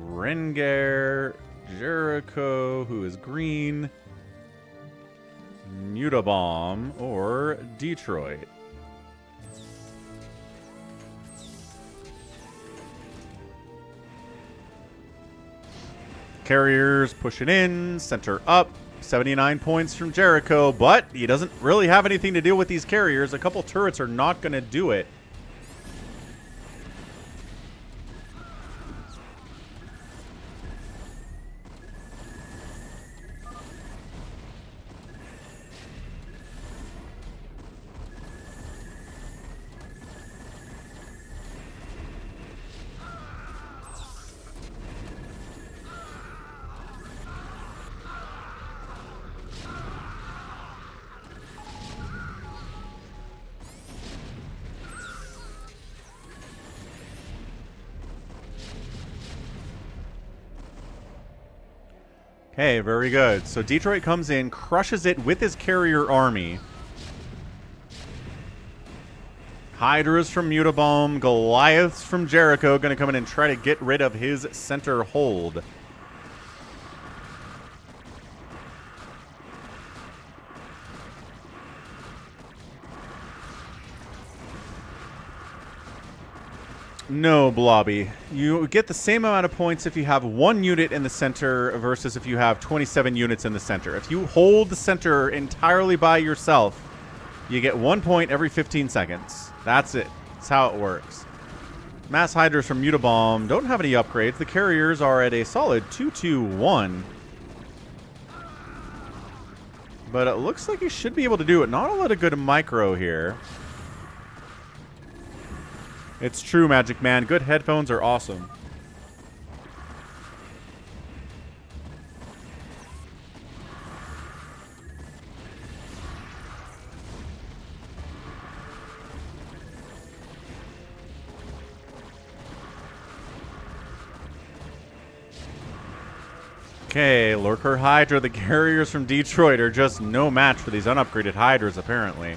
Rengar. Jericho, who is green. Mutabomb or Detroit. Carriers pushing in, center up, 79 points from Jericho, but he doesn't really have anything to deal with these carriers. A couple turrets are not going to do it. Hey, very good. So Detroit comes in, crushes it with his carrier army. Hydras from Mutabomb, Goliaths from Jericho going to come in and try to get rid of his center hold. No, Blobby. You get the same amount of points if you have one unit in the center versus if you have 27 units in the center. If you hold the center entirely by yourself, you get 1 point every 15 seconds. That's it. That's how it works. Mass Hydras from Mutabomb don't have any upgrades. The carriers are at a solid 2-2-1. But it looks like he should be able to do it. Not a lot of good micro here. It's true, Magic Man. Good headphones are awesome. Okay, Lurker Hydra. The carriers from Detroit are just no match for these unupgraded Hydras, apparently.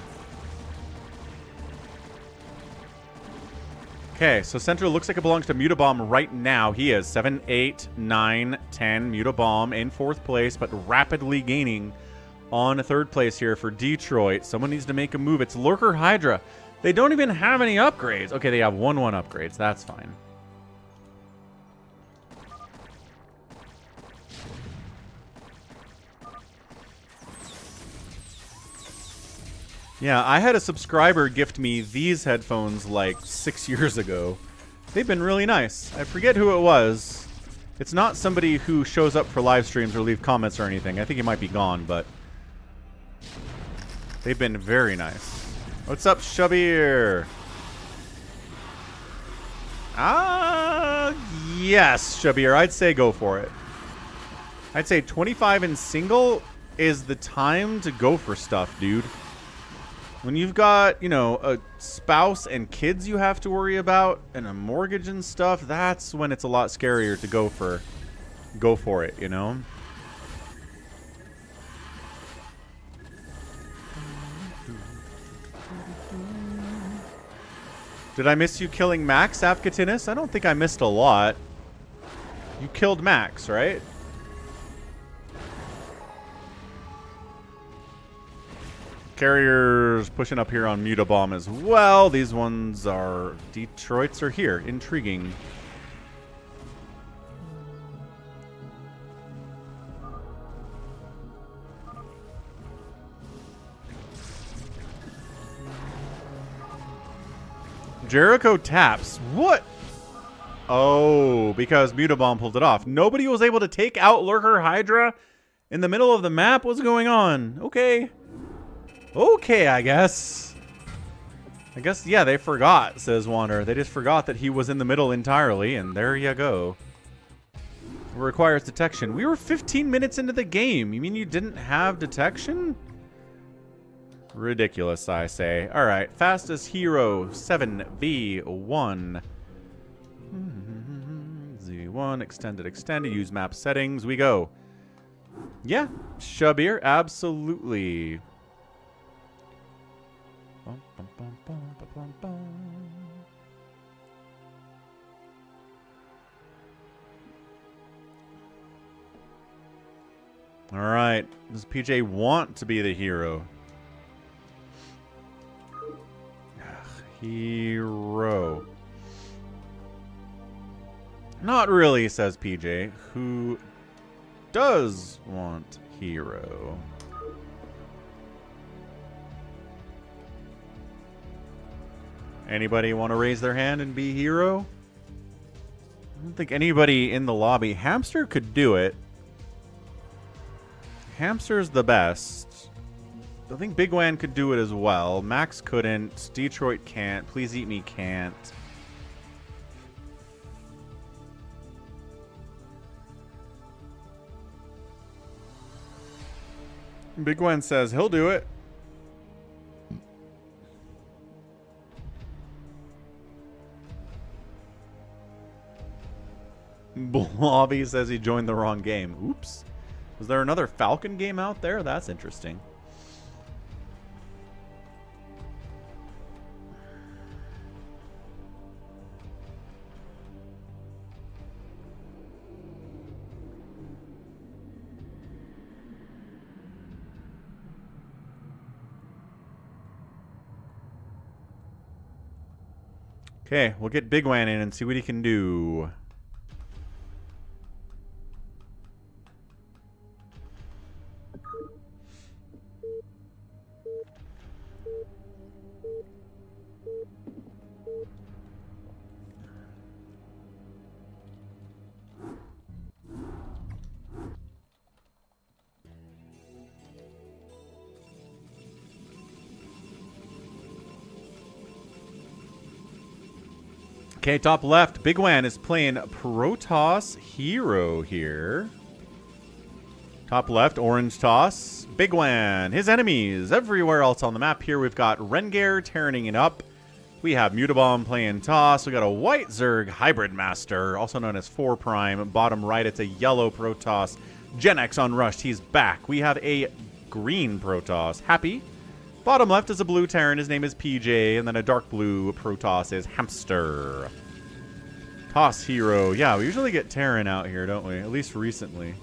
Okay, so Central looks like it belongs to Mutabomb right now. He is 7, 8, 9, 10. Mutabomb in 4th place, but rapidly gaining on 3rd place here for Detroit. Someone needs to make a move. It's Lurker Hydra. They don't even have any upgrades. Okay, they have 1/1 upgrades. That's fine. Yeah, I had a subscriber gift me these headphones like 6 years ago. They've been really nice. I forget who it was. It's not somebody who shows up for live streams or leave comments or anything. I think he might be gone, but they've been very nice. What's up, Shabir? Yes, Shabir. I'd say go for it. I'd say 25 in single is the time to go for stuff, dude. When you've got, you know, a spouse and kids you have to worry about and a mortgage and stuff, that's when it's a lot scarier to go for it, you know? Did I miss you killing Max, Afkatinis? I don't think I missed a lot. You killed Max, right? Carriers pushing up here on Mutabomb as well. These ones are... Detroits are here. Intriguing. Jericho taps. What? Oh, because Mutabomb pulled it off. Nobody was able to take out Lurker Hydra in the middle of the map? What's going on? Okay. Okay, I guess. Yeah, they forgot, says Wander. They just forgot that he was in the middle entirely, and there you go. It requires detection. We were 15 minutes into the game. You mean you didn't have detection? Ridiculous, I say. All right, fastest hero, 7v1. Z1, extended, use map settings. We go. Yeah, Shabir, absolutely. Bum, bum, bum, bum, bum, bum, bum. All right, does PJ want to be the hero? Hero. Not really, says PJ. Who does want hero? Anybody want to raise their hand and be hero? I don't think anybody in the lobby. Hamster could do it. Hamster's the best. I think Bigwan could do it as well. Max couldn't. Detroit can't. Please Eat Me can't. Bigwan says he'll do it. Blobby says he joined the wrong game. Oops. Was there another Falcon game out there? That's interesting. Okay, we'll get Bigwan in and see what he can do. Okay, top left, Bigwan is playing Protoss Hero here. Top left, orange toss, Bigwan. His enemies everywhere else on the map here. We've got Rengar tearing it up. We have Mutabomb playing toss. We got a white Zerg hybrid master, also known as 4 Prime. Bottom right, it's a yellow Protoss. Gen X unrushed, he's back. We have a green Protoss, Happy. Bottom left is a blue Terran, his name is PJ, and then a dark blue Protoss is Hamster. Toss Hero. Yeah, we usually get Terran out here, don't we? At least recently.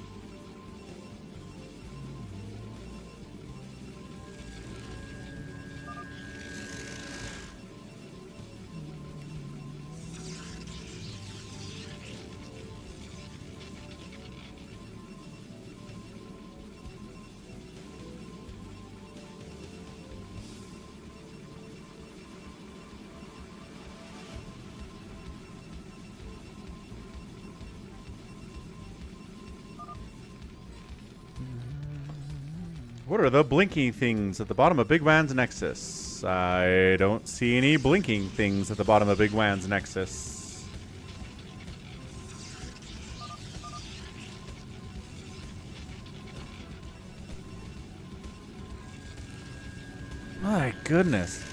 What are the blinking things at the bottom of Bigwan's Nexus? I don't see any blinking things at the bottom of Bigwan's Nexus. My goodness.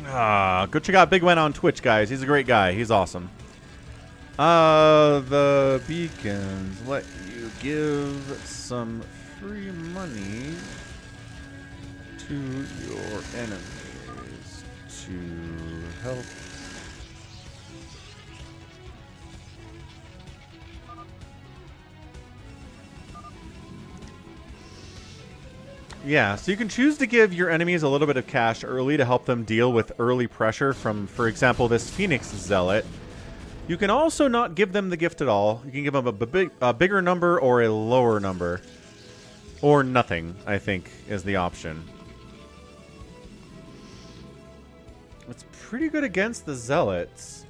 Go check out Bigwan on Twitch, guys. He's a great guy. He's awesome. The beacons let you give some free money to your enemies to help. Yeah, so you can choose to give your enemies a little bit of cash early to help them deal with early pressure from, for example, this Phoenix Zealot. You can also not give them the gift at all. You can give them a bigger number or a lower number. Or nothing, I think, is the option. It's pretty good against the Zealots.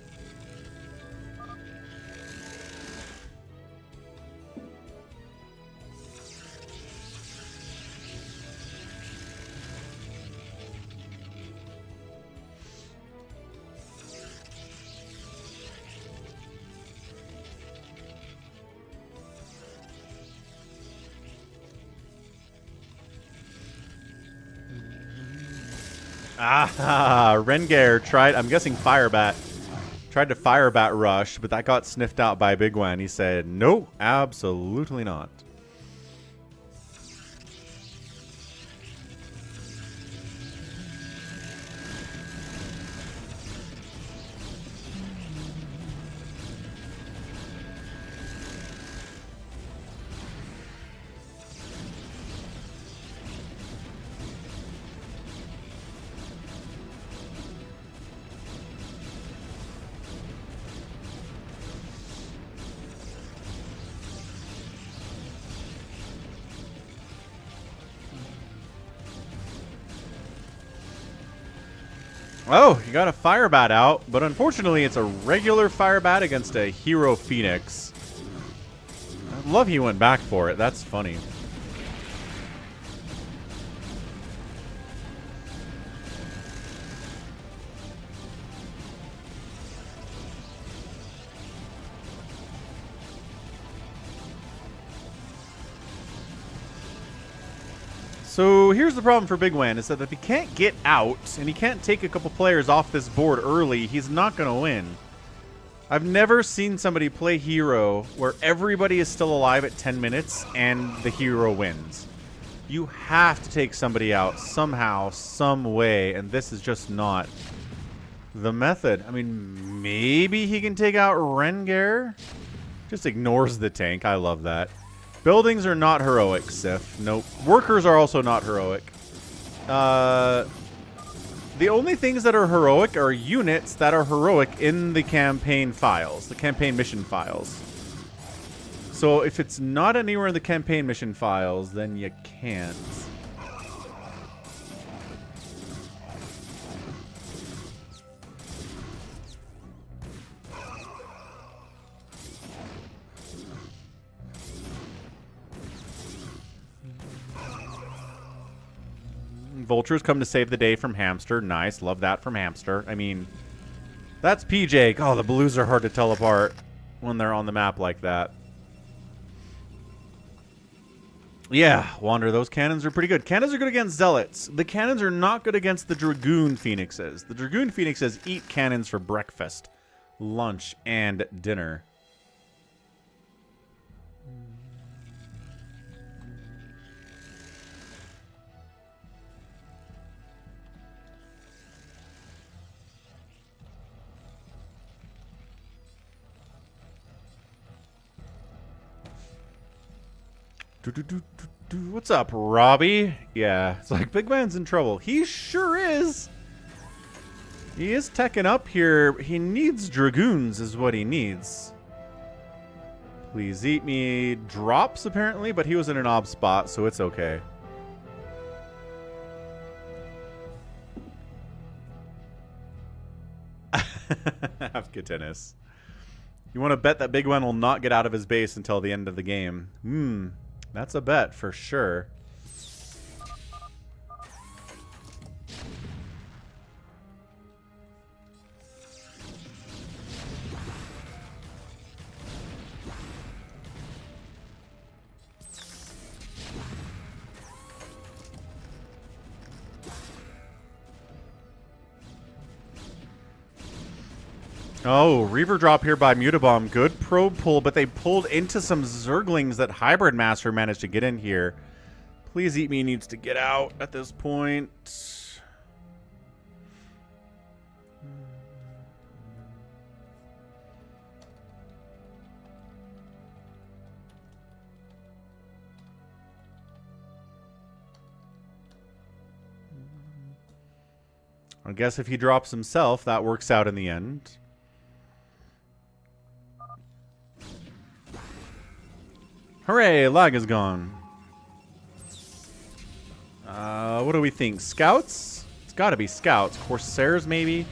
Rengar tried, I'm guessing Firebat, tried to Firebat rush, but that got sniffed out by Bigwan. He said, no, absolutely not. Oh, you got a Firebat out, but unfortunately it's a regular Firebat against a Hero Phoenix. I love he went back for it. That's funny. So here's the problem for Bigwan, is that if he can't get out and he can't take a couple players off this board early, he's not going to win. I've never seen somebody play Hero where everybody is still alive at 10 minutes and the hero wins. You have to take somebody out somehow, some way, and this is just not the method. I mean, maybe he can take out Rengar? Just ignores the tank. I love that. Buildings are not heroic, Sif. Nope. Workers are also not heroic. The only things that are heroic are units that are heroic in the campaign files, the campaign mission files. So if it's not anywhere in the campaign mission files, then you can't. Vultures come to save the day from Hamster. Nice. Love that from Hamster. I mean, that's PJ. Oh, the blues are hard to tell apart when they're on the map like that. Yeah, Wander, those cannons are pretty good. Cannons are good against Zealots. The cannons are not good against the Dragoon Phoenixes. The Dragoon Phoenixes eat cannons for breakfast, lunch, and dinner. What's up, Robbie? Yeah, it's like Big Man's in trouble. He sure is. He is teching up here. He needs Dragoons is what he needs. Please eat me. Drops, apparently, but he was in an ob spot, so it's okay. Afka tennis. You want to bet that Big One will not get out of his base until the end of the game. That's a bet for sure. Oh, Reaver drop here by Mutabomb. Good probe pull, but they pulled into some Zerglings that Hybrid Master managed to get in here. Please Eat Me needs to get out at this point. I guess if he drops himself, that works out in the end. Hooray, lag is gone. What do we think? Scouts? It's gotta be scouts. Corsairs, maybe?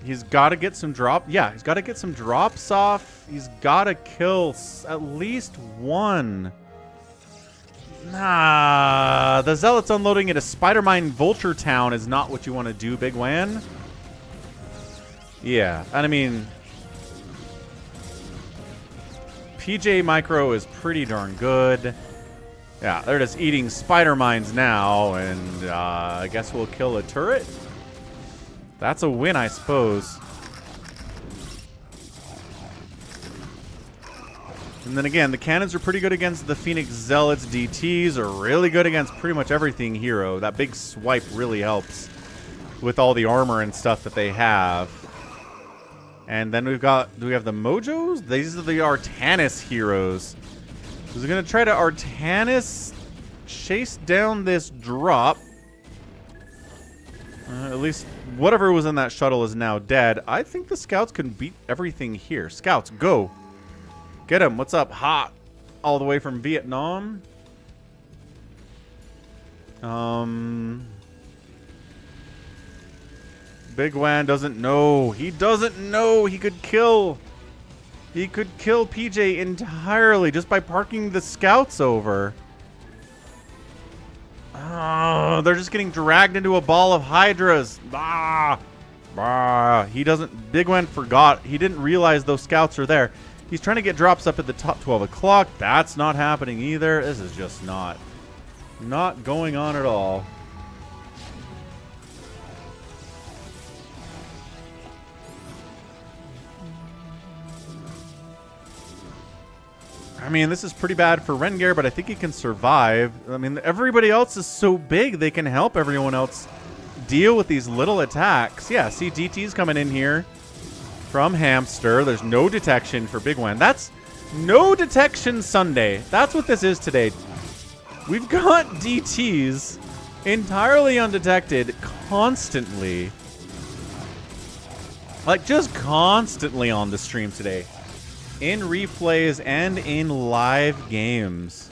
He's got to get some drop. Yeah, he's got to get some drops off. He's got to kill at least one. Nah, the Zealots unloading at a Spider-Mine Vulture Town is not what you want to do, Big Wan. Yeah, and I mean, PJ Micro is pretty darn good. Yeah, they're just eating Spider-Mines now, and I guess we'll kill a turret. That's a win, I suppose. And then again, the cannons are pretty good against the Phoenix Zealots. DTs are really good against pretty much everything hero. That big swipe really helps with all the armor and stuff that they have. And then we've got, do we have the Mojos? These are the Artanis heroes. So we're going to try to Artanis chase down this drop. At least whatever was in that shuttle is now dead. I think the scouts can beat everything here. Scouts, go. Get him. What's up? Hot. All the way from Vietnam. Big Wan doesn't know. He doesn't know he could kill. He could kill PJ entirely just by parking the scouts over. Oh, they're just getting dragged into a ball of Hydras. Bah! Bah! He doesn't... Big Wan forgot. He didn't realize those scouts are there. He's trying to get drops up at the top 12 o'clock. That's not happening either. This is just not going on at all. I mean, this is pretty bad for Rengar, but I think he can survive. I mean, everybody else is so big, they can help everyone else deal with these little attacks. Yeah, see, DT's coming in here from Hamster. There's no detection for Big Wan. That's no detection Sunday. That's what this is today. We've got DTs entirely undetected constantly. Like, just constantly on the stream today. In replays and in live games.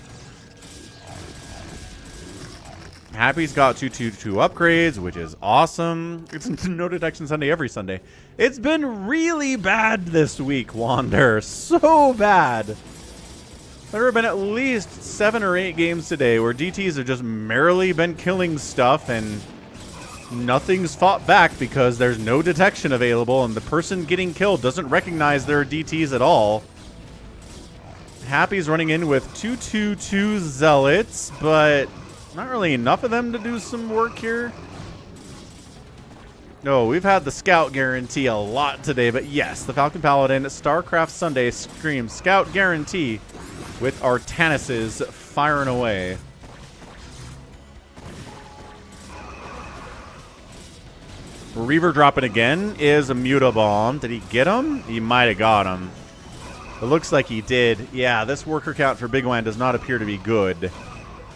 Happy's got 222 upgrades, which is awesome. It's no detection Sunday every Sunday. It's been really bad this week, Wander. So bad. There have been at least 7 or 8 games today where DTs have just merrily been killing stuff and nothing's fought back because there's no detection available and the person getting killed doesn't recognize there are DTs at all. Happy's running in with 222 zealots, but not really enough of them to do some work here. No, we've had the scout guarantee a lot today, but yes, the Falcon Paladin StarCraft Sunday screams scout guarantee with our Tanuses firing away. Reaver dropping again is a Mutabomb. Did he get him? He might have got him. It looks like he did. Yeah, this worker count for Bigwan does not appear to be good.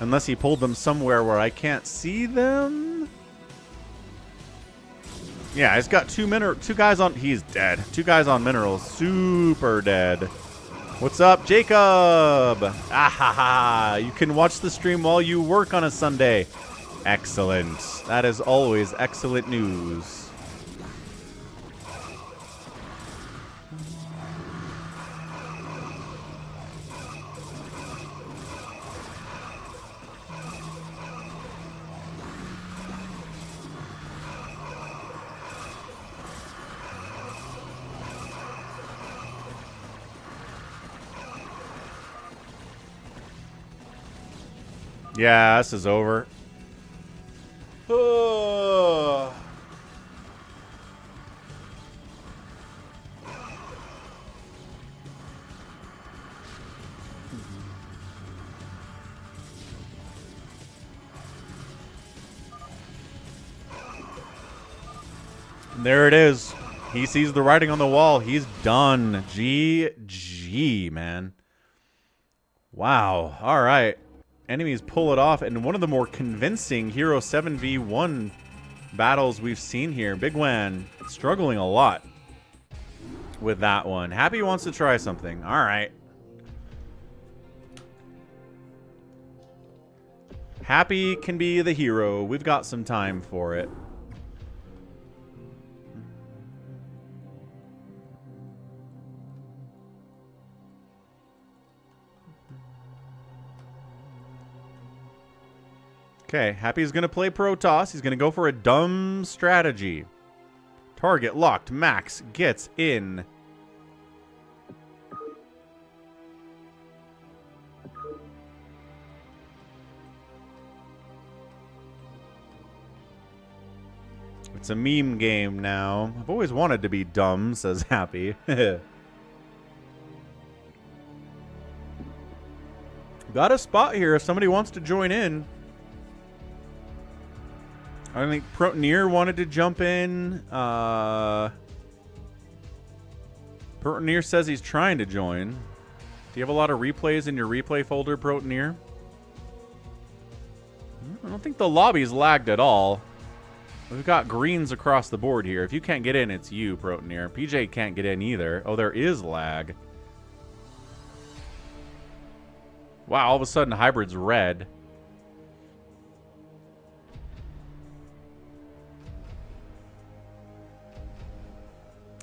Unless he pulled them somewhere where I can't see them. Yeah, he's got 2 guys on... He's dead. 2 guys on minerals. Super dead. What's up, Jacob? Ah-ha-ha. You can watch the stream while you work on a Sunday. Excellent. That is always excellent news. Yeah, this is over. There it is. He sees the writing on the wall. He's done. GG, man. Wow. All right. Enemies pull it off, and one of the more convincing Hero 7v1 battles we've seen here. Bigwan struggling a lot with that one. Happy wants to try something. All right. Happy can be the hero. We've got some time for it. Okay, Happy's going to play Protoss. He's going to go for a dumb strategy. Target locked. Max gets in. It's a meme game now. I've always wanted to be dumb, says Happy. Got a spot here if somebody wants to join in. I think Protoneer wanted to jump in. Protoneer says he's trying to join. Do you have a lot of replays in your replay folder, Protoneer? I don't think the lobby's lagged at all. We've got greens across the board here. If you can't get in, it's you, Protoneer. PJ can't get in either. Oh, there is lag. Wow, all of a sudden Hybrid's red.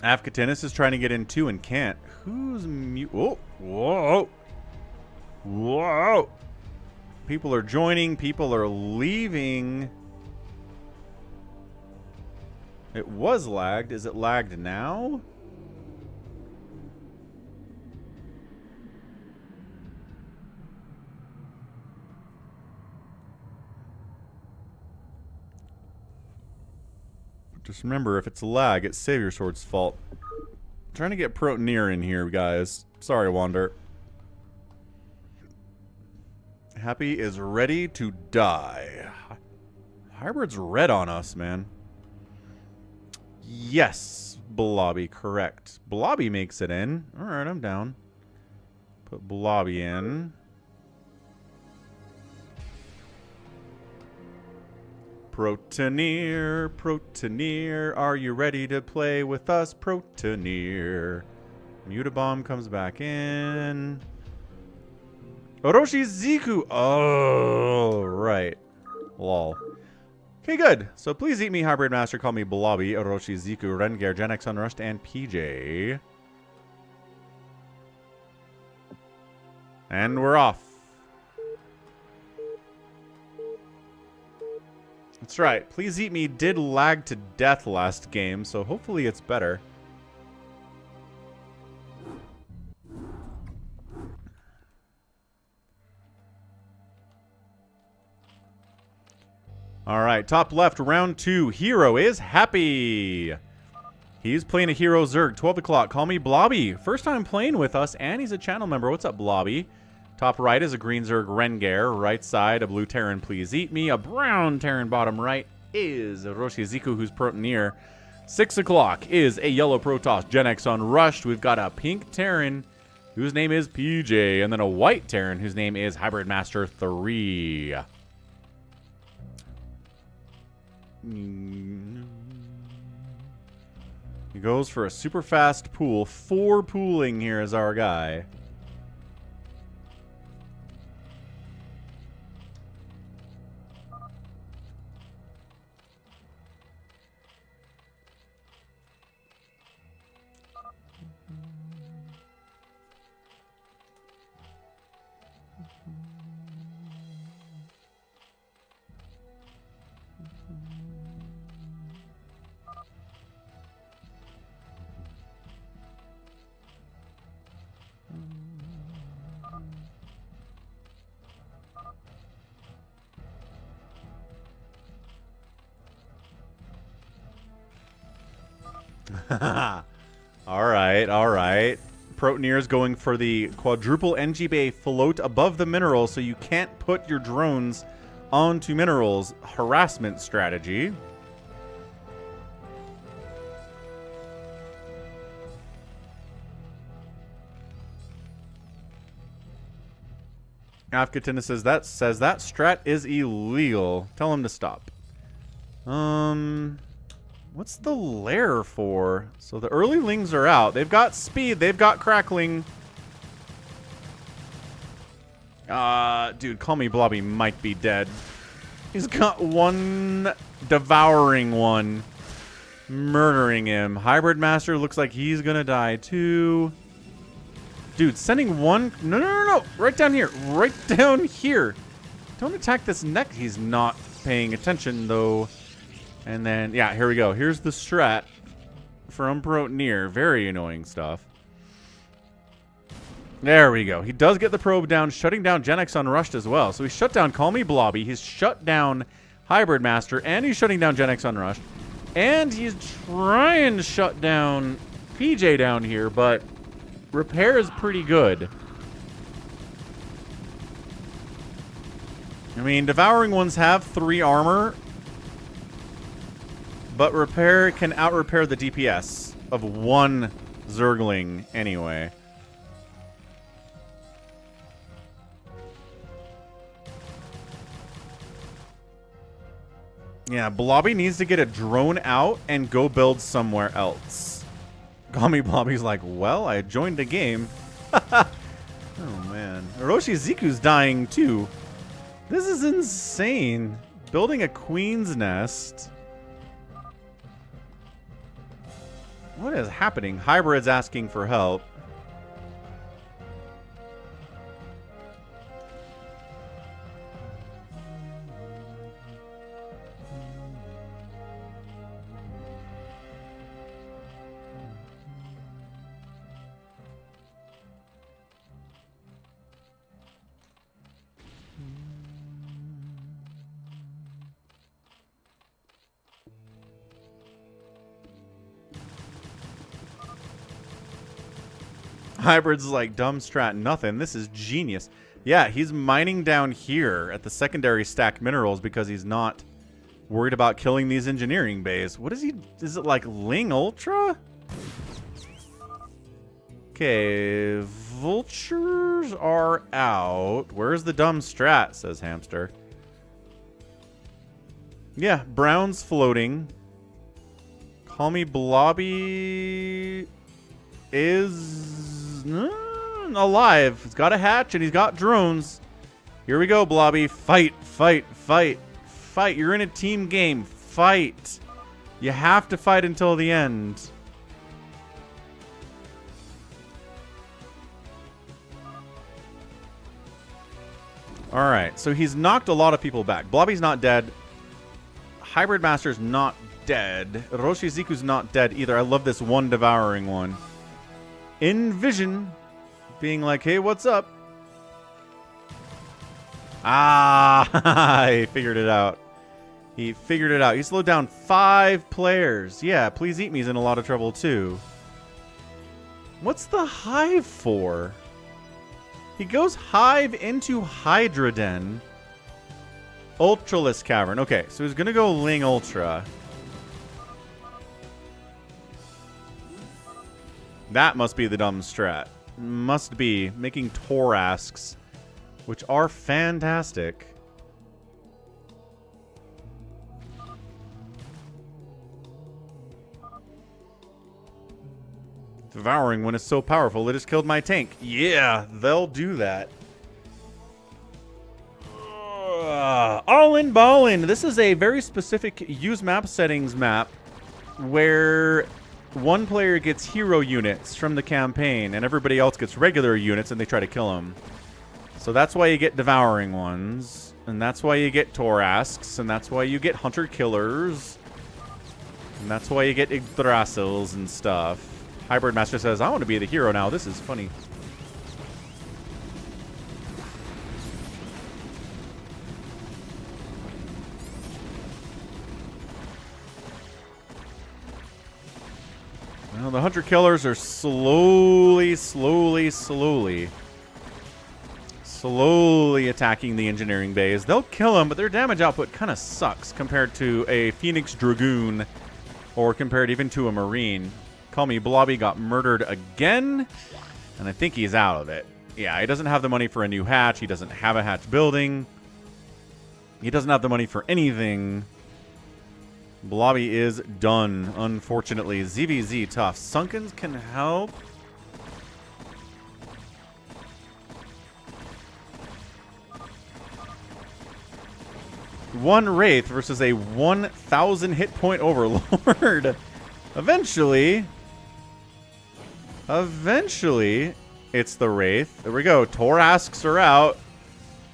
Afkatanis is trying to get in too and can't. Who's mute? Oh, whoa. Whoa. People are joining. People are leaving. It was lagged. Is it lagged now? Just remember, if it's a lag, it's Savior Sword's fault. I'm trying to get Protoneer in here, guys. Sorry, Wander. Happy is ready to die. Hybrid's red on us, man. Yes, Blobby, correct. Blobby makes it in. Alright, I'm down. Put Blobby in. Protoneer, Protoneer, are you ready to play with us, Protoneer? Mutabomb comes back in. Orochi Ziku. Oh, right. Lol. Okay, good. So please eat me, Hybrid Master. Call me Blobby, Orochi, Ziku, Rengar, Genex, Unrushed, and PJ. And we're off. That's right. Please Eat Me did lag to death last game, so hopefully it's better. Alright, top left, round 2. Hero is happy. He's playing a Hero Zerg, 12 o'clock. Call me Blobby. First time playing with us, and he's a channel member. What's up, Blobby? Top right is a green Zerg Rengar. Right side, a blue Terran, Please Eat Me. A brown Terran bottom right is Roshi Ziku, who's Protoneer. 6 o'clock is a yellow Protoss, Genex Unrushed. We've got a pink Terran, whose name is PJ. And then a white Terran, whose name is Hybrid Master 3. He goes for a super fast pool. 4 pooling here is our guy. Alright. Protoneer's going for the quadruple NG Bay float above the minerals so you can't put your drones onto minerals. Harassment strategy. Afkatina says that strat is illegal. Tell him to stop. What's the lair for? So the early lings are out. They've got speed. They've got crackling. Dude, Call Me Blobby might be dead. He's got one devouring one. Murdering him. Hybrid Master looks like he's gonna die too. Dude, sending one... No. Right down here. Right down here. Don't attack this neck. He's not paying attention, though. And then, yeah, here we go. Here's the strat from Protoneer. Very annoying stuff. There we go. He does get the probe down, shutting down Genex Unrushed as well. So he shut down Call Me Blobby. He's shut down Hybrid Master, and he's shutting down Genex Unrushed. And he's trying to shut down PJ down here, but repair is pretty good. I mean, Devouring Ones have 3 armor, but repair can out-repair the DPS of 1 Zergling anyway. Yeah, Blobby needs to get a drone out and go build somewhere else. Call Me Blobby's like, well, I joined the game. Oh, man. Orochi Ziku's dying, too. This is insane. Building a queen's nest. What is happening? Hybrid's asking for help. Hybrid's like, dumb strat, nothing. This is genius. Yeah, he's mining down here at the secondary stack minerals because he's not worried about killing these engineering bays. What is he? Is it like Ling Ultra? Okay, vultures are out. Where's the dumb strat, says Hamster. Yeah, Brown's floating. Call Me Blobby is alive. He's got a hatch and he's got drones. Here we go, Blobby. Fight, fight, fight, Fight. You're in a team game. Fight. You have to fight until the end. Alright, so he's knocked a lot of people back. Blobby's not dead. Hybrid Master's not dead. Roshiziku's not dead either. I love this one devouring one. Envision being like, hey, what's up? Ah, he figured it out. He figured it out. He slowed down 5 players. Yeah, Please Eat Me's in a lot of trouble too. What's the hive for? He goes hive into Hydraden. Ultralisk Cavern. Okay, so he's going to go Ling Ultra. That must be the dumb strat. Must be. Making Torasks, which are fantastic. Devouring one is so powerful, it has killed my tank. Yeah, they'll do that. All in ballin'. This is a very specific use map settings map where one player gets hero units from the campaign and everybody else gets regular units and they try to kill them. So that's why you get devouring ones, and that's why you get Torasks, and that's why you get hunter killers, and that's why you get Yggdrasils and stuff. Hybrid Master says, I want to be the hero now. This is funny. Well, the hunter killers are slowly attacking the engineering bays. They'll kill them, but their damage output kind of sucks compared to a Phoenix Dragoon or compared even to a Marine. Call me Blobby got murdered again, and I think he's out of it. Yeah, he doesn't have the money for a new hatch. He doesn't have a hatch building. He doesn't have the money for anything. Blobby is done, unfortunately. ZVZ tough. Sunkens can help. One Wraith versus a 1,000 hit point Overlord. Eventually, it's the Wraith. There we go. Torasks are out.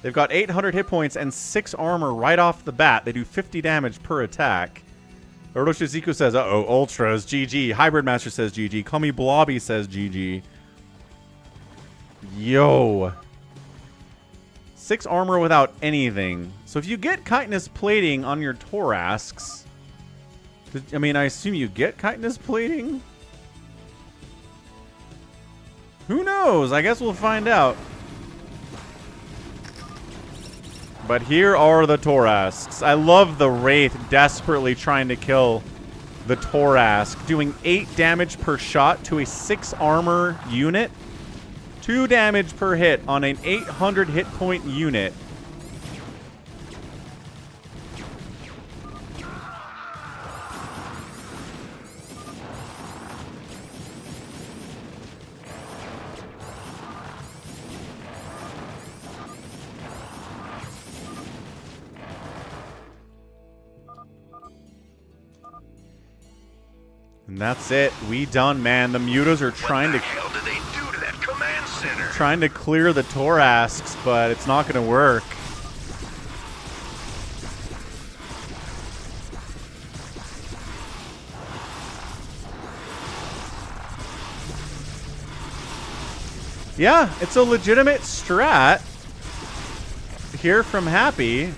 They've got 800 hit points and 6 armor right off the bat. They do 50 damage per attack. Oroshiziku says, uh-oh, Ultras, GG. Hybrid Master says GG. Call me Blobby says GG. Yo. 6 armor without anything. So if you get chitinous plating on your Torasks, I mean, I assume you get chitinous plating? Who knows? I guess we'll find out. But here are the Torasks. I love the Wraith desperately trying to kill the Torask, doing 8 damage per shot to a 6 armor unit. 2 damage per hit on an 800 hit point unit. And that's it. We done, man. The Mutas are trying to clear the Torasks, but it's not going to work. Yeah, it's a legitimate strat here from Happy.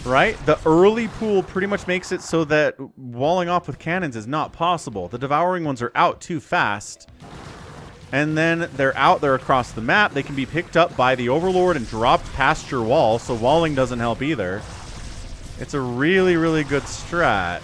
Right? The early pool pretty much makes it so that walling off with cannons is not possible. The devouring ones are out too fast. And then they're out there across the map. They can be picked up by the Overlord and dropped past your wall, so walling doesn't help either. It's a really, really good strat.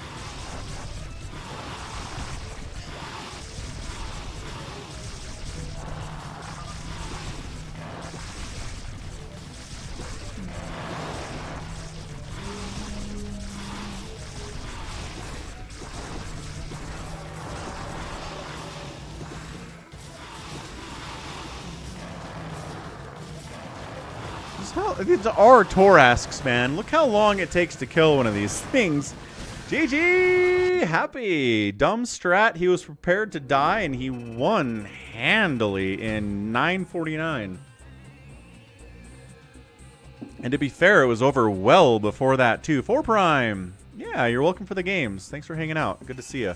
These are Torasks, man. Look how long it takes to kill one of these things. GG! Happy. Dumb strat. He was prepared to die, and he won handily in 9:49. And to be fair, it was over well before that, too. 4 Prime. Yeah, you're welcome for the games. Thanks for hanging out. Good to see you.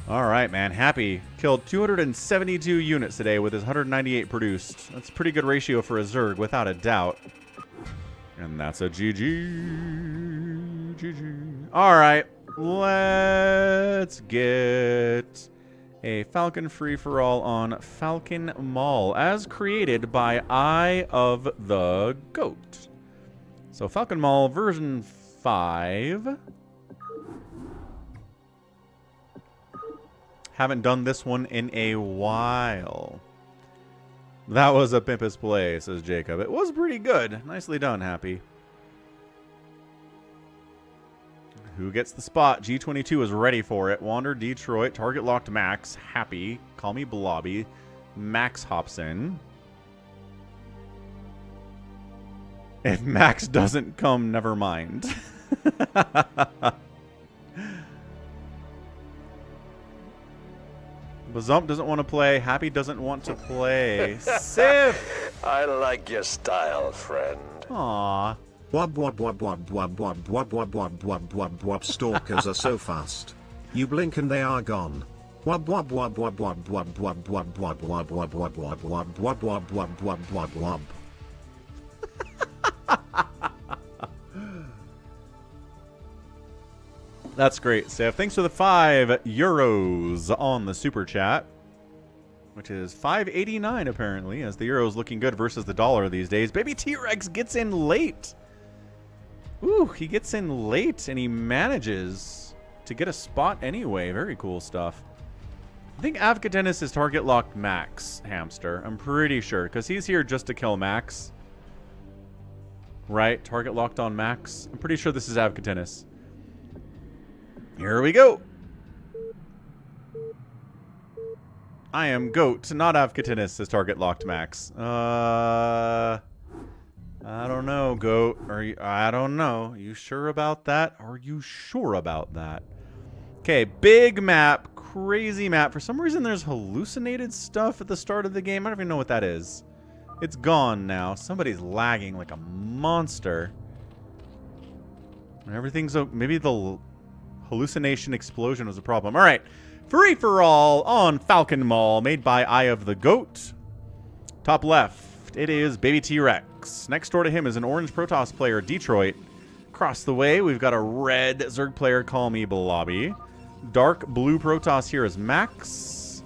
All right, man. Happy. Killed 272 units today with his 198 produced. That's a pretty good ratio for a Zerg, without a doubt. And that's a GG. GG. All right. Let's get a Falcon free-for-all on Falcon Mall, as created by Eye of the Goat. So Falcon Mall version 5. Haven't done this one in a while. That was a pimpus play, says Jacob. It was pretty good. Nicely done, Happy. Who gets the spot? G22 is ready for it. Wander, Detroit, target locked Max. Happy. Call me Blobby. Max hops in. If Max doesn't come, never mind. Bazump doesn't want to play. Happy doesn't want to play. Sif! I like your style, friend. Aww. Wub wub wub wub wub wub wub wub wub wub wub wub. Stalkers are so fast. You blink and they are gone. Wub wub wub wub wub wub wub wub wub wub wub wub wub wub wub wub wub wub wub wub. That's great, Sif. Thanks for the €5 on the super chat, which is $5.89 apparently, as the euro's looking good versus the dollar these days. Baby T-Rex gets in late. Ooh, he gets in late and he manages to get a spot anyway. Very cool stuff. I think Avcatennis is target locked Max, Hamster. I'm pretty sure, because he's here just to kill Max. Right? Target locked on Max. I'm pretty sure this is Avcatennis. Here we go. I am Goat, not Avcatennis, says target locked Max. I don't know, Goat. I don't know. Are you sure about that? Are you sure about that? Okay, big map, crazy map. For some reason, there's hallucinated stuff at the start of the game. I don't even know what that is. It's gone now. Somebody's lagging like a monster. And everything's... Maybe the hallucination explosion was a problem. All right. Free for all on Falcon Mall, made by Eye of the Goat. Top left, it is Baby T-Rex. Next door to him is an orange Protoss player, Detroit. Across the way, we've got a red Zerg player, Call Me Blobby. Dark blue Protoss here is Max.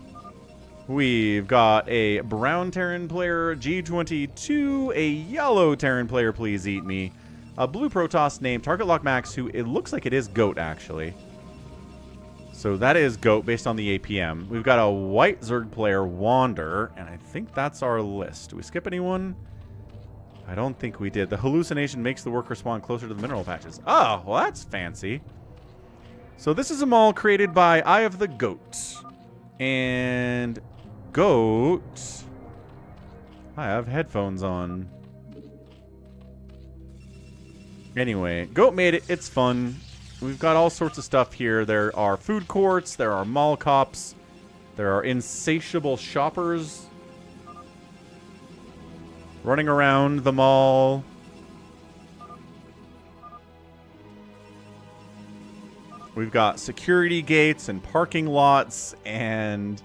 We've got a brown Terran player, G22. A yellow Terran player, Please Eat Me. A blue Protoss named Target Lock Max, who it looks like it is Goat, actually. So that is Goat based on the APM. We've got a white Zerg player, Wander, and I think that's our list. Did we skip anyone? I don't think we did. The hallucination makes the worker spawn closer to the mineral patches. Oh, well, that's fancy. So this is a mall created by Eye of the Goat. And Goat... I have headphones on. Anyway, Goat made it. It's fun. We've got all sorts of stuff here. There are food courts. There are mall cops. There are insatiable shoppers running around the mall. We've got security gates and parking lots and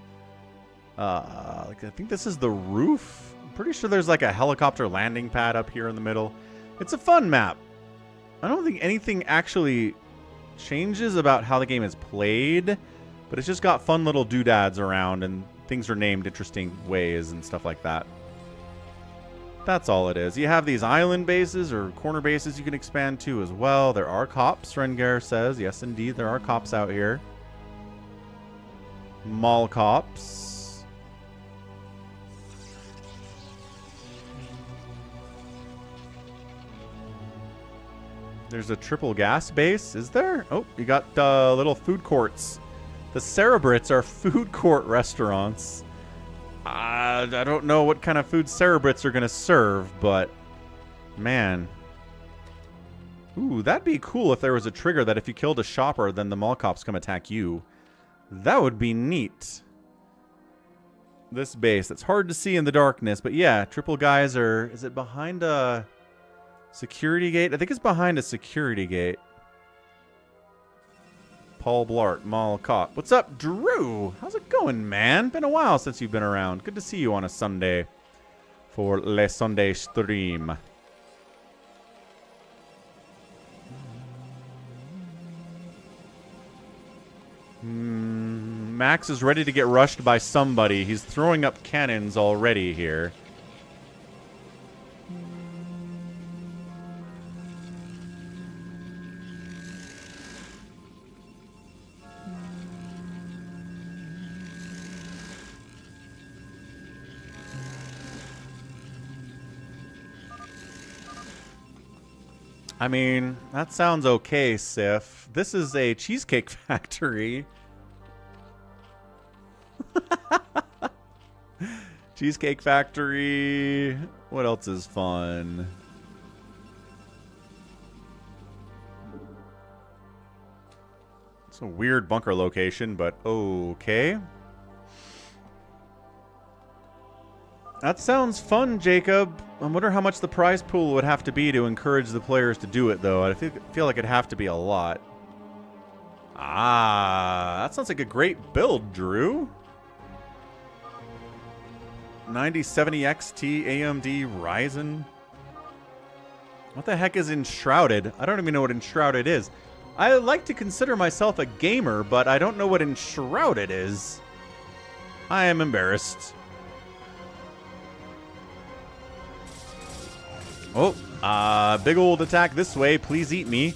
I think this is the roof. I'm pretty sure there's like a helicopter landing pad up here in the middle. It's a fun map. I don't think anything actually changes about how the game is played, but it's just got fun little doodads around and things are named interesting ways and stuff like that. That's all it is. You have these island bases or corner bases you can expand to as well. There are cops, Rengar says. Yes, indeed, there are cops out here. Mall cops. There's a triple gas base, is there? Oh, you got little food courts. The Cerebrits are food court restaurants. I don't know what kind of food Cerebrits are going to serve, but Man. Ooh, that'd be cool if there was a trigger that if you killed a shopper, then the mall cops come attack you. That would be neat. This base, it's hard to see in the darkness, but yeah, triple geyser. Is it behind a security gate? I think it's behind a security gate. Paul Blart, mall cop. What's up, Drew? How's it going, man? Been a while since you've been around. Good to see you on a Sunday for Le Sunday stream. Max is ready to get rushed by somebody. He's throwing up cannons already here. I mean, that sounds okay, Sif. This is a cheesecake factory. Cheesecake factory. What else is fun? It's a weird bunker location, but okay. That sounds fun, Jacob. I wonder how much the prize pool would have to be to encourage the players to do it, though. I feel like it'd have to be a lot. Ah, that sounds like a great build, Drew. 9070 XT AMD Ryzen. What the heck is Enshrouded? I don't even know what Enshrouded is. I like to consider myself a gamer, but I don't know what Enshrouded is. I am embarrassed. Oh, big old attack this way. Please eat me.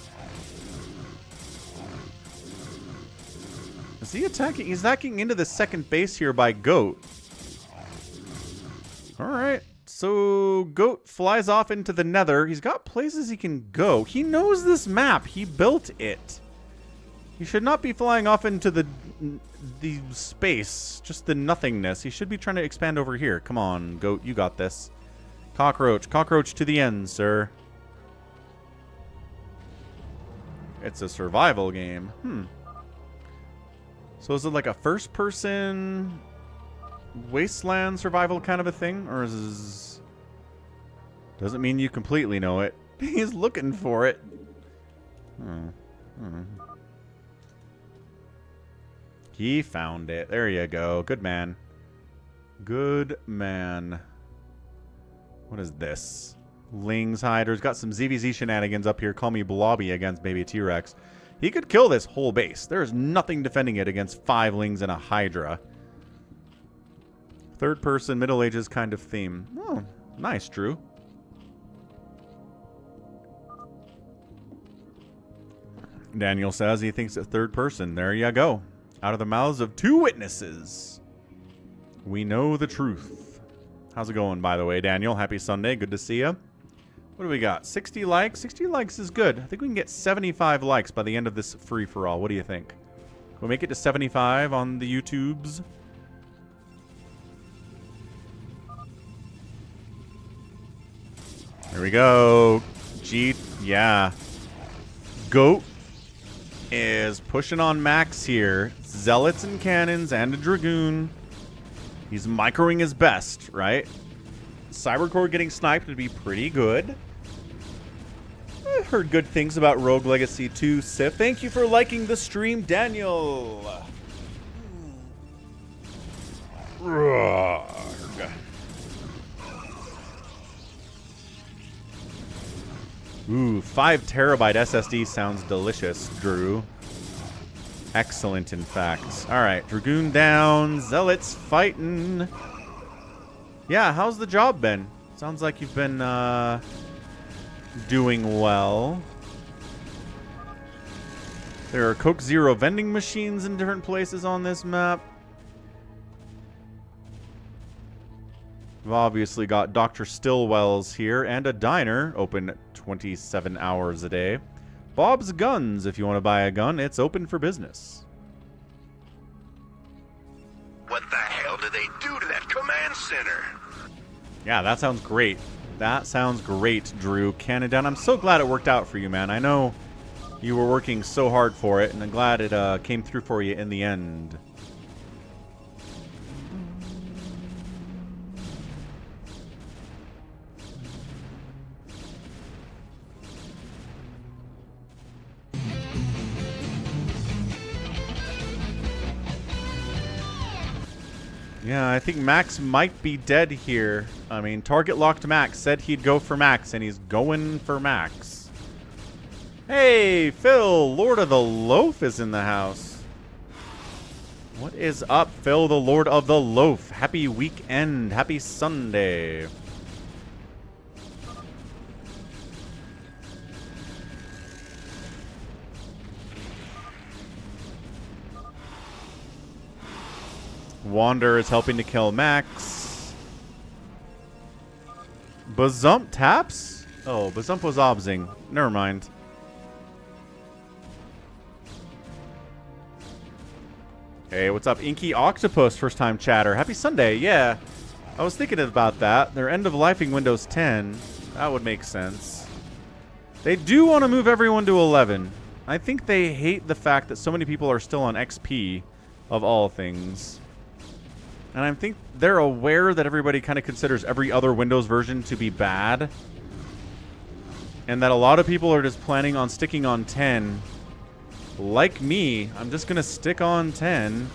Is he attacking? He's attacking into the second base here by Goat. Alright, so Goat flies off into the nether. He's got places he can go. He knows this map. He built it. He should not be flying off into the space, just the nothingness. He should be trying to expand over here. Come on, Goat, you got this. Cockroach. Cockroach to the end, sir. It's a survival game. So is it like a first-person wasteland survival kind of a thing? Or is... Doesn't mean you completely know it. He's looking for it. He found it. There you go. Good man. Good man. What is this? Lings Hiders. Got some ZVZ shenanigans up here. Call me Blobby against Baby T-Rex. He could kill this whole base. There is nothing defending it against 5 Lings and a Hydra. Third person, Middle Ages kind of theme. Oh, nice, Drew. Daniel says he thinks it's third person. There you go. Out of the mouths of 2 witnesses, we know the truth. How's it going, by the way, Daniel? Happy Sunday. Good to see you. What do we got? 60 likes? 60 likes is good. I think we can get 75 likes by the end of this free-for-all. What do you think? Can we make it to 75 on the YouTubes? There we go. Yeah. Goat is pushing on Max here. Zealots and cannons and a Dragoon. He's microing his best, right? Cybercore getting sniped would be pretty good. I've heard good things about Rogue Legacy 2. Sif, thank you for liking the stream, Daniel. Ooh, 5 terabyte SSD sounds delicious, Drew. Excellent, in fact. Alright, Dragoon down. Zealots fighting. Yeah, how's the job been? Sounds like you've been doing well. There are Coke Zero vending machines in different places on this map. We've obviously got Dr. Stillwell's here and a diner open 27 hours a day. Bob's Guns, if you want to buy a gun, it's open for business. What the hell did they do to that command center? Yeah, that sounds great. That sounds great, Drew Canada. I'm so glad it worked out for you, man. I know you were working so hard for it, and I'm glad it came through for you in the end. Yeah, I think Max might be dead here. I mean, target locked Max said he'd go for Max, and he's going for Max. Hey, Phil, Lord of the Loaf is in the house. What is up, Phil, the Lord of the Loaf? Happy weekend. Happy Sunday. Wander is helping to kill Max. Bazump taps? Oh, Bazump was obsing. Never mind. Hey, what's up, Inky Octopus, first time chatter. Happy Sunday, yeah. I was thinking about that. They're end-of-lifing Windows 10. That would make sense. They do want to move everyone to 11. I think they hate the fact that so many people are still on XP, of all things. And I think they're aware that everybody kind of considers every other Windows version to be bad. And that a lot of people are just planning on sticking on 10. Like me, I'm just going to stick on 10.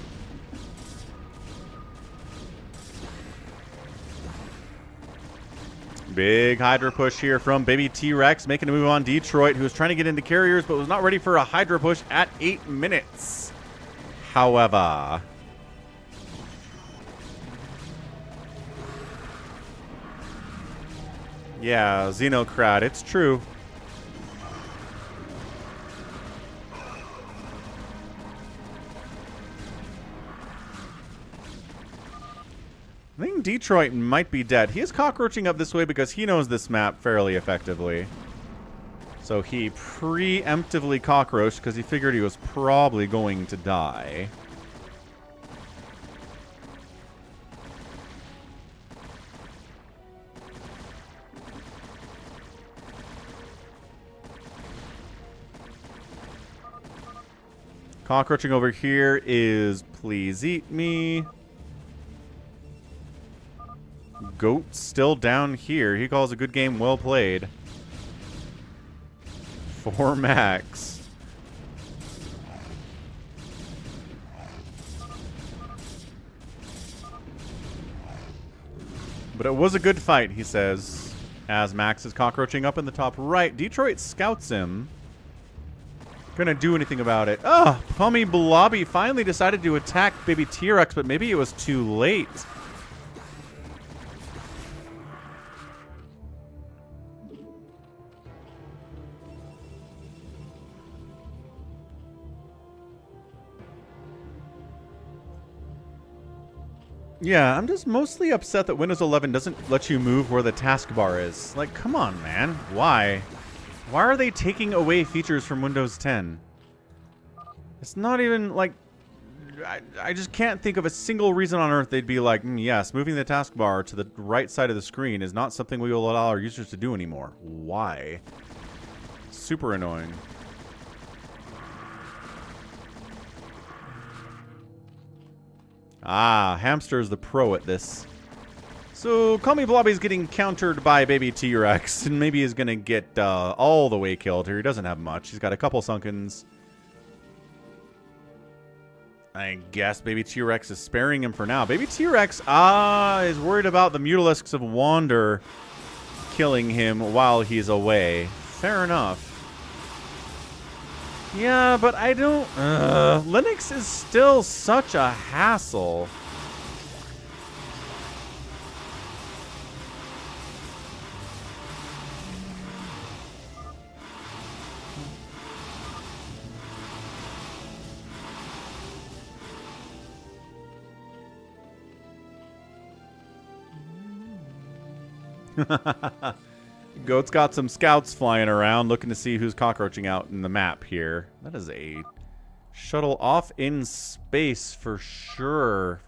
Big Hydra push here from Baby T-Rex, making a move on Detroit, who was trying to get into carriers, but was not ready for a Hydra push at 8 minutes. However... yeah, Xenocrat, it's true. I think Detroit might be dead. He is cockroaching up this way because he knows this map fairly effectively. So he preemptively cockroached because he figured he was probably going to die. Cockroaching over here is Please Eat Me. Goat still down here. He calls a good game well played. For Max. But it was a good fight, he says, as Max is cockroaching up in the top right. Detroit scouts him. Gonna do anything about it. Oh, Pummy Blobby finally decided to attack Baby T-Rex, but maybe it was too late. Yeah, I'm just mostly upset that Windows 11 doesn't let you move where the taskbar is. Like, come on, man. Why? Why are they taking away features from Windows 10? It's not even, like... I just can't think of a single reason on earth they'd be like, yes, moving the taskbar to the right side of the screen is not something we will allow our users to do anymore. Why? Super annoying. Ah, Hamster is the pro at this. So, Call Me Blobby's getting countered by Baby T-Rex, and maybe he's going to get all the way killed here. He doesn't have much. He's got a couple Sunkens. I guess Baby T-Rex is sparing him for now. Baby T-Rex, is worried about the Mutalisks of Wander killing him while he's away. Fair enough. Yeah, but I don't... Linux is still such a hassle. Goat's got some scouts flying around looking to see who's cockroaching out in the map here. That is a shuttle off in space for sure.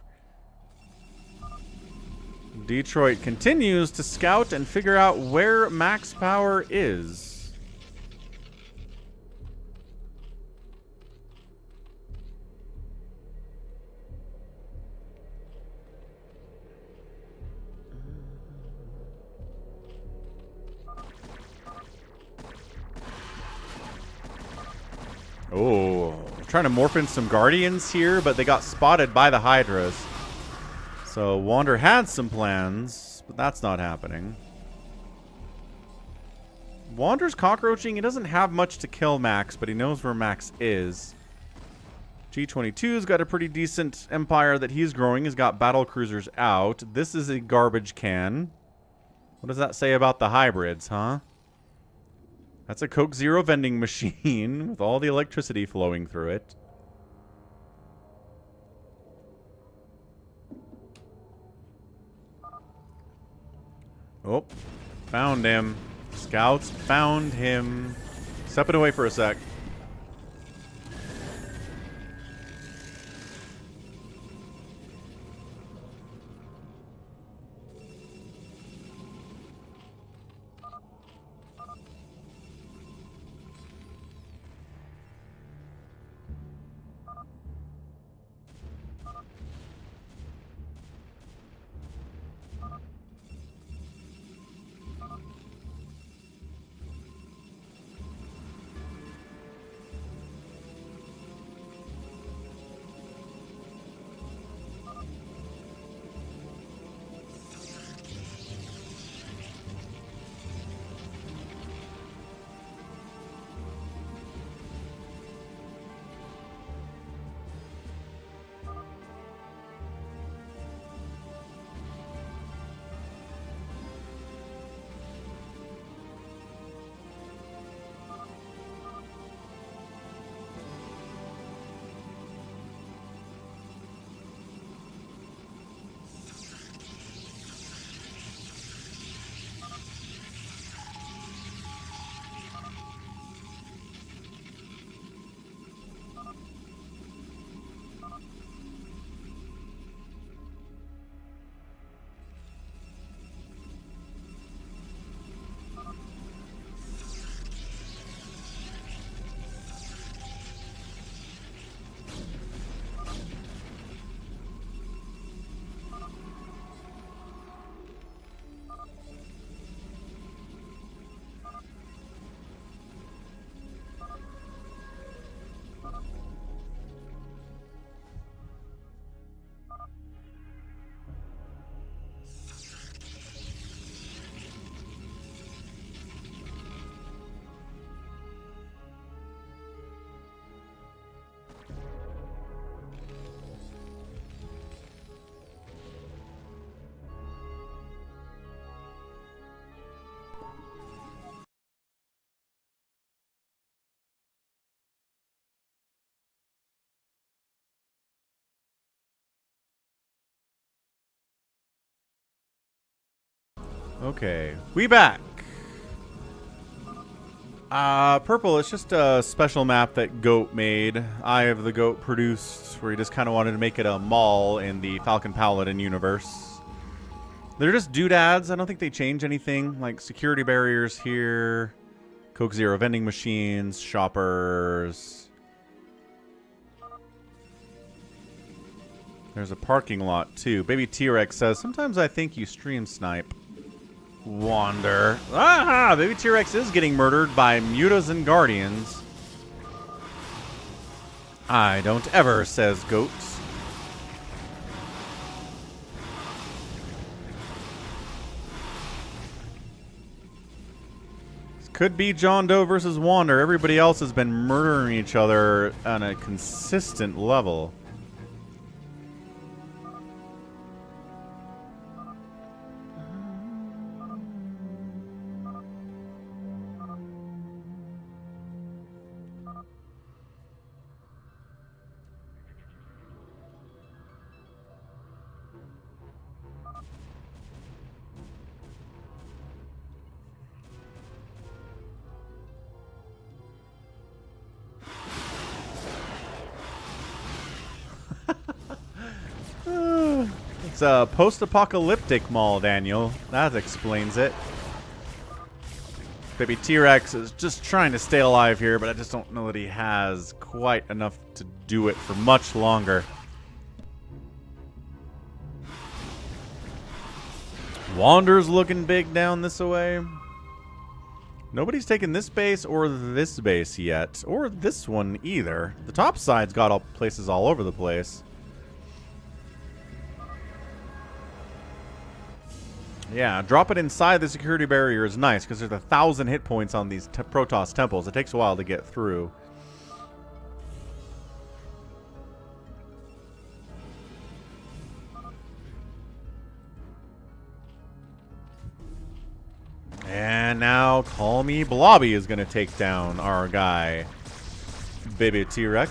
Detroit continues to scout and figure out where max power is. Oh, trying to morph in some Guardians here, but they got spotted by the Hydras. So Wander had some plans, but that's not happening. Wander's cockroaching. He doesn't have much to kill Max, but he knows where Max is. G22's got a pretty decent empire that he's growing. He's got battle cruisers out. This is a garbage can. What does that say about the hybrids, huh? That's a Coke Zero vending machine with all the electricity flowing through it. Oh, found him. Scouts found him. Step it away for a sec. Okay, we back. Purple, it's just a special map that Goat made. Eye of the Goat produced, where he just kind of wanted to make it a mall in the Falcon Paladin universe. They're just doodads. I don't think they change anything. Like security barriers here, Coke Zero vending machines, shoppers. There's a parking lot too. Baby T-Rex says, sometimes I think you stream snipe. Wander. Ah! Baby T-Rex is getting murdered by mutas and guardians. I don't ever, says Goat. This could be John Doe versus Wander. Everybody else has been murdering each other on a consistent level. It's a post-apocalyptic mall, Daniel. That explains it. Baby T-Rex is just trying to stay alive here, but I just don't know that he has quite enough to do it for much longer. Wander's looking big down this way. Nobody's taken this base or this base yet, or this one either. The top side's got all places all over the place. Yeah, drop it inside the security barrier is nice because there's 1,000 hit points on these Protoss temples. It takes a while to get through. And now Call Me Blobby is going to take down our guy, Baby T-Rex.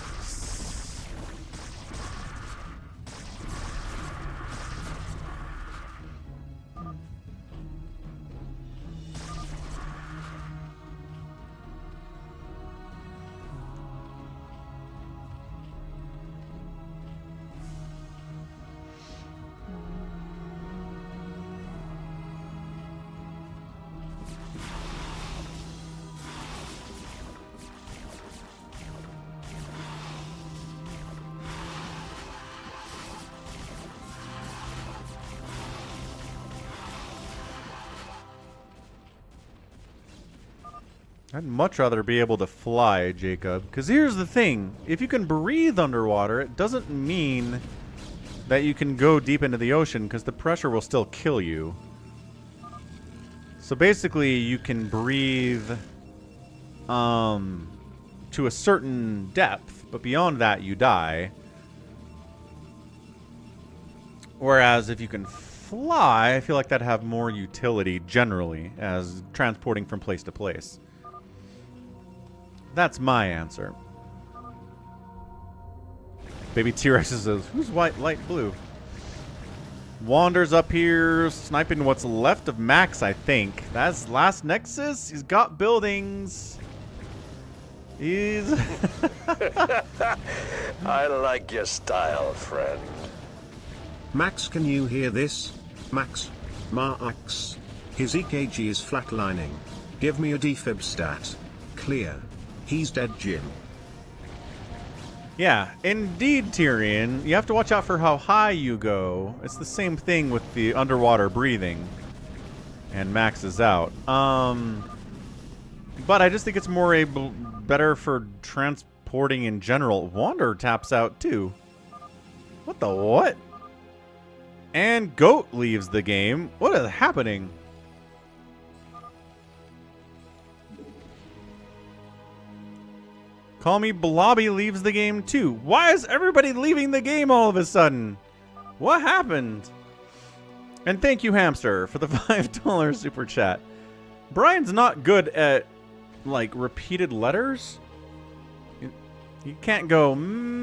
I'd much rather be able to fly, Jacob. Because here's the thing. If you can breathe underwater, it doesn't mean that you can go deep into the ocean, because the pressure will still kill you. So basically, you can breathe to a certain depth, but beyond that, you die. Whereas if you can fly, I feel like that'd have more utility generally as transporting from place to place. That's my answer. Baby T-Rex says, who's white, light blue? Wander's up here, sniping what's left of Max, I think. That's last Nexus. He's got buildings. He's... I like your style, friend. Max, can you hear this? Max. His EKG is flatlining. Give me a defib stat. Clear. He's dead, Jim. Yeah, indeed, Tyrion. You have to watch out for how high you go. It's the same thing with the underwater breathing. And Max is out. But I just think it's more better for transporting in general. Wander taps out too. What the what? And Goat leaves the game. What is happening? Call Me Blobby leaves the game too. Why is everybody leaving the game all of a sudden? What happened? And thank you, Hamster, for the $5 super chat. Brian's not good at, like, repeated letters. You can't go, Max.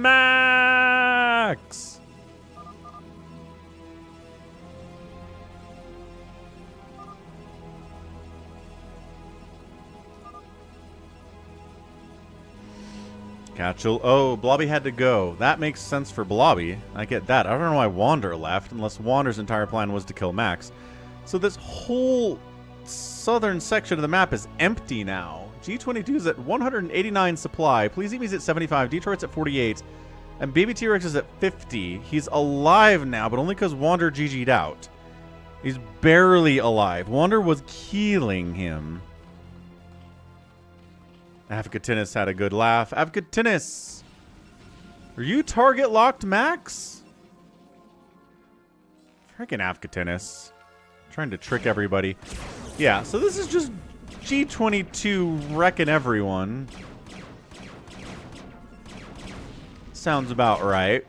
Catchel. Oh, Blobby had to go. That makes sense for Blobby. I get that. I don't know why Wander left, unless Wander's entire plan was to kill Max. So this whole southern section of the map is empty now. G22 is at 189 supply. Please Eat Me's at 75. Detroit's at 48. And Baby T-Rex is at 50. He's alive now, but only because Wander GG'd out. He's barely alive. Wander was killing him. Avcatinus had a good laugh. Avcatinus! Are you target locked, Max? Freaking Avcatinus. Trying to trick everybody. Yeah, so this is just G22 wrecking everyone. Sounds about right.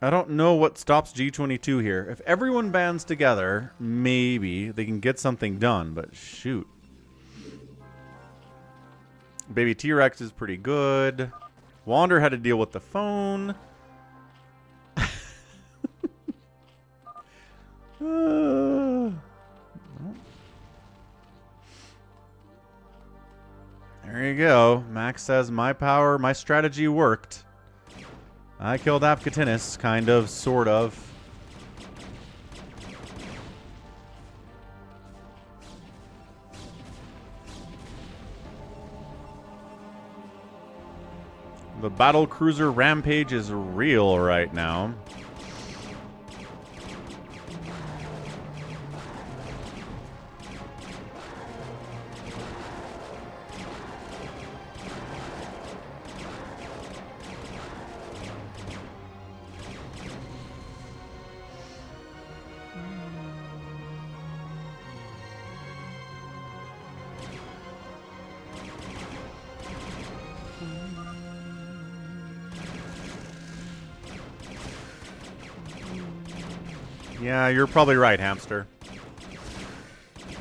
I don't know what stops G22 here. If everyone bands together, maybe they can get something done, but shoot. Baby T-Rex is pretty good. Wander had to deal with the phone. There you go. Max says my power, my strategy worked. I killed Apkatinis, kind of, sort of. The battle cruiser rampage is real right now. Yeah, you're probably right, hamster.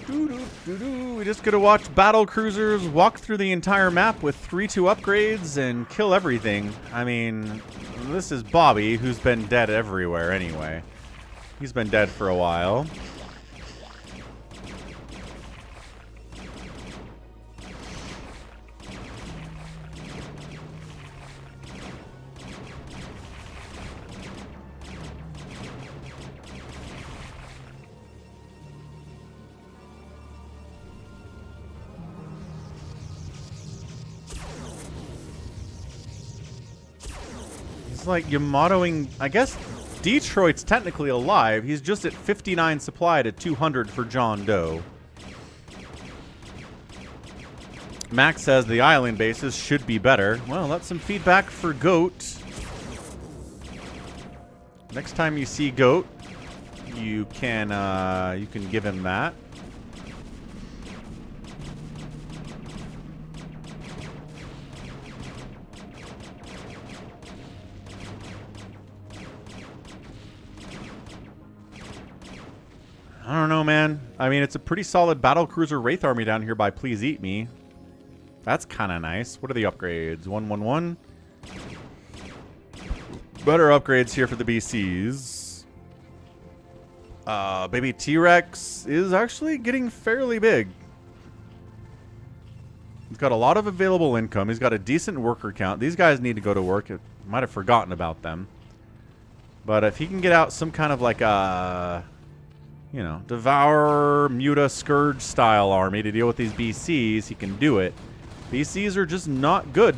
We just gotta watch battle cruisers walk through the entire map with 3-2 upgrades and kill everything. I mean, this is Bobby, who's been dead everywhere anyway. He's been dead for a while. It's like Yamatoing. I guess Detroit's technically alive. He's just at 59 supplied at 200 for John Doe. Max says the island bases should be better. Well, that's some feedback for Goat. Next time you see Goat, you can give him that. I don't know, man. I mean, it's a pretty solid battlecruiser Wraith army down here by Please Eat Me. That's kind of nice. What are the upgrades? 111. Better upgrades here for the BCs. Baby T-Rex is actually getting fairly big. He's got a lot of available income. He's got a decent worker count. These guys need to go to work. I might have forgotten about them. But if he can get out some kind of like a... you know, Devour, Muta, Scourge style army to deal with these BCs, he can do it. BCs are just not good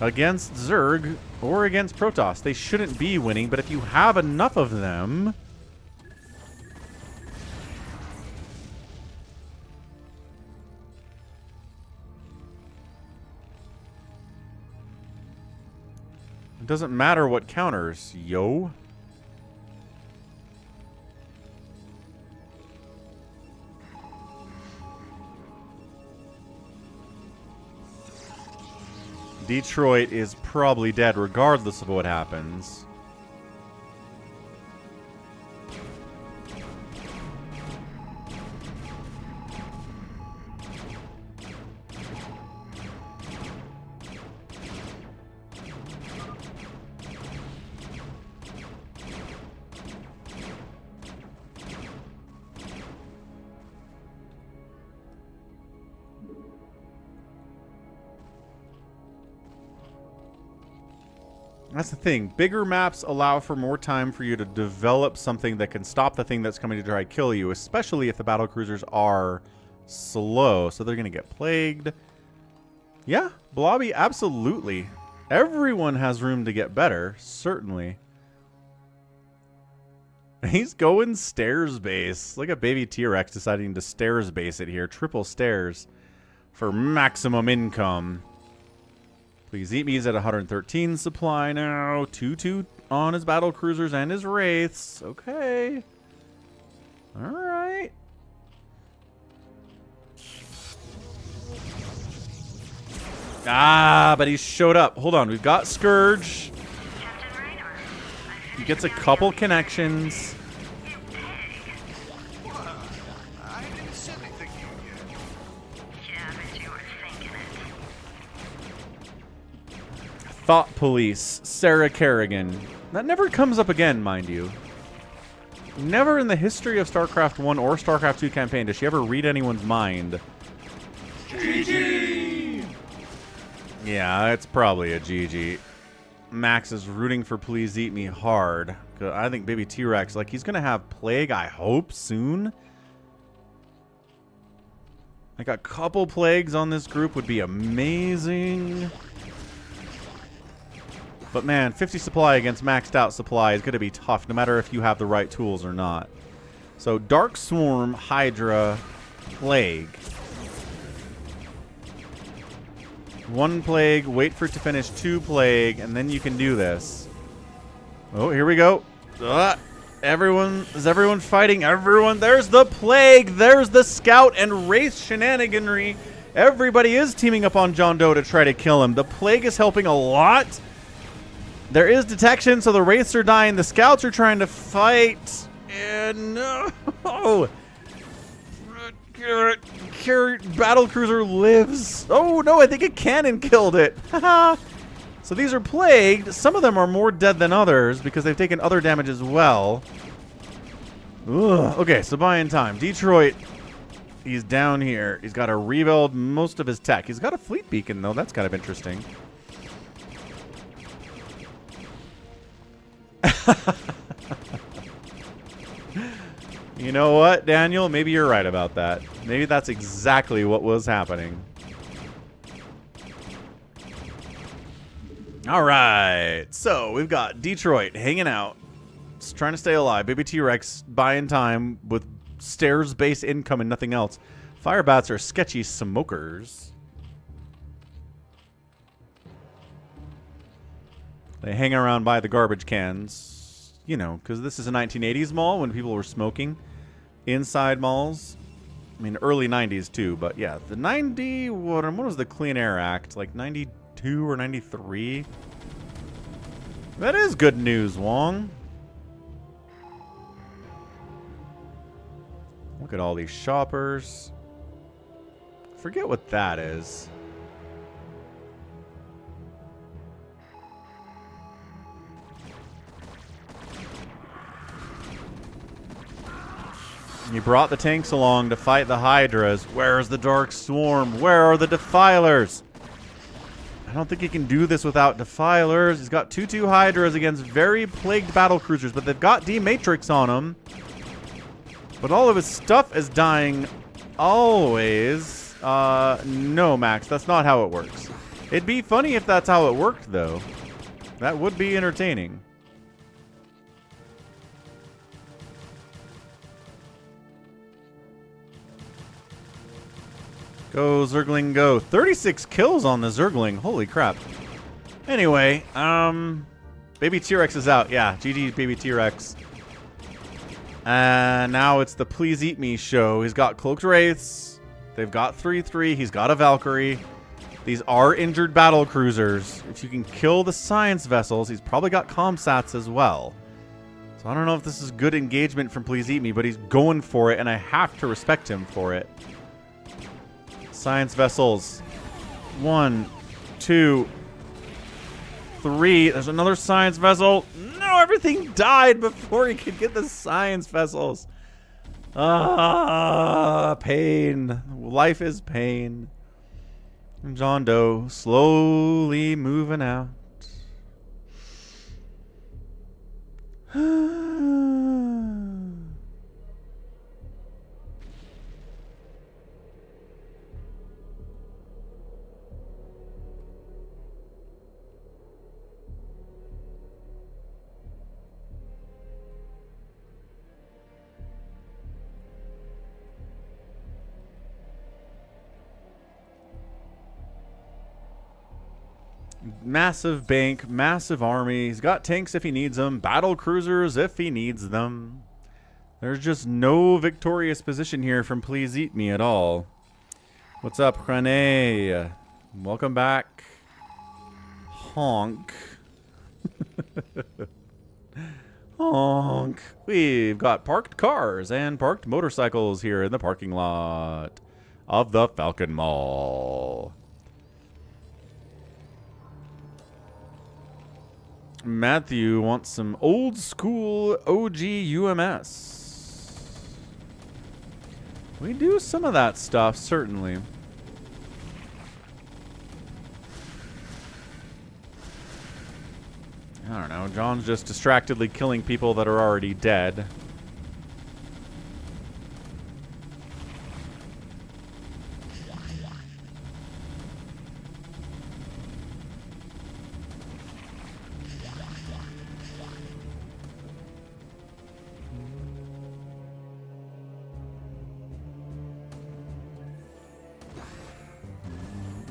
against Zerg or against Protoss. They shouldn't be winning, but if you have enough of them... it doesn't matter what counters, yo. Detroit is probably dead regardless of what happens. That's the thing. Bigger maps allow for more time for you to develop something that can stop the thing that's coming to try to kill you, especially if the battlecruisers are slow. So they're going to get plagued. Yeah, Blobby, absolutely. Everyone has room to get better, certainly. He's going stairs base. Look at baby T-Rex deciding to stairs base it here. Triple stairs for maximum income. Please Eat Me is at 113 supply now. 2-2 on his battle cruisers and his wraiths. Okay. All right. Ah, but he showed up. Hold on. We've got Scourge. He gets a couple connections. I didn't say anything to you yet. Yeah, but you were thinking it. Thought Police, Sarah Kerrigan. That never comes up again, mind you. Never in the history of StarCraft 1 or StarCraft 2 campaign does she ever read anyone's mind. GG! Yeah, it's probably a GG. Max is rooting for Please Eat Me hard. I think Baby T-Rex, like, he's going to have Plague, I hope, soon. Like, a couple Plagues on this group would be amazing. But, man, 50 supply against maxed out supply is going to be tough, no matter if you have the right tools or not. So, Dark Swarm, Hydra, Plague. One Plague, wait for it to finish, 2 Plague, and then you can do this. Oh, here we go. Is everyone fighting? Everyone, there's the Plague, there's the Scout and Wraith shenaniganry. Everybody is teaming up on John Doe to try to kill him. The Plague is helping a lot. There is detection, so the Wraiths are dying. The Scouts are trying to fight. And no! Battle Cruiser lives. Oh, no, I think a cannon killed it. So these are plagued. Some of them are more dead than others because they've taken other damage as well. Ugh. Okay, so buying time. Detroit, he's down here. He's got to rebuild most of his tech. He's got a fleet beacon, though. That's kind of interesting. You know what, Daniel? Maybe you're right about that. Maybe that's exactly what was happening. All right. So we've got Detroit hanging out. Just trying to stay alive. Baby T-Rex buying time with stairs-based income and nothing else. Firebats are sketchy smokers. They hang around by the garbage cans. You know, because this is a 1980s mall when people were smoking inside malls. I mean, early 90s too, but yeah, the 90, what was the Clean Air Act? Like 92 or 93? That is good news, Wong. Look at all these shoppers. Forget what that is. He brought the tanks along to fight the Hydras. Where's the Dark Swarm? Where are the Defilers? I don't think he can do this without Defilers. He's got 2-2 Hydras against very plagued battle cruisers, but they've got D-Matrix on him. But all of his stuff is dying always. No, Max, that's not how it works. It'd be funny if that's how it worked, though. That would be entertaining. Go, Zergling, go. 36 kills on the Zergling. Holy crap. Anyway, Baby T-Rex is out. Yeah, GG Baby T-Rex. And now it's the Please Eat Me show. He's got Cloaked Wraiths. They've got 3-3. He's got a Valkyrie. These are injured battle cruisers. If you can kill the science vessels, he's probably got Comsats as well. So I don't know if this is good engagement from Please Eat Me, but he's going for it, and I have to respect him for it. Science vessels. 1, 2, 3. There's another science vessel. No, everything died before he could get the science vessels. Ah, pain. Life is pain. And John Doe slowly moving out. Massive bank, massive army. He's got tanks if he needs them. Battle cruisers if he needs them. There's just no victorious position here from Please Eat Me at all. What's up, Rene? Welcome back. Honk. Honk. We've got parked cars and parked motorcycles here in the parking lot of the Falcon Mall. Matthew wants some old school OG UMS. We do some of that stuff, certainly. I don't know. John's just distractedly killing people that are already dead.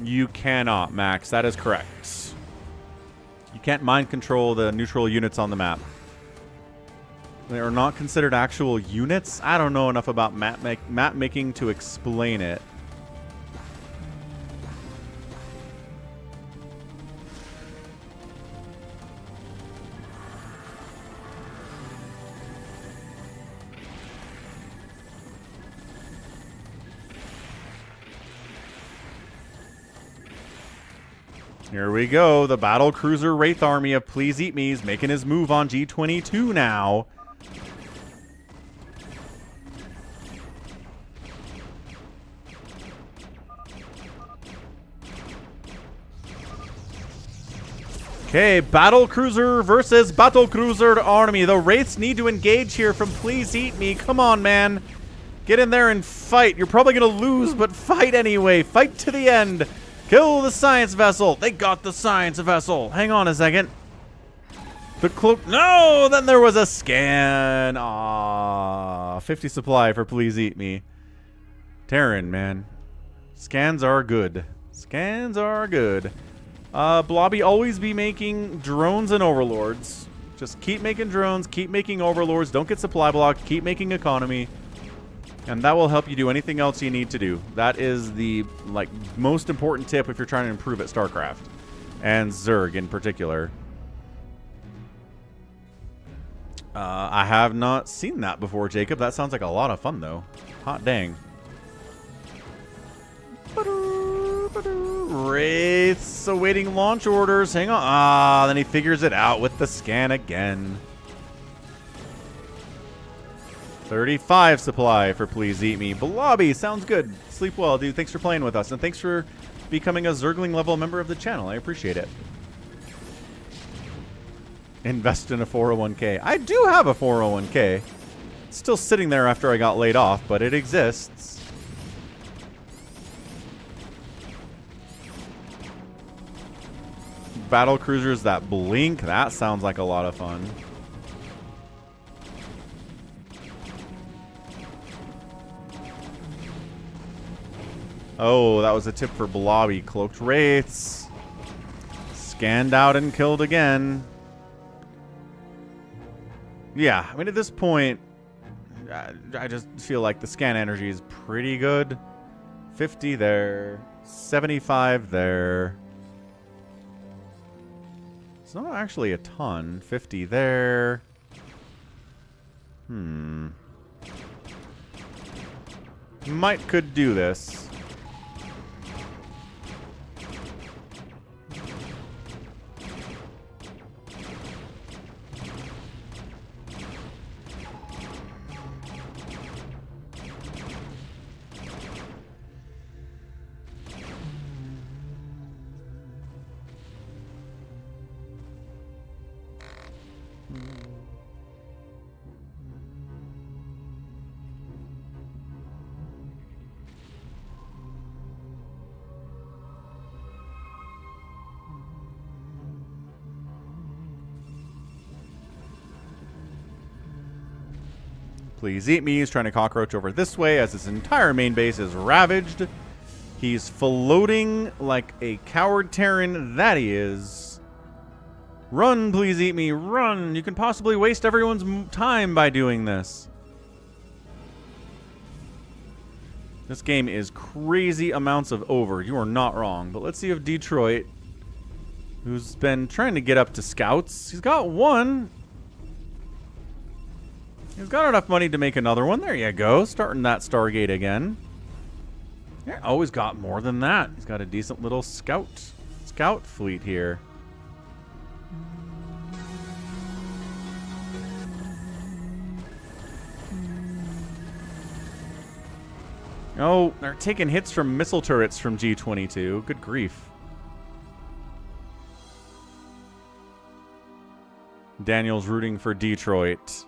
You cannot, Max. That is correct. You can't mind control the neutral units on the map. They are not considered actual units. I don't know enough about map making to explain it. Here we go. The battle cruiser Wraith army of Please Eat Me is making his move on G22 now. Okay, battle cruiser versus battle cruiser army. The Wraiths need to engage here from Please Eat Me. Come on, man. Get in there and fight. You're probably going to lose, but fight anyway. Fight to the end. Kill the science vessel. They got the science vessel. Hang on a second. The cloak. No, then there was a scan. Ah, 50 supply for Please Eat Me. Terran, man. Scans are good. Scans are good. Blobby, always be making drones and overlords. Just keep making drones. Keep making overlords. Don't get supply blocked. Keep making economy. And that will help you do anything else you need to do. That is the most important tip if you're trying to improve at StarCraft. And Zerg in particular. I have not seen that before, Jacob. That sounds like a lot of fun, though. Hot dang. Wraiths awaiting launch orders. Hang on. Ah, then he figures it out with the scan again. 35 supply for Please Eat Me. Blobby, sounds good. Sleep well, dude. Thanks for playing with us. And thanks for becoming a Zergling level member of the channel. I appreciate it. Invest in a 401k. I do have a 401k. It's still sitting there after I got laid off, but it exists. Battle cruisers that blink. That sounds like a lot of fun. Oh, that was a tip for Blobby. Cloaked Wraiths. Scanned out and killed again. Yeah, I mean, at this point, I just feel like the scan energy is pretty good. 50 there. 75 there. It's not actually a ton. 50 there. Could do this. Please Eat Me. He's trying to cockroach over this way as his entire main base is ravaged. He's floating like a coward Terran that he is. Run, Please Eat Me, run. You can possibly waste everyone's time by doing this. This game is crazy amounts of over. You are not wrong. But let's see if Detroit, who's been trying to get up to scouts, he's got one. He's got enough money to make another one. There you go. Starting that Stargate again. Yeah, always got more than that. He's got a decent little scout fleet here. Oh, they're taking hits from missile turrets from G22. Good grief. Daniel's rooting for Detroit.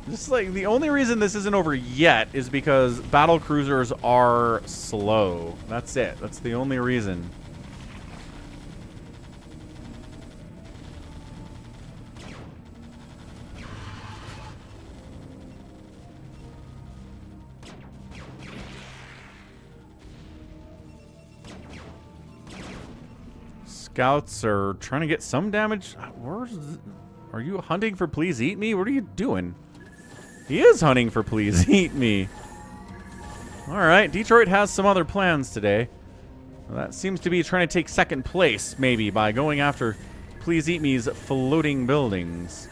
Just like the only reason this isn't over yet is because battle cruisers are slow. That's it. That's the only reason. Scouts are trying to get some damage. Are you hunting for please eat me? What are you doing? He is hunting for please eat me. Alright, Detroit has some other plans today. That seems to be trying to take second place, maybe, by going after please eat me's floating buildings.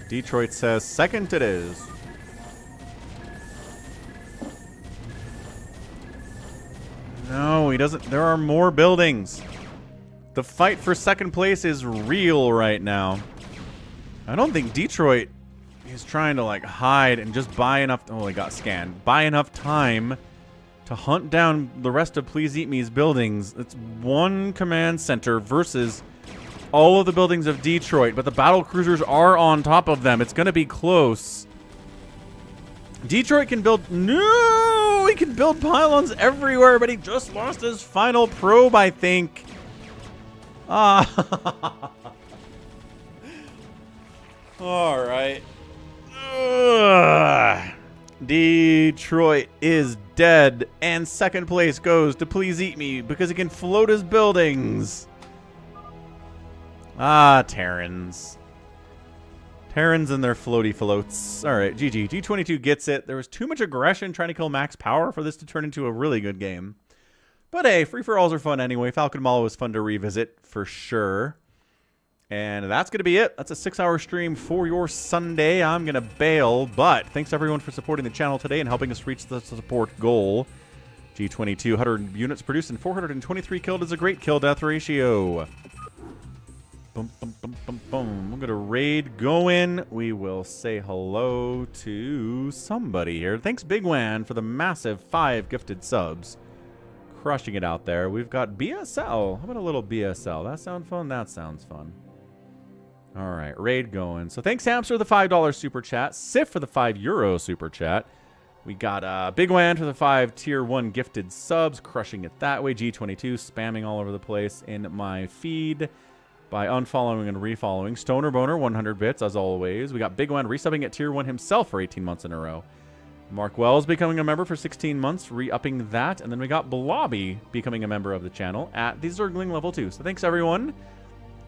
Detroit says second it is. No, he doesn't. There are more buildings. The fight for second place is real right now. I don't think Detroit is trying to like hide and just buy enough. Oh, he got scanned. Buy enough time to hunt down the rest of Please Eat Me's buildings. It's one command center versus all of the buildings of Detroit, but the battle cruisers are on top of them. It's going to be close. Detroit can build... No! He can build pylons everywhere, but he just lost his final probe, I think. Ah. All right. Detroit is dead, and second place goes to Please Eat Me because he can float his buildings. Ah, Terrans. Terrans and their floaty floats. All right, GG. G22 gets it. There was too much aggression trying to kill max power for this to turn into a really good game. But hey, free-for-alls are fun anyway. Falcon Mall was fun to revisit for sure. And that's going to be it. That's a 6-hour stream for your Sunday. I'm going to bail, but thanks everyone for supporting the channel today and helping us reach the support goal. G22, 100 units produced and 423 killed is a great kill-death ratio. Boom, boom, boom, boom, boom. I'm going to raid go in. We will say hello to somebody here. Thanks, Bigwan, for the massive 5 gifted subs. Crushing it out there. We've got BSL. How about a little BSL? That sound fun? That sounds fun. All right, raid going. So thanks, Hamster, for the $5 super chat. Sif for the €5 super chat. We got Bigwan for the 5 tier 1 gifted subs. Crushing it that way. G22 spamming all over the place in my feed by unfollowing and refollowing. Stoner Boner, 100 bits, as always. We got Bigwan resubbing at tier 1 himself for 18 months in a row. Mark Wells becoming a member for 16 months, re-upping that. And then we got Blobby becoming a member of the channel at the Zergling level 2. So thanks, everyone.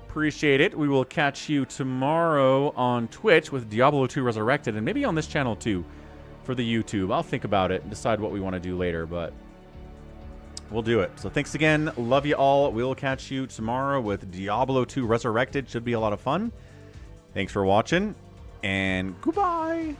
Appreciate it. We will catch you tomorrow on Twitch with Diablo 2 Resurrected, and maybe on this channel too for the YouTube. I'll think about it and decide what we want to do later, but we'll do it. So thanks again. Love you all. We'll catch you tomorrow with Diablo 2 Resurrected. Should be a lot of fun. Thanks for watching, and goodbye.